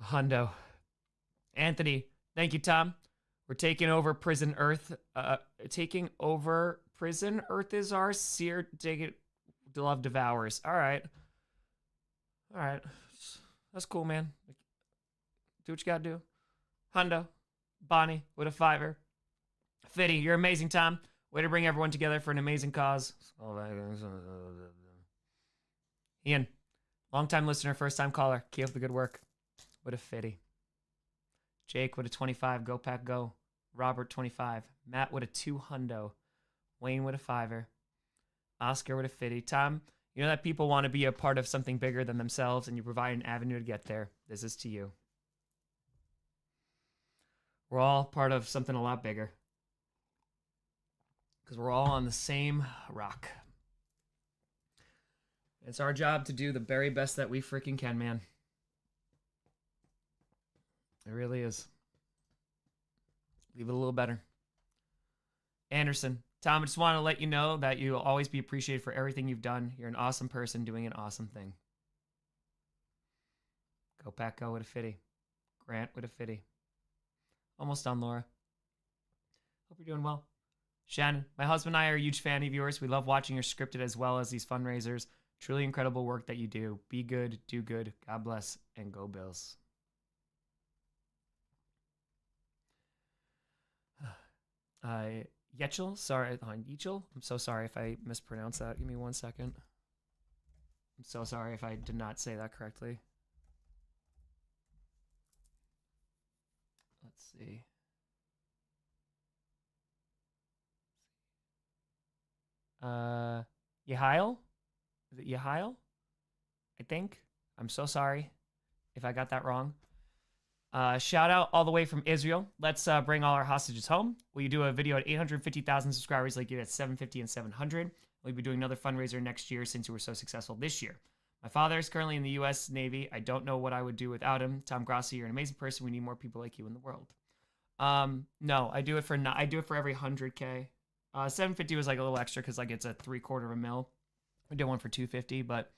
Hundo. Anthony, thank you, Tom. We're taking over Prison Earth. Taking over Prison Earth is our seer. Take it. Love devours. All right. All right. That's cool, man. Do what you gotta do. Hundo. Bonnie with a $5. Fitty, you're amazing, Tom. Way to bring everyone together for an amazing cause. Ian, long-time listener, first-time caller. Keep up the good work. With a Fitty. Jake with a 25. Go Pack Go. Robert 25. Matt with a 200. Wayne with a $5. Oscar with a Fitty. Tom, you know that people want to be a part of something bigger than themselves, and you provide an avenue to get there. This is to you. We're all part of something a lot bigger. Because we're all on the same rock. It's our job to do the very best that we freaking can, man. It really is. Leave it a little better. Anderson. Tom, I just want to let you know that you'll always be appreciated for everything you've done. You're an awesome person doing an awesome thing. Go Pack Go with a Fitty. Grant with a Fitty. Almost done, Laura. Hope you're doing well. Shannon, my husband and I are a huge fan of yours. We love watching your scripted as well as these fundraisers. Truly incredible work that you do. Be good, do good. God bless, and go Bills. Yechel, sorry, Yechel. I'm so sorry if I mispronounced that. Give me 1 second. I'm so sorry if I did not say that correctly. Let's see. Yehiel? Is it Yehiel? I think. I'm so sorry if I got that wrong. Shout out all the way from Israel. Let's bring all our hostages home. Will you do a video at 850,000 subscribers like you did at 750 and 700? We'll be doing another fundraiser next year since you were so successful this year. My father is currently in the U.S. Navy. I don't know what I would do without him. Tom Grossi, you're an amazing person. We need more people like you in the world. No, I do it for every 100K. 750 was like a little extra because like it's a $750,000. We did one for 250, but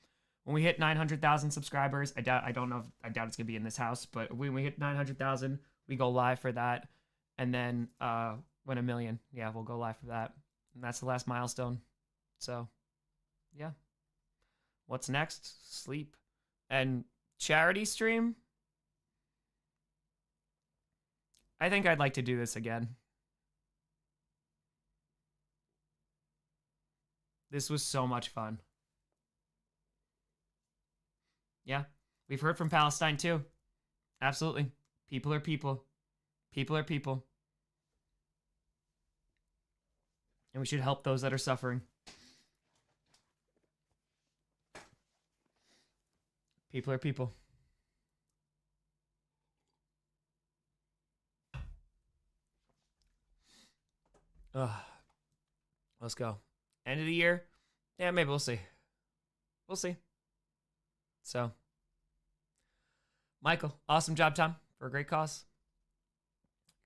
when we hit 900,000 subscribers, I doubt it's gonna be in this house, but when we hit 900,000, we go live for that, and then when 1 million, yeah, we'll go live for that, and that's the last milestone. So, yeah. What's next? Sleep and charity stream. I think I'd like to do this again. This was so much fun. Yeah, we've heard from Palestine too. Absolutely. People are people. People are people. And we should help those that are suffering. People are people. Let's go. End of the year? Yeah, maybe we'll see. We'll see. So, Michael, awesome job, Tom, for a great cause.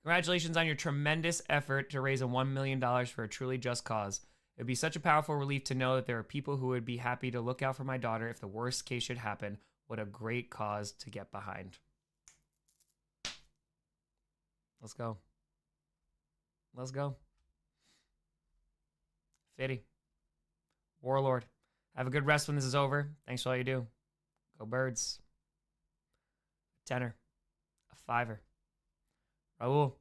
Congratulations on your tremendous effort to raise $1 million for a truly just cause. It would be such a powerful relief to know that there are people who would be happy to look out for my daughter if the worst case should happen. What a great cause to get behind. Let's go. Let's go. Fitty. Warlord. Have a good rest when this is over. Thanks for all you do. Go Birds. A tenner. A $5. Raul.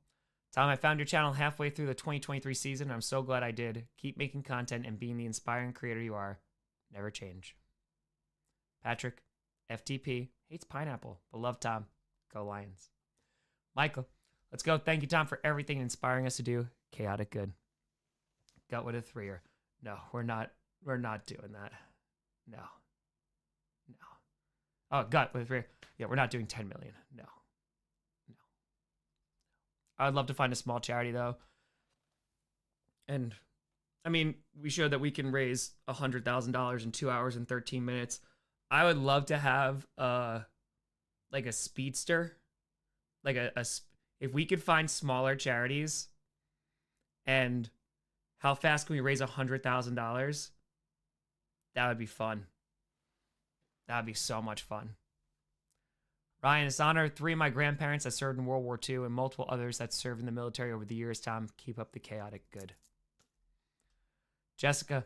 Tom, I found your channel halfway through the 2023 season. I'm so glad I did. Keep making content and being the inspiring creator you are. Never change. Patrick, FTP, hates pineapple, but love Tom. Go Lions. Michael, let's go. Thank you, Tom, for everything inspiring us to do. Chaotic good. Gut with a 3-er. No, we're not doing that. No. Oh, gut with a 3. Yeah, we're not doing 10 million. No. I'd love to find a small charity, though. And, I mean, we showed that we can raise $100,000 in 2 hours and 13 minutes. I would love to have, like a speedster. Like if we could find smaller charities and how fast can we raise $100,000? That would be fun. That would be so much fun. Ryan, it's an honor. 3 of my grandparents that served in World War II and multiple others that served in the military over the years. Tom, keep up the chaotic good. Jessica,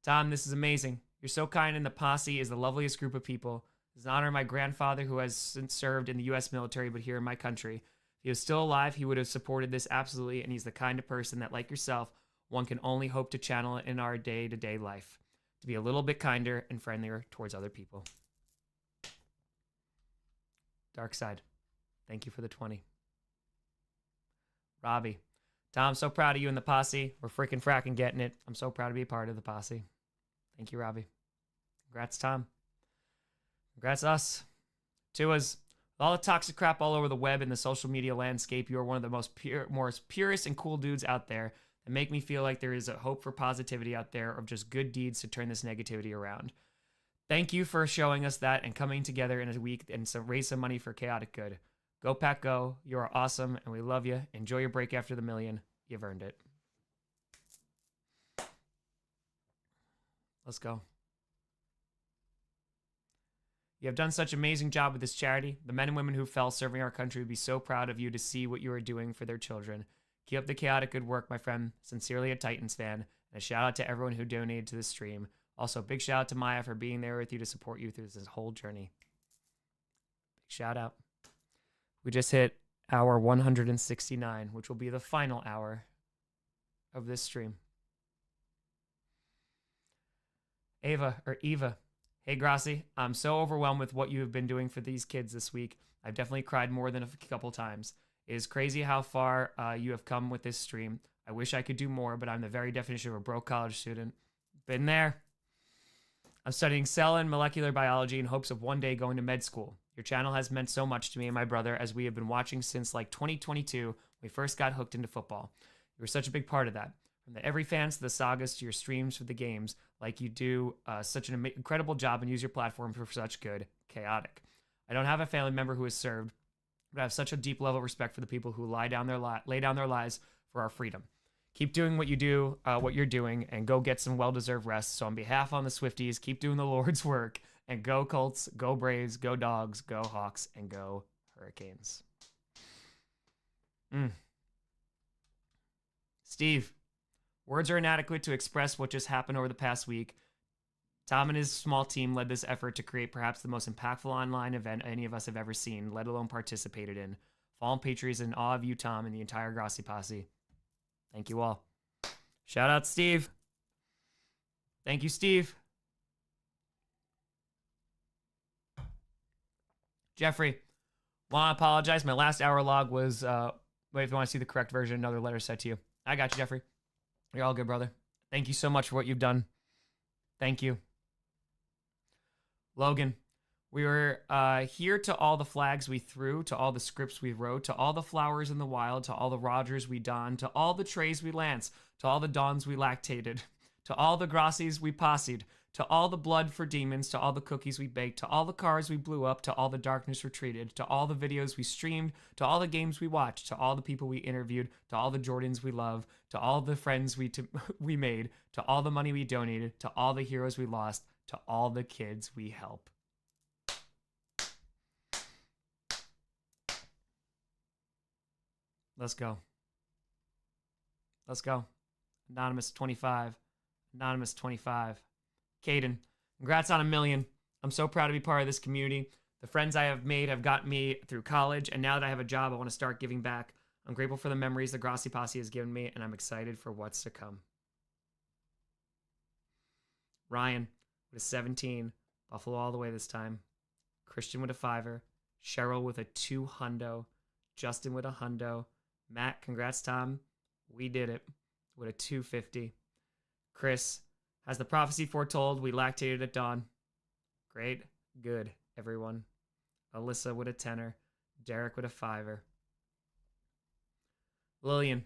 Tom, this is amazing. You're so kind, and the posse is the loveliest group of people. It's an honor my grandfather, who has since served in the U.S. military but here in my country. If he was still alive, he would have supported this absolutely, and he's the kind of person that, like yourself, one can only hope to channel in our day-to-day life, to be a little bit kinder and friendlier towards other people. Dark Side, thank you for the 20. Robbie, Tom, I'm so proud of you and the posse. We're freaking fracking getting it. I'm so proud to be a part of the posse. Thank you, Robbie. Congrats, Tom. Congrats, us. To us, with all the toxic crap all over the web and the social media landscape, you are one of the most purest and cool dudes out there that make me feel like there is a hope for positivity out there of just good deeds to turn this negativity around. Thank you for showing us that and coming together in a week and raise some money for chaotic good. Go Pack Go. You are awesome and we love you. Enjoy your break after the million. You've earned it. Let's go. You have done such an amazing job with this charity. The men and women who fell serving our country would be so proud of you to see what you are doing for their children. Keep up the chaotic good work, my friend. Sincerely, a Titans fan. And a shout out to everyone who donated to the stream. Also, big shout out to Maya for being there with you to support you through this whole journey. Big shout out. We just hit hour 169, which will be the final hour of this stream. Eva, hey Grossi, I'm so overwhelmed with what you have been doing for these kids this week. I've definitely cried more than a couple times. It is crazy how far you have come with this stream. I wish I could do more, but I'm the very definition of a broke college student. Been there. I'm studying cell and molecular biology in hopes of one day going to med school. Your channel has meant so much to me and my brother as we have been watching since like 2022 when we first got hooked into football. You were such a big part of that. From the every fans to the sagas to your streams for the games, like you do such an incredible job and use your platform for such good, chaotic. I don't have a family member who has served, but I have such a deep level of respect for the people who lay down their lives for our freedom. Keep doing what you do, what you're doing, and go get some well-deserved rest. So on behalf of the Swifties, keep doing the Lord's work, and go Colts, go Braves, go Dogs, go Hawks, and go Hurricanes. Steve, words are inadequate to express what just happened over the past week. Tom and his small team led this effort to create perhaps the most impactful online event any of us have ever seen, let alone participated in. Fallen Patriots in awe of you, Tom, and the entire Grossi posse. Thank you all. Shout out, Steve. Thank you, Steve. Jeffrey, want to apologize. My last hour log was, wait, if you want to see the correct version, another letter said to you. I got you, Jeffrey. You're all good, brother. Thank you so much for what you've done. Thank you. Logan, we were here to all the flags we threw, to all the scripts we wrote, to all the flowers in the wild, to all the Rogers we donned, to all the trays we lanced, to all the dawns we lactated, to all the Grossis we posseed, to all the blood for demons, to all the cookies we baked, to all the cars we blew up, to all the darkness retreated, to all the videos we streamed, to all the games we watched, to all the people we interviewed, to all the Jordans we love, to all the friends we made, to all the money we donated, to all the heroes we lost, to all the kids we help. Let's go. Let's go. Anonymous 25. Anonymous 25. Caden, congrats on 1 million. I'm so proud to be part of this community. The friends I have made have gotten me through college, and now that I have a job, I want to start giving back. I'm grateful for the memories the Grossi Posse has given me, and I'm excited for what's to come. Ryan with a 17. Buffalo all the way this time. Christian with a 5er. Cheryl with a 2 hundo. Justin with a hundo. Matt, congrats, Tom. We did it with a 250. Chris, has the prophecy foretold? We lactated at dawn. Great. Good, everyone. Alyssa with a 10er. Derek with a 5er. Lillian,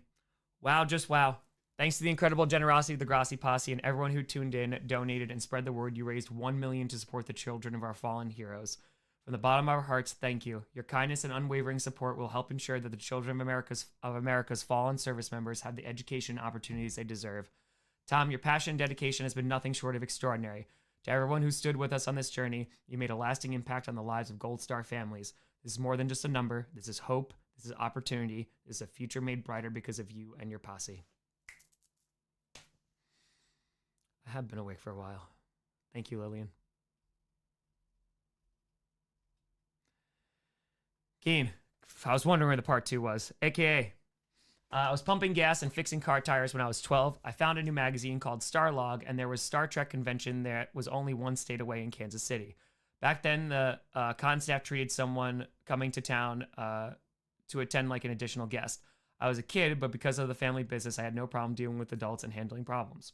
wow, just wow. Thanks to the incredible generosity of the Grossi Posse and everyone who tuned in, donated, and spread the word, you raised $1 million to support the children of our fallen heroes. From the bottom of our hearts, thank you. Your kindness and unwavering support will help ensure that the children of America's fallen service members have the education and opportunities they deserve. Tom, your passion and dedication has been nothing short of extraordinary. To everyone who stood with us on this journey, you made a lasting impact on the lives of Gold Star families. This is more than just a number. This is hope. This is opportunity. This is a future made brighter because of you and your posse. I have been awake for a while. Thank you, Lillian. Keen, I was wondering where the part 2 was. AKA, I was pumping gas and fixing car tires when I was 12. I found a new magazine called Starlog, and there was Star Trek convention that was only one state away in Kansas City. Back then, the con staff treated someone coming to town to attend like an additional guest. I was a kid, but because of the family business, I had no problem dealing with adults and handling problems.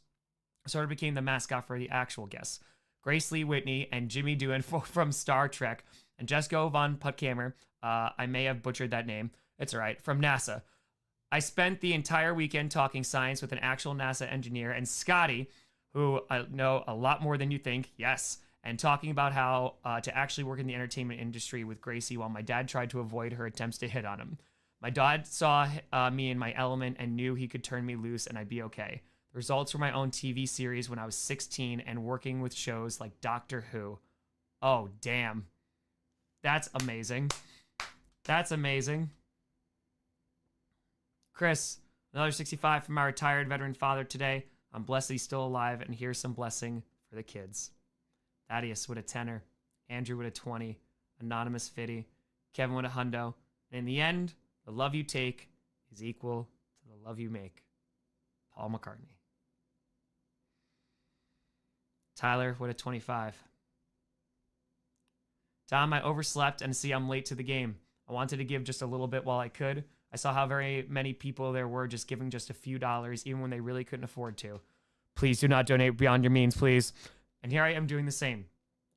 I sort of became the mascot for the actual guests. Grace Lee Whitney and Jimmy Doohan from Star Trek, and Jessica von Puttkamer, I may have butchered that name, it's all right, from NASA. I spent the entire weekend talking science with an actual NASA engineer, and Scotty, who I know a lot more than you think, yes, and talking about how to actually work in the entertainment industry with Gracie while my dad tried to avoid her attempts to hit on him. My dad saw me in my element and knew he could turn me loose and I'd be okay. The results were my own TV series when I was 16 and working with shows like Doctor Who. Oh, damn. That's amazing. That's amazing. Chris, another 65 from my retired veteran father today. I'm blessed he's still alive, and here's some blessing for the kids. Thaddeus with a 10er. Andrew with a 20. Anonymous 50. Kevin with a hundo. And in the end, the love you take is equal to the love you make. Paul McCartney. Tyler with a 25. Tom, I overslept and see I'm late to the game. I wanted to give just a little bit while I could. I saw how very many people there were just giving just a few dollars, even when they really couldn't afford to. Please do not donate beyond your means, please. And here I am doing the same.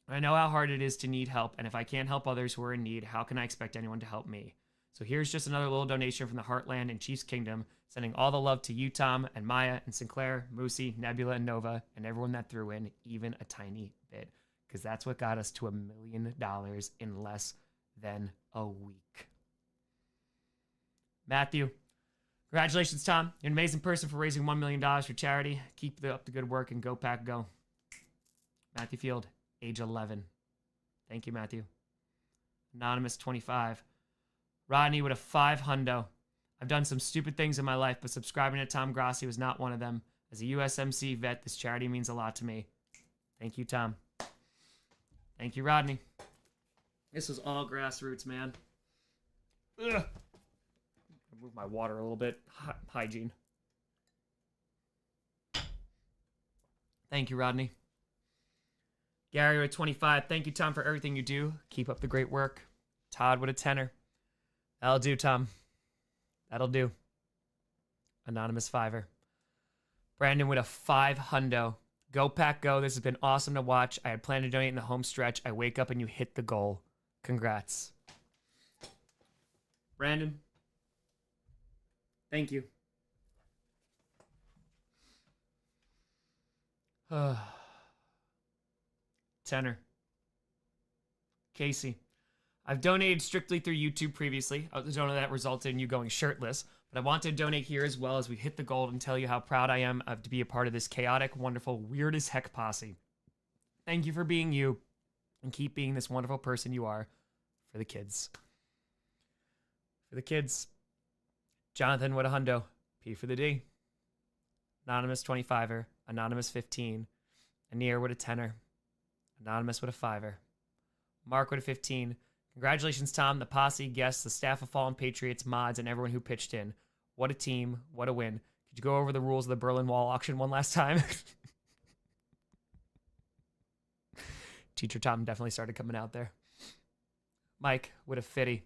I know how hard it is to need help, and if I can't help others who are in need, how can I expect anyone to help me? So here's just another little donation from the Heartland and Chiefs Kingdom, sending all the love to you, Tom, and Maya, and Sinclair, Moosey, Nebula, and Nova, and everyone that threw in even a tiny bit, because that's what got us to $1 million in less than a week. Matthew, congratulations, Tom. You're an amazing person for raising $1 million for charity. Keep up the good work and go Pack Go. Matthew Field, age 11. Thank you, Matthew. Anonymous 25. Rodney with a 5 hundo. I've done some stupid things in my life, but subscribing to Tom Grossi was not one of them. As a USMC vet, this charity means a lot to me. Thank you, Tom. Thank you, Rodney. This was all grassroots, man. Ugh. Move my water a little bit. Hygiene. Thank you, Rodney. Gary with 25. Thank you, Tom, for everything you do. Keep up the great work. Todd with a 10er. That'll do, Tom. That'll do. Anonymous 5er. Brandon with a 5 hundo. Go Pack Go. This has been awesome to watch. I had planned to donate in the home stretch. I wake up and you hit the goal. Congrats. Brandon. Thank you. Tenor. Casey. I've donated strictly through YouTube previously. I don't know that resulted in you going shirtless, but I want to donate here as well as we hit the goal and tell you how proud I am to be a part of this chaotic, wonderful, weird as heck posse. Thank you for being you and keep being this wonderful person you are for the kids. For the kids. Jonathan with a hundo. P for the D. Anonymous 25er. Anonymous 15. Anir with a 10er. Anonymous with a 5er. Mark with a 15. Congratulations, Tom, the posse, guests, the staff of Fallen Patriots, mods, and everyone who pitched in. What a team. What a win. Could you go over the rules of the Berlin Wall auction one last time? Teacher Tom definitely started coming out there. Mike, what a fitty.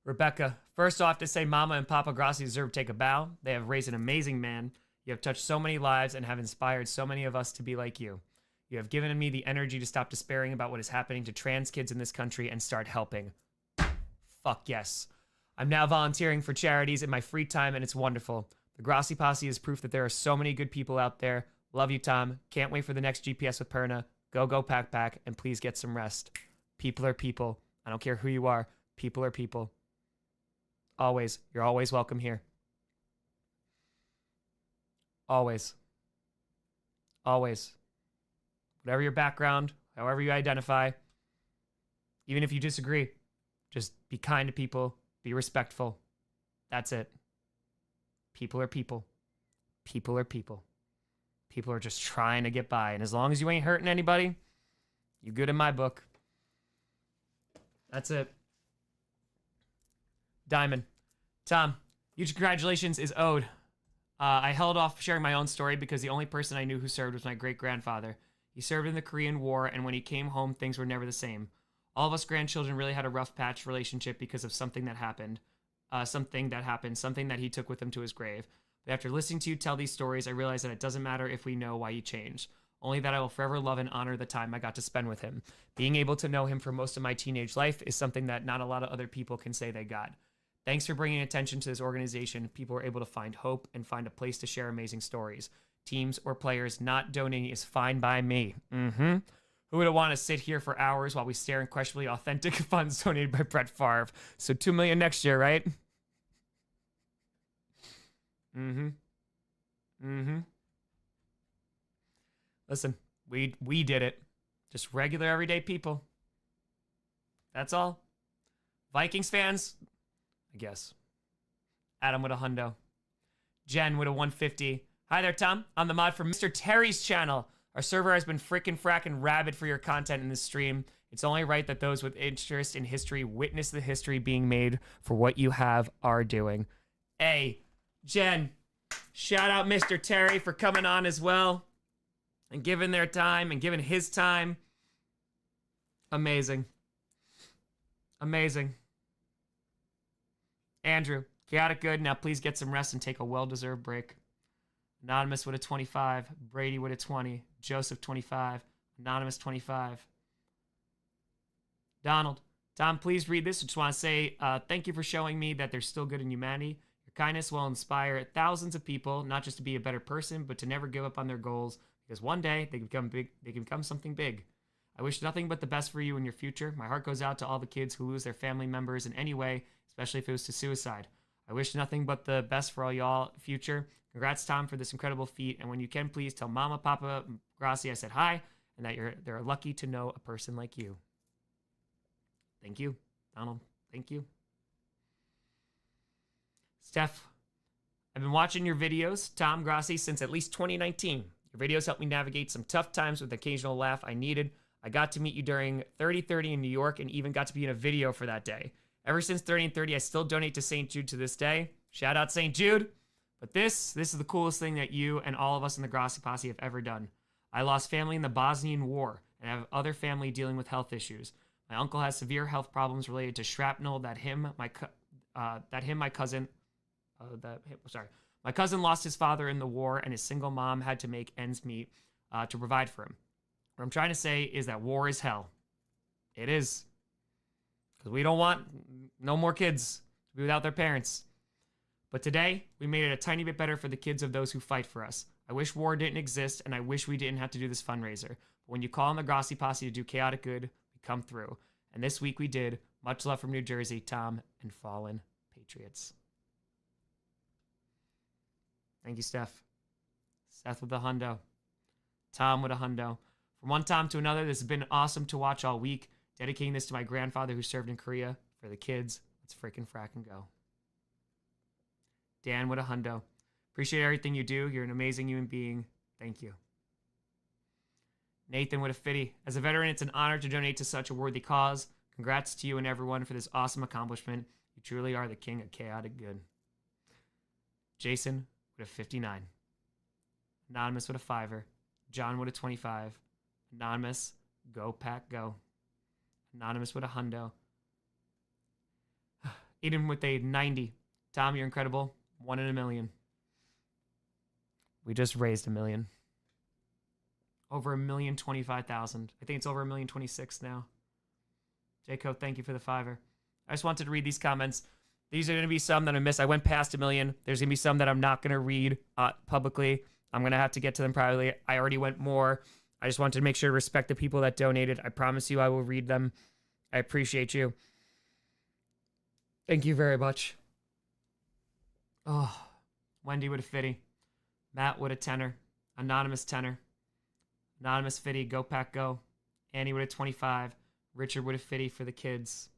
Rebecca, first off to say Mama and Papa Grossi deserve to take a bow. They have raised an amazing man. You have touched so many lives and have inspired so many of us to be like you. You have given me the energy to stop despairing about what is happening to trans kids in this country and start helping. Fuck yes. I'm now volunteering for charities in my free time and it's wonderful. The Grossi Posse is proof that there are so many good people out there. Love you, Tom. Can't wait for the next GPS with Perna. Go, pack, pack, and please get some rest. People are people. I don't care who you are. People are people. Always. You're always welcome here. Always. Always. Whatever your background, however you identify, even if you disagree, just be kind to people. Be respectful. That's it. People are people. People are people. People are just trying to get by. And as long as you ain't hurting anybody, you good in my book. That's it. Diamond. Tom, huge congratulations is owed. I held off sharing my own story because the only person I knew who served was my great-grandfather. He served in the Korean War, and when he came home, things were never the same. All of us grandchildren really had a rough patch relationship because of something that happened. Something that he took with him to his grave. But after listening to you tell these stories, I realized that it doesn't matter if we know why you changed. Only that I will forever love and honor the time I got to spend with him. Being able to know him for most of my teenage life is something that not a lot of other people can say they got. Thanks for bringing attention to this organization. People are able to find hope and find a place to share amazing stories. Teams or players not donating is fine by me. Who would want to sit here for hours while we stare in questionably authentic funds donated by Brett Favre? So $2 million next year, right? Listen, we did it. Just regular everyday people. That's all. Vikings fans, I guess. Adam with a hundo. Jen with a 150. Hi there, Tom. I'm the mod for Mr. Terry's channel. Our server has been fracking rabid for your content in this stream. It's only right that those with interest in history witness the history being made for what you are doing. Hey, Jen, shout out Mr. Terry for coming on as well and giving their time and giving his time. Amazing. Amazing. Andrew, chaotic good. Now please get some rest and take a well-deserved break. Anonymous with a 25. Brady with a 20. Joseph 25. Anonymous 25. Donald, Tom, please read this. I just want to say thank you for showing me that there's still good in humanity. Your kindness will inspire thousands of people, not just to be a better person, but to never give up on their goals, because one day they can become big. They can become something big. I wish nothing but the best for you in your future. My heart goes out to all the kids who lose their family members in any way, especially if it was to suicide. I wish nothing but the best for all y'all future. Congrats, Tom, for this incredible feat. And when you can, please tell Mama, Papa, Grossi I said hi, and that they're lucky to know a person like you. Thank you, Donald. Thank you. Steph, I've been watching your videos, Tom, Grossi, since at least 2019. Your videos helped me navigate some tough times with the occasional laugh I needed. I got to meet you during 30/30 in New York and even got to be in a video for that day. Ever since 30 and 30, I still donate to St. Jude to this day. Shout out St. Jude. But this is the coolest thing that you and all of us in the Grossi Posse have ever done. I lost family in the Bosnian War and have other family dealing with health issues. My uncle has severe health problems related to shrapnel my cousin lost his father in the war and his single mom had to make ends meet to provide for him. What I'm trying to say is that war is hell. It is. Because we don't want no more kids to be without their parents. But today, we made it a tiny bit better for the kids of those who fight for us. I wish war didn't exist, and I wish we didn't have to do this fundraiser. But when you call on the Grossi Posse to do chaotic good, we come through. And this week we did. Much love from New Jersey, Tom and Fallen Patriots. Thank you, Steph. Seth with a hundo. Tom with a hundo. From one Tom to another, this has been awesome to watch all week. Dedicating this to my grandfather who served in Korea. For the kids, let's freaking frack and go. Dan with a hundo. Appreciate everything you do. You're an amazing human being. Thank you. Nathan with a 50. As a veteran, it's an honor to donate to such a worthy cause. Congrats to you and everyone for this awesome accomplishment. You truly are the king of chaotic good. Jason with a 59. Anonymous with a 5er. John with a 25. Anonymous, go pack go. Anonymous with a hundo. Eden with a 90. Tom, you're incredible. 1 in a million. We just raised $1 million. Over 1,025,000. I think it's over 1,026,000 now. Jacob, thank you for the 5er. I just wanted to read these comments. These are going to be some that I missed. I went past $1 million. There's going to be some that I'm not going to read publicly. I'm going to have to get to them privately. I already went more. I just wanted to make sure to respect the people that donated. I promise you I will read them. I appreciate you. Thank you very much. Oh, Wendy with a 50. Matt with a 10er. Anonymous 10er. Anonymous 50. Go pack go. Annie with a 25. Richard with a 50 for the kids.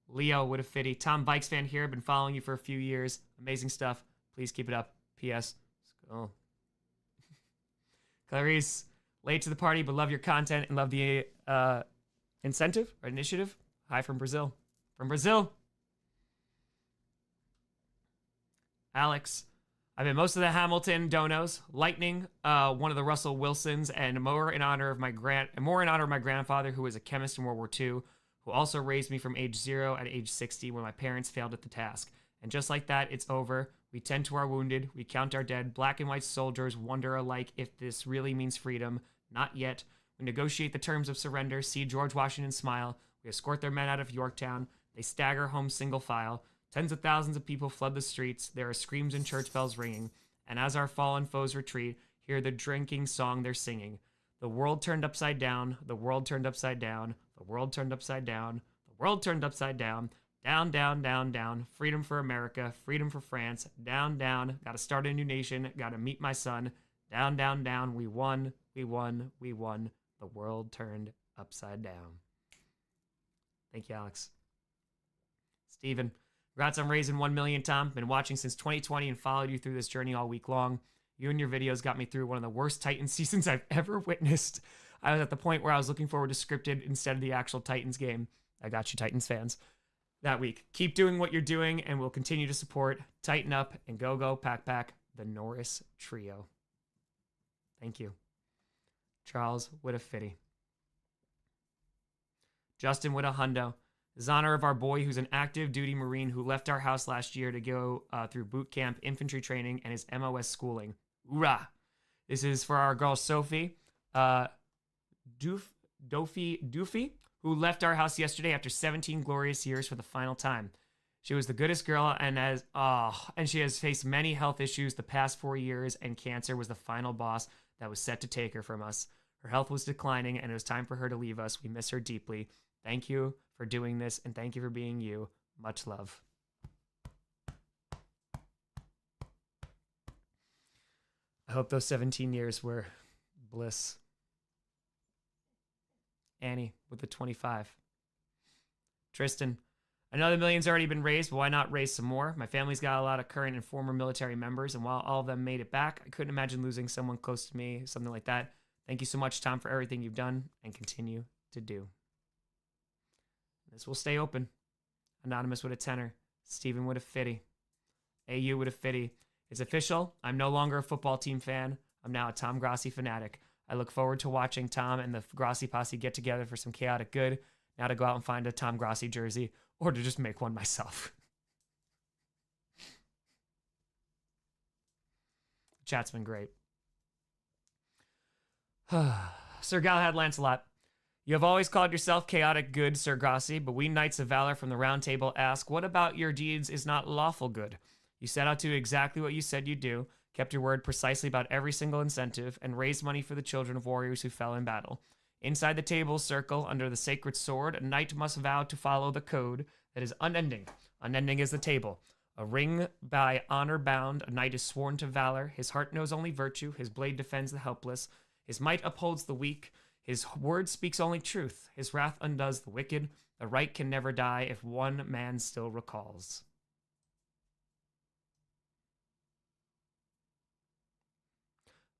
Leo with a 50. Tom Bikes fan here. Been following you for a few years. Amazing stuff. Please keep it up. P.S. Let's go. Clarice, late to the party, but love your content and love the incentive or initiative. Hi from Brazil. From Brazil. Alex, I've been most of the Hamilton donos, Lightning, one of the Russell Wilsons, and more in honor of my grandfather, who was a chemist in World War II, who also raised me from age 0 at age 60 when my parents failed at the task. And just like that, it's over. We tend to our wounded. We count our dead. Black and white soldiers wonder alike if this really means freedom. Not yet. We negotiate the terms of surrender. See George Washington smile. We escort their men out of Yorktown. They stagger home single file. Tens of thousands of people flood the streets. There are screams and church bells ringing. And as our fallen foes retreat, hear the drinking song they're singing. The world turned upside down. The world turned upside down. The world turned upside down. The world turned upside down. Down, down, down, down. Freedom for America. Freedom for France. Down, down. Gotta start a new nation. Gotta meet my son. Down, down, down. We won. We won. We won. The world turned upside down. Thank you, Alex. Steven. Congrats on raising 1 million, Tom. Been watching since 2020 and followed you through this journey all week long. You and your videos got me through one of the worst Titans seasons I've ever witnessed. I was at the point where I was looking forward to scripted instead of the actual Titans game. I got you, Titans fans. That week. Keep doing what you're doing, and we'll continue to support. Tighten up and go, go, pack, pack, the Norris Trio. Thank you. Charles with a 50. Justin with a hundo. This is honor of our boy who's an active duty Marine who left our house last year to go through boot camp, infantry training, and his MOS schooling. Hoorah! This is for our girl Sophie Doofy, who left our house yesterday after 17 glorious years for the final time. She was the goodest girl and she has faced many health issues the past 4 years, and cancer was the final boss that was set to take her from us. Her health was declining and it was time for her to leave us. We miss her deeply. Thank you for doing this, and thank you for being you. Much love. I hope those 17 years were bliss. Annie with the 25. Tristan, another million's already been raised, but why not raise some more? My family's got a lot of current and former military members, and while all of them made it back, I couldn't imagine losing someone close to me, something like that. Thank you so much, Tom, for everything you've done and continue to do. This will stay open. Anonymous with a 10er. Steven with a 50. AU with a 50. It's official. I'm no longer a football team fan. I'm now a Tom Grossi fanatic. I look forward to watching Tom and the Grossi posse get together for some chaotic good. Now to go out and find a Tom Grossi jersey, or to just make one myself. Chat's been great. Sir Galahad Lancelot. You have always called yourself chaotic good, Sir Grossi, but we Knights of Valor from the Round Table ask, what about your deeds is not lawful good? You set out to do exactly what you said you'd do, kept your word precisely about every single incentive, and raised money for the children of warriors who fell in battle. Inside the table circle, under the sacred sword, a knight must vow to follow the code that is unending. Unending is the table. A ring by honor bound, a knight is sworn to valor. His heart knows only virtue, his blade defends the helpless. His might upholds the weak. His word speaks only truth. His wrath undoes the wicked. The right can never die if one man still recalls.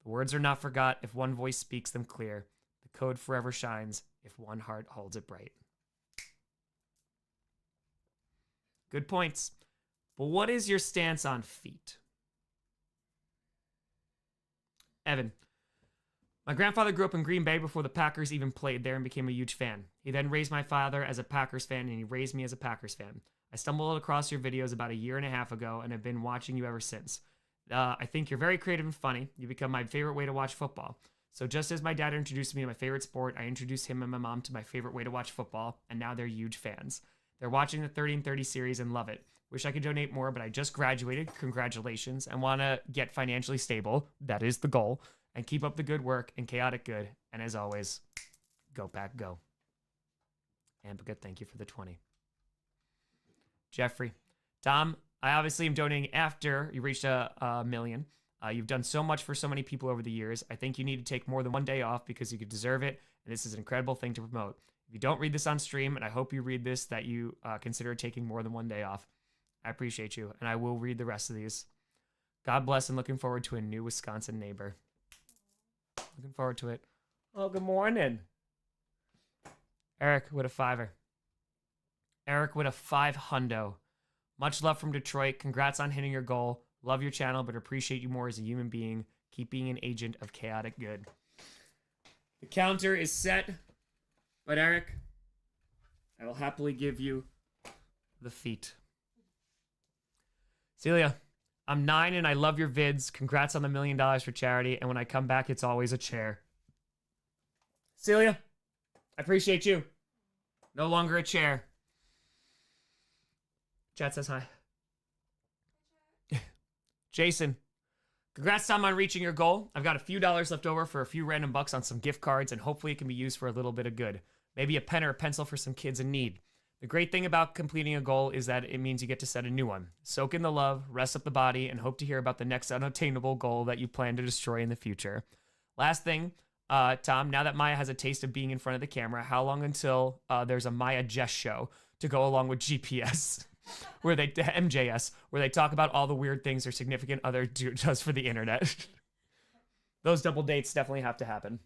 The words are not forgot if one voice speaks them clear. The The code forever shines if one heart holds it bright. Good points. But what is your stance on feet? Evan. My grandfather grew up in Green Bay before the Packers even played there and became a huge fan. He then raised my father as a Packers fan, and he raised me as a Packers fan. I stumbled across your videos about a year and a half ago and have been watching you ever since. I think you're very creative and funny. You become my favorite way to watch football. So just as my dad introduced me to my favorite sport, I introduced him and my mom to my favorite way to watch football, and now they're huge fans. They're watching the 30 and 30 series and love it. Wish I could donate more, but I just graduated. Congratulations. And want to get financially stable. That is the goal. And keep up the good work and chaotic good. And as always, go Pack, go. Ambica, thank you for the 20. Jeffrey. Tom, I obviously am donating after you reached a million. You've done so much for so many people over the years. I think you need to take more than one day off because you could deserve it. And this is an incredible thing to promote. If you don't read this on stream, and I hope you read this, that you consider taking more than one day off. I appreciate you, and I will read the rest of these. God bless, and looking forward to a new Wisconsin neighbor. Looking forward to it. Oh, good morning. Eric with a $5. Eric with a $5. Much love from Detroit. Congrats on hitting your goal. Love your channel, but appreciate you more as a human being. Keep being an agent of chaotic good. The counter is set, but Eric, I will happily give you the feet. Celia, I'm 9 and I love your vids. Congrats on the $1 million for charity. And when I come back, it's always a chair. Celia, I appreciate you. No longer a chair. Chat says hi. Jason, congrats, Tom, on reaching your goal. I've got a few dollars left over for a few random bucks on some gift cards, and hopefully it can be used for a little bit of good. Maybe a pen or a pencil for some kids in need. The great thing about completing a goal is that it means you get to set a new one. Soak in the love, rest up the body, and hope to hear about the next unattainable goal that you plan to destroy in the future. Last thing, Tom, now that Maya has a taste of being in front of the camera, how long until there's a Maya Jess show to go along with GPS? Where they MJS, where they talk about all the weird things their significant other does for the internet. Those double dates definitely have to happen.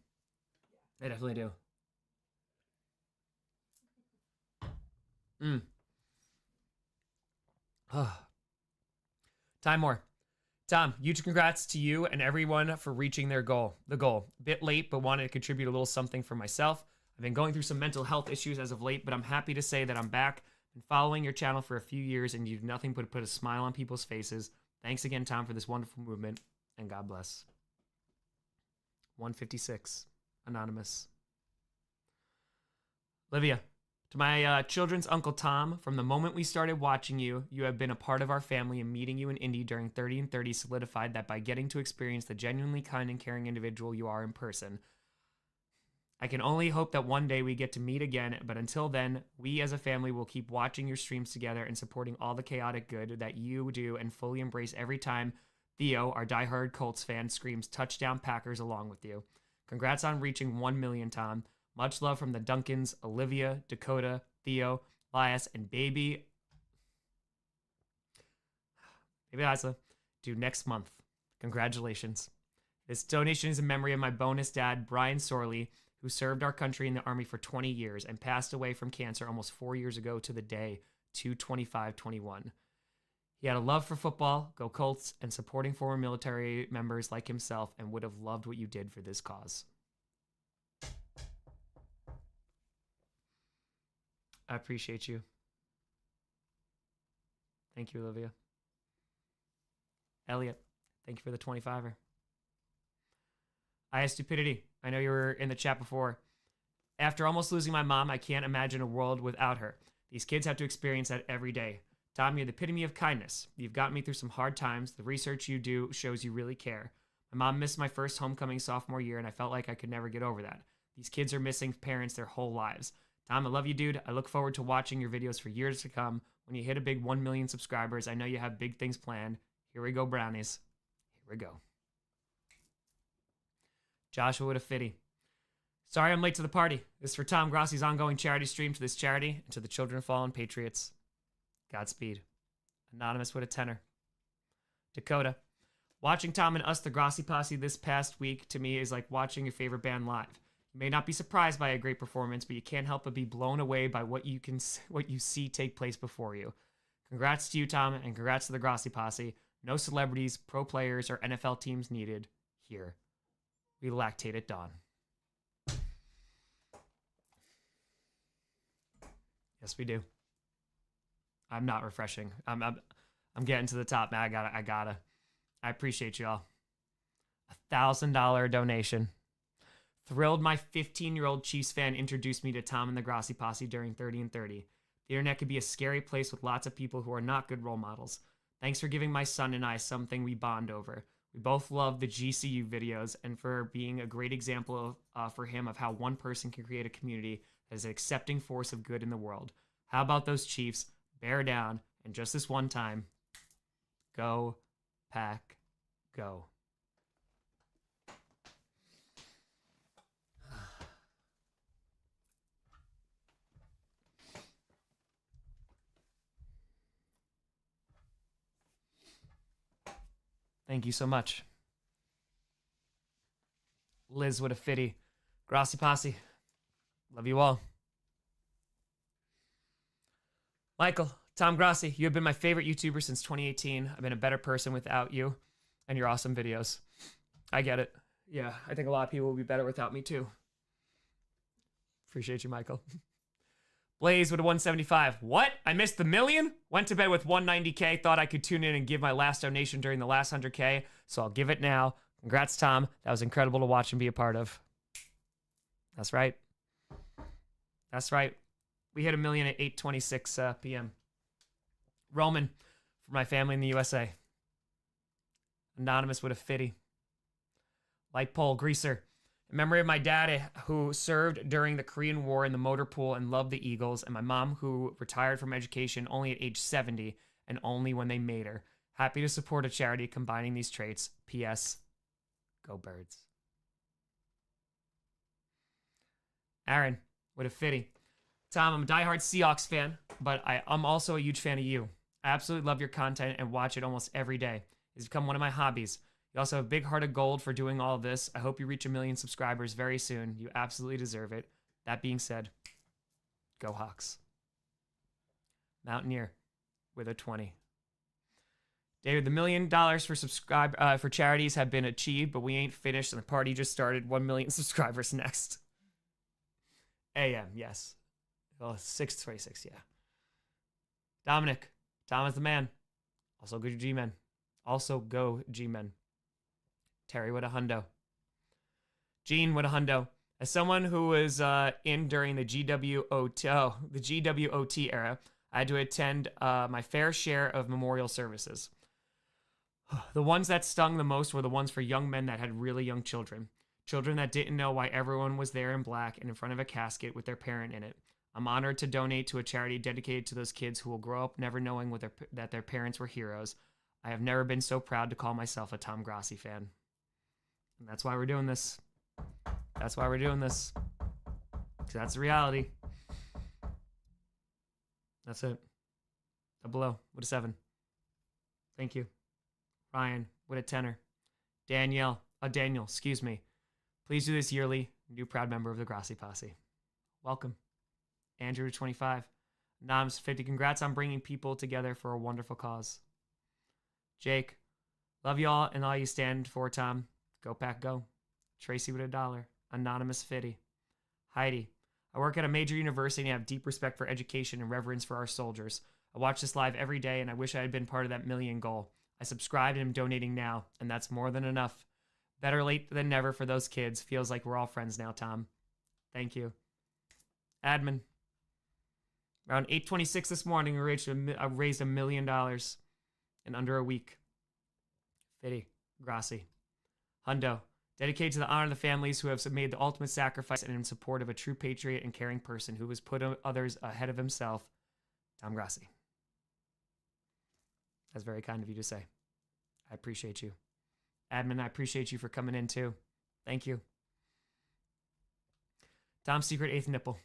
They definitely do. Time more. Tom, huge congrats to you and everyone for reaching their goal. The goal. Bit late, but wanted to contribute a little something for myself. I've been going through some mental health issues as of late, but I'm happy to say that I'm back. Been following your channel for a few years, and you do nothing but put a smile on people's faces. Thanks again, Tom, for this wonderful movement, and God bless. 156. Anonymous. Livia. To my children's Uncle Tom, from the moment we started watching you, you have been a part of our family, and meeting you in Indy during 30 and 30 solidified that by getting to experience the genuinely kind and caring individual you are in person. I can only hope that one day we get to meet again, but until then, we as a family will keep watching your streams together and supporting all the chaotic good that you do and fully embrace every time Theo, our diehard Colts fan, screams touchdown Packers along with you. Congrats on reaching 1 million, Tom. Much love from the Duncans, Olivia, Dakota, Theo, Elias, and Baby Isla due next month. Congratulations. This donation is in memory of my bonus dad, Brian Sorley, who served our country in the Army for 20 years and passed away from cancer almost 4 years ago to the day, 2/25/21. He had a love for football, go Colts, and supporting former military members like himself, and would have loved what you did for this cause. I appreciate you. Thank you, Olivia. Elliot, thank you for the 25er. I have stupidity. I know you were in the chat before. After almost losing my mom, I can't imagine a world without her. These kids have to experience that every day. Tom, you're the epitome of kindness. You've gotten me through some hard times. The research you do shows you really care. My mom missed my first homecoming sophomore year, and I felt like I could never get over that. These kids are missing parents their whole lives. Tom, I love you, dude. I look forward to watching your videos for years to come. When you hit a big 1 million subscribers, I know you have big things planned. Here we go, brownies. Here we go. Joshua with a fitty. Sorry I'm late to the party. This is for Tom Grossi's ongoing charity stream to this charity and to the Children of Fallen Patriots. Godspeed. Anonymous with a tenner. Dakota. Watching Tom and us, the Grossi Posse, this past week to me is like watching your favorite band live. You may not be surprised by a great performance, but you can't help but be blown away by what you see take place before you. Congrats to you, Tom, and congrats to the Grossi posse. No celebrities, pro players, or NFL teams needed here. We lactate at dawn. Yes, we do. I'm not refreshing. I'm getting to the top, man. I gotta. I appreciate y'all. $1,000 donation. Thrilled my 15-year-old Chiefs fan introduced me to Tom and the Grossi posse during 30 and 30. The internet could be a scary place with lots of people who are not good role models. Thanks for giving my son and I something we bond over. We both love the GCU videos and for being a great example for him of how one person can create a community that is an accepting force of good in the world. How about those Chiefs? Bear down, and just this one time, go, Pack, go. Thank you so much. Liz, what a fitty. Grossi posse. Love you all. Michael, Tom Grossi, you have been my favorite YouTuber since 2018. I've been a better person without you and your awesome videos. I get it. Yeah, I think a lot of people will be better without me too. Appreciate you, Michael. Blaze with a 175. What? I missed the million? Went to bed with 190K. Thought I could tune in and give my last donation during the last 100K, so I'll give it now. Congrats, Tom. That was incredible to watch and be a part of. That's right. That's right. We hit a million at 8:26 p.m. Roman, for my family in the USA. Anonymous with a fitty. Light pole greaser. In memory of my dad who served during the Korean War in the motor pool and loved the Eagles, and my mom who retired from education only at age 70 and only when they made her. Happy to support a charity combining these traits. P.S. Go Birds. Aaron, what a fitty. Tom, I'm a diehard Seahawks fan, but I'm also a huge fan of you. I absolutely love your content and watch it almost every day. It's become one of my hobbies. You also have a big heart of gold for doing all of this. I hope you reach 1 million subscribers very soon. You absolutely deserve it. That being said, go Hawks. Mountaineer with a 20. David, the $1 million for charities have been achieved, but we ain't finished, and the party just started. 1 million subscribers next. AM, yes. Well, 626, yeah. Dominic, Tom is the man. Also go G-Men. Also go G-Men. Terry with a hundo. Gene with a hundo. As someone who was in during the GWOT era, I had to attend my fair share of memorial services. The ones that stung the most were the ones for young men that had really young children. Children that didn't know why everyone was there in black and in front of a casket with their parent in it. I'm honored to donate to a charity dedicated to those kids who will grow up never knowing that their parents were heroes. I have never been so proud to call myself a Tom Grossi fan. And that's why we're doing this. That's why we're doing this. Because that's the reality. That's it. Below with a 7. Thank you. Ryan with a 10er. Daniel, excuse me. Please do this yearly. New proud member of the Grossi posse. Welcome. Andrew 25. Noms 50. Congrats on bringing people together for a wonderful cause. Jake, love y'all and all you stand for, Tom. Go Pack Go. Tracy with $1. Anonymous 50. Heidi, I work at a major university and have deep respect for education and reverence for our soldiers. I watch this live every day and I wish I had been part of that million goal. I subscribed and am donating now, and that's more than enough. Better late than never for those kids. Feels like we're all friends now, Tom. Thank you. Admin. Around 8:26 this morning, we raised $1 million in under a week. Fitty. Grossi. Hundo. Dedicated to the honor of the families who have made the ultimate sacrifice and in support of a true patriot and caring person who has put others ahead of himself. Tom Grossi. That's very kind of you to say. I appreciate you. Admin, I appreciate you for coming in too. Thank you. Tom's secret 8th nipple.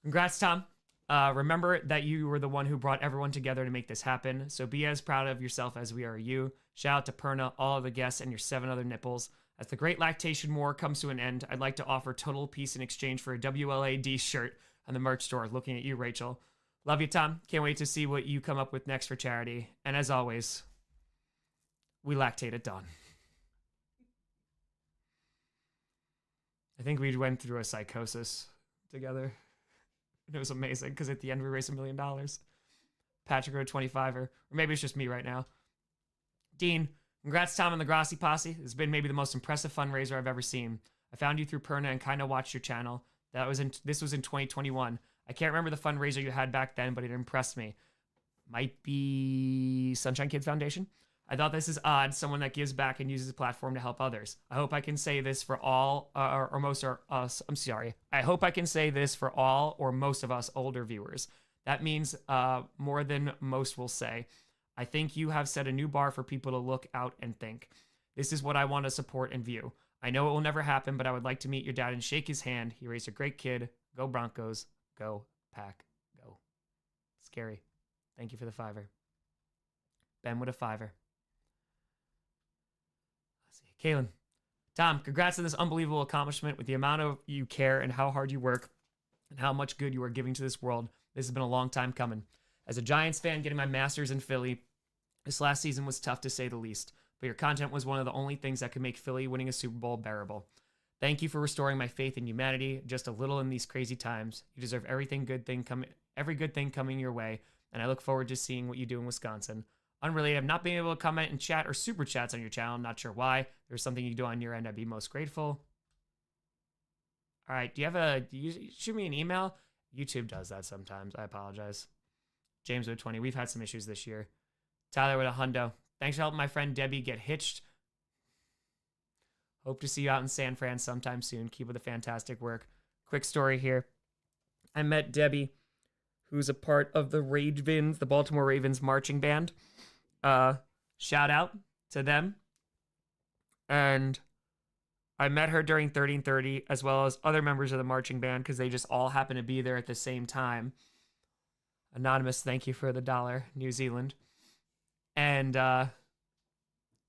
Congrats, Tom. Remember that you were the one who brought everyone together to make this happen, so be as proud of yourself as we are you. Shout out to Perna, all of the guests, and your 7 other nipples. As the great lactation war comes to an end, I'd like to offer total peace in exchange for a WLAD shirt on the merch store. Looking at you, Rachel. Love you, Tom. Can't wait to see what you come up with next for charity. And as always, we lactate at dawn. I think we went through a psychosis together. It was amazing because at the end we raised $1 million. Patrick wrote 25er, or maybe it's just me right now. Dean, congrats, Tom and the Grossi Posse. It's been maybe the most impressive fundraiser I've ever seen. I found you through Perna and kind of watched your channel. This was in 2021. I can't remember the fundraiser you had back then, but it impressed me. Might be Sunshine Kids Foundation. I thought this is odd, someone that gives back and uses the platform to help others. I hope I can say this for all or most of us. I'm sorry. I hope I can say this for all or most of us older viewers. That means more than most will say. I think you have set a new bar for people to look out and think. This is what I want to support and view. I know it will never happen, but I would like to meet your dad and shake his hand. He raised a great kid. Go Broncos. Go Pack. Go. Scary. Thank you for the $5. Ben with a $5. Let's see. Kaylin. Tom, congrats on this unbelievable accomplishment. With the amount of you care and how hard you work and how much good you are giving to this world, this has been a long time coming. As a Giants fan getting my master's in Philly, this last season was tough to say the least, but your content was one of the only things that could make Philly winning a Super Bowl bearable. Thank you for restoring my faith in humanity just a little in these crazy times. You deserve every good thing coming your way, and I look forward to seeing what you do in Wisconsin. Unrelated, I've not been able to comment and chat or super chats on your channel. I'm not sure why. If there's something you do on your end, I'd be most grateful. All right, do you shoot me an email? YouTube does that sometimes. I apologize. James with 20. We've had some issues this year. Tyler with a hundo. Thanks for helping my friend Debbie get hitched. Hope to see you out in San Fran sometime soon. Keep up the fantastic work. Quick story here. I met Debbie, who's a part of the Ravens, the Baltimore Ravens marching band. Shout out to them. And I met her during 30 and 30, as well as other members of the marching band, because they just all happened to be there at the same time. Anonymous, thank you for the $1, New Zealand. And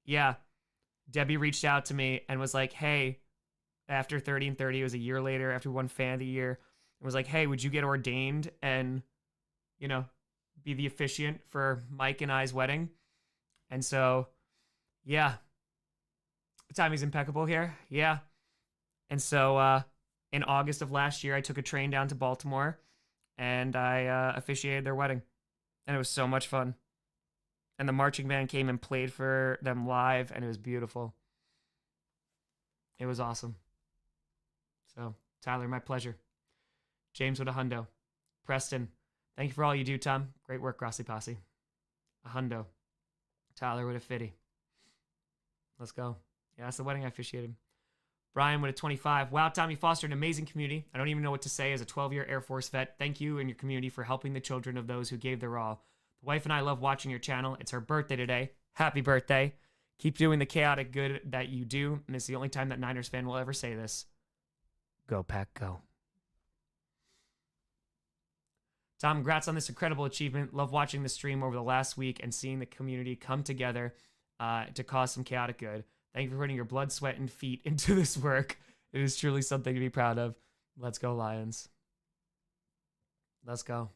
yeah, Debbie reached out to me and was like, hey, after 30 and 30, it was a year later, after we won Fan of the Year, and was like, hey, would you get ordained and, you know, be the officiant for Mike and I's wedding? And so, yeah, the timing's impeccable here. Yeah. And so in August of last year, I took a train down to Baltimore and I officiated their wedding. And it was so much fun. And the marching band came and played for them live, and it was beautiful. It was awesome. So, Tyler, my pleasure. James with a hundo. Preston, thank you for all you do, Tom. Great work, Grossi Posse. A hundo. Tyler with a 50. Let's go. Yeah, that's the wedding I officiated. Brian with a 25. Wow, Tom, you fostered an amazing community. I don't even know what to say as a 12-year Air Force vet. Thank you and your community for helping the children of those who gave their all. The wife and I love watching your channel. It's her birthday today. Happy birthday. Keep doing the chaotic good that you do. And it's the only time that Niners fan will ever say this. Go, Pack, go. Tom, congrats on this incredible achievement. Love watching the stream over the last week and seeing the community come together to cause some chaotic good. Thank you for putting your blood, sweat, and feet into this work. It is truly something to be proud of. Let's go, Lions. Let's go.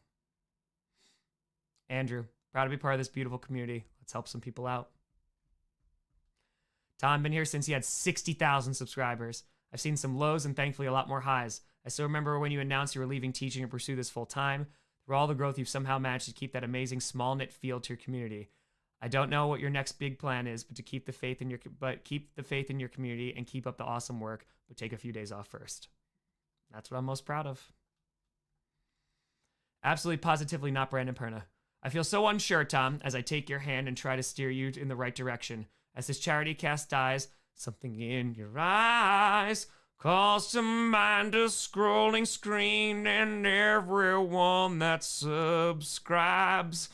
Andrew, proud to be part of this beautiful community. Let's help some people out. Tom, been here since he had 60,000 subscribers. I've seen some lows and thankfully a lot more highs. I still remember when you announced you were leaving teaching and pursue this full time. Through all the growth, you've somehow managed to keep that amazing small knit feel to your community. I don't know what your next big plan is, but keep the faith in your community and keep up the awesome work. But take a few days off first. That's what I'm most proud of. Absolutely, positively not Brandon Perna. I feel so unsure, Tom, as I take your hand and try to steer you in the right direction. As this charity cast dies, something in your eyes calls to mind a scrolling screen and everyone that subscribes.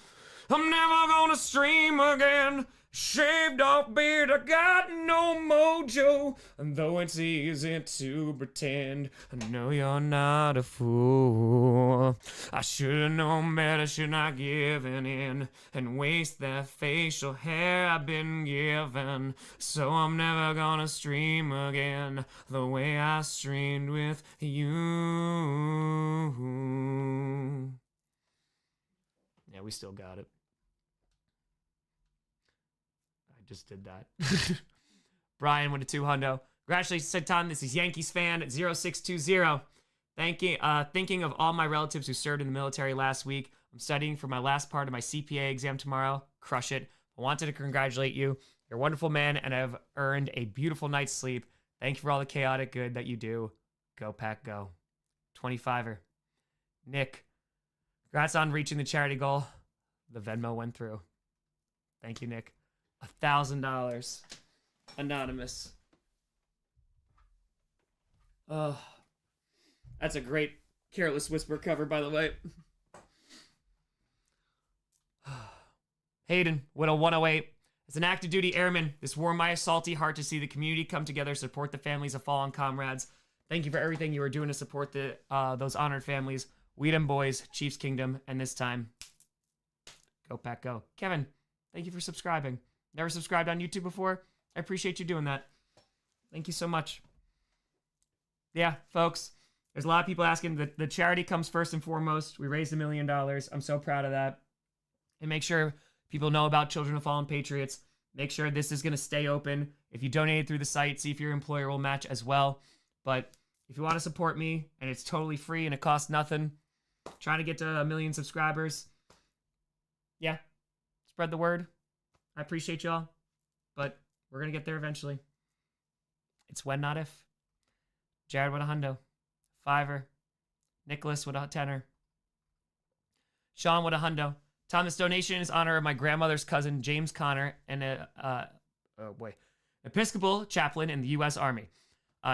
I'm never gonna stream again. Shaved off beard, I got no mojo. And though it's easy to pretend, I know you're not a fool. I should've known better, should not given in and waste that facial hair I've been given. So I'm never gonna stream again the way I streamed with you. Yeah, we still got it. I just did that. Brian with a 200. Congratulations, said Tom. This is Yankees fan at 0620. Thinking of all my relatives who served in the military last week. I'm studying for my last part of my CPA exam tomorrow. Crush it. I wanted to congratulate you. You're a wonderful man, and I've earned a beautiful night's sleep. Thank you for all the chaotic good that you do. Go Pack Go. 25er. Nick. Congrats on reaching the charity goal. The Venmo went through. Thank you, Nick. $1,000. Anonymous. Oh, that's a great Careless Whisper cover, by the way. Hayden with a 108. As an active duty airman, this warmed my salty heart to see the community come together, support the families of fallen comrades. Thank you for everything you are doing to support those honored families. Weedham Boys, Chiefs Kingdom, and this time, Go Pack Go. Kevin, thank you for subscribing. Never subscribed on YouTube before? I appreciate you doing that. Thank you so much. Yeah, folks, there's a lot of people asking. The charity comes first and foremost. We raised $1 million. I'm so proud of that. And make sure people know about Children of Fallen Patriots. Make sure this is going to stay open. If you donate through the site, see if your employer will match as well. But if you want to support me, and it's totally free and it costs nothing, trying to get to 1 million subscribers. Yeah, spread the word. I appreciate y'all, but we're going to get there eventually. It's when, not if. Jared with a hundo. $5. Nicholas with a tenner. Sean with a hundo. Tom, this donation is in honor of my grandmother's cousin, James Connor, and Episcopal chaplain in the U.S. Army.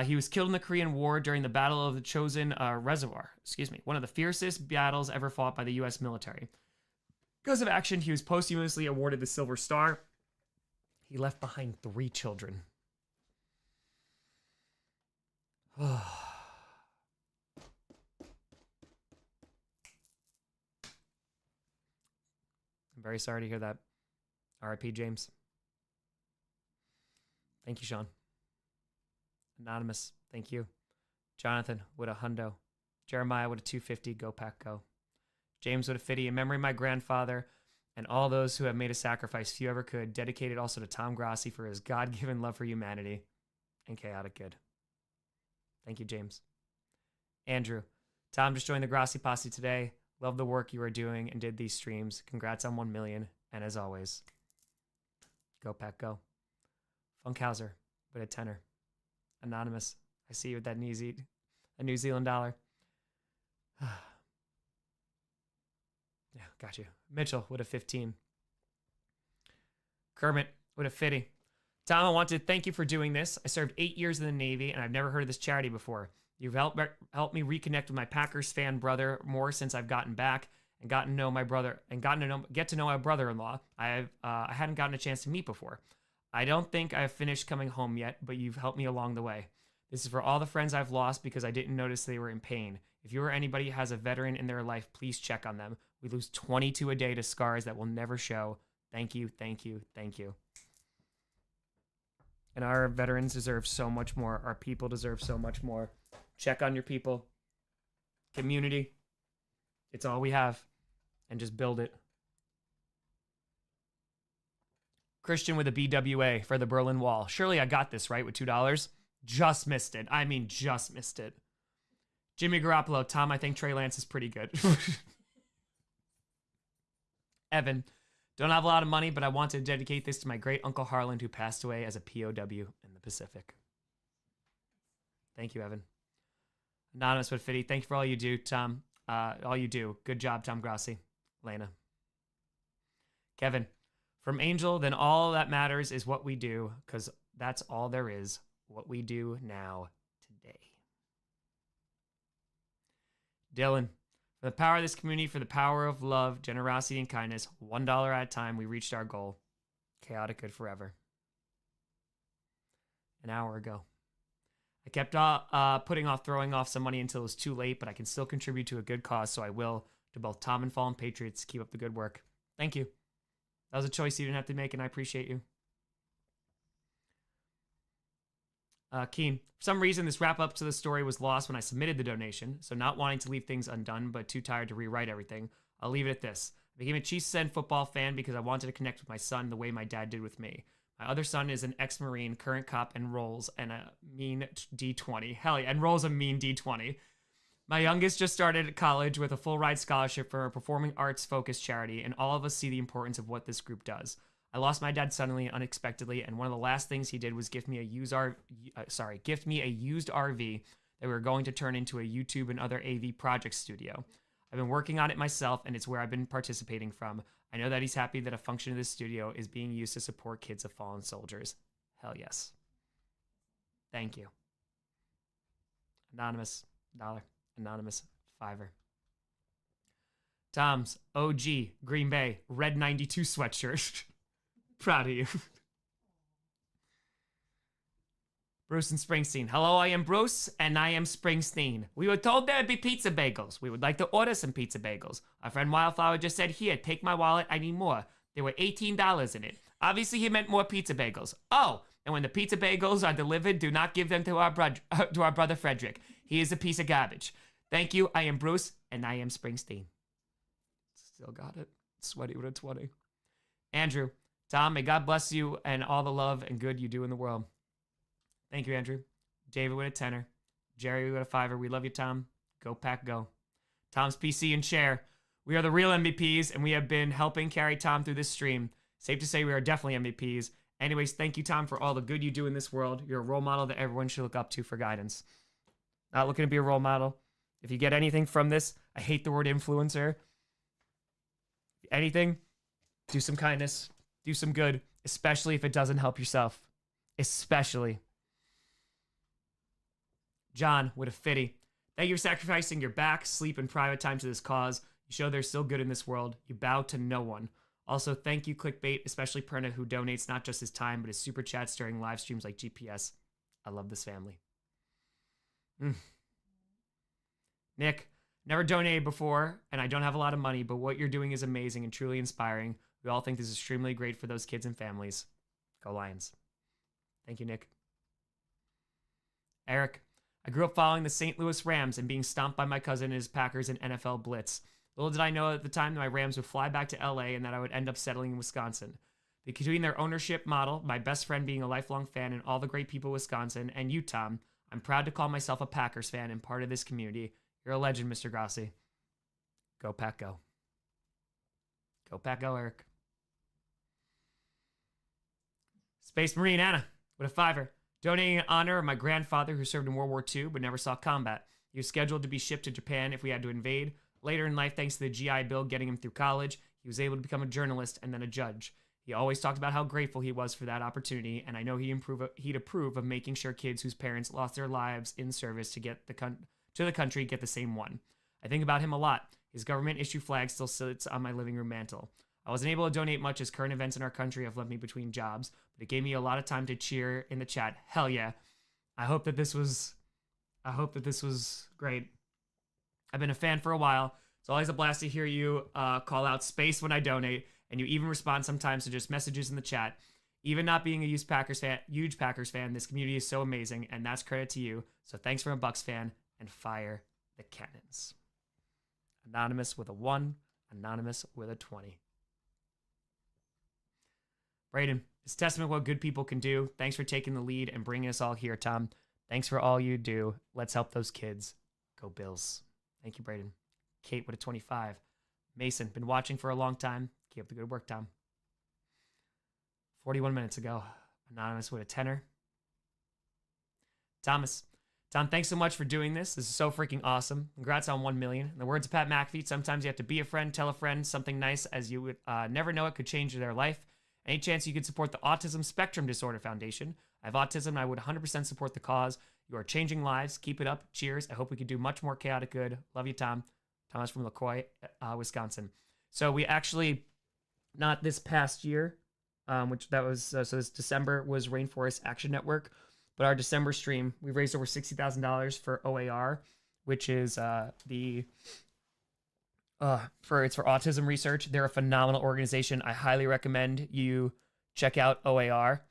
He was killed in the Korean War during the Battle of the Chosin Reservoir. One of the fiercest battles ever fought by the U.S. military. Because of action, he was posthumously awarded the Silver Star. He left behind 3 children. I'm very sorry to hear that. R.I.P. James. Thank you, Sean. Anonymous, thank you. Jonathan with a hundo. Jeremiah with a 250. Go Pack Go. James with a 50. In memory of my grandfather and all those who have made a sacrifice few ever could. Dedicated also to Tom Grossi for his God-given love for humanity and chaotic good. Thank you, James. Andrew. Tom just joined the Grossi Posse today. Love the work you are doing and did these streams. Congrats on 1 million. And as always, Go Pack Go. Funkhauser with a tenner. Anonymous. I see you with that New Zealand dollar. Yeah, got you. Mitchell with a 15. Kermit with a 50. Tom, I want to thank you for doing this. I served 8 years in the Navy, and I've never heard of this charity before. You've helped me reconnect with my Packers fan brother more since I've gotten back and gotten to know my brother and get to know my brother-in-law. I hadn't gotten a chance to meet before. I don't think I've finished coming home yet, but you've helped me along the way. This is for all the friends I've lost because I didn't notice they were in pain. If you or anybody who has a veteran in their life, please check on them. We lose 22 a day to scars that will never show. Thank you, thank you, thank you. And our veterans deserve so much more. Our people deserve so much more. Check on your people. Community. It's all we have. And just build it. Christian with a BWA for the Berlin Wall. Surely I got this right with $2. Just missed it. I mean, just missed it. Jimmy Garoppolo. Tom, I think Trey Lance is pretty good. Evan. Don't have a lot of money, but I want to dedicate this to my great Uncle Harlan who passed away as a POW in the Pacific. Thank you, Evan. Anonymous with 50. Thank you for all you do, Tom. All you do. Good job, Tom Grossi. Lena. Kevin. From Angel, then all that matters is what we do, because that's all there is. What we do now, today. Dylan. For the power of this community, for the power of love, generosity, and kindness, $1 at a time, we reached our goal. Chaotic good forever. An hour ago. I kept putting off throwing off some money until it was too late, but I can still contribute to a good cause, so I will. To both Tom and Fallen Patriots, keep up the good work. Thank you. That was a choice you didn't have to make, and I appreciate you. Keen. For some reason, this wrap-up to the story was lost when I submitted the donation, so not wanting to leave things undone, but too tired to rewrite everything, I'll leave it at this. I became a Chiefs and football fan because I wanted to connect with my son the way my dad did with me. My other son is an ex-Marine, current cop, and rolls and a mean D20. Hell yeah, and rolls a mean D20. My youngest just started college with a full-ride scholarship for a performing arts-focused charity, and all of us see the importance of what this group does. I lost my dad suddenly and unexpectedly, and one of the last things he did was gift me a used RV that we were going to turn into a YouTube and other AV project studio. I've been working on it myself, and it's where I've been participating from. I know that he's happy that a function of this studio is being used to support kids of fallen soldiers. Hell yes. Thank you. Anonymous $1. Anonymous $5. Tom's OG Green Bay Red 92 sweatshirt. Proud of you. Bruce and Springsteen. Hello, I am Bruce, and I am Springsteen. We were told there'd be pizza bagels. We would like to order some pizza bagels. Our friend Wildflower just said, here, take my wallet. I need more. There were $18 in it. Obviously, he meant more pizza bagels. Oh, and when the pizza bagels are delivered, do not give them to our brother Frederick. He is a piece of garbage. Thank you. I am Bruce, and I am Springsteen. Still got it. Sweaty with a 20. Andrew. Tom, may God bless you and all the love and good you do in the world. Thank you, Andrew. David with a 10er. Jerry with a 5er. We love you, Tom. Go Pack, go. Tom's PC and share. We are the real MVPs, and we have been helping carry Tom through this stream. Safe to say we are definitely MVPs. Anyways, thank you, Tom, for all the good you do in this world. You're a role model that everyone should look up to for guidance. Not looking to be a role model. If you get anything from this, I hate the word influencer. Anything, do some kindness. Do some good, especially if it doesn't help yourself. Especially. John with a 50. Thank you for sacrificing your back, sleep, and private time to this cause. You show there's still good in this world. You bow to no one. Also, thank you, Clickbait, especially Perna, who donates not just his time, but his super chats during live streams like GPS. I love this family. Nick, never donated before, and I don't have a lot of money, but what you're doing is amazing and truly inspiring. We all think this is extremely great for those kids and families. Go Lions. Thank you, Nick. Eric, I grew up following the St. Louis Rams and being stomped by my cousin and his Packers in NFL Blitz. Little did I know at the time that my Rams would fly back to LA and that I would end up settling in Wisconsin. Between their ownership model, my best friend being a lifelong fan, and all the great people of Wisconsin, and you, Tom, I'm proud to call myself a Packers fan and part of this community. You're a legend, Mr. Grossi. Go Pack, go. Go Pack, go, Eric. Space Marine Anna with a 5er. Donating in honor of my grandfather who served in World War II but never saw combat. He was scheduled to be shipped to Japan if we had to invade. Later in life, thanks to the GI Bill getting him through college, he was able to become a journalist and then a judge. He always talked about how grateful he was for that opportunity, and I know he'd approve of making sure kids whose parents lost their lives in service to the country get the same one. I think about him a lot. His government issue flag still sits on my living room mantle. I wasn't able to donate much as current events in our country have left me between jobs, but it gave me a lot of time to cheer in the chat. Hell yeah. I hope that this was great. I've been a fan for a while. It's always a blast to hear you call out space when I donate, and you even respond sometimes to just messages in the chat. Even not being a huge Packers fan, this community is so amazing, and that's credit to you. So thanks from a Bucks fan, and fire the cannons. Anonymous with a 1, Anonymous with a 20. Brayden, it's a testament what good people can do. Thanks for taking the lead and bringing us all here, Tom. Thanks for all you do. Let's help those kids. Go Bills. Thank you, Brayden. Kate with a 25. Mason, been watching for a long time. Keep up the good work, Tom. 41 minutes ago. Anonymous with a 10er. Thomas. Tom, thanks so much for doing this. This is so freaking awesome. Congrats on 1 million. In the words of Pat McAfee, sometimes you have to be a friend, tell a friend something nice as you would never know it could change their life. Any chance you could support the Autism Spectrum Disorder Foundation? I have autism and I would 100% support the cause. You are changing lives. Keep it up. Cheers. I hope we could do much more chaotic good. Love you, Tom. Thomas from LaCroix, Wisconsin. So we actually, not this past year, which that was so this December was Rainforest Action Network. But our December stream, we raised over $60,000 for OAR, which is it's for autism research. They're a phenomenal organization. I highly recommend you check out OAR.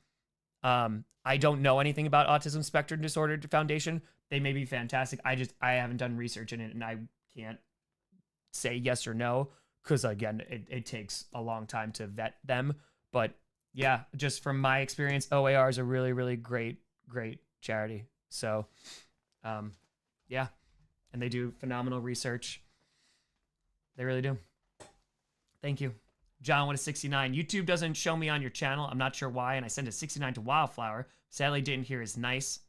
I don't know anything about Autism Spectrum Disorder Foundation. They may be fantastic. I haven't done research in it, and I can't say yes or no because again, it takes a long time to vet them. But yeah, just from my experience, OAR is a really, really great charity. So, yeah, and they do phenomenal research. They really do. Thank you. John, what a 69. YouTube doesn't show me on your channel. I'm not sure why, and I sent a 69 to Wildflower. Sadly, didn't hear is nice.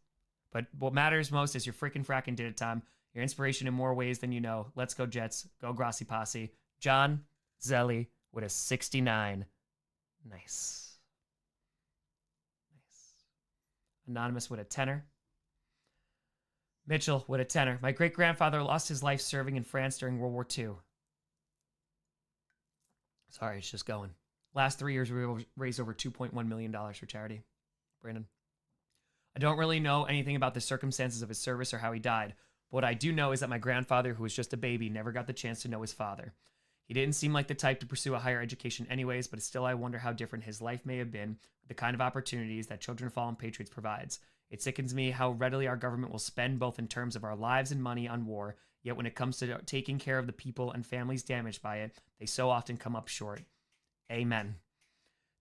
But what matters most is your freaking fracking did it, Tom. Your inspiration in more ways than you know. Let's go Jets. Go Grossi Posse. John Zelli with a 69. Nice. Anonymous with a tenner. Mitchell with a tenner. My great-grandfather lost his life serving in France during World War II. Sorry, it's just going. Last 3 years, we raised over $2.1 million for charity. Brandon. I don't really know anything about the circumstances of his service or how he died. But what I do know is that my grandfather, who was just a baby, never got the chance to know his father. He didn't seem like the type to pursue a higher education anyways, but still I wonder how different his life may have been with the kind of opportunities that Children of Fallen Patriots provides. It sickens me how readily our government will spend both in terms of our lives and money on war, yet when it comes to taking care of the people and families damaged by it, they so often come up short. Amen.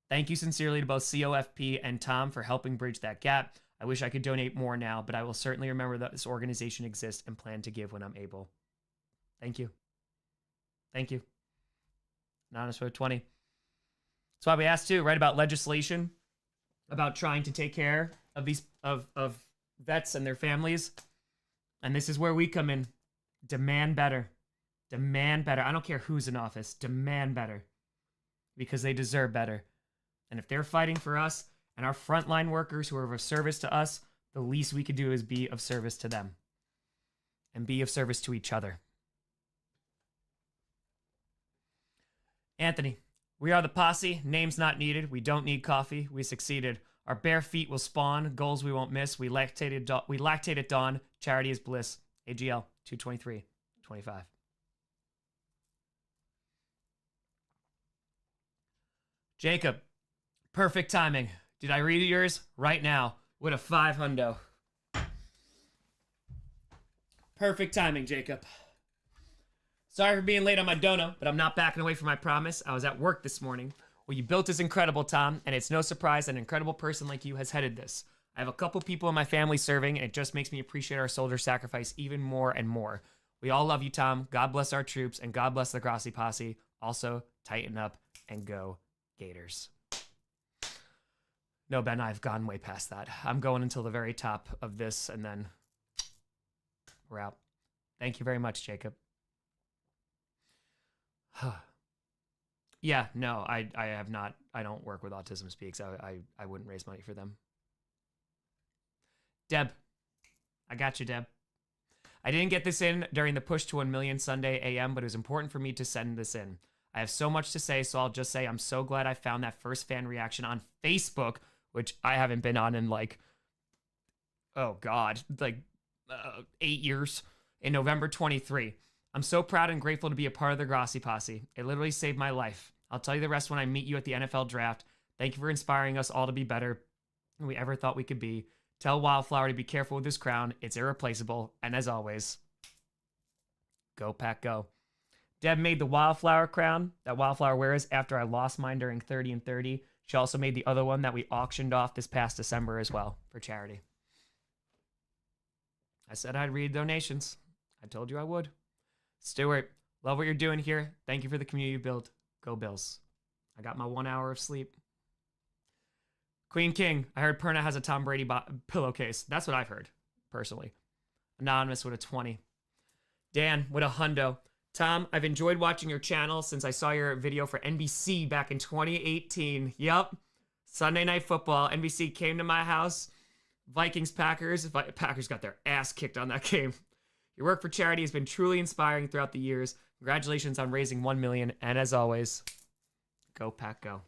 Thank you sincerely to both COFP and Tom for helping bridge that gap. I wish I could donate more now, but I will certainly remember that this organization exists and plan to give when I'm able. Thank you. Thank you. Anonymous for 20. That's why we asked too, right, about legislation, about trying to take care of these of vets and their families. And this is where we come in. Demand better. Demand better. I don't care who's in office. Demand better. Because they deserve better. And if they're fighting for us and our frontline workers who are of service to us, the least we could do is be of service to them. And be of service to each other. Anthony, we are the posse. Names not needed. We don't need coffee. We succeeded. Our bare feet will spawn. Goals we won't miss. We lactate at dawn. Charity is bliss. AGL 223-25. Jacob, perfect timing. Did I read yours? Right now. With a 500. Perfect timing, Jacob. Sorry for being late on my dono, but I'm not backing away from my promise. I was at work this morning. What you built is incredible, Tom, and it's no surprise that an incredible person like you has headed this. I have a couple people in my family serving, and it just makes me appreciate our soldier sacrifice even more and more. We all love you, Tom. God bless our troops, and God bless the Grossi Posse. Also, tighten up and go Gators. No, Ben, I've gone way past that. I'm going until the very top of this, and then we're out. Thank you very much, Jacob. Yeah, no, I have not. I don't work with Autism Speaks. I wouldn't raise money for them. Deb. I got you, Deb. I didn't get this in during the push to 1 million Sunday AM, but it was important for me to send this in. I have so much to say, so I'll just say I'm so glad I found that first fan reaction on Facebook, which I haven't been on in like, oh God, like 8 years, in November 23. I'm so proud and grateful to be a part of the Grossi Posse. It literally saved my life. I'll tell you the rest when I meet you at the NFL draft. Thank you for inspiring us all to be better than we ever thought we could be. Tell Wildflower to be careful with his crown. It's irreplaceable. And as always, go Pack Go. Deb made the Wildflower crown that Wildflower wears after I lost mine during 30 and 30. She also made the other one that we auctioned off this past December as well for charity. I said I'd read donations. I told you I would. Stuart, love what you're doing here. Thank you for the community you built. Go Bills. I got my 1 hour of sleep. Queen King, I heard Perna has a Tom Brady pillowcase. That's what I've heard, personally. Anonymous with a 20. Dan with a hundo. Tom, I've enjoyed watching your channel since I saw your video for NBC back in 2018. Yup. Sunday Night Football. NBC came to my house. Vikings, Packers. Packers got their ass kicked on that game. Your work for charity has been truly inspiring throughout the years. Congratulations on raising 1 million. And as always, go Pack Go.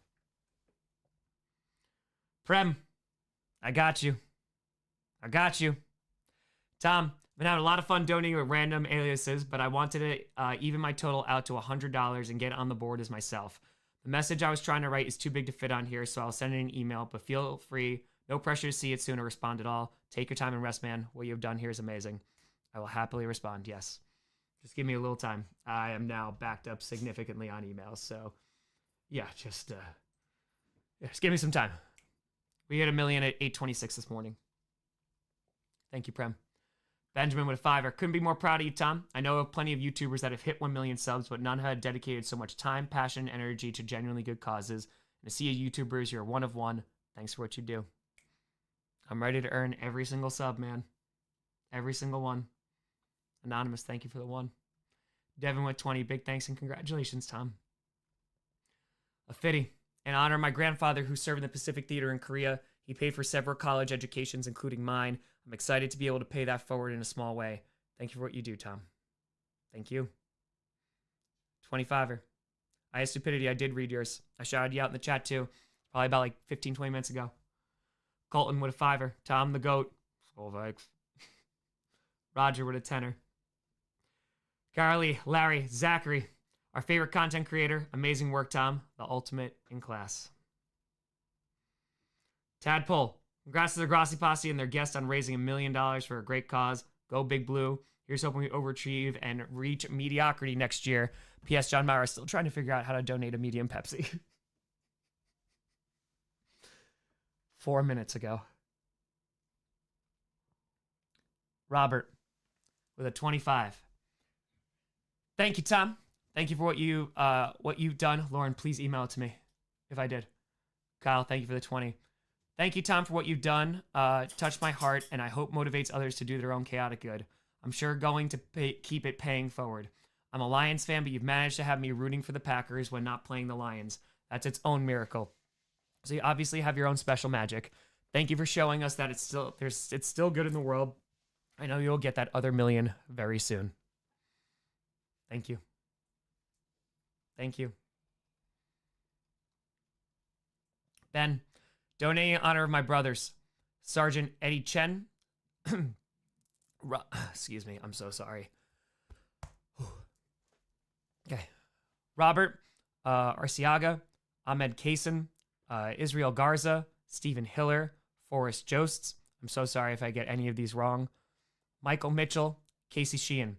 Prem, I got you. I got you. Tom, been having a lot of fun donating with random aliases, but I wanted to even my total out to $100 and get on the board as myself. The message I was trying to write is too big to fit on here, so I'll send it in an email, but feel free. No pressure to see it soon or respond at all. Take your time and rest, man. What you have done here is amazing. I will happily respond, yes. Just give me a little time. I am now backed up significantly on emails, so yeah, just give me some time. We hit 1 million at 8:26 this morning. Thank you, Prem. Benjamin with a $5. Couldn't be more proud of you, Tom. I know of plenty of YouTubers that have hit 1 million subs, but none had dedicated so much time, passion, and energy to genuinely good causes. And to see you YouTubers, you're one of one. Thanks for what you do. I'm ready to earn every single sub, man. Every single one. Anonymous, thank you for the one. Devin with 20. Big thanks and congratulations, Tom. A fitty. In honor of my grandfather who served in the Pacific Theater in Korea, he paid for several college educations, including mine. I'm excited to be able to pay that forward in a small way. Thank you for what you do, Tom. Thank you. 25er. I had stupidity. I did read yours. I shouted you out in the chat too. Probably about like 15, 20 minutes ago. Colton with a $5. Tom the GOAT. Skull Vikes. Roger with a $10. Carly, Larry, Zachary. Our favorite content creator. Amazing work, Tom. The ultimate in class. Tadpole. Congrats to the Grossi Posse and their guest on raising $1 million for a great cause. Go Big Blue. Here's hoping we overachieve and reach mediocrity next year. P.S. John Maurer is still trying to figure out how to donate a medium Pepsi. 4 minutes ago. Robert with a 25. Thank you, Tom. Thank you for what you've done. Lauren, please email it to me if I did. Kyle, thank you for the 20. Thank you, Tom, for what you've done. Touched my heart, and I hope motivates others to do their own chaotic good. I'm sure going to keep it paying forward. I'm a Lions fan, but you've managed to have me rooting for the Packers when not playing the Lions. That's its own miracle. So you obviously have your own special magic. Thank you for showing us that it's still good in the world. I know you'll get that other million very soon. Thank you. Thank you. Ben, donating in honor of my brothers, Sergeant Eddie Chen. Excuse me, I'm so sorry. Okay. Robert Arciaga, Ahmed Kaysen, Israel Garza, Stephen Hiller, Forrest Josts. I'm so sorry if I get any of these wrong. Michael Mitchell, Casey Sheehan.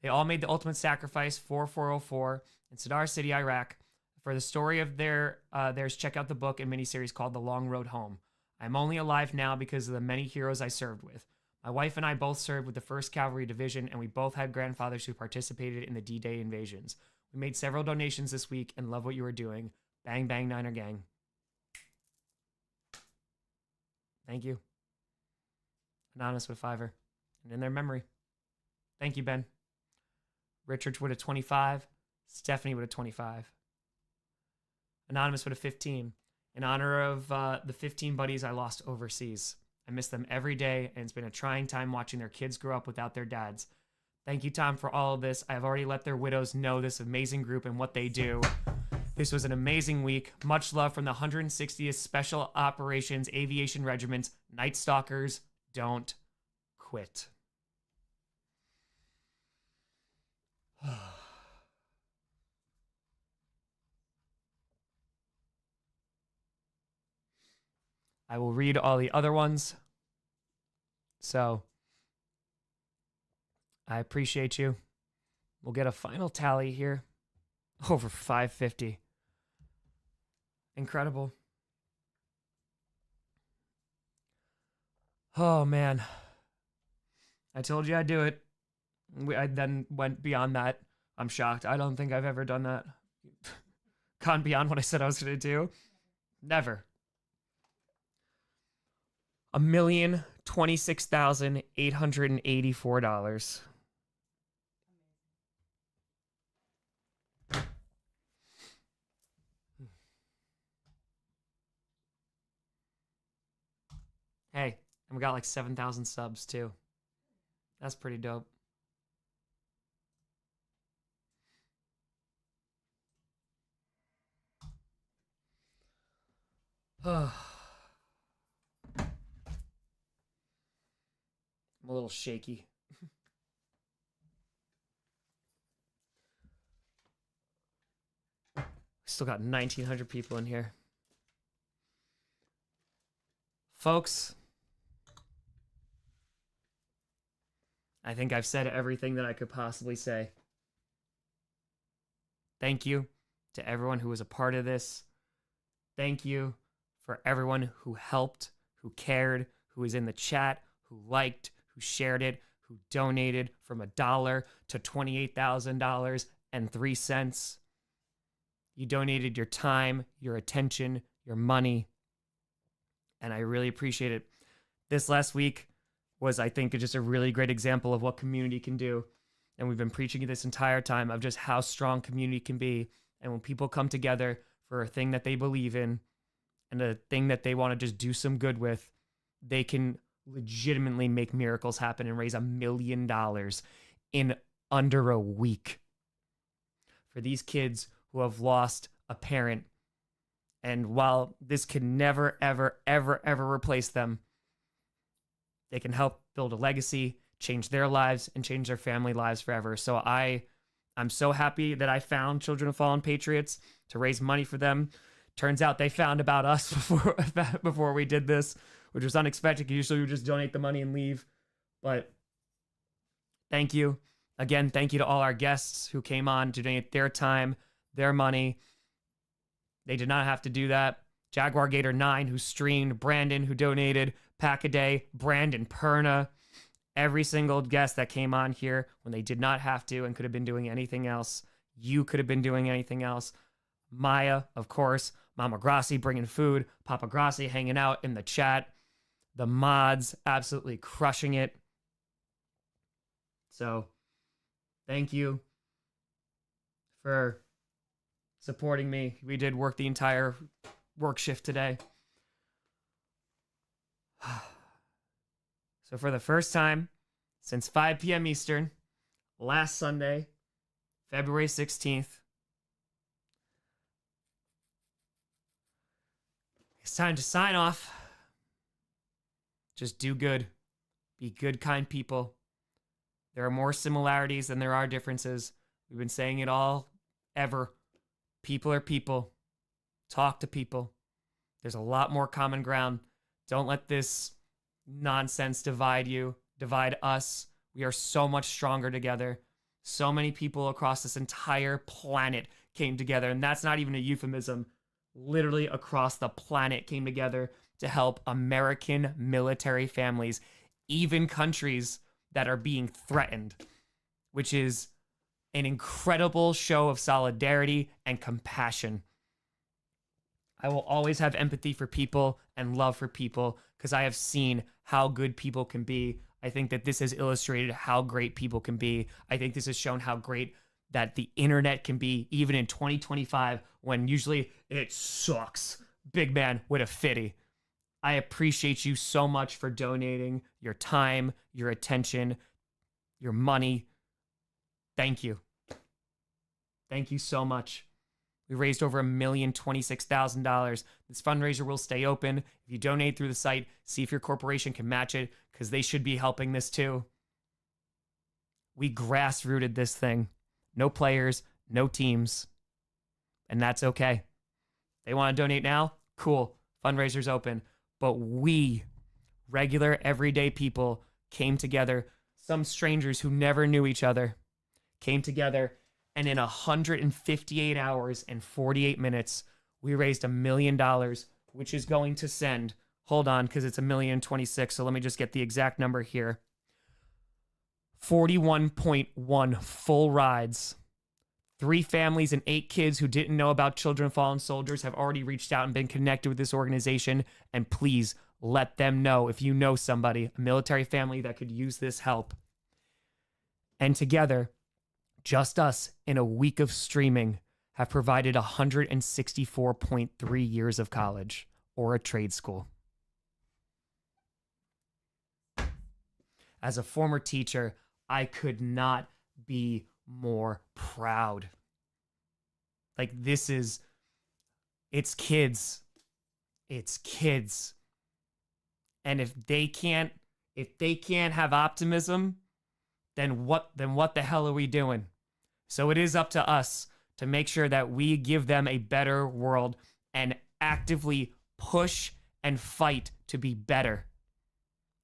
They all made the ultimate sacrifice for 404 in Sadr City, Iraq. For the story of theirs, check out the book and miniseries called The Long Road Home. I'm only alive now because of the many heroes I served with. My wife and I both served with the 1st Cavalry Division, and we both had grandfathers who participated in the D-Day invasions. We made several donations this week and love what you are doing. Bang, bang, Niner Gang. Thank you. Anonymous with $5. And in their memory. Thank you, Ben. Richard with a 25. Stephanie with a 25. Anonymous with a 15. In honor of the 15 buddies I lost overseas. I miss them every day, and it's been a trying time watching their kids grow up without their dads. Thank you, Tom, for all of this. I have already let their widows know this amazing group and what they do. This was an amazing week. Much love from the 160th Special Operations Aviation Regiment. Night Stalkers, don't quit. I will read all the other ones. So, I appreciate you. We'll get a final tally here. Over 550. Incredible. Oh, man. I told you I'd do it. I then went beyond that. I'm shocked. I don't think I've ever done that. Gone beyond what I said I was going to do. Never. $1,026,884. Hey, and we got like 7,000 subs too. That's pretty dope. I'm a little shaky. Still got 1,900 people in here. Folks, I think I've said everything that I could possibly say. Thank you to everyone who was a part of this. Thank you for everyone who helped, who cared, who was in the chat, who liked, who shared it, who donated from $1 to $28,000.03. You donated your time, your attention, your money, and I really appreciate it. This last week was, I think, just a really great example of what community can do. And we've been preaching this entire time of just how strong community can be. And when people come together for a thing that they believe in and a thing that they want to just do some good with, they can legitimately make miracles happen and raise $1 million in under a week for these kids who have lost a parent. And while this can never, ever, ever, ever replace them, they can help build a legacy, change their lives, and change their family lives forever. So I'm so happy that I found Children of Fallen Patriots to raise money for them. Turns out they found about us before we did this, which was unexpected. Usually we just donate the money and leave. But thank you. Again, thank you to all our guests who came on to donate their time, their money. They did not have to do that. Jaguar Gator 9, who streamed, Brandon, who donated, Packaday, Brandon Perna, every single guest that came on here when they did not have to and could have been doing anything else. You could have been doing anything else. Maya, of course, Mama Grossi bringing food, Papa Grossi hanging out in the chat, the mods absolutely crushing it. So thank you for supporting me. We did work the entire work shift today. So for the first time since 5 p.m. Eastern, last Sunday, February 16th, it's time to sign off. Just do good. Be good, kind people. There are more similarities than there are differences. We've been saying it all ever. People are people. Talk to people. There's a lot more common ground. Don't let this nonsense divide you, divide us. We are so much stronger together. So many people across this entire planet came together, and that's not even a euphemism. Literally across the planet came together to help American military families, even countries that are being threatened, which is an incredible show of solidarity and compassion. I will always have empathy for people and love for people because I have seen how good people can be. I think that this has illustrated how great people can be. I think this has shown how great that the internet can be, even in 2025, when usually it sucks. Big man with a fitty. I appreciate you so much for donating your time, your attention, your money. Thank you. Thank you so much. We raised over $1,026,000. This fundraiser will stay open. If you donate through the site, see if your corporation can match it, because they should be helping this too. We grassrooted this thing. No players, no teams. And that's okay. They want to donate now? Cool. Fundraiser's open. But we, regular, everyday people, came together. Some strangers who never knew each other came together. And in 158 hours and 48 minutes, we raised $1 million, which is going to send, hold on, because it's $1,026,000. So let me just get the exact number here. 41.1 full rides. 3 families and 8 kids who didn't know about Children of Fallen Soldiers have already reached out and been connected with this organization. And please let them know if you know somebody, a military family that could use this help. And together, just us in a week of streaming have provided 164.3 years of college or a trade school. As a former teacher, I could not be more proud. Like, this is, it's kids. It's kids. And if If they can't have optimism, then what the hell are we doing? So it is up to us to make sure that we give them a better world and actively push and fight to be better.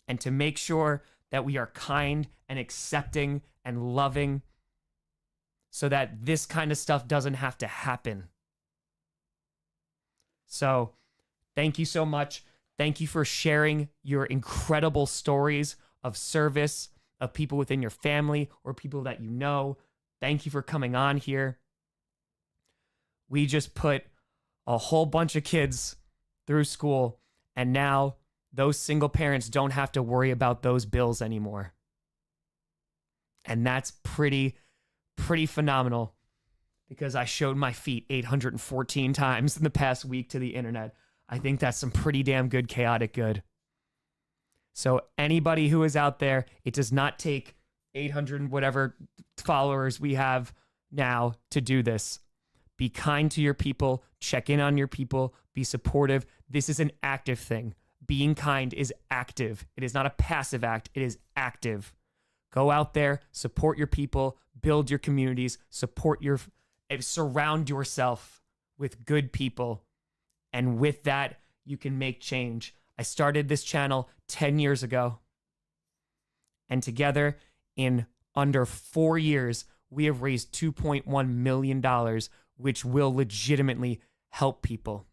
And to make sure that we are kind and accepting and loving so that this kind of stuff doesn't have to happen. So, thank you so much. Thank you for sharing your incredible stories of service, of people within your family or people that you know. Thank you for coming on here. We just put a whole bunch of kids through school, and now those single parents don't have to worry about those bills anymore. And that's pretty phenomenal, because I showed my feet 814 times in the past week to the internet. I think that's some pretty damn good chaotic good. So anybody who is out there, it does not take 800 and whatever followers we have now to do this. Be kind to your people, check in on your people, be supportive. This is an active thing. Being kind is active. It is not a passive act, it is active. Go out there, support your people, build your communities, surround yourself with good people. And with that, you can make change. I started this channel 10 years ago. And together, in under 4 years, we have raised $2.1 million, which will legitimately help people.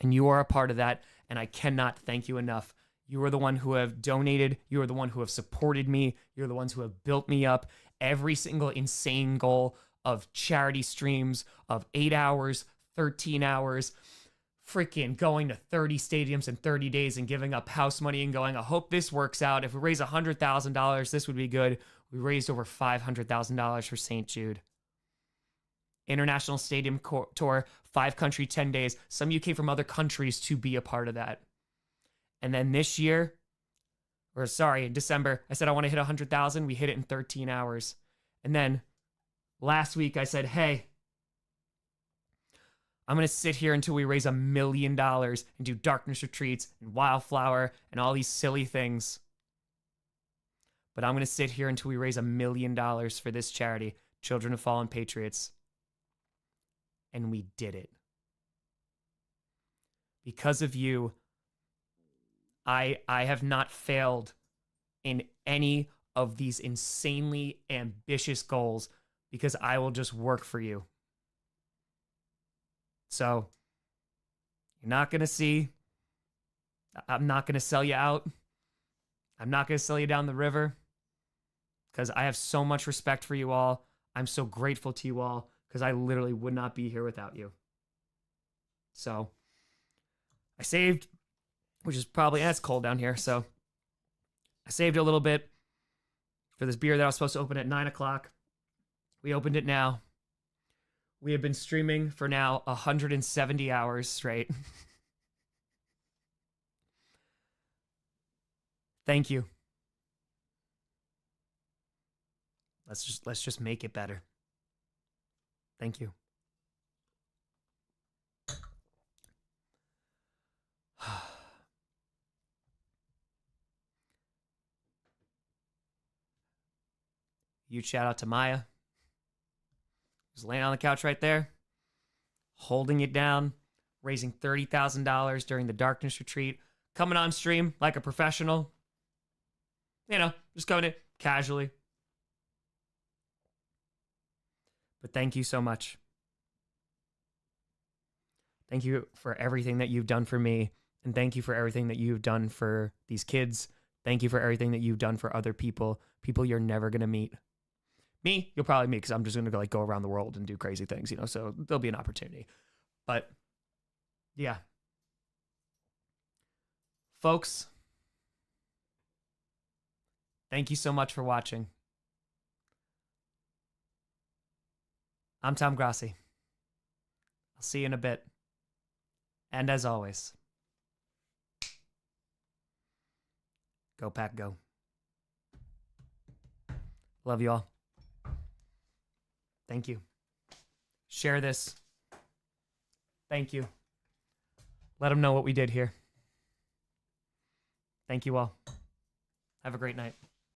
And you are a part of that, and I cannot thank you enough. You are the one who have donated. You are the one who have supported me. You're the ones who have built me up. Every single insane goal of charity streams of 8 hours, 13 hours, freaking going to 30 stadiums in 30 days and giving up house money and going, I hope this works out. If we raise $100,000, this would be good. We raised over $500,000 for St. Jude. International Stadium Tour, 5-country, 10 days. Some of you came from other countries to be a part of that. And then this year, in December, I said I want to hit 100,000. We hit it in 13 hours. And then last week I said, hey, I'm going to sit here until we raise $1 million and do darkness retreats and Wildflower and all these silly things. But I'm going to sit here until we raise $1 million for this charity, Children of Fallen Patriots. And we did it. Because of you, I have not failed in any of these insanely ambitious goals, because I will just work for you. So, you're not going to see, I'm not going to sell you out. I'm not going to sell you down the river, because I have so much respect for you all. I'm so grateful to you all, because I literally would not be here without you. So, I saved, which is probably, it's cold down here, so I saved a little bit for this beer that I was supposed to open at 9 o'clock. We opened it now. We have been streaming for now 170 hours straight. Thank you. Let's just make it better. Thank you. Huge shout out to Maya. Just laying on the couch right there, holding it down, raising $30,000 during the darkness retreat, coming on stream like a professional. You know, just coming in casually. But thank you so much. Thank you for everything that you've done for me. And thank you for everything that you've done for these kids. Thank you for everything that you've done for other people. People you're never going to meet. Me, you'll probably meet, because I'm just going to go around the world and do crazy things, you know, so there'll be an opportunity. But, yeah. Folks, thank you so much for watching. I'm Tom Grossi. I'll see you in a bit. And as always, go Pack, go. Love you all. Thank you. Share this. Thank you. Let them know what we did here. Thank you all. Have a great night.